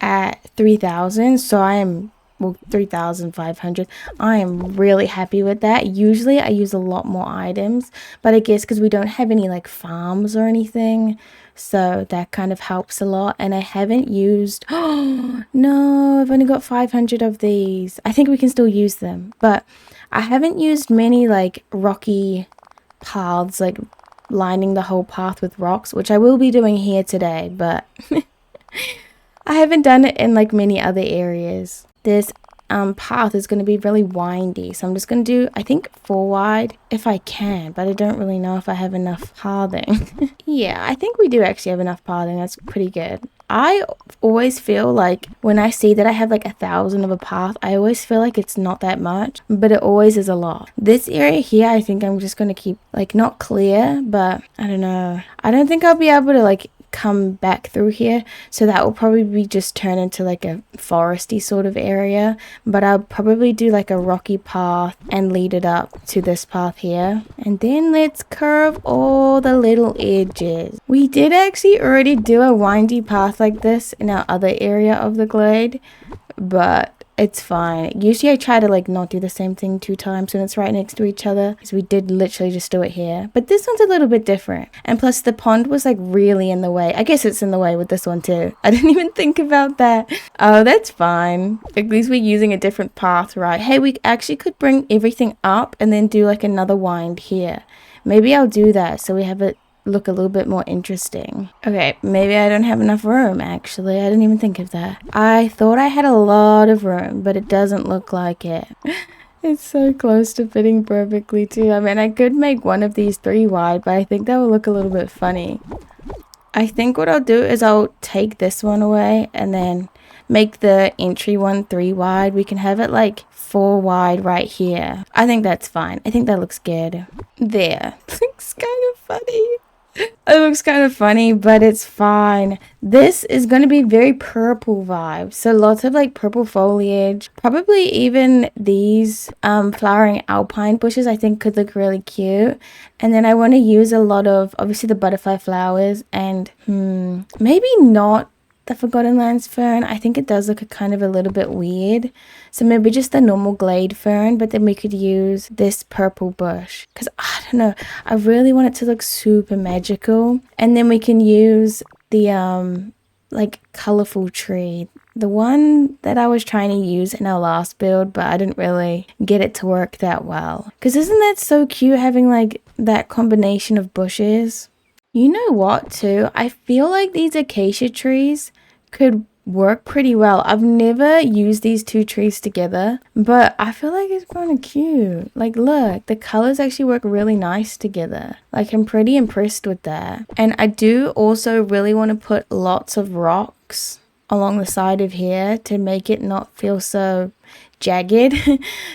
at 3,000, so I am, well, 3,500. I am really happy with that. Usually I use a lot more items, but I guess because we don't have any like farms or anything, So that kind of helps a lot. And I haven't used, oh no, I've only got 500 of these. I think we can still use them, but I haven't used many like rocky paths, like lining the whole path with rocks, which I will be doing here today, but I haven't done it in like many other areas. This path is going to be really windy, so I'm just going to do, I think, 4 wide if I can, but I don't really know if I have enough pathing. Yeah, I think we do actually have enough pathing. That's pretty good. I always feel like when I see that I have like 1,000 of a path, I always feel like it's not that much, but it always is a lot. This area here, I think I'm just going to keep like not clear, but I don't know. I don't think I'll be able to like come back through here, so that will probably be just turn into like a foresty sort of area, but I'll probably do like a rocky path and lead it up to this path here, and then let's curve all the little edges. We did actually already do a windy path like this in our other area of the glade, but it's fine. Usually I try to like not do the same thing 2 times when it's right next to each other, because we did literally just do it here. But this one's a little bit different. And plus the pond was like really in the way. I guess it's in the way with this one too. I didn't even think about that. Oh, that's fine. At least we're using a different path, right? Hey, we actually could bring everything up and then do like another wind here. Maybe I'll do that so we have it look a little bit more interesting. Okay, maybe I don't have enough room actually. I didn't even think of that. I thought I had a lot of room, but it doesn't look like it. It's so close to fitting perfectly too. I mean, I could make one of these 3 wide, but I think that will look a little bit funny. I think what I'll do is I'll take this one away and then make the entry one 3 wide. We can have it like 4 wide right here. I think that's fine. I think that looks good. There. Looks kind of funny. It looks kind of funny, but it's fine. This is going to be very purple vibe. So lots of like purple foliage. Probably even these flowering alpine bushes I think could look really cute. And then I want to use a lot of obviously the butterfly flowers and maybe not the Forgotten Lands fern. I think it does look a little bit weird. So maybe just the normal glade fern, but then we could use this purple bush. Because I don't know, I really want it to look super magical. And then we can use the like colorful tree. The one that I was trying to use in our last build, but I didn't really get it to work that well. Because isn't that so cute having like that combination of bushes? You know what too? I feel like these acacia trees could work pretty well. I've never used these 2 trees together, but I feel like it's kind of cute. Like look, the colors actually work really nice together. Like I'm pretty impressed with that. And I do also really want to put lots of rocks along the side of here to make it not feel so jagged.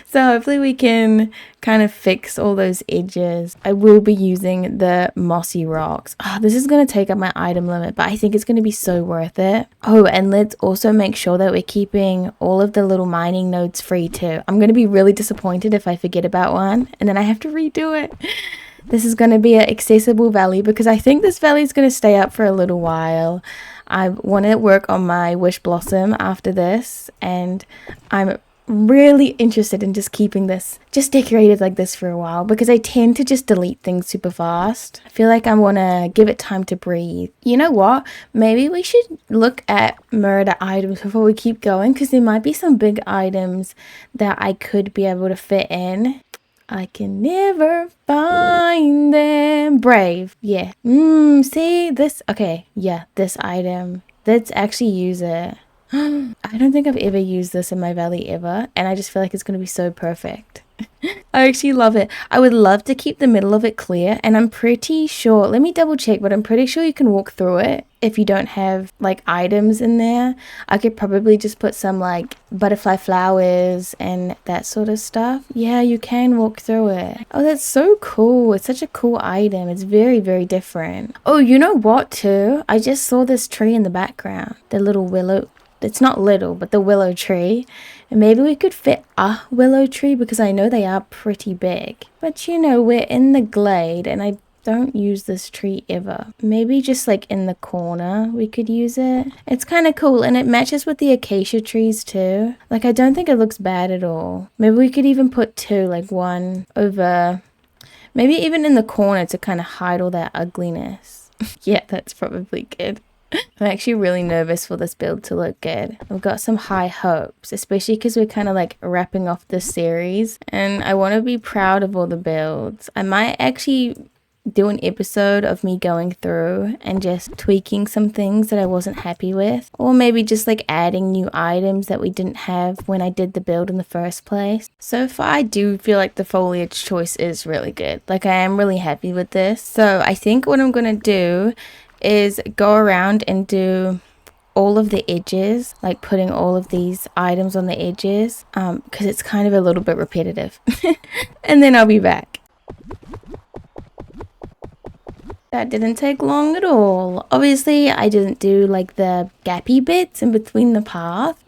So hopefully we can kind of fix all those edges. I will be using the mossy rocks. This is going to take up my item limit, but I think it's going to be so worth it. Oh, and let's also make sure that we're keeping all of the little mining nodes free too. I'm going to be really disappointed if I forget about one and then I have to redo it. This is going to be an accessible valley because I think this valley is going to stay up for a little while. I want to work on my wish blossom after this, and I'm really interested in just keeping this just decorated like this for a while because I tend to just delete things super fast. I feel like I want to give it time to breathe. You know what? Maybe we should look at murder items before we keep going because there might be some big items that I could be able to fit in. I can never find them. Brave. Yeah. See this? Okay. Yeah, this item. Let's actually use it. I don't think I've ever used this in my valley ever, and I just feel like it's going to be so perfect. I actually love it. I would love to keep the middle of it clear, and I'm pretty sure, let me double check, but I'm pretty sure you can walk through it if you don't have like items in there. I could probably just put some like butterfly flowers and that sort of stuff. Yeah, you can walk through it. Oh, that's so cool. It's such a cool item. It's very, very different. Oh, you know what too? I just saw this tree in the background, the little willow. It's not little, but the willow tree. And maybe we could fit a willow tree because I know they are pretty big. But you know, we're in the glade and I don't use this tree ever. Maybe just like in the corner we could use it. It's kind of cool and it matches with the acacia trees too. Like I don't think it looks bad at all. Maybe we could even put 2, like one over, maybe even in the corner to kind of hide all that ugliness. Yeah, that's probably good. I'm actually really nervous for this build to look good. I've got some high hopes, especially because we're kind of like wrapping off this series, and I want to be proud of all the builds. I might actually do an episode of me going through and just tweaking some things that I wasn't happy with, or maybe just like adding new items that we didn't have when I did the build in the first place. So far I do feel like the foliage choice is really good. Like I am really happy with this. So I think what I'm gonna do is go around and do all of the edges, like putting all of these items on the edges, because it's kind of a little bit repetitive. And then I'll be back. That didn't take long at all. Obviously, I didn't do like the gappy bits in between the path,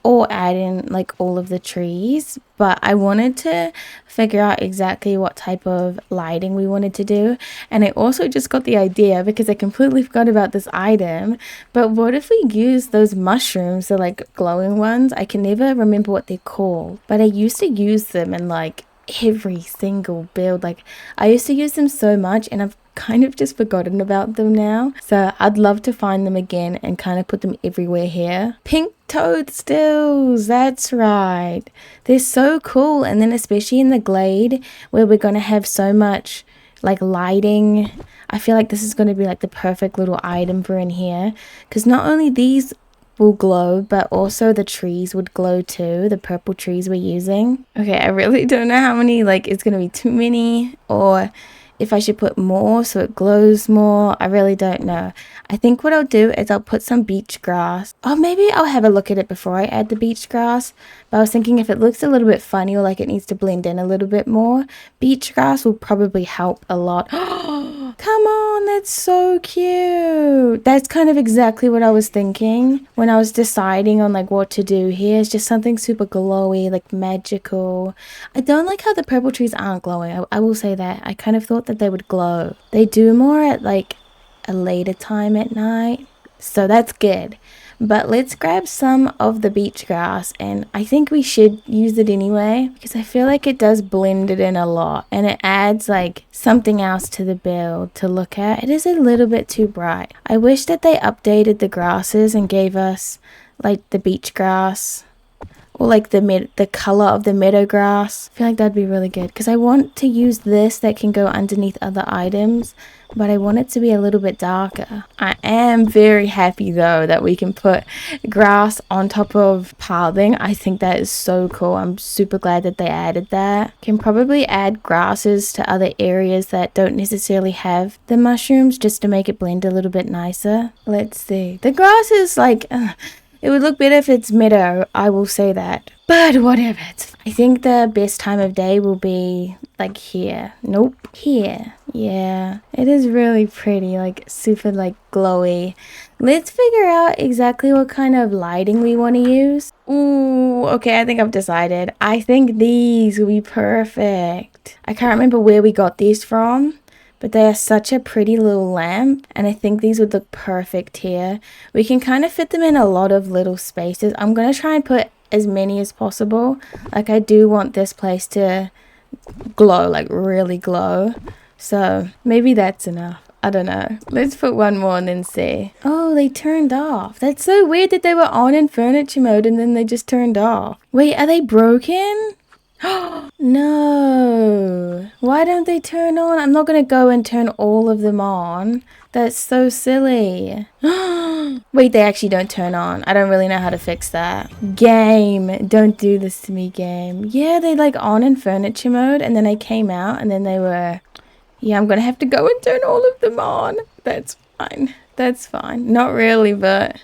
or add in like all of the trees, but I wanted to figure out exactly what type of lighting we wanted to do. And I also just got the idea because I completely forgot about this item, but what if we use those mushrooms, the like glowing ones? I can never remember what they're called, but I used to use them in like every single build. Like I used to use them so much, and I've kind of just forgotten about them now. So I'd love to find them again and kind of put them everywhere here. Pink toadstools, that's right. They're so cool. And then especially in the glade where we're going to have so much like lighting, I feel like this is going to be like the perfect little item for in here, because not only these will glow, but also the trees would glow too, the purple trees we're using. Okay, I really don't know how many, like it's gonna be too many, or if I should put more so it glows more. I really don't know. I think what I'll do is I'll put some beach grass. Oh, maybe I'll have a look at it before I add the beach grass. But I was thinking if it looks a little bit funny or like it needs to blend in a little bit more, beach grass will probably help a lot. Come on, that's so cute. That's kind of exactly what I was thinking when I was deciding on like what to do here. It's just something super glowy, like magical. I don't like how the purple trees aren't glowing. I will say that. I kind of thought that they would glow. They do more at like a later time at night, so that's good. But let's grab some of the beach grass, and I think we should use it anyway because I feel like it does blend it in a lot and it adds like something else to the build to look at. It is a little bit too bright. I wish that they updated the grasses and gave us like the beach grass or like the color of the meadow grass. I feel like that'd be really good because I want to use this that can go underneath other items, but I want it to be a little bit darker. I am very happy though that we can put grass on top of pathing. I think that is so cool. I'm super glad that they added that. Can probably add grasses to other areas that don't necessarily have the mushrooms just to make it blend a little bit nicer. Let's see. The grass is like... it would look better if it's meadow, I will say that. But whatever. I think the best time of day will be like here. Nope. Here. Yeah. It is really pretty. Like super like glowy. Let's figure out exactly what kind of lighting we want to use. Ooh, okay. I think I've decided. I think these will be perfect. I can't remember where we got these from, but they are such a pretty little lamp, and I think these would look perfect here. We can kind of fit them in a lot of little spaces. I'm going to try and put as many as possible. Like I do want this place to glow, like really glow. So maybe that's enough. I don't know. Let's put one more and then see. Oh, they turned off. That's so weird that they were on in furniture mode and then they just turned off. Wait, are they broken? No, why don't they turn on? I'm not gonna go and turn all of them on. That's so silly. Wait, they actually don't turn on. I don't really know how to fix that. Game, don't do this to me, game. Yeah, they like on in furniture mode and then I came out and then they were... yeah, I'm gonna have to go and turn all of them on. That's fine. That's fine. Not really, but...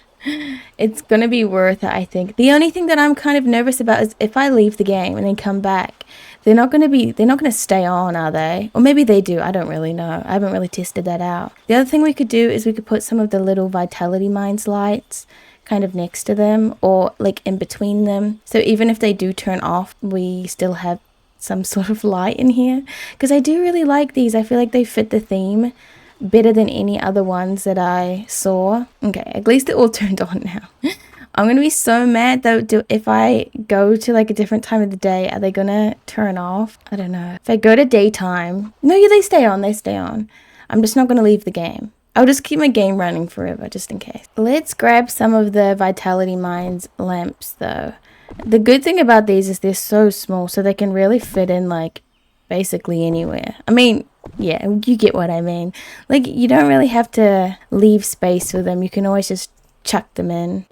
it's gonna be worth it, I think. The only thing that I'm kind of nervous about is if I leave the game and then come back, they're not gonna stay on, are they? Or maybe they do. I don't really know. I haven't really tested that out. The other thing we could do is we could put some of the little Vitality Mines lights kind of next to them or like in between them, so even if they do turn off, we still have some sort of light in here, because I do really like these. I feel like they fit the theme better than any other ones that I saw. Okay, at least they're all turned on now. I'm gonna be so mad though if I go to like a different time of the day. Are they gonna turn off? I don't know. If I go to daytime, no, yeah, they stay on. I'm just not gonna leave the game. I'll just keep my game running forever, just in case. Let's grab some of the Vitality Mines lamps, though. The good thing about these is they're so small, so they can really fit in, like, basically anywhere. I mean, yeah, you get what I mean. Like, you don't really have to leave space for them. You can always just chuck them in.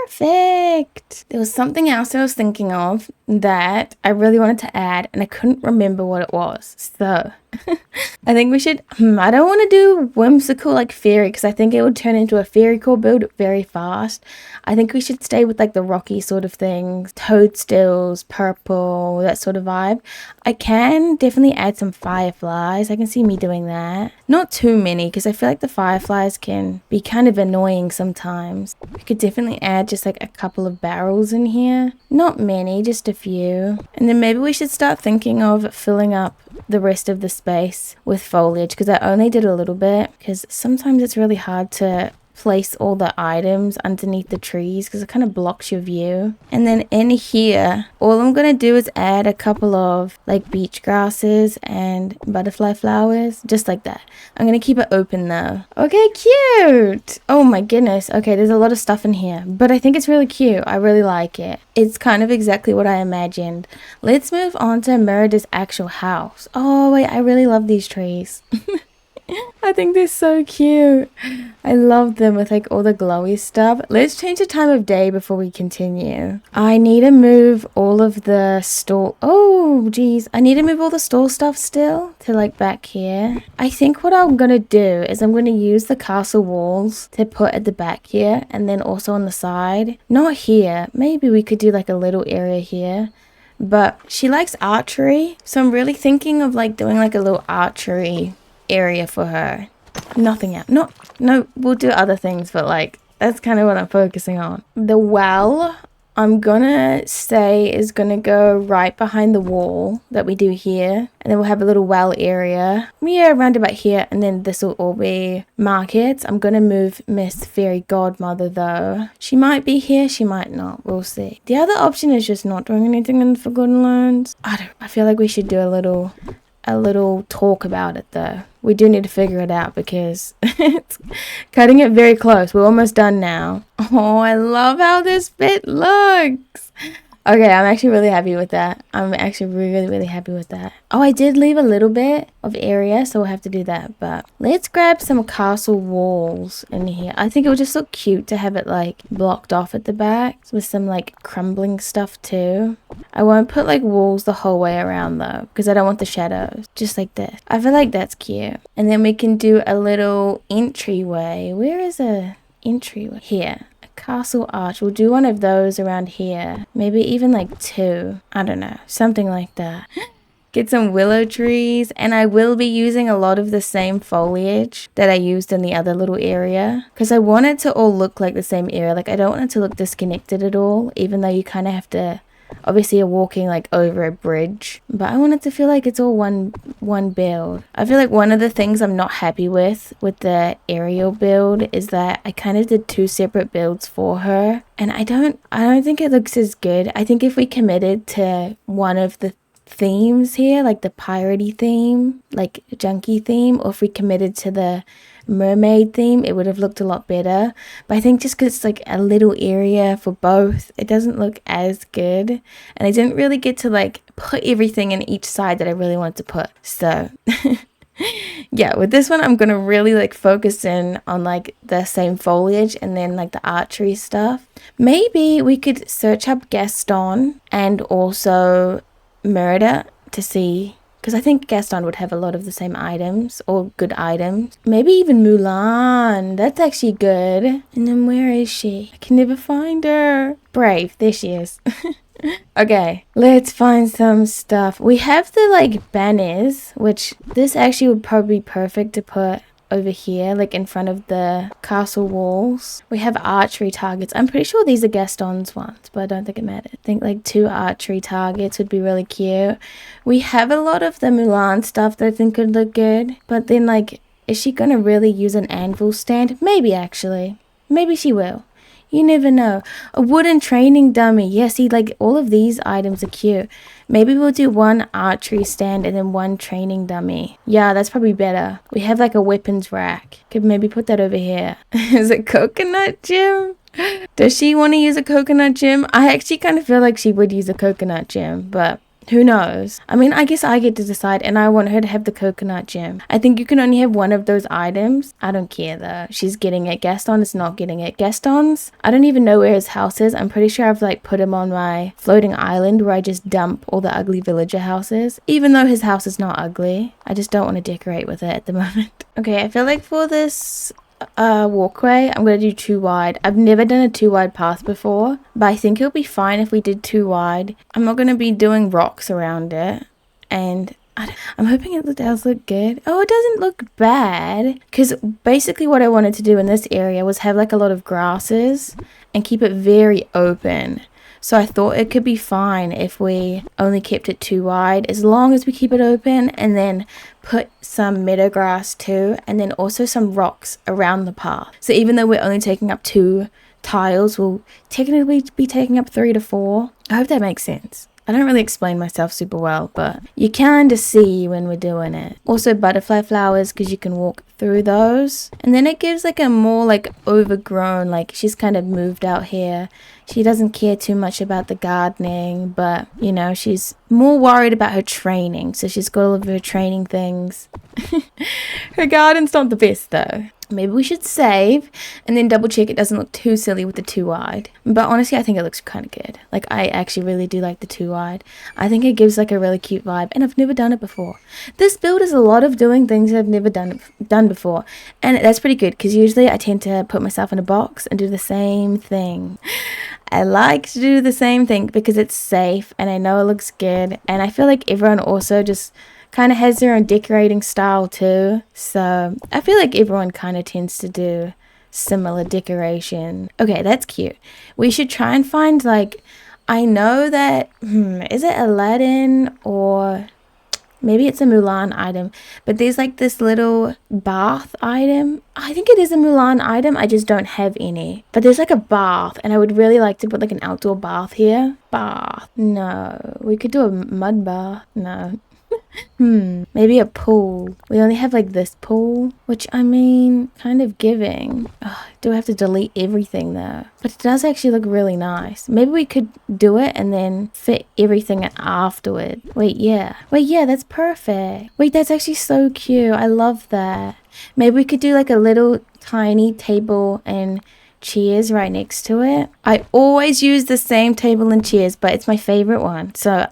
Perfect. There was something else I was thinking of that I really wanted to add, and I couldn't remember what it was. So I think we should, I don't want to do whimsical like fairy, because I think it would turn into a fairy core build very fast. I think we should stay with like the rocky sort of things, toadstools, purple, that sort of vibe. I can definitely add some fireflies. I can see me doing that. Not too many, because I feel like the fireflies can be kind of annoying sometimes. We could definitely add just like a couple of barrels in here. Not many, just a few. And then maybe we should start thinking of filling up the rest of the space with foliage, because I only did a little bit, because sometimes it's really hard to place all the items underneath the trees because it kind of blocks your view. And then in here, all I'm gonna do is add a couple of like beach grasses and butterfly flowers, just like that. I'm gonna keep it open though. Okay, cute. Oh my goodness. Okay, there's a lot of stuff in here, but I think it's really cute. I really like it. It's kind of exactly what I imagined. Let's move on to Merida's actual house. Oh wait, I really love these trees. I think they're so cute. I love them with like all the glowy stuff. Let's change the time of day before we continue. I need to move all of the store. Oh, geez. I need to move all the store stuff still to like back here. I think what I'm going to do is I'm going to use the castle walls to put at the back here, and then also on the side. Not here. Maybe we could do like a little area here. But she likes archery. So I'm really thinking of like doing like a little archery area for her. Nothing else. No, we'll do other things, but like that's kind of what I'm focusing on. The well, I'm gonna say, is gonna go right behind the wall that we do here, and then we'll have a little well area, yeah, around about here, and then this will all be markets. I'm gonna move Miss Fairy Godmother though. She might be here, she might not, we'll see. The other option is just not doing anything in the Forgotten Lands. I feel like we should do a little talk about it though. We do need to figure it out because it's cutting it very close. We're almost done now. Oh, I love how this bit looks. Okay, I'm actually really happy with that. I'm actually really happy with that. Oh, I did leave a little bit of area, so we'll have to do that. But let's grab some castle walls in here. I think it would just look cute to have it like blocked off at the back with some like crumbling stuff too. I won't put like walls the whole way around though, because I don't want the shadows. Just like this. I feel like that's cute. And then we can do a little entryway. Where is a entryway? Here. Castle arch. We'll do one of those around here. Maybe even like two. I don't know. Something like that. Get some willow trees. And I will be using a lot of the same foliage that I used in the other little area. Because I want it to all look like the same area. Like I don't want it to look disconnected at all. Even though you kind of have to... Obviously you're walking like over a bridge, but I want it to feel like it's all one build. I feel like one of the things I'm not happy with the Ariel build is that I kind of did two separate builds for her, and I don't think it looks as good. I think if we committed to one of the themes here, like the piratey theme, like junkie theme, or if we committed to the mermaid theme, it would have looked a lot better. But I think just because it's like a little area for both, it doesn't look as good, and I didn't really get to like put everything in each side that I really wanted to put. So yeah, with this one I'm gonna really like focus in on like the same foliage and then like the archery stuff. Maybe we could search up Gaston and also Merida to see, because I think Gaston would have a lot of the same items, or good items. Maybe even Mulan. That's actually good. And then where is she? I can never find her. Brave. There she is. Okay, let's find some stuff. We have the like banners, which this actually would probably be perfect to put over here, like in front of the castle walls. We have archery targets. I'm pretty sure these are Gaston's ones, but I don't think it matters. I think like 2 archery targets would be really cute. We have a lot of the Mulan stuff that I think could look good, but then like, is she gonna really use an anvil stand? Maybe actually. Maybe she will. You never know. A wooden training dummy. Yeah, see, like all of these items are cute. Maybe we'll do one archery stand and then one training dummy. Yeah, that's probably better. We have like a weapons rack. Could maybe put that over here. Is it coconut gem? Does she want to use a coconut gem? I actually kind of feel like she would use a coconut gem, but who knows? I mean, I guess I get to decide, and I want her to have the coconut gem. I think you can only have one of those items. I don't care though. She's getting it. Gaston is not getting it. Gaston's, I don't even know where his house is. I'm pretty sure I've like put him on my floating island where I just dump all the ugly villager houses. Even though his house is not ugly. I just don't want to decorate with it at the moment. Okay, I feel like for this walkway, I'm gonna do 2 wide. I've never done a 2 wide path before, but I think it'll be fine if we did 2 wide. I'm not gonna be doing rocks around it, and I'm hoping it does look good. Oh, it doesn't look bad, because basically what I wanted to do in this area was have like a lot of grasses and keep it very open. So I thought it could be fine if we only kept it 2 wide, as long as we keep it open, and then put some meadow grass too, and then also some rocks around the path. So even though we're only taking up 2 tiles, we'll technically be taking up 3 to 4. I hope that makes sense. I don't really explain myself super well, but you kind of see when we're doing it. Also butterfly flowers, because you can walk through those. And then it gives like a more like overgrown, like she's kind of moved out here. She doesn't care too much about the gardening, but you know, she's more worried about her training. So she's got all of her training things. Her garden's not the best though. Maybe we should save and then double check it doesn't look too silly with the 2 wide. But honestly, I think it looks kind of good. Like, I actually really do like the 2 wide. I think it gives like a really cute vibe, and I've never done it before. This build is a lot of doing things I've never done before, and that's pretty good because usually I tend to put myself in a box and do the same thing. I like to do the same thing because it's safe and I know it looks good, and I feel like everyone also just kind of has their own decorating style too. So I feel like everyone kind of tends to do similar decoration. Okay, that's cute. We should try and find like, I know that, is it Aladdin or maybe it's a Mulan item, but there's like this little bath item. I think it is a Mulan item, I just don't have any. But there's like a bath, and I would really like to put like an outdoor bath here. Bath. No. We could do a mud bath. No. Maybe a pool. We only have like this pool, which I mean, kind of giving. Ugh, do I have to delete everything though? But it does actually look really nice. Maybe we could do it and then fit everything afterward. Wait, yeah, that's perfect. Wait, that's actually so cute. I love that. Maybe we could do like a little tiny table and chairs right next to it. I always use the same table and chairs, but it's my favorite one. So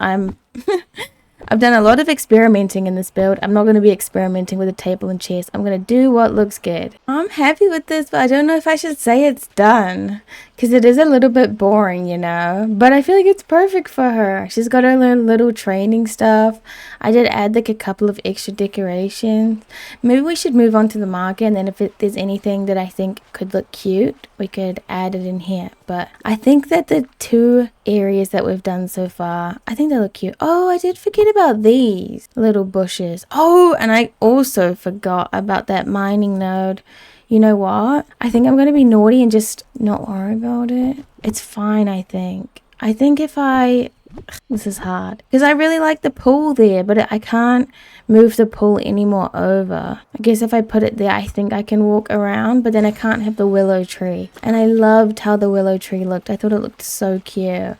I've done a lot of experimenting in this build. I'm not going to be experimenting with a table and chairs. I'm going to do what looks good. I'm happy with this, but I don't know if I should say it's done, because it is a little bit boring, you know. But I feel like it's perfect for her. She's got her little training stuff. I did add like a couple of extra decorations. Maybe we should move on to the market, and then if there's anything that I think could look cute, we could add it in here. But I think that the 2 areas that we've done so far, I think they look cute. Oh, I did forget about these little bushes. Oh, and I also forgot about that mining node. You know what? I think I'm going to be naughty and just not worry about it. It's fine, I think. I think if this is hard because I really like the pool there, but I can't move the pool anymore over. I guess if I put it there, I think I can walk around, but then I can't have the willow tree. And I loved how the willow tree looked. I thought it looked so cute.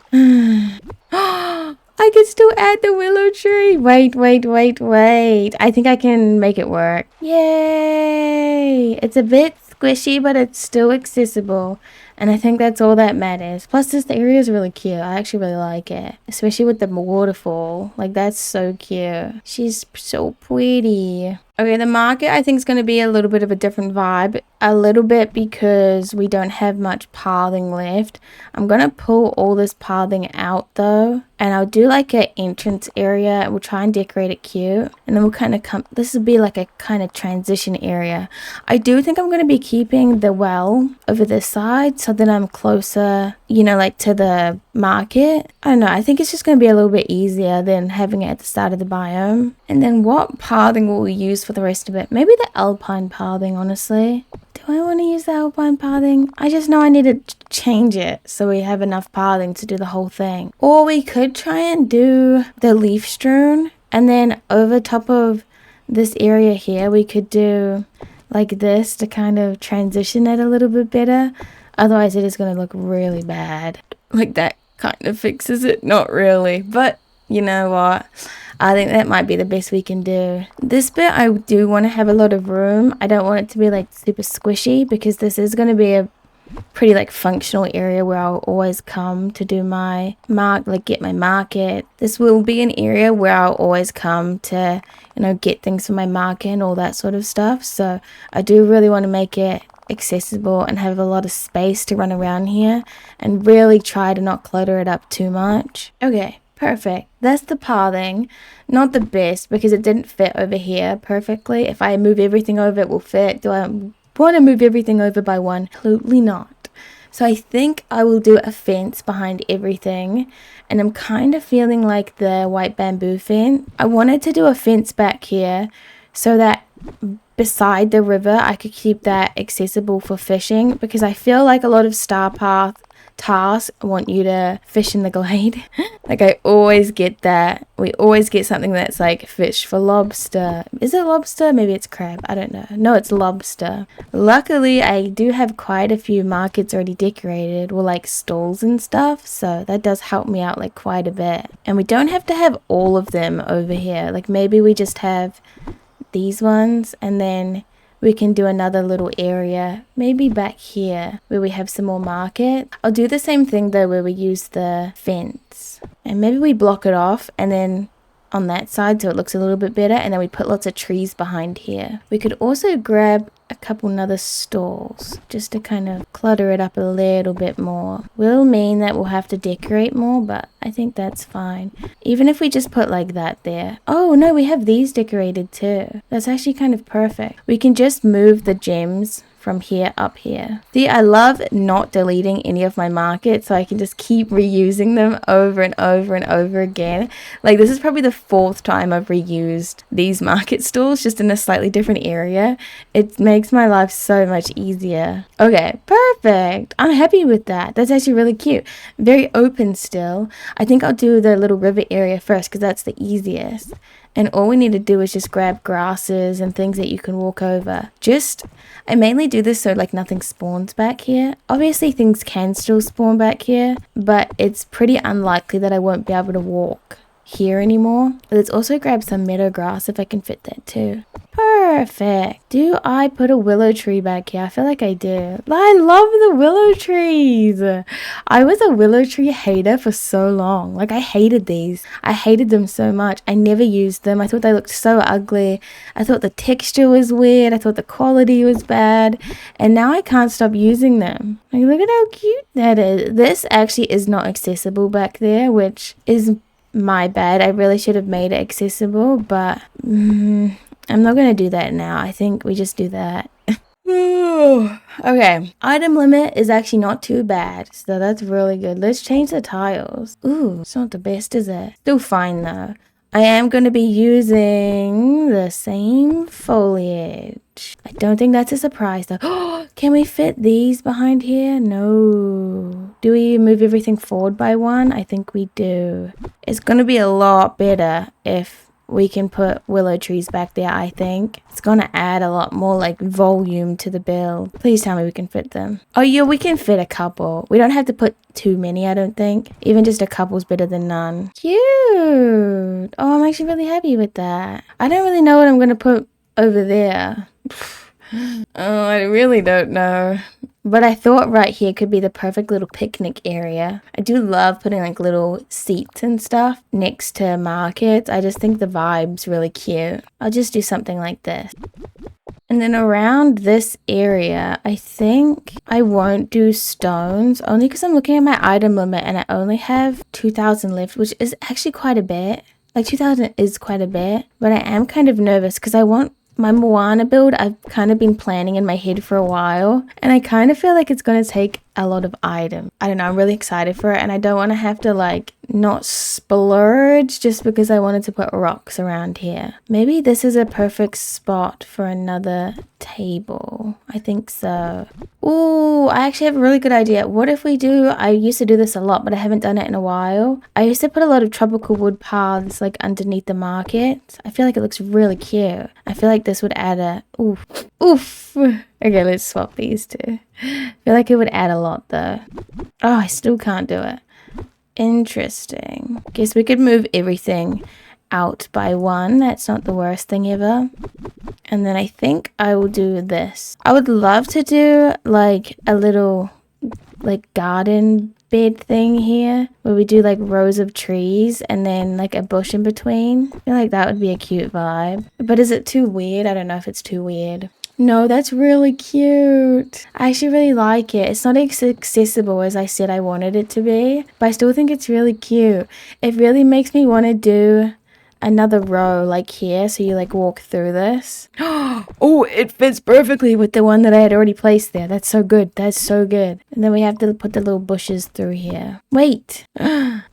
I could still add the willow tree. Wait. I think I can make it work. Yay! It's a bit squishy, but it's still accessible. And I think that's all that matters. Plus, this area is really cute. I actually really like it. Especially with the waterfall. Like, that's so cute. She's so pretty. Okay, the market I think is going to be a little bit of a different vibe. A little bit because we don't have much pathing left. I'm going to pull all this pathing out though. And I'll do like an entrance area. We'll try and decorate it cute. And then we'll kind of this will be like a kind of transition area. I do think I'm going to be keeping the well over this side so that I'm closer, you know, like to the market. I don't know. I think it's just going to be a little bit easier than having it at the start of the biome. And then what pathing will we use for the rest of it. Maybe the alpine pathing, honestly. Do I want to use the alpine pathing? I just know I need to change it so we have enough pathing to do the whole thing. Or we could try and do the leaf strewn, and then over top of this area here, we could do like this to kind of transition it a little bit better. Otherwise, it is going to look really bad. Like that kind of fixes it. Not really, but you know what? I think that might be the best we can do. This bit, I do want to have a lot of room. I don't want it to be like super squishy, because this is going to be a pretty like functional area where I'll always come to do my get my market. This will be an area where I'll always come to, you know, get things for my market and all that sort of stuff. So I do really want to make it accessible and have a lot of space to run around here, and really try to not clutter it up too much. Okay, perfect. That's the pathing. Not the best, because it didn't fit over here perfectly. If I move everything over, it will fit. Do I want to move everything over by one? Absolutely not. So I think I will do a fence behind everything, and I'm kind of feeling like the white bamboo fence. I wanted to do a fence back here so that beside the river I could keep that accessible for fishing, because I feel like a lot of Star Path tasks want you to fish in the glade. Like I always get that. We always get something that's like fish for lobster. Is it lobster? Maybe it's crab. I don't know. No, it's lobster. Luckily, I do have quite a few markets already decorated, or like stalls and stuff, so that does help me out like quite a bit. And we don't have to have all of them over here. Like maybe we just have these ones, and then we can do another little area maybe back here where we have some more market. I'll do the same thing though, where we use the fence, and maybe we block it off and then on that side so it looks a little bit better, and then we put lots of trees behind here. We could also grab a couple other stalls just to kind of clutter it up a little bit more. Will mean that we'll have to decorate more, but I think that's fine. Even if we just put like that there. Oh no, we have these decorated too. That's actually kind of perfect. We can just move the gems from here up here. See, I love not deleting any of my markets, so I can just keep reusing them over and over and over again. Like this is probably the 4th time I've reused these market stalls, just in a slightly different area. It makes my life so much easier. Okay, perfect. I'm happy with that. That's actually really cute. Very open still. I think I'll do the little river area first, because that's the easiest. And all we need to do is just grab grasses and things that you can walk over. I mainly do this so like nothing spawns back here. Obviously things can still spawn back here, but it's pretty unlikely that I won't be able to walk here anymore. Let's also grab some meadow grass if I can fit that too. Perfect. Do I put a willow tree back here? I feel like I do. I love the willow trees. I was a willow tree hater for so long. Like I hated these. I hated them so much. I never used them. I thought they looked so ugly. I thought the texture was weird. I thought the quality was bad. And now I can't stop using them. Like look at how cute that is. This actually is not accessible back there, which is my bad. I really should have made it accessible, but I'm not going to do that now. I think we just do that. Okay, item limit is actually not too bad, so that's really good. Let's change the tiles. Ooh, it's not the best, is it? Still fine though. I am going to be using the same foliage. I don't think that's a surprise though. Can we fit these behind here? No. Do we move everything forward by one? I think we do. It's going to be a lot better if we can put willow trees back there, I think. It's going to add a lot more like volume to the build. Please tell me we can fit them. Oh yeah, we can fit a couple. We don't have to put too many, I don't think. Even just a couple's better than none. Cute. Oh, I'm actually really happy with that. I don't really know what I'm going to put over there. Oh, I really don't know. But I thought right here could be the perfect little picnic area. I do love putting like little seats and stuff next to markets. I just think the vibe's really cute. I'll just do something like this. And then around this area, I think I won't do stones, only because I'm looking at my item limit and I only have 2,000 left, which is actually quite a bit. Like 2,000 is quite a bit, but I am kind of nervous because I want my Moana build. I've kind of been planning in my head for a while, and I kind of feel like it's going to take a lot of items. I don't know, I'm really excited for it, and I don't want to have to like not splurge just because I wanted to put rocks around here. Maybe this is a perfect spot for another table. I think so. Ooh, I actually have a really good idea. What if we do, I used to do this a lot, but I haven't done it in a while. I used to put a lot of tropical wood paths like underneath the market. I feel like it looks really cute. I feel like this would add a, oof. Okay, let's swap these two. I feel like it would add a lot though. Oh, I still can't do it. Interesting. Guess we could move everything out by one. That's not the worst thing ever. And then I think I will do this. I would love to do like a little like garden bed thing here where we do like rows of trees and then like a bush in between. I feel like that would be a cute vibe. But is it too weird? I don't know if it's too weird. No, that's really cute. I actually really like it. It's not as accessible as I said I wanted it to be, but I still think it's really cute. It really makes me want to do another row like here, so you like walk through this. Oh, it fits perfectly with the one that I had already placed there. That's so good. That's so good. And then we have to put the little bushes through here. Wait.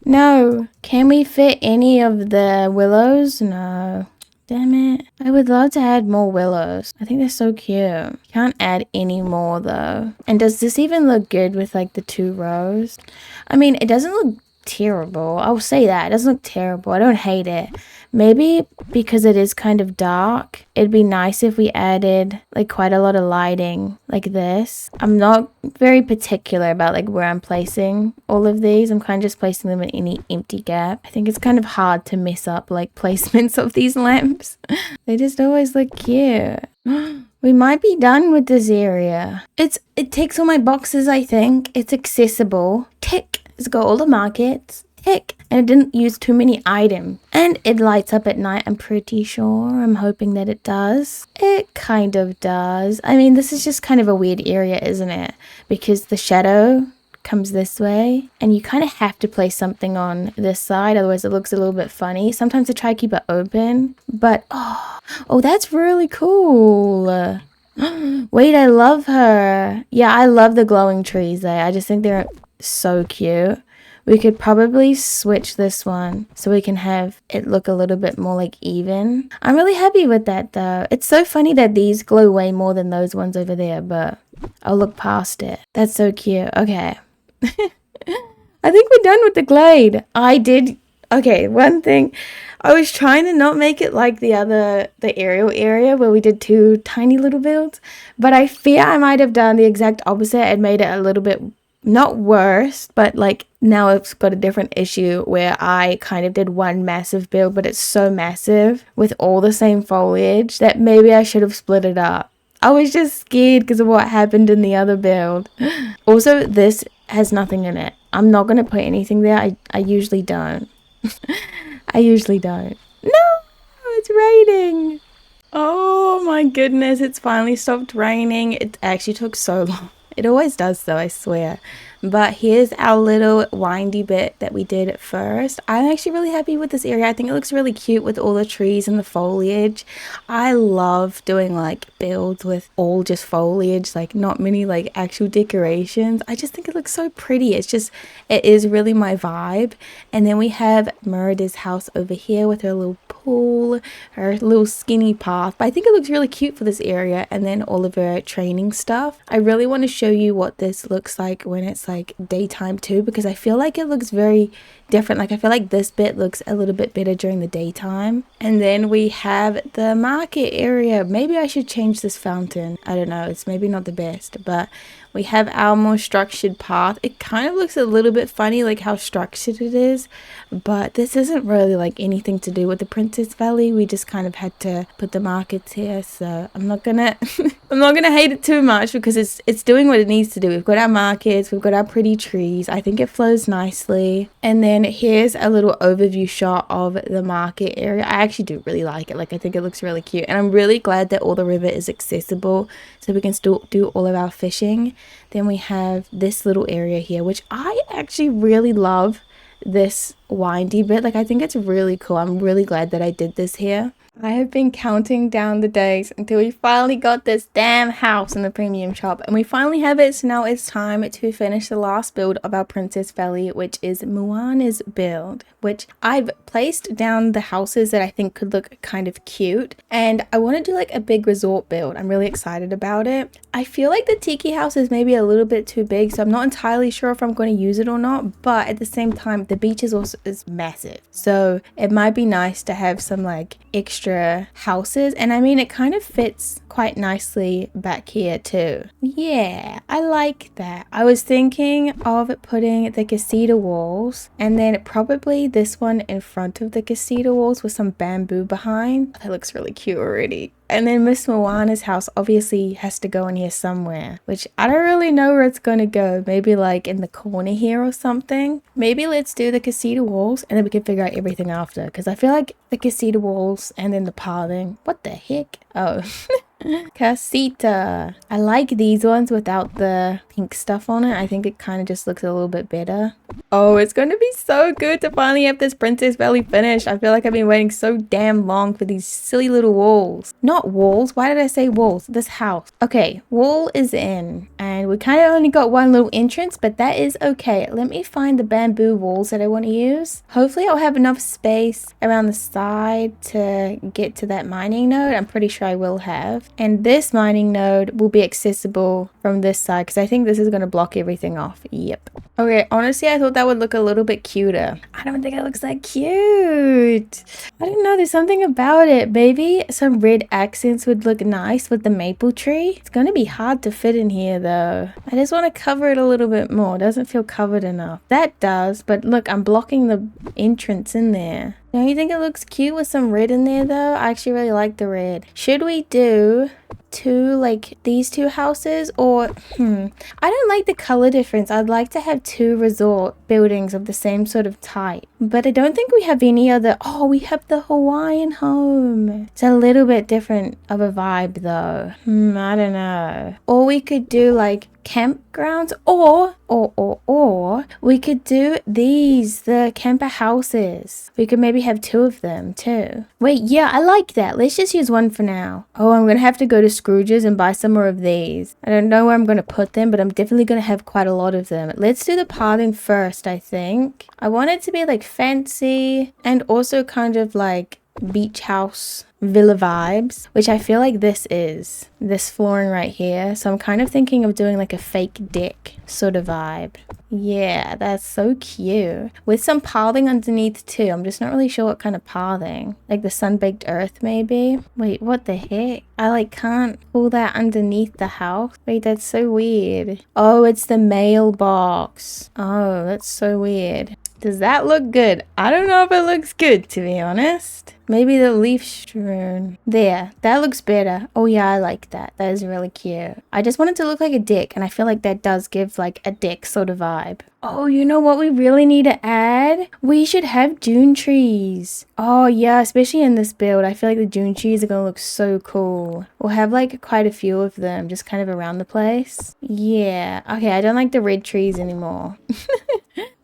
No. Can we fit any of the willows? No. Damn it. I would love to add more willows. I think they're so cute. Can't add any more though. And does this even look good with like the 2 rows? I mean, it doesn't look terrible. I'll say that. It doesn't look terrible. I don't hate it. Maybe because it is kind of dark, it'd be nice if we added like quite a lot of lighting like this. I'm not very particular about like where I'm placing all of these. I'm kind of just placing them in any empty gap. I think it's kind of hard to mess up like placements of these lamps. They just always look cute. We might be done with this area. It ticks all my boxes, I think. It's accessible. Tick. It's got all the markets. Tick. And it didn't use too many items. And it lights up at night, I'm pretty sure. I'm hoping that it does. It kind of does. I mean, this is just kind of a weird area, isn't it? Because the shadow comes this way and you kind of have to place something on this side, otherwise it looks a little bit funny. Sometimes I try to keep it open, but oh, that's really cool. Wait, I love her. Yeah, I love the glowing trees there. I just think they're so cute. We could probably switch this one so we can have it look a little bit more like even. I'm really happy with that though. It's so funny that these glow way more than those ones over there, but I'll look past it. That's so cute. Okay. I think we're done with the glade. Okay, one thing. I was trying to not make it like the Ariel area where we did 2 tiny little builds, but I fear I might have done the exact opposite and made it a little bit, not worse, but like now it's got a different issue where I kind of did one massive build, but it's so massive with all the same foliage that maybe I should have split it up. I was just scared because of what happened in the other build. Also, this has nothing in it. I'm not going to put anything there. I usually don't. I usually don't. No, it's raining. Oh my goodness, it's finally stopped raining. It actually took so long. It always does though, I swear. But here's our little windy bit that we did at first. I'm actually really happy with this area. I think it looks really cute with all the trees and the foliage. I love doing like builds with all just foliage, like not many like actual decorations. I just think it looks so pretty. It is really my vibe. And then we have Merida's house over here with her little pool, her little skinny path. But I think it looks really cute for this area. And then all of her training stuff. I really want to show you what this looks like when it's like daytime too, because I feel like it looks very different. Like I feel like this bit looks a little bit better during the daytime. And then we have the market area. Maybe I should change this fountain. I don't know, it's maybe not the best, but we have our more structured path. It kind of looks a little bit funny like how structured it is, but this isn't really like anything to do with the Princess Valley. We just kind of had to put the markets here, so I'm not gonna I'm not gonna hate it too much because it's doing what it needs to do. We've got our markets, we've got our pretty trees. I think it flows nicely. And then here's a little overview shot of the market area. I actually do really like it. Like I think it looks really cute, and I'm really glad that all the river is accessible so we can still do all of our fishing. Then we have this little area here, which I actually really love, this windy bit. Like I think it's really cool. I'm really glad that I did this here. I have been counting down the days until we finally got this damn house in the premium shop, and we finally have it. So now it's time to finish the last build of our Princess Valley, which is Moana's build, which I've placed down the houses that I think could look kind of cute, and I want to do like a big resort build. I'm really excited about it. I feel like the tiki house is maybe a little bit too big, so I'm not entirely sure if I'm going to use it or not, but at the same time the beach is massive, so it might be nice to have some like extra houses, and I mean it kind of fits quite nicely back here too. Yeah, I like that. I was thinking of putting the casita walls and then probably this one in front of the casita walls with some bamboo behind. That looks really cute already. And then Miss Moana's house obviously has to go in here somewhere, which I don't really know where it's gonna go. Maybe like in the corner here or something. Maybe let's do the casita walls and then we can figure out everything after, because I feel like the casita walls and then the pathing. What the heck? Oh. Casita. I like these ones without the pink stuff on it. I think it kind of just looks a little bit better. Oh, it's going to be so good to finally have this Princess Valley finished. I feel like I've been waiting so damn long for these silly little walls. Not walls. Why did I say walls? This house. Okay, wall is in. And we kind of only got one little entrance, but that is okay. Let me find the bamboo walls that I want to use. Hopefully I'll have enough space around the side to get to that mining node. I'm pretty sure I will have. And this mining node will be accessible from this side because I think this is going to block everything off. Yep. Okay, honestly, I thought that would look a little bit cuter. I don't think it looks that cute. I don't know, there's something about it. Maybe some red accents would look nice with the maple tree. It's going to be hard to fit in here though. I just want to cover it a little bit more. It doesn't feel covered enough. That does, but look, I'm blocking the entrance in there. Don't you think it looks cute with some red in there though? I actually really like the red. Should we do these two houses, or I don't like the color difference. I'd like to have two resort buildings of the same sort of type, but I don't think we have any other. Oh, we have the Hawaiian home. It's a little bit different of a vibe though. I don't know. Or we could do like campgrounds, or we could do the camper houses. We could maybe have two of them too. Wait, yeah, I like that. Let's just use one for now. Oh, I'm gonna have to go to Scrooge's and buy some more of these. I don't know where I'm gonna put them, but I'm definitely gonna have quite a lot of them. Let's do the pathing first. I think I want it to be like fancy and also kind of like beach house villa vibes, which I feel like this flooring right here. So I'm kind of thinking of doing like a fake deck sort of vibe. Yeah, that's so cute. With some pathing underneath too. I'm just not really sure what kind of pathing. Like the sun-baked earth maybe? Wait, what the heck? I like can't pull that underneath the house. Wait, that's so weird. Oh, it's the mailbox. Oh, that's so weird. Does that look good? I don't know if it looks good, to be honest. Maybe the leaf strewn. There, that looks better. Oh yeah, I like that. That is really cute. I just want it to look like a deck, and I feel like that does give like a deck sort of vibe. Oh, you know what we really need to add? We should have June trees. Oh yeah, especially in this build. I feel like the June trees are gonna look so cool. We'll have like quite a few of them just kind of around the place. Yeah. Okay, I don't like the red trees anymore.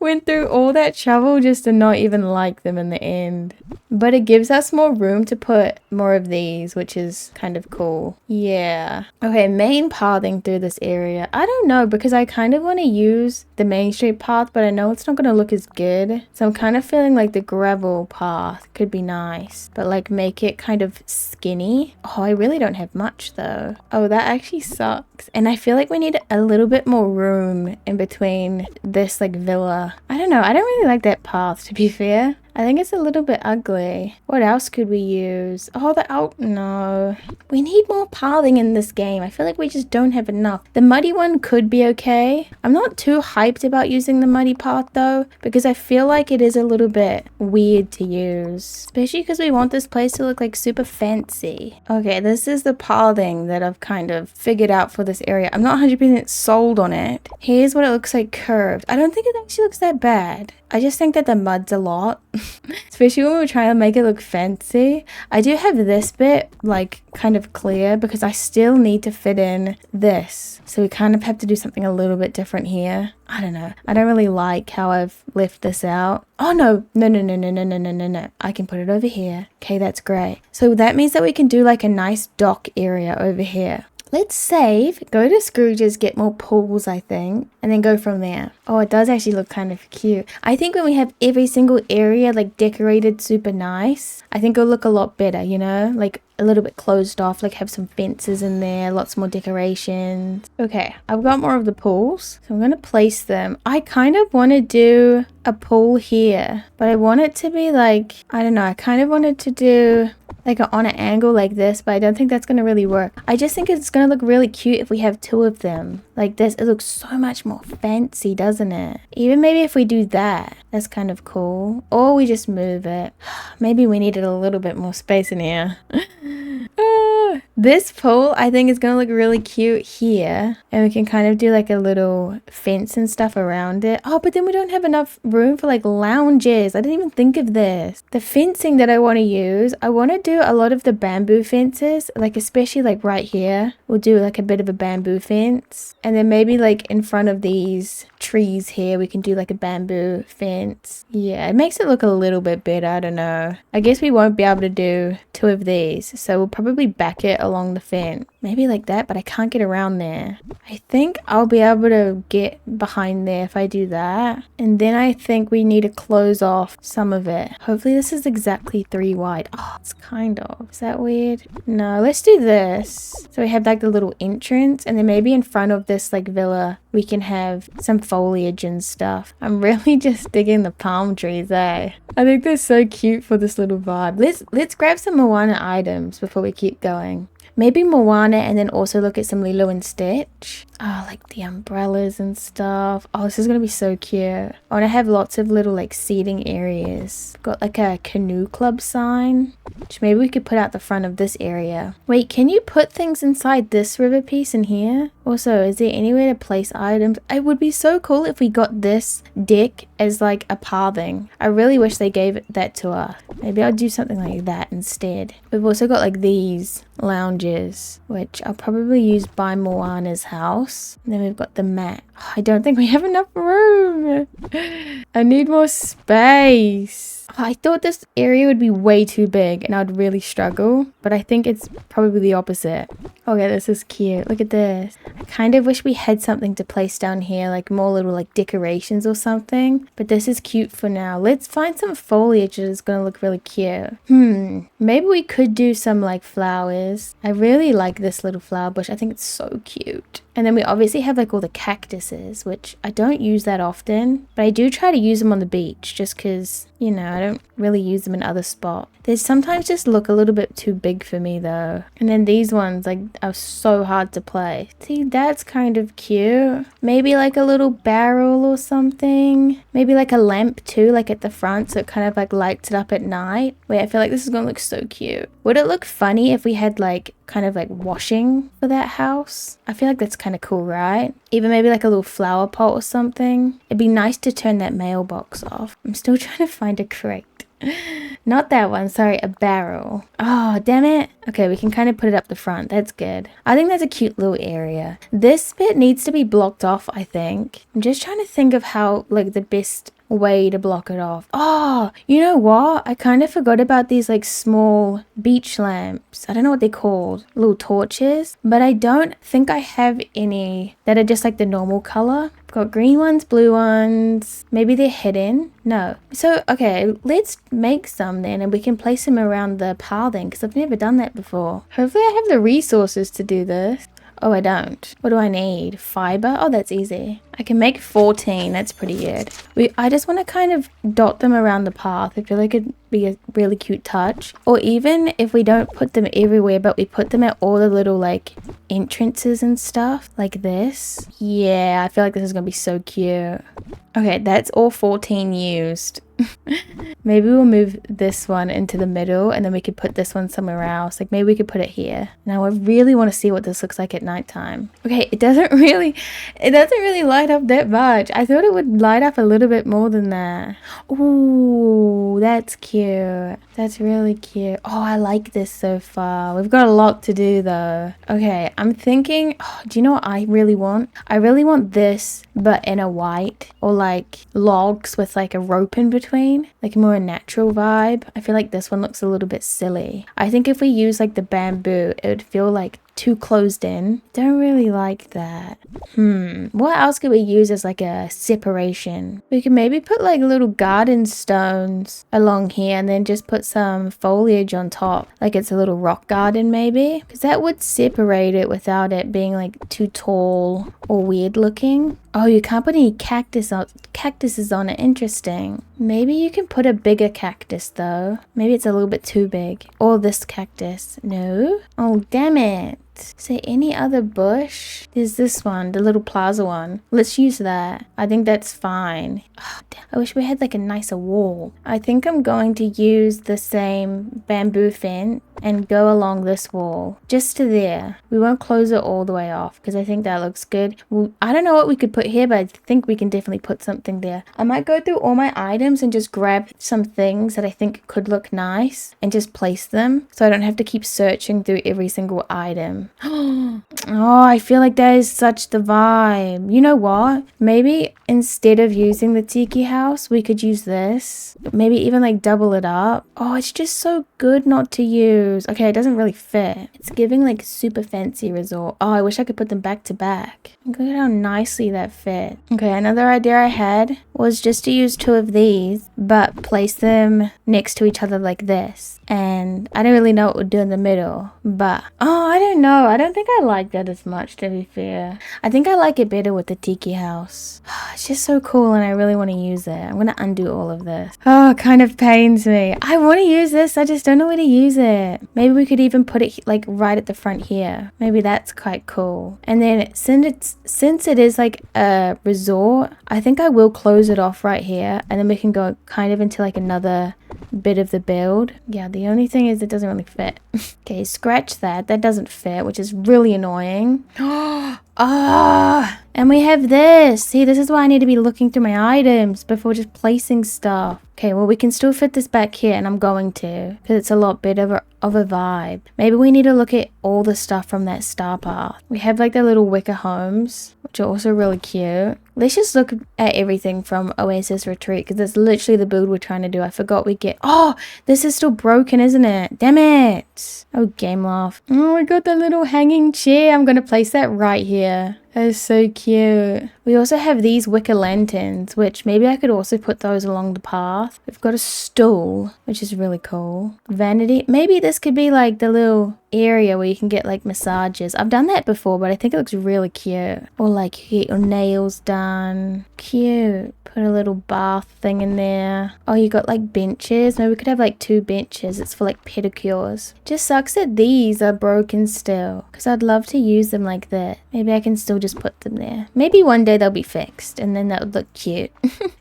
Went through all that trouble just to not even like them in the end. But it gives us more room to put more of these, which is kind of cool. Yeah. Okay, main pathing through this area. I don't know, because I kind of want to use the Main Street path, but I know it's not going to look as good. So I'm kind of feeling like the gravel path could be nice, but like make it kind of skinny. Oh, I really don't have much though. Oh, that actually sucks. And I feel like we need a little bit more room in between this like villa. I don't know. I don't really like that path, to be fair. I think it's a little bit ugly. What else could we use? Oh, no. We need more pathing in this game. I feel like we just don't have enough. The muddy one could be okay. I'm not too hyped about using the muddy path though, because I feel like it is a little bit weird to use, especially because we want this place to look like super fancy. Okay, this is the pathing that I've kind of figured out for this area. I'm not 100% sold on it. Here's what it looks like curved. I don't think it actually looks that bad. I just think that the mud's a lot, especially when we're trying to make it look fancy. I do have this bit like kind of clear because I still need to fit in this. So we kind of have to do something a little bit different here. I don't know. I don't really like how I've left this out. Oh no, no. I can put it over here. Okay, that's great. So that means that we can do like a nice dock area over here. Let's save, go to Scrooge's, get more pools, I think, and then go from there. Oh, it does actually look kind of cute. I think when we have every single area like decorated super nice, I think it'll look a lot better, you know? Like a little bit closed off, like have some fences in there, lots more decorations. Okay, I've got more of the pools, so I'm gonna place them. I kind of want to do a pool here, but I want it to be like, I don't know, I kind of wanted to do like on an angle like this, but I don't think that's gonna really work. I just think it's gonna look really cute if we have two of them like this. It looks so much more fancy, doesn't it? Even maybe if we do that, that's kind of cool. Or we just move it. Maybe we needed a little bit more space in here. This pool I think is gonna look really cute here, and we can kind of do like a little fence and stuff around it. Oh, but then we don't have enough room for like lounges. I didn't even think of this. The fencing that I want to use, I want to do a lot of the bamboo fences, like especially like right here. We'll do like a bit of a bamboo fence, and then maybe like in front of these trees here we can do like a bamboo fence. Yeah, it makes it look a little bit better. I don't know, I guess we won't be able to do two of these, so we'll probably back it along the fence, maybe like that, but I can't get around there. I think I'll be able to get behind there if I do that, and then I think we need to close off some of it. Hopefully this is exactly 3 wide. Oh, it's kind of, is that weird? No, let's do this. So we have like the little entrance, and then maybe in front of this like villa we can have some foliage and stuff. I'm really just digging the palm trees, eh? I think they're so cute for this little vibe. Let's grab some Moana items before we keep going. Maybe Moana, and then also look at some Lilo and Stitch. Oh, like the umbrellas and stuff. Oh, this is gonna be so cute. I want to have lots of little like seating areas. Got like a canoe club sign, which maybe we could put out the front of this area. Wait, can you put things inside this river piece in here? Also, is there any way to place items? It would be so cool if we got this deck as like a pathing. I really wish they gave that to us. Maybe I'll do something like that instead. We've also got like these lounges, which I'll probably use by Moana's house. And then we've got the mat. Oh, I don't think we have enough room. I need more space. Oh, I thought this area would be way too big and I'd really struggle, but I think it's probably the opposite. Okay, this is cute. Look at this. I kind of wish we had something to place down here, like more little like decorations or something, but this is cute for now. Let's find some foliage that is going to look really cute. Maybe we could do some like flowers. I really like this little flower bush. I think it's so cute. And then we obviously have like all the cactuses, which I don't use that often, but I do try to use them on the beach just because, you know, I don't really use them in other spots. They sometimes just look a little bit too big for me though. And then these ones like are so hard to place. See, that's kind of cute. Maybe like a little barrel or something. Maybe like a lamp too, like at the front, so it kind of like lights it up at night. Wait, I feel like this is gonna look so cute. Would it look funny if we had like kind of like washing for that house? I feel like that's kind of cool, right? Even maybe like a little flower pot or something. It'd be nice to turn that mailbox off. I'm still trying to find a crate. Not that one, sorry, a barrel. Oh, damn it. Okay, we can kind of put it up the front. That's good. I think that's a cute little area. This bit needs to be blocked off, I think. I'm just trying to think of how, like, the best way to block it off. Oh, you know what? I kind of forgot about these like small beach lamps. I don't know what they're called. Little torches. But I don't think I have any that are just like the normal color. I've got green ones, blue ones. Maybe they're hidden. No. So, okay, let's make some then and we can place them around the pathing because I've never done that before. Hopefully I have the resources to do this. Oh, I don't. What do I need? Fiber? Oh, that's easy. I can make 14. That's pretty good. I just want to kind of dot them around the path. I feel like it'd be a really cute touch. Or even if we don't put them everywhere, but we put them at all the little like entrances and stuff like this. Yeah, I feel like this is going to be so cute. Okay, that's all 14 used. Maybe we'll move this one into the middle and then we could put this one somewhere else. Like maybe we could put it here. Now I really want to see what this looks like at nighttime. Okay, it doesn't really light light up that much. I thought it would light up a little bit more than that. Ooh, that's cute. That's really cute. Oh, I like this so far. We've got a lot to do though. Okay, I'm thinking, do you know what I really want? I really want this, but in a white, or like logs with like a rope in between, like a more natural vibe. I feel like this one looks a little bit silly. I think if we use like the bamboo, it would feel like too closed in. Don't really like that. What else could we use as like a separation? We could maybe put like little garden stones along here and then just put some foliage on top, like it's a little rock garden maybe, because that would separate it without it being like too tall or weird looking. Oh, you can't put any cactuses on it. Interesting. Maybe you can put a bigger cactus though. Maybe it's a little bit too big. Or this cactus. No? Oh, damn it. Is there any other bush? There's this one, the little plaza one. Let's use that. I think that's fine. Oh, I wish we had like a nicer wall. I think I'm going to use the same bamboo fence and go along this wall just to there. We won't close it all the way off because I think that looks good. Well, I don't know what we could put here, but I think we can definitely put something there. I might go through all my items and just grab some things that I think could look nice and just place them so I don't have to keep searching through every single item. Oh, I feel like that is such the vibe. You know what? Maybe instead of using the tiki house, we could use this. Maybe even like double it up. Oh, it's just so good not to use. Okay, it doesn't really fit. It's giving like super fancy resort. Oh, I wish I could put them back to back. Look at how nicely that fit. Okay, another idea I had was just to use two of these, but place them next to each other like this. And I don't really know what would do in the middle, but I don't know. I don't think I like that as much, to be fair. I think I like it better with the tiki house. It's just so cool and I really want to use it. I'm going to undo all of this. Oh, it kind of pains me. I want to use this. I just don't know where to use it. Maybe we could even put it like right at the front here. Maybe that's quite cool. And then since it is like a resort, I think I will close it off right here. And then we can go kind of into like another bit of the build. Yeah, the only thing is it doesn't really fit. Okay, scratch that. That doesn't fit, which is really annoying. And we have this. See, this is why I need to be looking through my items before just placing stuff. Okay, well, we can still fit this back here, and I'm going to, because it's a lot better of a vibe. Maybe we need to look at all the stuff from that star path. We have like the little wicker homes, which are also really cute. Let's just look at everything from Oasis Retreat, because that's literally the build we're trying to do. I forgot we get... Oh, this is still broken, isn't it? Damn it. Oh, game laugh. Oh, we got the little hanging chair. I'm going to place that right here. That is so cute. We also have these wicker lanterns, which maybe I could also put those along the path. We've got a stool, which is really cool. Vanity. Maybe this could be like the little area where you can get like massages. I've done that before, but I think it looks really cute. Or like you get your nails done. Cute. Put a little bath thing in there. Oh, you got like benches. Maybe we could have like 2 benches. It's for like pedicures. Just sucks that these are broken still, because I'd love to use them like that. Maybe I can still just put them there. Maybe one day they'll be fixed and then that would look cute.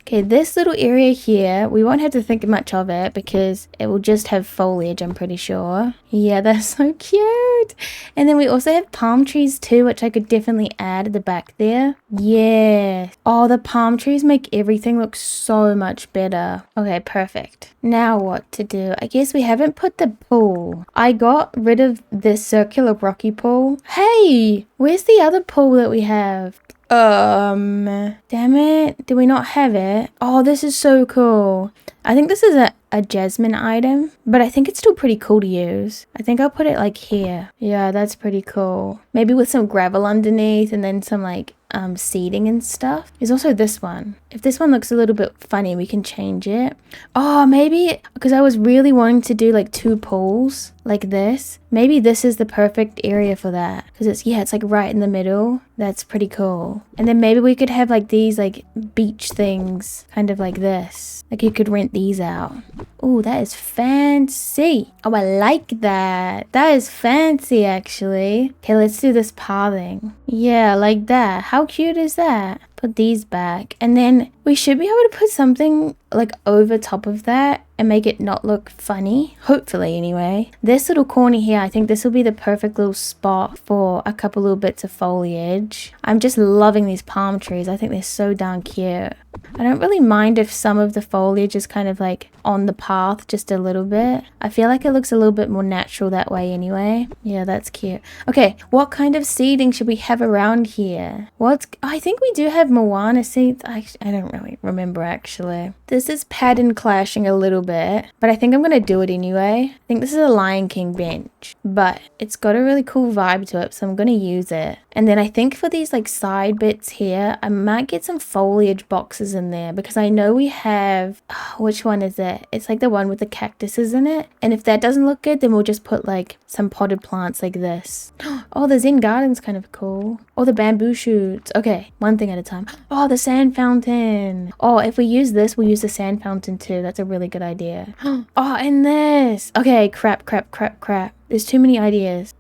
Okay, this little area here, we won't have to think much of it because it will just have foliage, I'm pretty sure. Yeah, that's so cute. And then we also have palm trees too, which I could definitely add at the back there. Yeah. Oh, the palm trees make everything look so much better. Okay, perfect. Now what to do? I guess we haven't put the pool. I got rid of this circular rocky pool. Hey, where's the other pool that we have? Damn it. Do we not have it? Oh, this is so cool. I think this is a jasmine item, but I think it's still pretty cool to use. I think I'll put it like here. Yeah, that's pretty cool. Maybe with some gravel underneath and then some like seating and stuff. There's also this one. If this one looks a little bit funny, we can change it. Oh, maybe because I was really wanting to do like 2 pools like this. Maybe this is the perfect area for that, because it's like right in the middle. That's pretty cool. And then maybe we could have like these like beach things kind of like this. Like you could rent these out. Oh, that is fancy. Oh, I like that. That is fancy actually. Okay, let's do this pathing. Yeah, like that. How cute is that? put these back, and then we should be able to put something like over top of that and make it not look funny, hopefully anyway. This little corner here, I think this will be the perfect little spot for a couple little bits of foliage. I'm just loving these palm trees. I think they're so darn cute. I don't really mind if some of the foliage is kind of like on the path just a little bit. I feel like it looks a little bit more natural that way anyway. Yeah, that's cute. Okay, what kind of seating should we have around here? I think we do have Moana seats. I don't really remember actually. This is pattern clashing a little bit, but I think I'm gonna do it anyway. I think this is a Lion King bench, but it's got a really cool vibe to it, so I'm gonna use it. And then I think for these like side bits here, I might get some foliage boxes in there because I know we have, which one is it? It's like the one with the cactuses in it. And if that doesn't look good, then we'll just put like some potted plants like this. Oh, the Zen garden's kind of cool. Oh, the bamboo shoots. Okay, one thing at a time. Oh, the sand fountain. Oh, if we use this, we'll use the sand fountain too. That's a really good idea. Oh, and this. Okay, crap. There's too many ideas.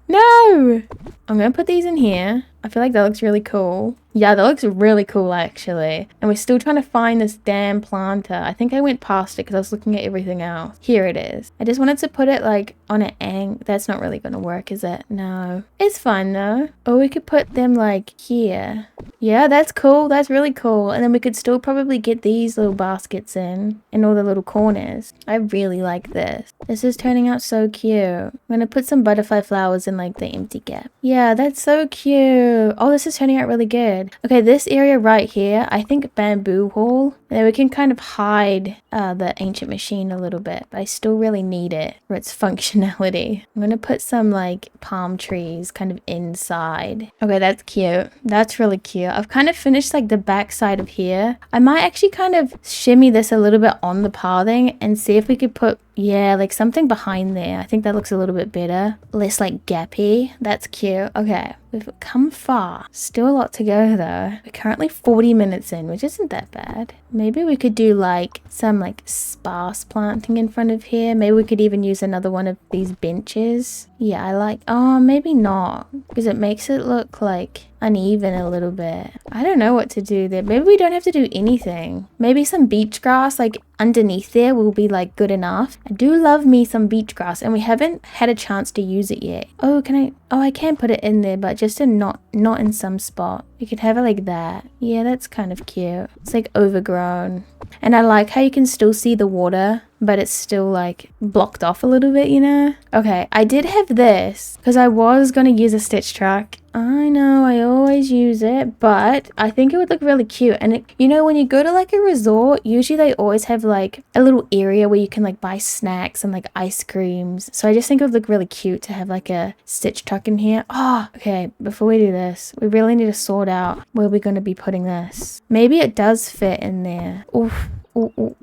No! I'm gonna put these in here. I feel like that looks really cool. Yeah, that looks really cool actually. And we're still trying to find this damn planter. I think I went past it because I was looking at everything else. Here it is. I just wanted to put it like on an angle. That's not really gonna work, is it? No. It's fine though. Or we could put them like here. Yeah, that's cool. That's really cool. And then we could still probably get these little baskets in all the little corners. I really like this. This is turning out so cute. I'm gonna put some butterfly flowers in like the empty gap. Yeah, that's so cute. Oh, this is turning out really good. Okay, this area right here, I think bamboo hall. Then we can kind of hide the ancient machine a little bit, but I still really need it for its functionality. I'm gonna put some like palm trees kind of inside. Okay, that's cute. That's really cute. I've kind of finished like the back side of here. I might actually kind of shimmy this a little bit on the pathing and see if we could put, yeah, like something behind there. I think that looks a little bit better. Less like gappy. That's cute. Okay, we've come far. Still a lot to go though. We're currently 40 minutes in, which isn't that bad. Maybe we could do like some like sparse planting in front of here. Maybe we could even use another one of these benches. Yeah, I like, oh, maybe not, because it makes it look like uneven a little bit. I don't know what to do there. Maybe we don't have to do anything. Maybe some beach grass like underneath there will be like good enough. I do love me some beach grass, and we haven't had a chance to use it yet. Oh, I can put it in there, but just not in some spot. We could have it like that. Yeah, that's kind of cute. It's like overgrown. And I like how you can still see the water, but it's still like blocked off a little bit, you know? Okay, I did have this because I was going to use a stitch track. I know I always use it, but I think it would look really cute. And you know, when you go to like a resort, usually they always have like a little area where you can like buy snacks and like ice creams. So I just think it would look really cute to have like a stitch tuck in here. Oh, okay, before we do this, we really need to sort out where we're going to be putting this. Maybe it does fit in there. Oof. Ooh.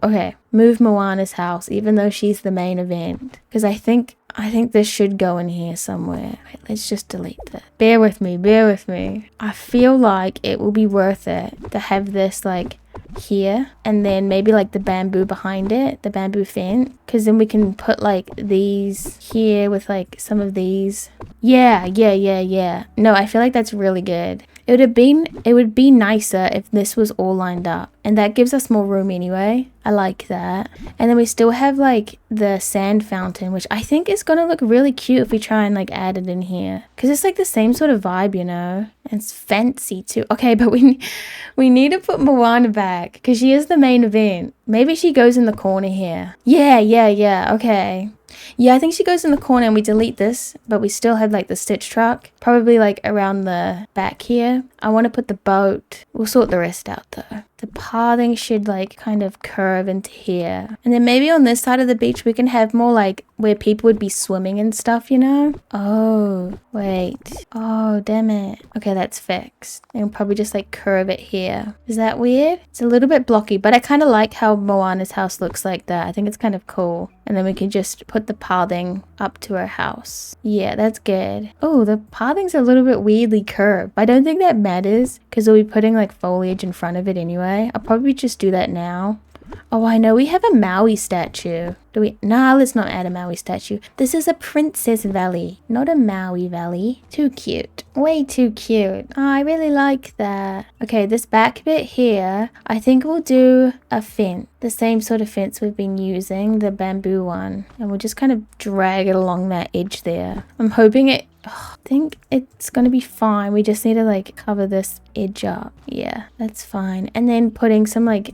Okay, move Moana's house, even though she's the main event, because I think this should go in here somewhere. Wait, let's just delete that. Bear with me. I feel like it will be worth it to have this like here, and then maybe like the bamboo behind it, the bamboo fence, because then we can put like these here with like some of these. Yeah. No, I feel like that's really good. It would be nicer if this was all lined up, and that gives us more room anyway. I like that. And then we still have like the sand fountain, which I think is gonna look really cute if we try and like add it in here, because it's like the same sort of vibe, you know, and it's fancy too. Okay, but we need to put Moana back because she is the main event. Maybe she goes in the corner here. Yeah, okay. Yeah, I think she goes in the corner, and we delete this, but we still have like the stitch truck, probably like around the back here. I want to put the boat. We'll sort the rest out though. The pathing should like kind of curve into here. And then maybe on this side of the beach, we can have more like where people would be swimming and stuff, you know? Oh, wait. Oh, damn it. Okay, that's fixed. And we'll probably just like curve it here. Is that weird? It's a little bit blocky, but I kind of like how Moana's house looks like that. I think it's kind of cool. And then we can just put the pathing up to her house. Yeah, that's good. Oh, the pathing's a little bit weirdly curved. I don't think that matters because we'll be putting like foliage in front of it anyway. I'll probably just do that now. Oh, I know we have a Maui statue. Do we? Nah, let's not add a Maui statue. This is a princess valley, not a Maui valley. Too cute. Way too cute. Oh, I really like that. Okay, this back bit here, I think we'll do a fence. The same sort of fence we've been using, the bamboo one. And we'll just kind of drag it along that edge there. I'm hoping it... Oh, I think it's gonna be fine. We just need to like cover this edge up. Yeah, that's fine. And then putting some like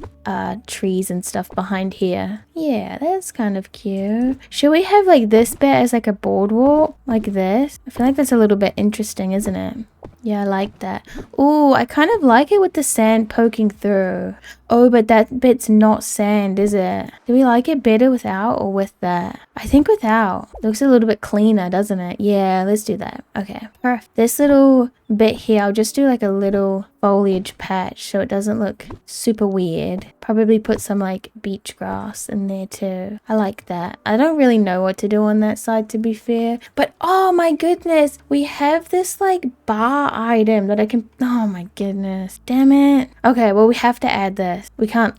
trees and stuff behind here. Yeah, that's kind of cute. Should we have like this bit as like a boardwalk like this? I feel like that's a little bit interesting, isn't it? Yeah, I like that. Oh, I kind of like it with the sand poking through. Oh, but that bit's not sand, is it? Do we like it better without or with that? I think without. Looks a little bit cleaner, doesn't it? Yeah, let's do that. Okay, perfect. This little bit here, I'll just do like a little foliage patch so it doesn't look super weird. Probably put some like beach grass in there too. I like that. I don't really know what to do on that side, to be fair. But oh my goodness, we have this like bar item that I can... Oh my goodness. Damn it. Okay, well we have to add this. We can't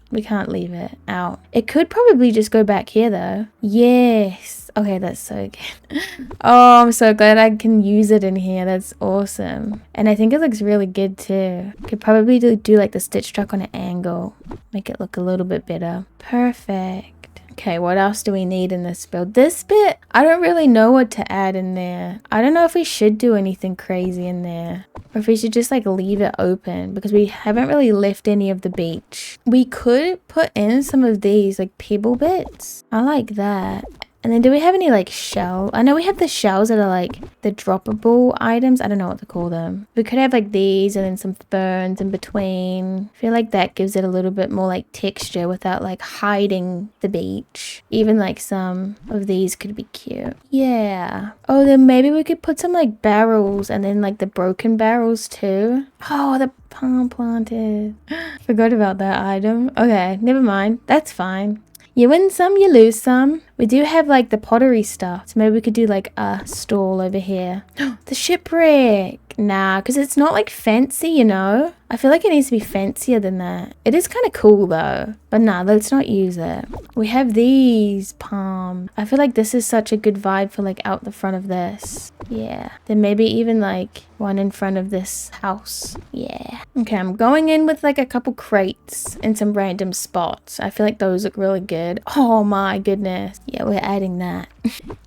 leave it out. It could probably just go back here though. Yes. Okay, that's so good. Oh, I'm so glad I can use it in here. That's awesome. And I think it looks really good too. Could probably do like the stitch truck on an angle. Make it look a little bit better. Perfect. Okay, what else do we need in this build? This bit, I don't really know what to add in there. I don't know if we should do anything crazy in there. Or if we should just like leave it open because we haven't really left any of the beach. We could put in some of these like pebble bits. I like that. And then do we have any like shell? I know we have the shells that are like the droppable items. I don't know what to call them. We could have like these and then some ferns in between. I feel like that gives it a little bit more like texture without like hiding the beach. Even like some of these could be cute. Yeah. Oh, then maybe we could put some like barrels and then like the broken barrels too. Oh, the palm planted. Forgot about that item. Okay, never mind. That's fine. You win some, you lose some. We do have like the pottery stuff. So maybe we could do like a stall over here. The shipwreck. Nah, because it's not like fancy, you know? I feel like it needs to be fancier than that. It is kind of cool though. But nah, let's not use it. We have these palms. I feel like this is such a good vibe for like out the front of this. Yeah. Then maybe even like one in front of this house. Yeah. Okay, I'm going in with like a couple crates in some random spots. I feel like those look really good. Oh my goodness. Yeah, we're adding that.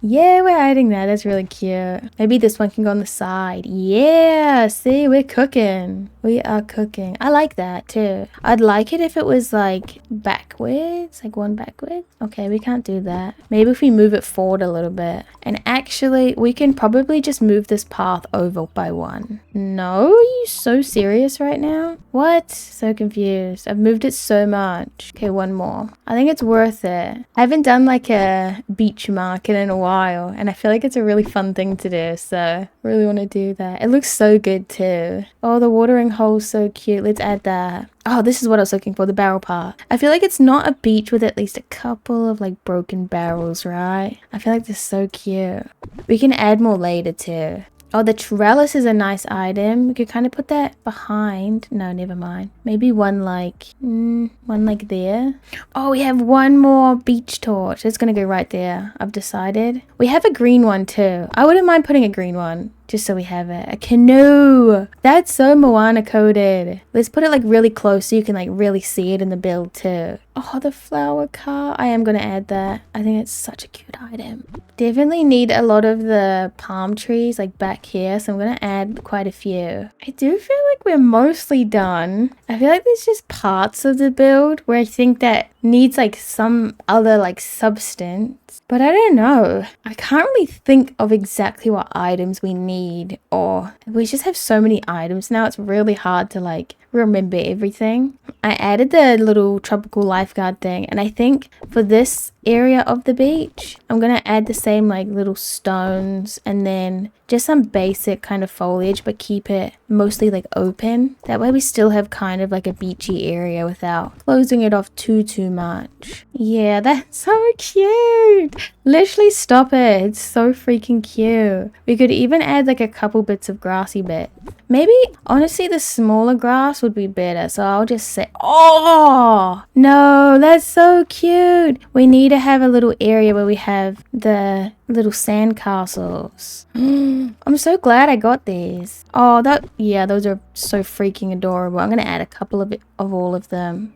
Yeah, we're adding that. That's really cute. Maybe this one can go on the side. Yeah, see, we're cooking. We are cooking. I like that too. I'd like it if it was like backwards, like one backwards. Okay, we can't do that. Maybe if we move it forward a little bit. And actually, we can probably just move this path over by one. No, are you so serious right now? What? So confused. I've moved it so much. Okay, one more. I think it's worth it. I haven't done like a beach market in a while, and I feel like it's a really fun thing to do, so I really want to do that. It looks so good too. Oh, the watering hole's so cute. Let's add that. Oh, this is what I was looking for, the barrel part. I feel like it's not a beach with at least a couple of like broken barrels, right? I feel like this is so cute. We can add more later too. Oh, the trellis is a nice item. We could kind of put that behind. No, never mind. Maybe one like there. Oh, we have one more beach torch. It's gonna go right there. I've decided. We have a green one too. I wouldn't mind putting a green one. Just so we have it. A canoe. That's so Moana coded. Let's put it like really close so you can like really see it in the build too. Oh, the flower car. I am going to add that. I think it's such a cute item. Definitely need a lot of the palm trees like back here. So I'm going to add quite a few. I do feel like we're mostly done. I feel like there's just parts of the build where I think that needs like some other like substance. But I don't know. I can't really think of exactly what items we need, or we just have so many items now. It's really hard to like remember everything. I added the little tropical lifeguard thing, and I think for this area of the beach, I'm gonna add the same like little stones and then just some basic kind of foliage, but keep it mostly like open. That way we still have kind of like a beachy area without closing it off too much. Yeah, that's so cute. Literally stop it. It's so freaking cute. We could even add like a couple bits of grassy bit. Maybe, honestly, the smaller grass would be better. So I'll just say, oh, no, that's so cute. We need to have a little area where we have the little sand castles. I'm so glad I got these. Oh, yeah, those are so freaking adorable. I'm gonna add a couple of all of them.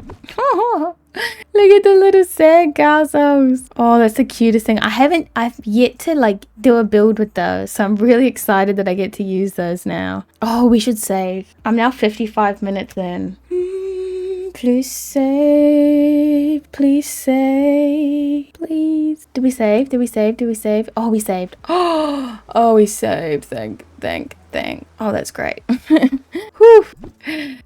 Look at the little sand castles. Oh, that's the cutest thing. I've yet to like do a build with those, so I'm really excited that I get to use those now. Oh, we should save. I'm now 55 minutes in. Please save. Please save. Please. Did we save? Did we save? Did we save? Oh, we saved. Oh, we saved. Thank. Oh, that's great. Whew.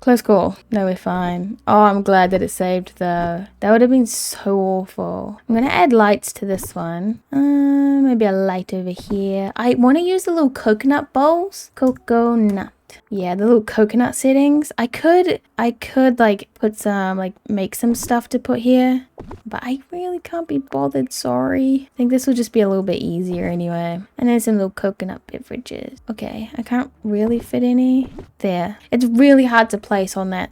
Close call. No, we're fine. Oh, I'm glad that it saved though. That would have been so awful. I'm gonna add lights to this one. Maybe a light over here. I want to use the little coconut bowls. Coconut. Yeah, the little coconut settings. I could like put some, like make some stuff to put here, but I really can't be bothered, sorry. I think this will just be a little bit easier anyway. And then some little coconut beverages. Okay, I can't really fit any there. It's really hard to place on that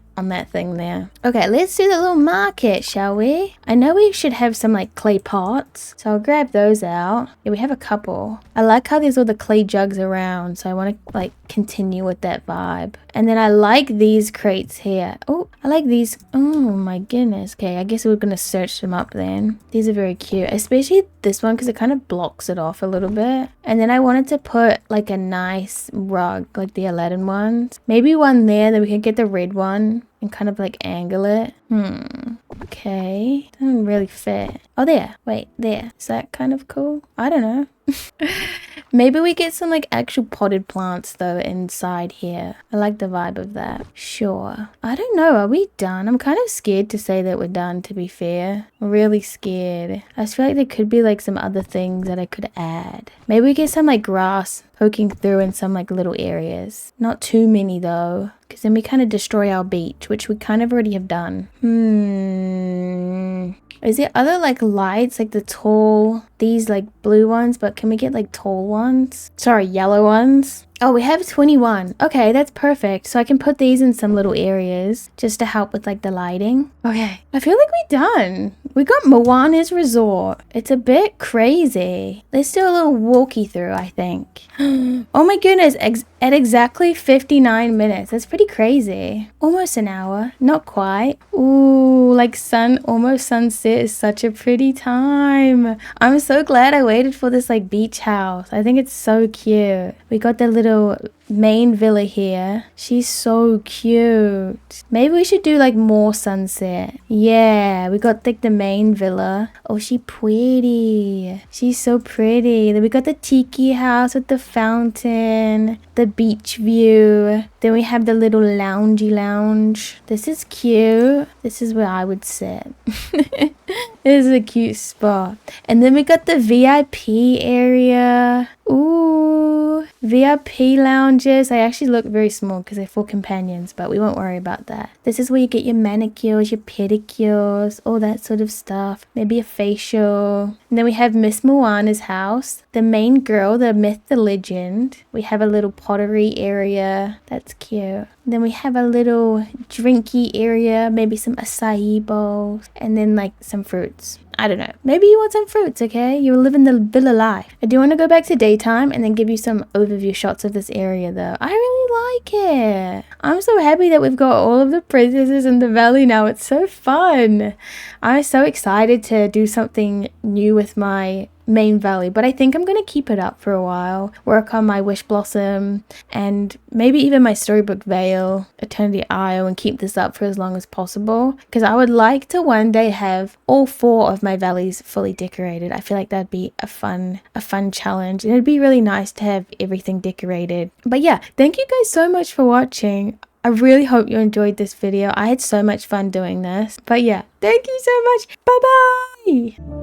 thing there. Okay, let's do the little market, shall we? I know we should have some like clay pots, so I'll grab those out. Yeah, we have a couple. I like how there's all the clay jugs around, so I want to like continue with that vibe. And then I like these crates here. Oh, I like these. Oh my goodness. Okay, I guess we're gonna search them up then. These are very cute, especially this one because it kind of blocks it off a little bit. And then I wanted to put like a nice rug, like the Aladdin ones. Maybe one there, then we can get the red one and kind of like angle it. Okay, doesn't really fit. Oh, there. Wait, there. Is that kind of cool? I don't know. Maybe we get some like actual potted plants though inside here. I like the vibe of that. Sure. I don't know. Are we done? I'm kind of scared to say that we're done, to be fair. I'm really scared. I just feel like there could be like some other things that I could add. Maybe we get some like grass poking through in some like little areas. Not too many though, because then we kind of destroy our beach, which we kind of already have done. Is there other like lights, like the tall, these like blue ones, but can we get like tall ones? Sorry, yellow ones. Oh, we have 21. Okay, that's perfect. So I can put these in some little areas just to help with like the lighting. Okay, I feel like we're done. We got Moana's resort. It's a bit crazy. Let's do a little walkie through, I think. Oh my goodness, at exactly 59 minutes. That's pretty crazy. Almost an hour, not quite. Ooh, like almost sunset is such a pretty time. I'm so glad I waited for this like beach house. I think it's so cute. We got the little main villa here. She's so cute. Maybe we should do like more sunset. Yeah, we got like the main villa. Oh, she pretty. She's so pretty. Then we got the tiki house with the fountain, the beach view. Then we have the little loungy lounge. This is cute. This is where I would sit. This is a cute spot. And then we got the VIP area. Ooh, VIP lounges. They actually look very small because they're for companions, but we won't worry about that. This is where you get your manicures, your pedicures, all that sort of stuff. Maybe a facial. And then we have Miss Moana's house. The main girl, the myth, the legend. We have a little pottery area. That's cute. Then we have a little drinky area, maybe some acai bowls, and then like some fruits. I don't know. Maybe you want some fruits, okay? You're living the villa life. I do want to go back to daytime and then give you some overview shots of this area though. I really like it. I'm so happy that we've got all of the princesses in the valley now. It's so fun. I'm so excited to do something new with my main valley, but I think I'm gonna keep it up for a while, work on my wish blossom and maybe even my storybook veil, eternity isle, and keep this up for as long as possible because I would like to one day have all 4 of my valleys fully decorated. I feel like that'd be a fun challenge, and it'd be really nice to have everything decorated. But yeah, thank you guys so much for watching. I really hope you enjoyed this video. I had so much fun doing this. But yeah, thank you so much. Bye bye.